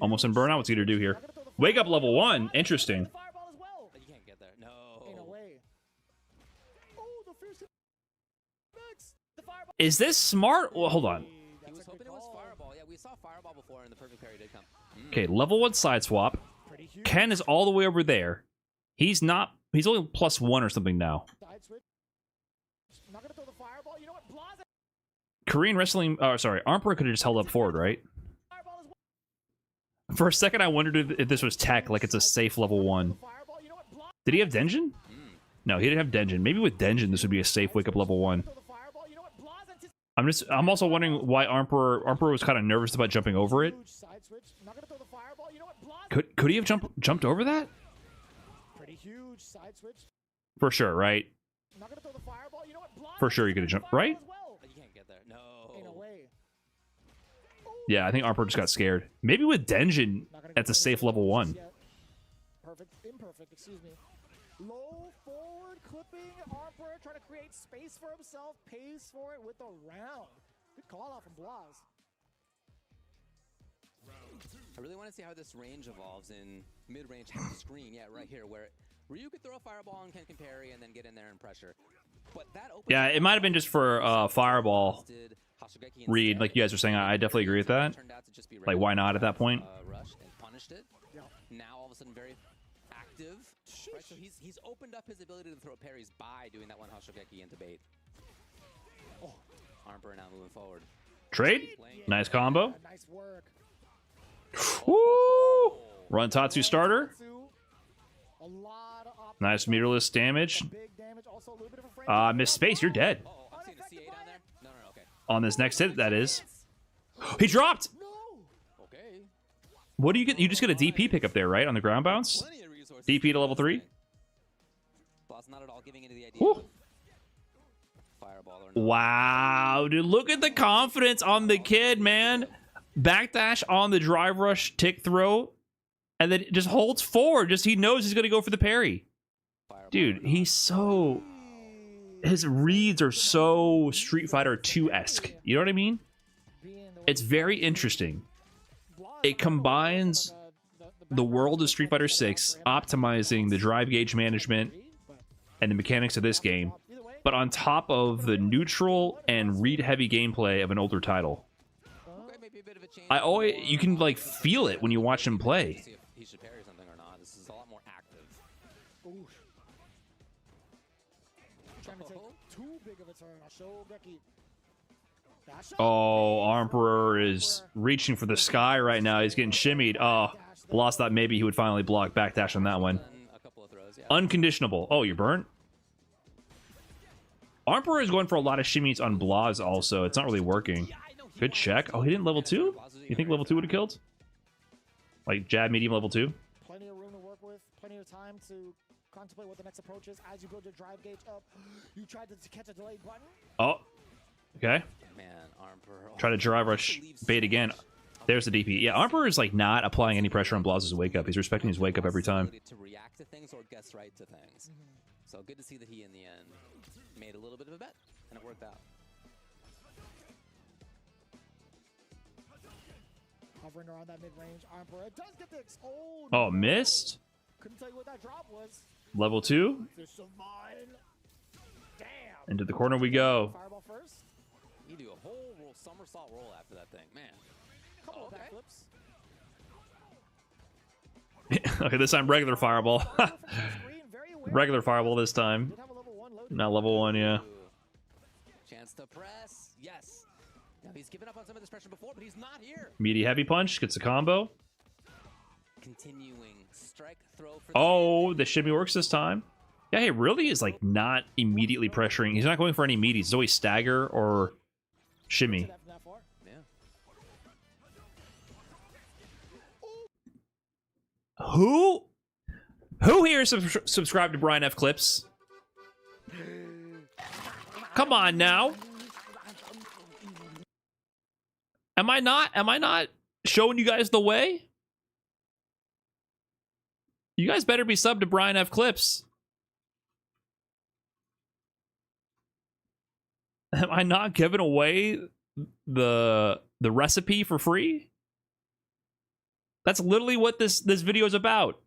Almost in burnout. What's he to do here? Wake up level 1. Interesting. You can't get there. No. Is this smart? Well, hold on. He was hoping it was Fireball. Yeah, we saw Fireball before and the perfect parry did come. Okay, level 1 side swap. Ken is all the way over there. He's He's only +1 or something now. Side switch. Not gonna throw the fireball. You know what? Blase. Korean wrestling... Oh, sorry. Armper could have just held up forward, right? Fireball is For a second, I wondered if this was tech, like it's a safe level 1. fireball. You know what? Blase. Did he have Denjin? No, he didn't have Denjin. Maybe with Denjin, this would be a safe wake up level 1. Throw the fireball. You know what? Blase. I'm also wondering why Armper was kind of nervous about jumping over it. Huge side switch. Not gonna throw the fireball. You know what? Blase. Could he have jumped over that? Pretty huge side switch. For sure, right? Not gonna throw the fireball. You know what? Blase. For sure, you could have jumped, right? as well. You can't get there. No. Ain't no way. Yeah, I think Armper just got scared. Maybe with Denjin, Not gonna that's a get safe any level 1. yet. Perfect. Imperfect. Excuse me. Low forward clipping. Armper trying to create space for himself. Pays for it with a round. Good call out from Blas. I really want to see how this range evolves in mid-range half screen. Yeah, right here, where Ryu could throw a fireball and can parry and then get in there and pressure. But that opens Yeah, it might have been just for Fireball did Hashigeki read, instead. like you guys were saying. I definitely agree with that. Turned out to just be Like, why not at that point? Rushed and punished it. Now all of a sudden very active. Right, so he's opened up his ability to throw parries by doing that one Hashigeki into bait. Oh, Armper now moving forward. Trade? Nice combo. Nice work. Woo! Run Tatsu starter. A lot of Nice meterless damage. big damage. Also a little bit of a frame. Miss Space, you're dead. Oh, I'm seeing a C8 down there. No, okay. On this next hit, that is. He dropped! Okay. What do you get? You just get a DP pick up there, right? On the ground bounce? Plenty of resources. DP to level 3? Plus, not at all giving into the idea. Woo. Of fireball or not. Wow, dude, look at the confidence on the kid, man. Backdash on the drive rush tick throw, and then just holds forward. Just he knows he's gonna go for the parry. Fireball Dude, or not. he's so... His reads are so Street Fighter 2-esque. You know what I mean? It's very interesting. It combines the world of Street Fighter 6, optimizing the drive gauge management and the mechanics of this game, but on top of the neutral and read-heavy gameplay of an older title. Okay, maybe a bit of a change. You can like feel it when you watch him play. See if he should parry something or not. This is a lot more active. Trying to take too big of a turn. Hashogeki. Oh, Emperor is reaching for the sky right now. He's getting shimmied. Oh, Bloss thought maybe he would finally block backdash on that one. Done a couple of throws. Yeah. Unconditionable. Oh, you're burnt? Emperor is going for a lot of shimmies on Blaz also. It's not really working. Good check. Oh, he didn't level 2? You think level 2 would have killed? Like jab medium level 2? Plenty of room to work with. Plenty of time to contemplate what the next approach is. As you build your drive gauge up, you tried to catch a delayed button. Oh. Okay. Man, Armper. Try to drive rush bait again. There's the DP. Yeah, Emperor is like not applying any pressure on Blaz's wake up. He's respecting his wake up every time. To react to things or guess right to things. So good to see that he, in the end, made a little bit of a bet, and it worked out. Hovering around that mid-range, Emperor does get the... Oh, Oh, no. missed. Couldn't tell you what that drop was. Level 2. The Savine. Damn. Into the corner we go. Fireball first. You do a whole somersault roll after that thing, man. Couple Okay. of backflips. Okay, this time regular fireball. Screen, very aware. Regular fireball this time. Did have a level 1 loaded. Not level 1, yeah. Ooh. Chance to press. Yes. Now he's given up on some of this pressure before, but he's not here. Meaty heavy punch. Gets a combo. Continuing strike throw for the Oh, the shimmy works this time. Yeah, he really is like not immediately pressuring. He's not going for any meaties. It's always stagger or shimmy. That from that far. Yeah. Who here subscribed to Brian F. Clips? Come on now. Am I not showing you guys the way? You guys better be subbed to Brian F. Clips. Am I not giving away the recipe for free? That's literally what this video is about.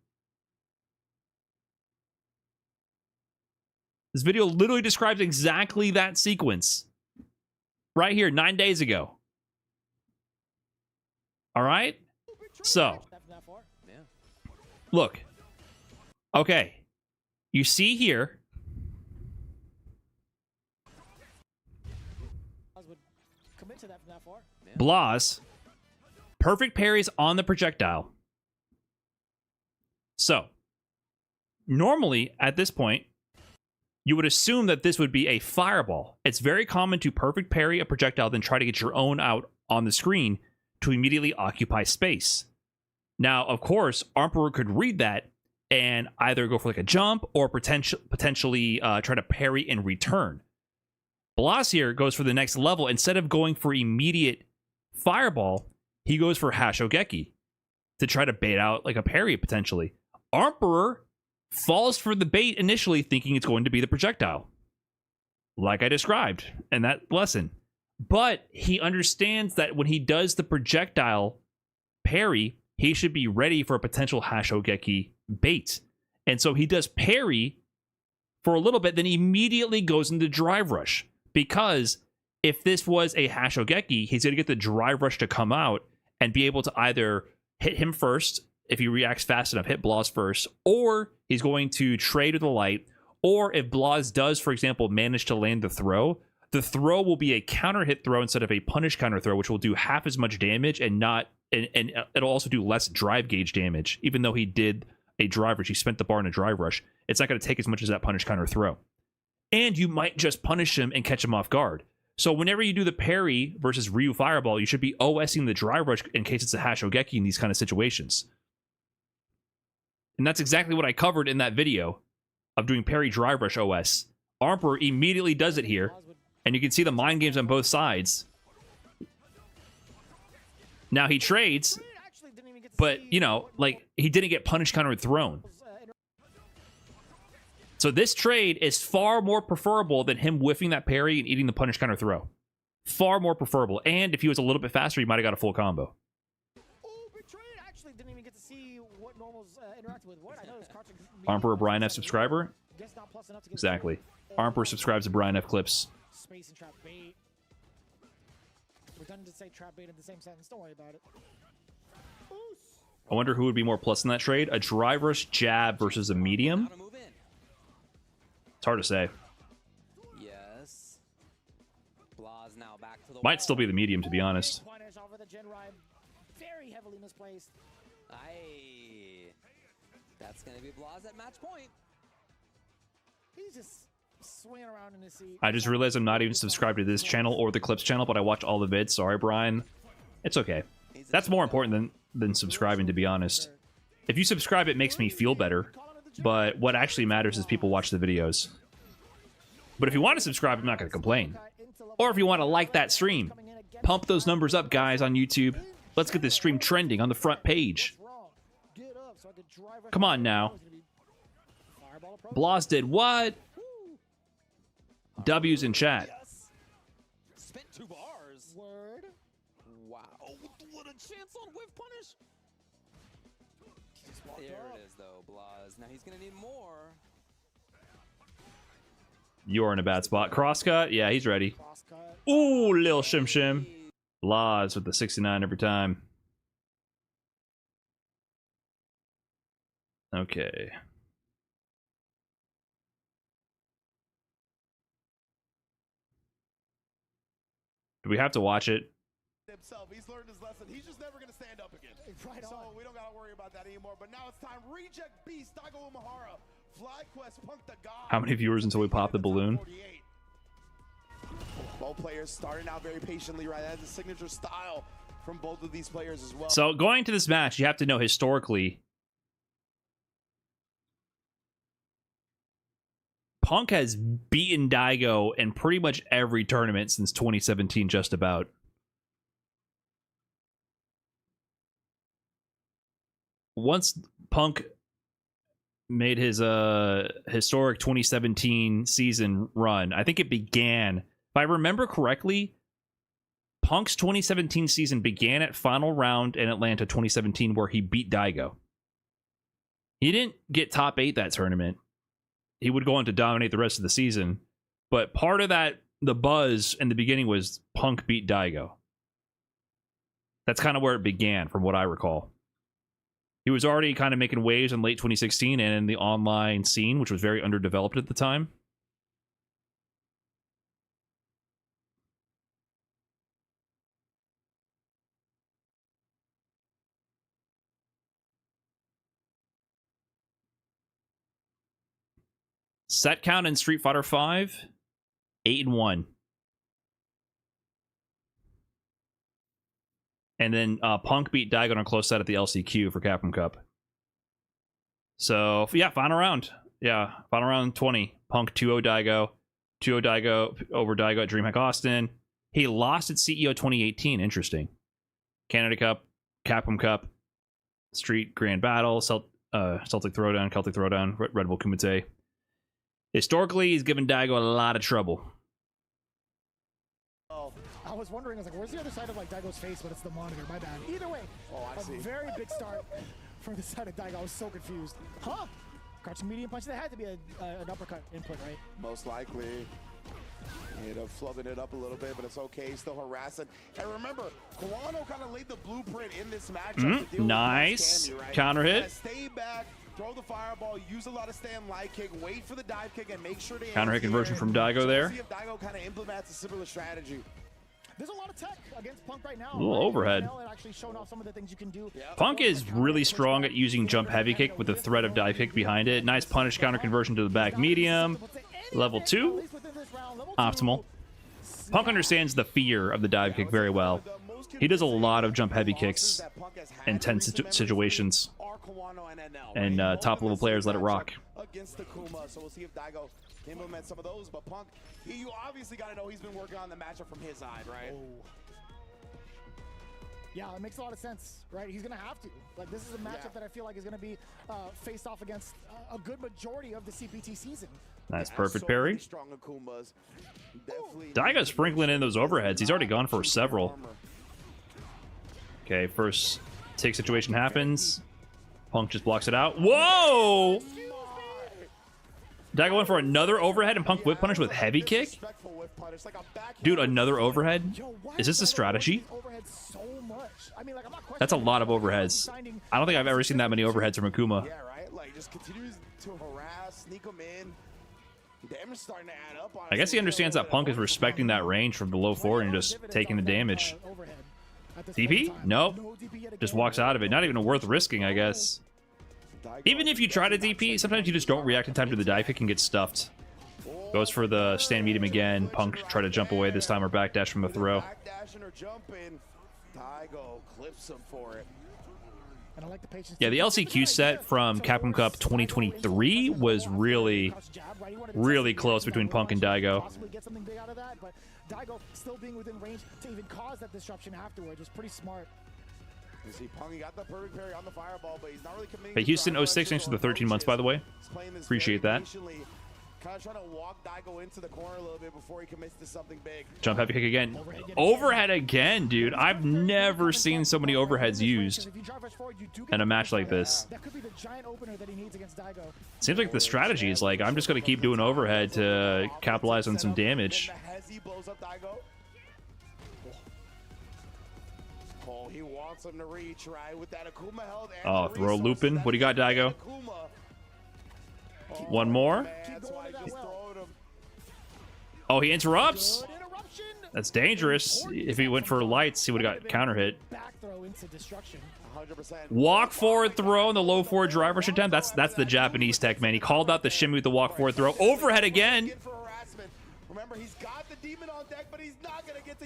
This video literally describes exactly that sequence. Right here, 9 days ago. All right? So, That from that far. Yeah. look. Okay. you see here, Would commit to that from that far. Blas, perfect parries on the projectile. So, normally at this point, you would assume that this would be a fireball. It's very common to perfect parry a projectile, then try to get your own out on the screen to immediately occupy space. Now, of course, Emperor could read that and either go for like a jump or potentially try to parry in return. Blas here goes for the next level. Instead of going for immediate fireball, he goes for Hashogeki to try to bait out like a parry potentially. Emperor falls for the bait initially, thinking it's going to be the projectile, like I described in that lesson. But he understands that when he does the projectile parry, he should be ready for a potential Hashogeki bait. And so he does parry for a little bit, then immediately goes into drive rush. Because if this was a Hashogeki, he's going to get the drive rush to come out and be able to either hit him first, if he reacts fast enough, hit Blas first, or he's going to trade with the light, or if Blas does, for example, manage to land the throw will be a counter hit throw instead of a punish counter throw, which will do half as much damage and it'll also do less drive gauge damage. Even though he did a drive rush, he spent the bar in a drive rush, it's not going to take as much as that punish counter throw. And you might just punish him and catch him off guard. So whenever you do the parry versus Ryu Fireball, you should be OSing the drive rush in case it's a Hashogeki in these kind of situations. And that's exactly what I covered in that video of doing parry drive rush OS. Emperor immediately does it here, and you can see the mind games on both sides. Now he trades, but, you know, like, he didn't get punish counter thrown. So this trade is far more preferable than him whiffing that parry and eating the punish counter throw. Far more preferable. And if he was a little bit faster, he might have got a full combo. Emperor Brian F subscriber? Exactly. Emperor subscribes to Brian F clips. Space and trap bait. Redundant to say trap bait in the same sentence. Don't worry about it. I wonder who would be more plus in that trade. A drive rush jab versus a medium? It's hard to say. Yes. Blas now back to the Might still be the medium, to be honest. Very heavily misplaced. That's going to be Blas at match point. He's just swinging around in his seat. I just realized I'm not even subscribed to this channel or the Clips channel, but I watch all the vids. Sorry, Brian. It's okay. That's more important than subscribing, to be honest. If you subscribe, it makes me feel better. But what actually matters is people watch the videos. But if you want to subscribe, I'm not going to complain. Or if you want to like that stream, pump those numbers up, guys, on YouTube. Let's get this stream trending on the front page. Come on now. Blas did what? W's in chat. Spent 2 bars. Word. Wow. What a chance on whiff punish. There it is, though, Blas. Now he's going to need more. You're in a bad spot. Crosscut? Yeah, he's ready. Ooh, Lil Shim Shim. Blas with the 69 every time. Okay. Do we have to watch it? Himself. He's learned his lesson. He's just never going to stand up again. Right so on. we don't got to worry about that anymore. But now it's time. Reject Beast, Daigo Umehara, FlyQuest, Punk the God. How many viewers until we pop the balloon? Both players starting out very patiently, right? That's a signature style from both of these players as well. So going to this match, you have to know historically, Punk has beaten Daigo in pretty much every tournament since 2017, just about. Once Punk made his historic 2017 season run, I think it began, if I remember correctly, Punk's 2017 season began at Final Round in Atlanta 2017, where he beat Daigo. He didn't get top 8 that tournament. He would go on to dominate the rest of the season. But part of that, the buzz in the beginning was Punk beat Daigo. That's kind of where it began, from what I recall. He was already kind of making waves in late 2016 and in the online scene, which was very underdeveloped at the time. Set count in Street Fighter V, 8-1. And then Punk beat Daigo on a close set at the LCQ for Capcom Cup. So, yeah, final round. Yeah, final round 20. Punk 2-0 Daigo. 2-0 Daigo over Daigo at DreamHack Austin. He lost at CEO 2018. Interesting. Canada Cup, Capcom Cup, Street Grand Battle, Celtic Throwdown, Celtic Throwdown, Red Bull Kumite. Historically, he's given Daigo a lot of trouble. I was wondering, I was like, where's the other side of like Daigo's face? But it's the monitor, my bad. Either way, a very big start from the side of Daigo. I was so confused. Huh? Crouching medium punch, that had to be an uppercut input, right? Most likely. Ended up flubbing it up a little bit, but it's okay. Still harassing. And remember, Kawano kind of laid the blueprint in this matchup. Nice. Cammy, right? Counter hit. Stay back, throw the fireball, use a lot of stand light kick, wait for the dive kick, and make sure they counter hit conversion from Daigo there. See if Daigo kind of implements a similar strategy. There's a lot of tech against Punk right now. A little overhead. Actually showing off some of the things you can do. Punk is really strong at using jump heavy kick with the threat of dive kick behind it. Nice punish counter conversion to the back medium. Level 2. Optimal. Punk understands the fear of the dive kick very well. He does a lot of jump heavy kicks in tense situations. And top level players let it rock. Against the Kuma, so we'll see if Daigo can implement some of those. But Punk, you obviously got to know he's been working on the matchup from his side, right? Yeah, it makes a lot of sense, right? He's going to have to. Like, this is a matchup that I feel like is going to be faced off against a good majority of the CPT season. Nice perfect parry. Strong Akumas. Daigo's sprinkling in those overheads. He's already gone for several. Okay, first take situation happens. Punk just blocks it out. Whoa! Daigo went for another overhead and Punk whip punish with heavy kick? Dude, another overhead? Is this a strategy? That's a lot of overheads. I don't think I've ever seen that many overheads from Akuma. Yeah, right? Like, just continues to harass, sneak him in. Damage starting to add up. I guess he understands that Punk is respecting that range from the low forward and just taking the damage. DP? Nope. Just walks out of it. Not even worth risking, I guess. Even if you try to DP, sometimes you just don't react in time to the dive kick and get stuffed. Goes for the stand medium again. Punk try to jump away this time or backdash from the throw. Daigo clips him for it. Yeah, the LCQ set from Capcom Cup 2023 was really, really close between Punk and Daigo. Daigo still being within range to even cause that disruption afterwards was pretty smart. You see, Punk, he got the perfect parry on the fireball, but he's not really committing. Hey, Houston 06, thanks for the 13 months, by the way. Appreciate that. Kind of trying to walk Daigo into the corner a little bit before he commits to something big. Jump heavy kick again. Overhead again, dude. I've never seen so many overheads used in a match like this. Seems like the strategy is like, I'm just going to keep doing overhead to capitalize on some damage. Oh, he wants him to reach, right? With that Akuma held. Oh, throw looping. What do you got, Daigo? One more. Oh, he interrupts. That's dangerous. If he went for lights, he would have got counter hit. Walk forward throw in the low forward driver attempt. That's the Japanese tech, man. He called out the shimmy with the walk forward throw. Overhead again.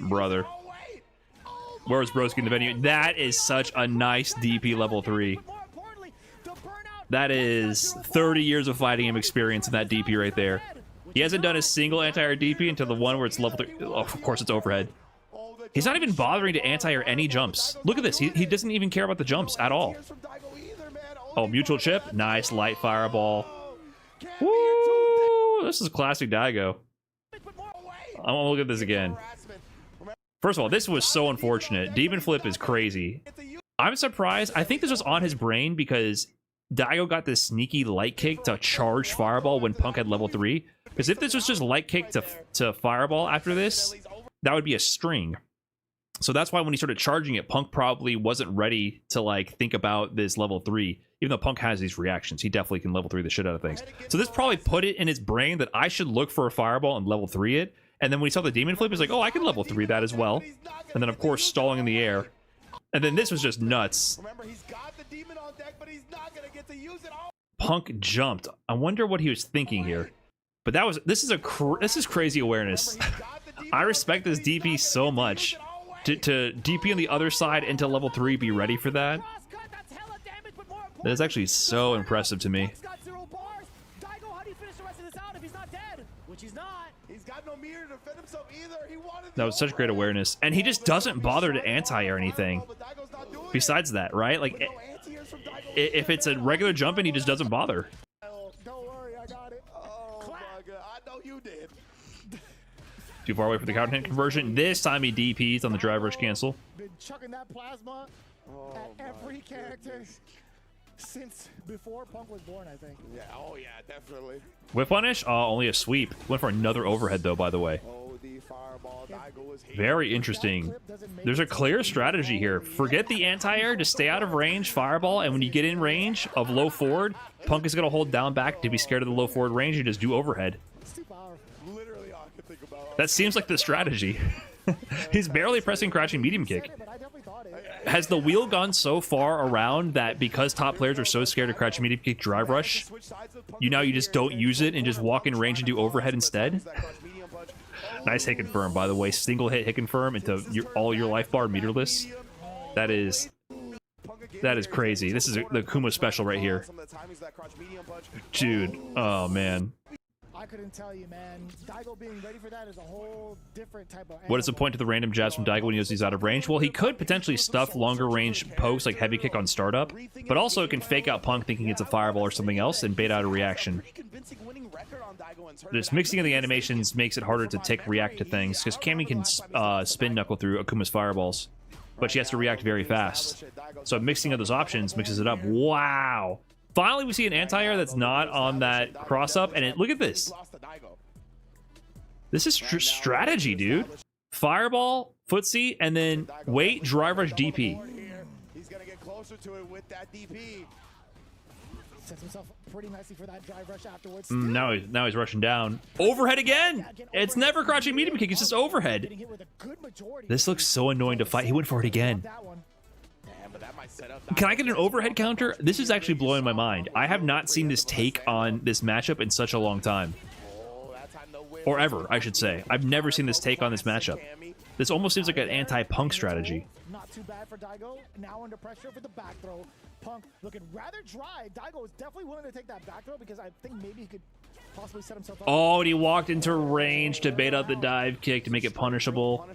Brother. Where's Broski in the venue? That is such a nice DP level 3. That is 30 years of fighting game experience in that DP right there. He hasn't done a single anti-air DP until the one where it's level 3. Oh, of course, it's overhead. He's not even bothering to anti-air any jumps. Look at this. He doesn't even care about the jumps at all. Oh, mutual chip. Nice light fireball. Woo! This is classic Daigo. I'm gonna look at this again. First of all, this was so unfortunate. Demon Flip is crazy. I'm surprised. I think this was on his brain because Daigo got this sneaky light kick to charge fireball when Punk had level 3. Because if this was just light kick to fireball after this, that would be a string. So that's why when he started charging it, Punk probably wasn't ready to like think about this level 3. Even though Punk has these reactions, he definitely can level 3 the shit out of things. So this probably put it in his brain that I should look for a fireball and level 3 it. And then when he saw the demon flip, he's like, oh, I can level 3 that as well. And then of course stalling in the air. And then this was just nuts. Remember, he's got the demon on deck, but he's not gonna get to use it all. Punk jumped. I wonder what he was thinking here. But this is crazy awareness. I respect this DP so much. To DP on the other side into level 3, be ready for that. That is actually so impressive to me. That was such great awareness. And he just doesn't bother to anti-air anything. Besides that, right? Like, if it's a regular jump in, he just doesn't bother. Don't worry, I got it. Oh my god, I know you did. Too far away for the counter hit conversion. This time he DPs on the drive rush cancel. Been chucking that plasma at every character since before Punk was born, I think. Yeah, oh yeah, definitely. Whip punish? Only a sweep. Went for another overhead though, by the way. Oh, the fireball. Daigo is Very interesting. There's a clear strategy here. Forget the anti-air, just stay out of range, fireball, and when you get in range of low forward, Punk is going to hold down back to be scared of the low forward range and just do overhead. literally all I could think about. That seems like the strategy. He's barely pressing crouching medium kick. Has the wheel gone so far around that because top players are so scared to crouch medium kick drive rush, you just don't use it and just walk in range and do overhead instead? Nice hit confirm, by the way. Single hit confirm into all your life bar meterless. That is crazy. This is the Kuma special right here. Dude, oh man. I couldn't tell you, man. Daigo being ready for that is a whole different type of... What is the point to the random jabs from Daigo when he knows he's out of range? Well, he could potentially stuff longer range pokes like heavy kick on startup, but also it can fake out Punk thinking it's a fireball or something else and bait out a reaction. This mixing of the animations makes it harder to tick react to things, because Cammy can spin knuckle through Akuma's fireballs, but she has to react very fast. So mixing of those options mixes it up. Wow! Finally, we see an anti-air that's not on that cross-up, and look at this. This is strategy, dude. Fireball, footsie, and then wait, drive rush DP. He's gonna get closer to it with that DP. Sets himself pretty nicely for that drive rush afterwards. Now he's rushing down. Overhead again! It's never crouching medium kick, it's just overhead. This looks so annoying to fight. He went for it again. Can I get an overhead counter? This is actually blowing my mind. I have not seen this take on this matchup in such a long time. Or ever, I should say. I've never seen this take on this matchup. This almost seems like an anti-Punk strategy. Not too bad for Daigo. Now under pressure for the back throw. Punk looking rather dry. Daigo is definitely willing to take that back throw because I think maybe he could possibly set himself up. Oh, and he walked into range to bait out the dive kick to make it punishable.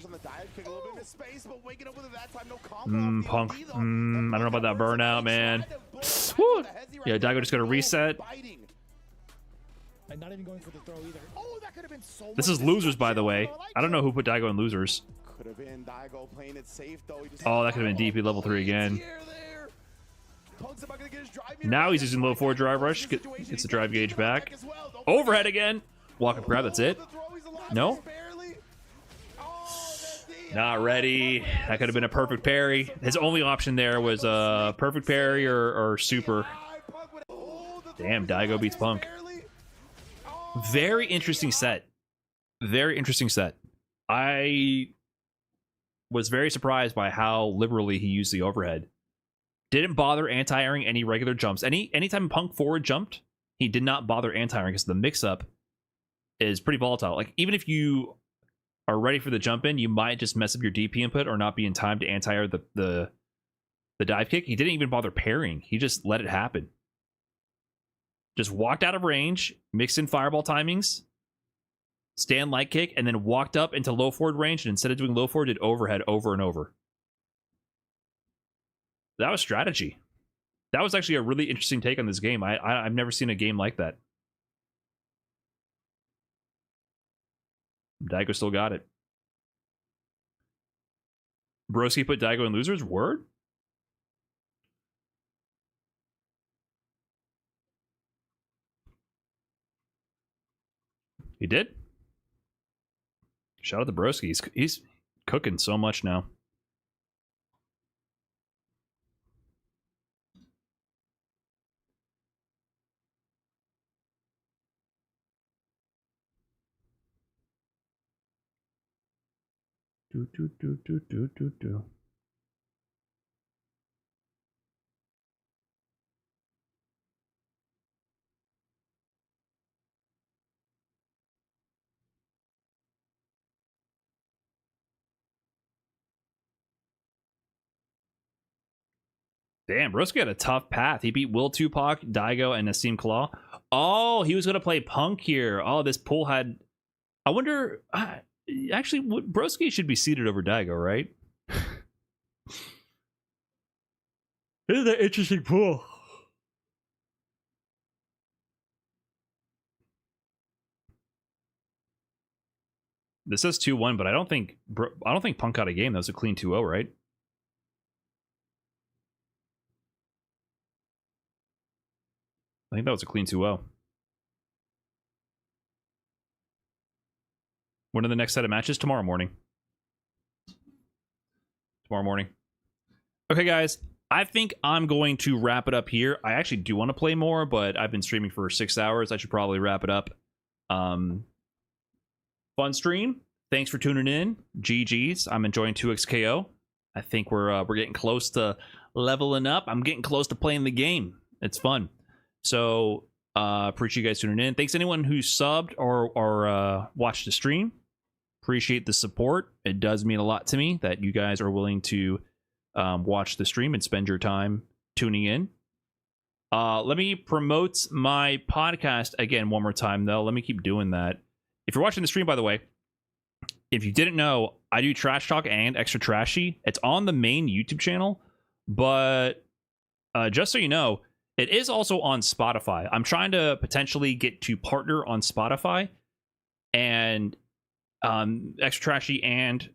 Punk. I don't know about that burnout, man. Woo. Yeah, Daigo just got to reset. And not even going for the throw either. Oh, that could have been so This is losers, by the way. I don't know who put Daigo in losers. Could have been Daigo playing it safe though. Oh, that could have been DP level 3 again. Now he's using low 4 drive rush. Gets the drive gauge back. Overhead again. Walk up grab, that's it. No? Not ready. That could have been a perfect parry. His only option there was a perfect parry or super. Damn, Daigo beats Punk. Very interesting set. Very interesting set. I was very surprised by how liberally he used the overhead. Didn't bother anti-airing any regular jumps. Anytime Punk forward jumped, he did not bother anti-airing because the mix-up is pretty volatile. Like, even if you are ready for the jump in, you might just mess up your DP input or not be in time to anti-air the dive kick. He didn't even bother parrying. He just let it happen. Just walked out of range, mixed in fireball timings, stand light kick, and then walked up into low forward range, and instead of doing low forward, did overhead over and over. That was strategy. That was actually a really interesting take on this game. I've never seen a game like that. Daigo still got it. Broski put Daigo in losers? Word? He did? Shout out to Broski. He's cooking so much now. Do. Damn, Broski had a tough path. He beat Will Tupac, Daigo, and Nassim Claw. Oh, he was going to play Punk here. Oh, this pool had... I wonder... actually, Broski should be seated over Daigo, right? This is an interesting pool. This says 2-1, but I don't think Punk got a game. That was a clean 2-0, right? I think that was a clean 2-0. When are the next set of matches? Tomorrow morning. Tomorrow morning. Okay, guys. I think I'm going to wrap it up here. I actually do want to play more, but I've been streaming for 6 hours. I should probably wrap it up. Fun stream. Thanks for tuning in. GG's. I'm enjoying 2XKO. I think we're getting close to leveling up. I'm getting close to playing the game. It's fun. So appreciate you guys tuning in. Thanks anyone who subbed or watched the stream. Appreciate the support. It does mean a lot to me that you guys are willing to watch the stream and spend your time tuning in. Let me promote my podcast again one more time, though. Let me keep doing that. If you're watching the stream, by the way, if you didn't know, I do Trash Talk and Extra Trashy. It's on the main YouTube channel, but just so you know, it is also on Spotify. I'm trying to potentially get to partner on Spotify, and Extra Trashy and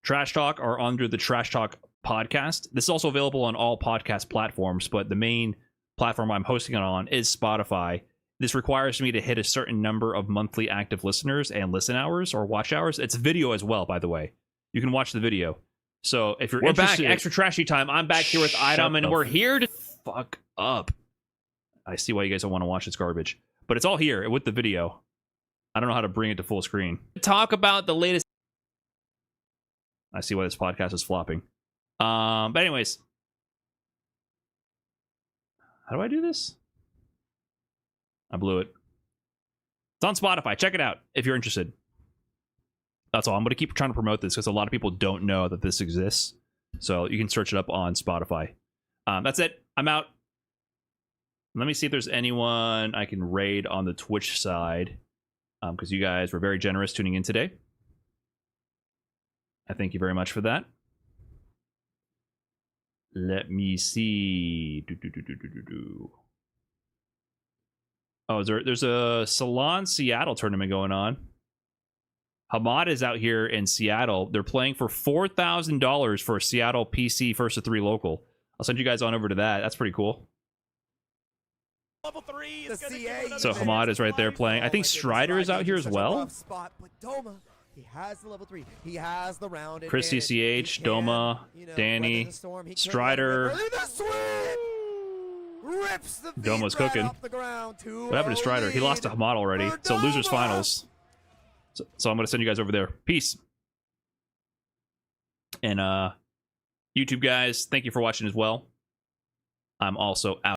Trash Talk are under the Trash Talk podcast. This is also available on all podcast platforms, but the main platform I'm hosting it on is Spotify. This requires me to hit a certain number of monthly active listeners and listen hours or watch hours. It's video as well, by the way. You can watch the video. So if you're interested, back, Extra Trashy time. I'm back here with Idom, and we're here to fuck up. I see why you guys don't want to watch this garbage, but it's all here with the video. I don't know how to bring it to full screen. Talk about the latest. I see why this podcast is flopping. But anyways, how do I do this? I blew it. It's on Spotify. Check it out if you're interested. That's all. I'm going to keep trying to promote this because a lot of people don't know that this exists. So you can search it up on Spotify. That's it. I'm out. Let me see if there's anyone I can raid on the Twitch side, because you guys were very generous tuning in today. I thank you very much for that. Let me see. Oh, there's a Salon Seattle tournament going on. Hamad is out here in Seattle. They're playing for $4,000 for a Seattle PC first to 3 local. I'll send you guys on over to that. That's pretty cool. Level 3 is so Hamad is right there playing. I think Strider is out here as well. He has the level 3. He has the round. Chris CCH, Doma, Danny, Strider. Domo's cooking. What happened to Strider? He lost to Hamad already. So losers finals. So I'm going to send you guys over there. Peace. And YouTube guys, thank you for watching as well. I'm also out.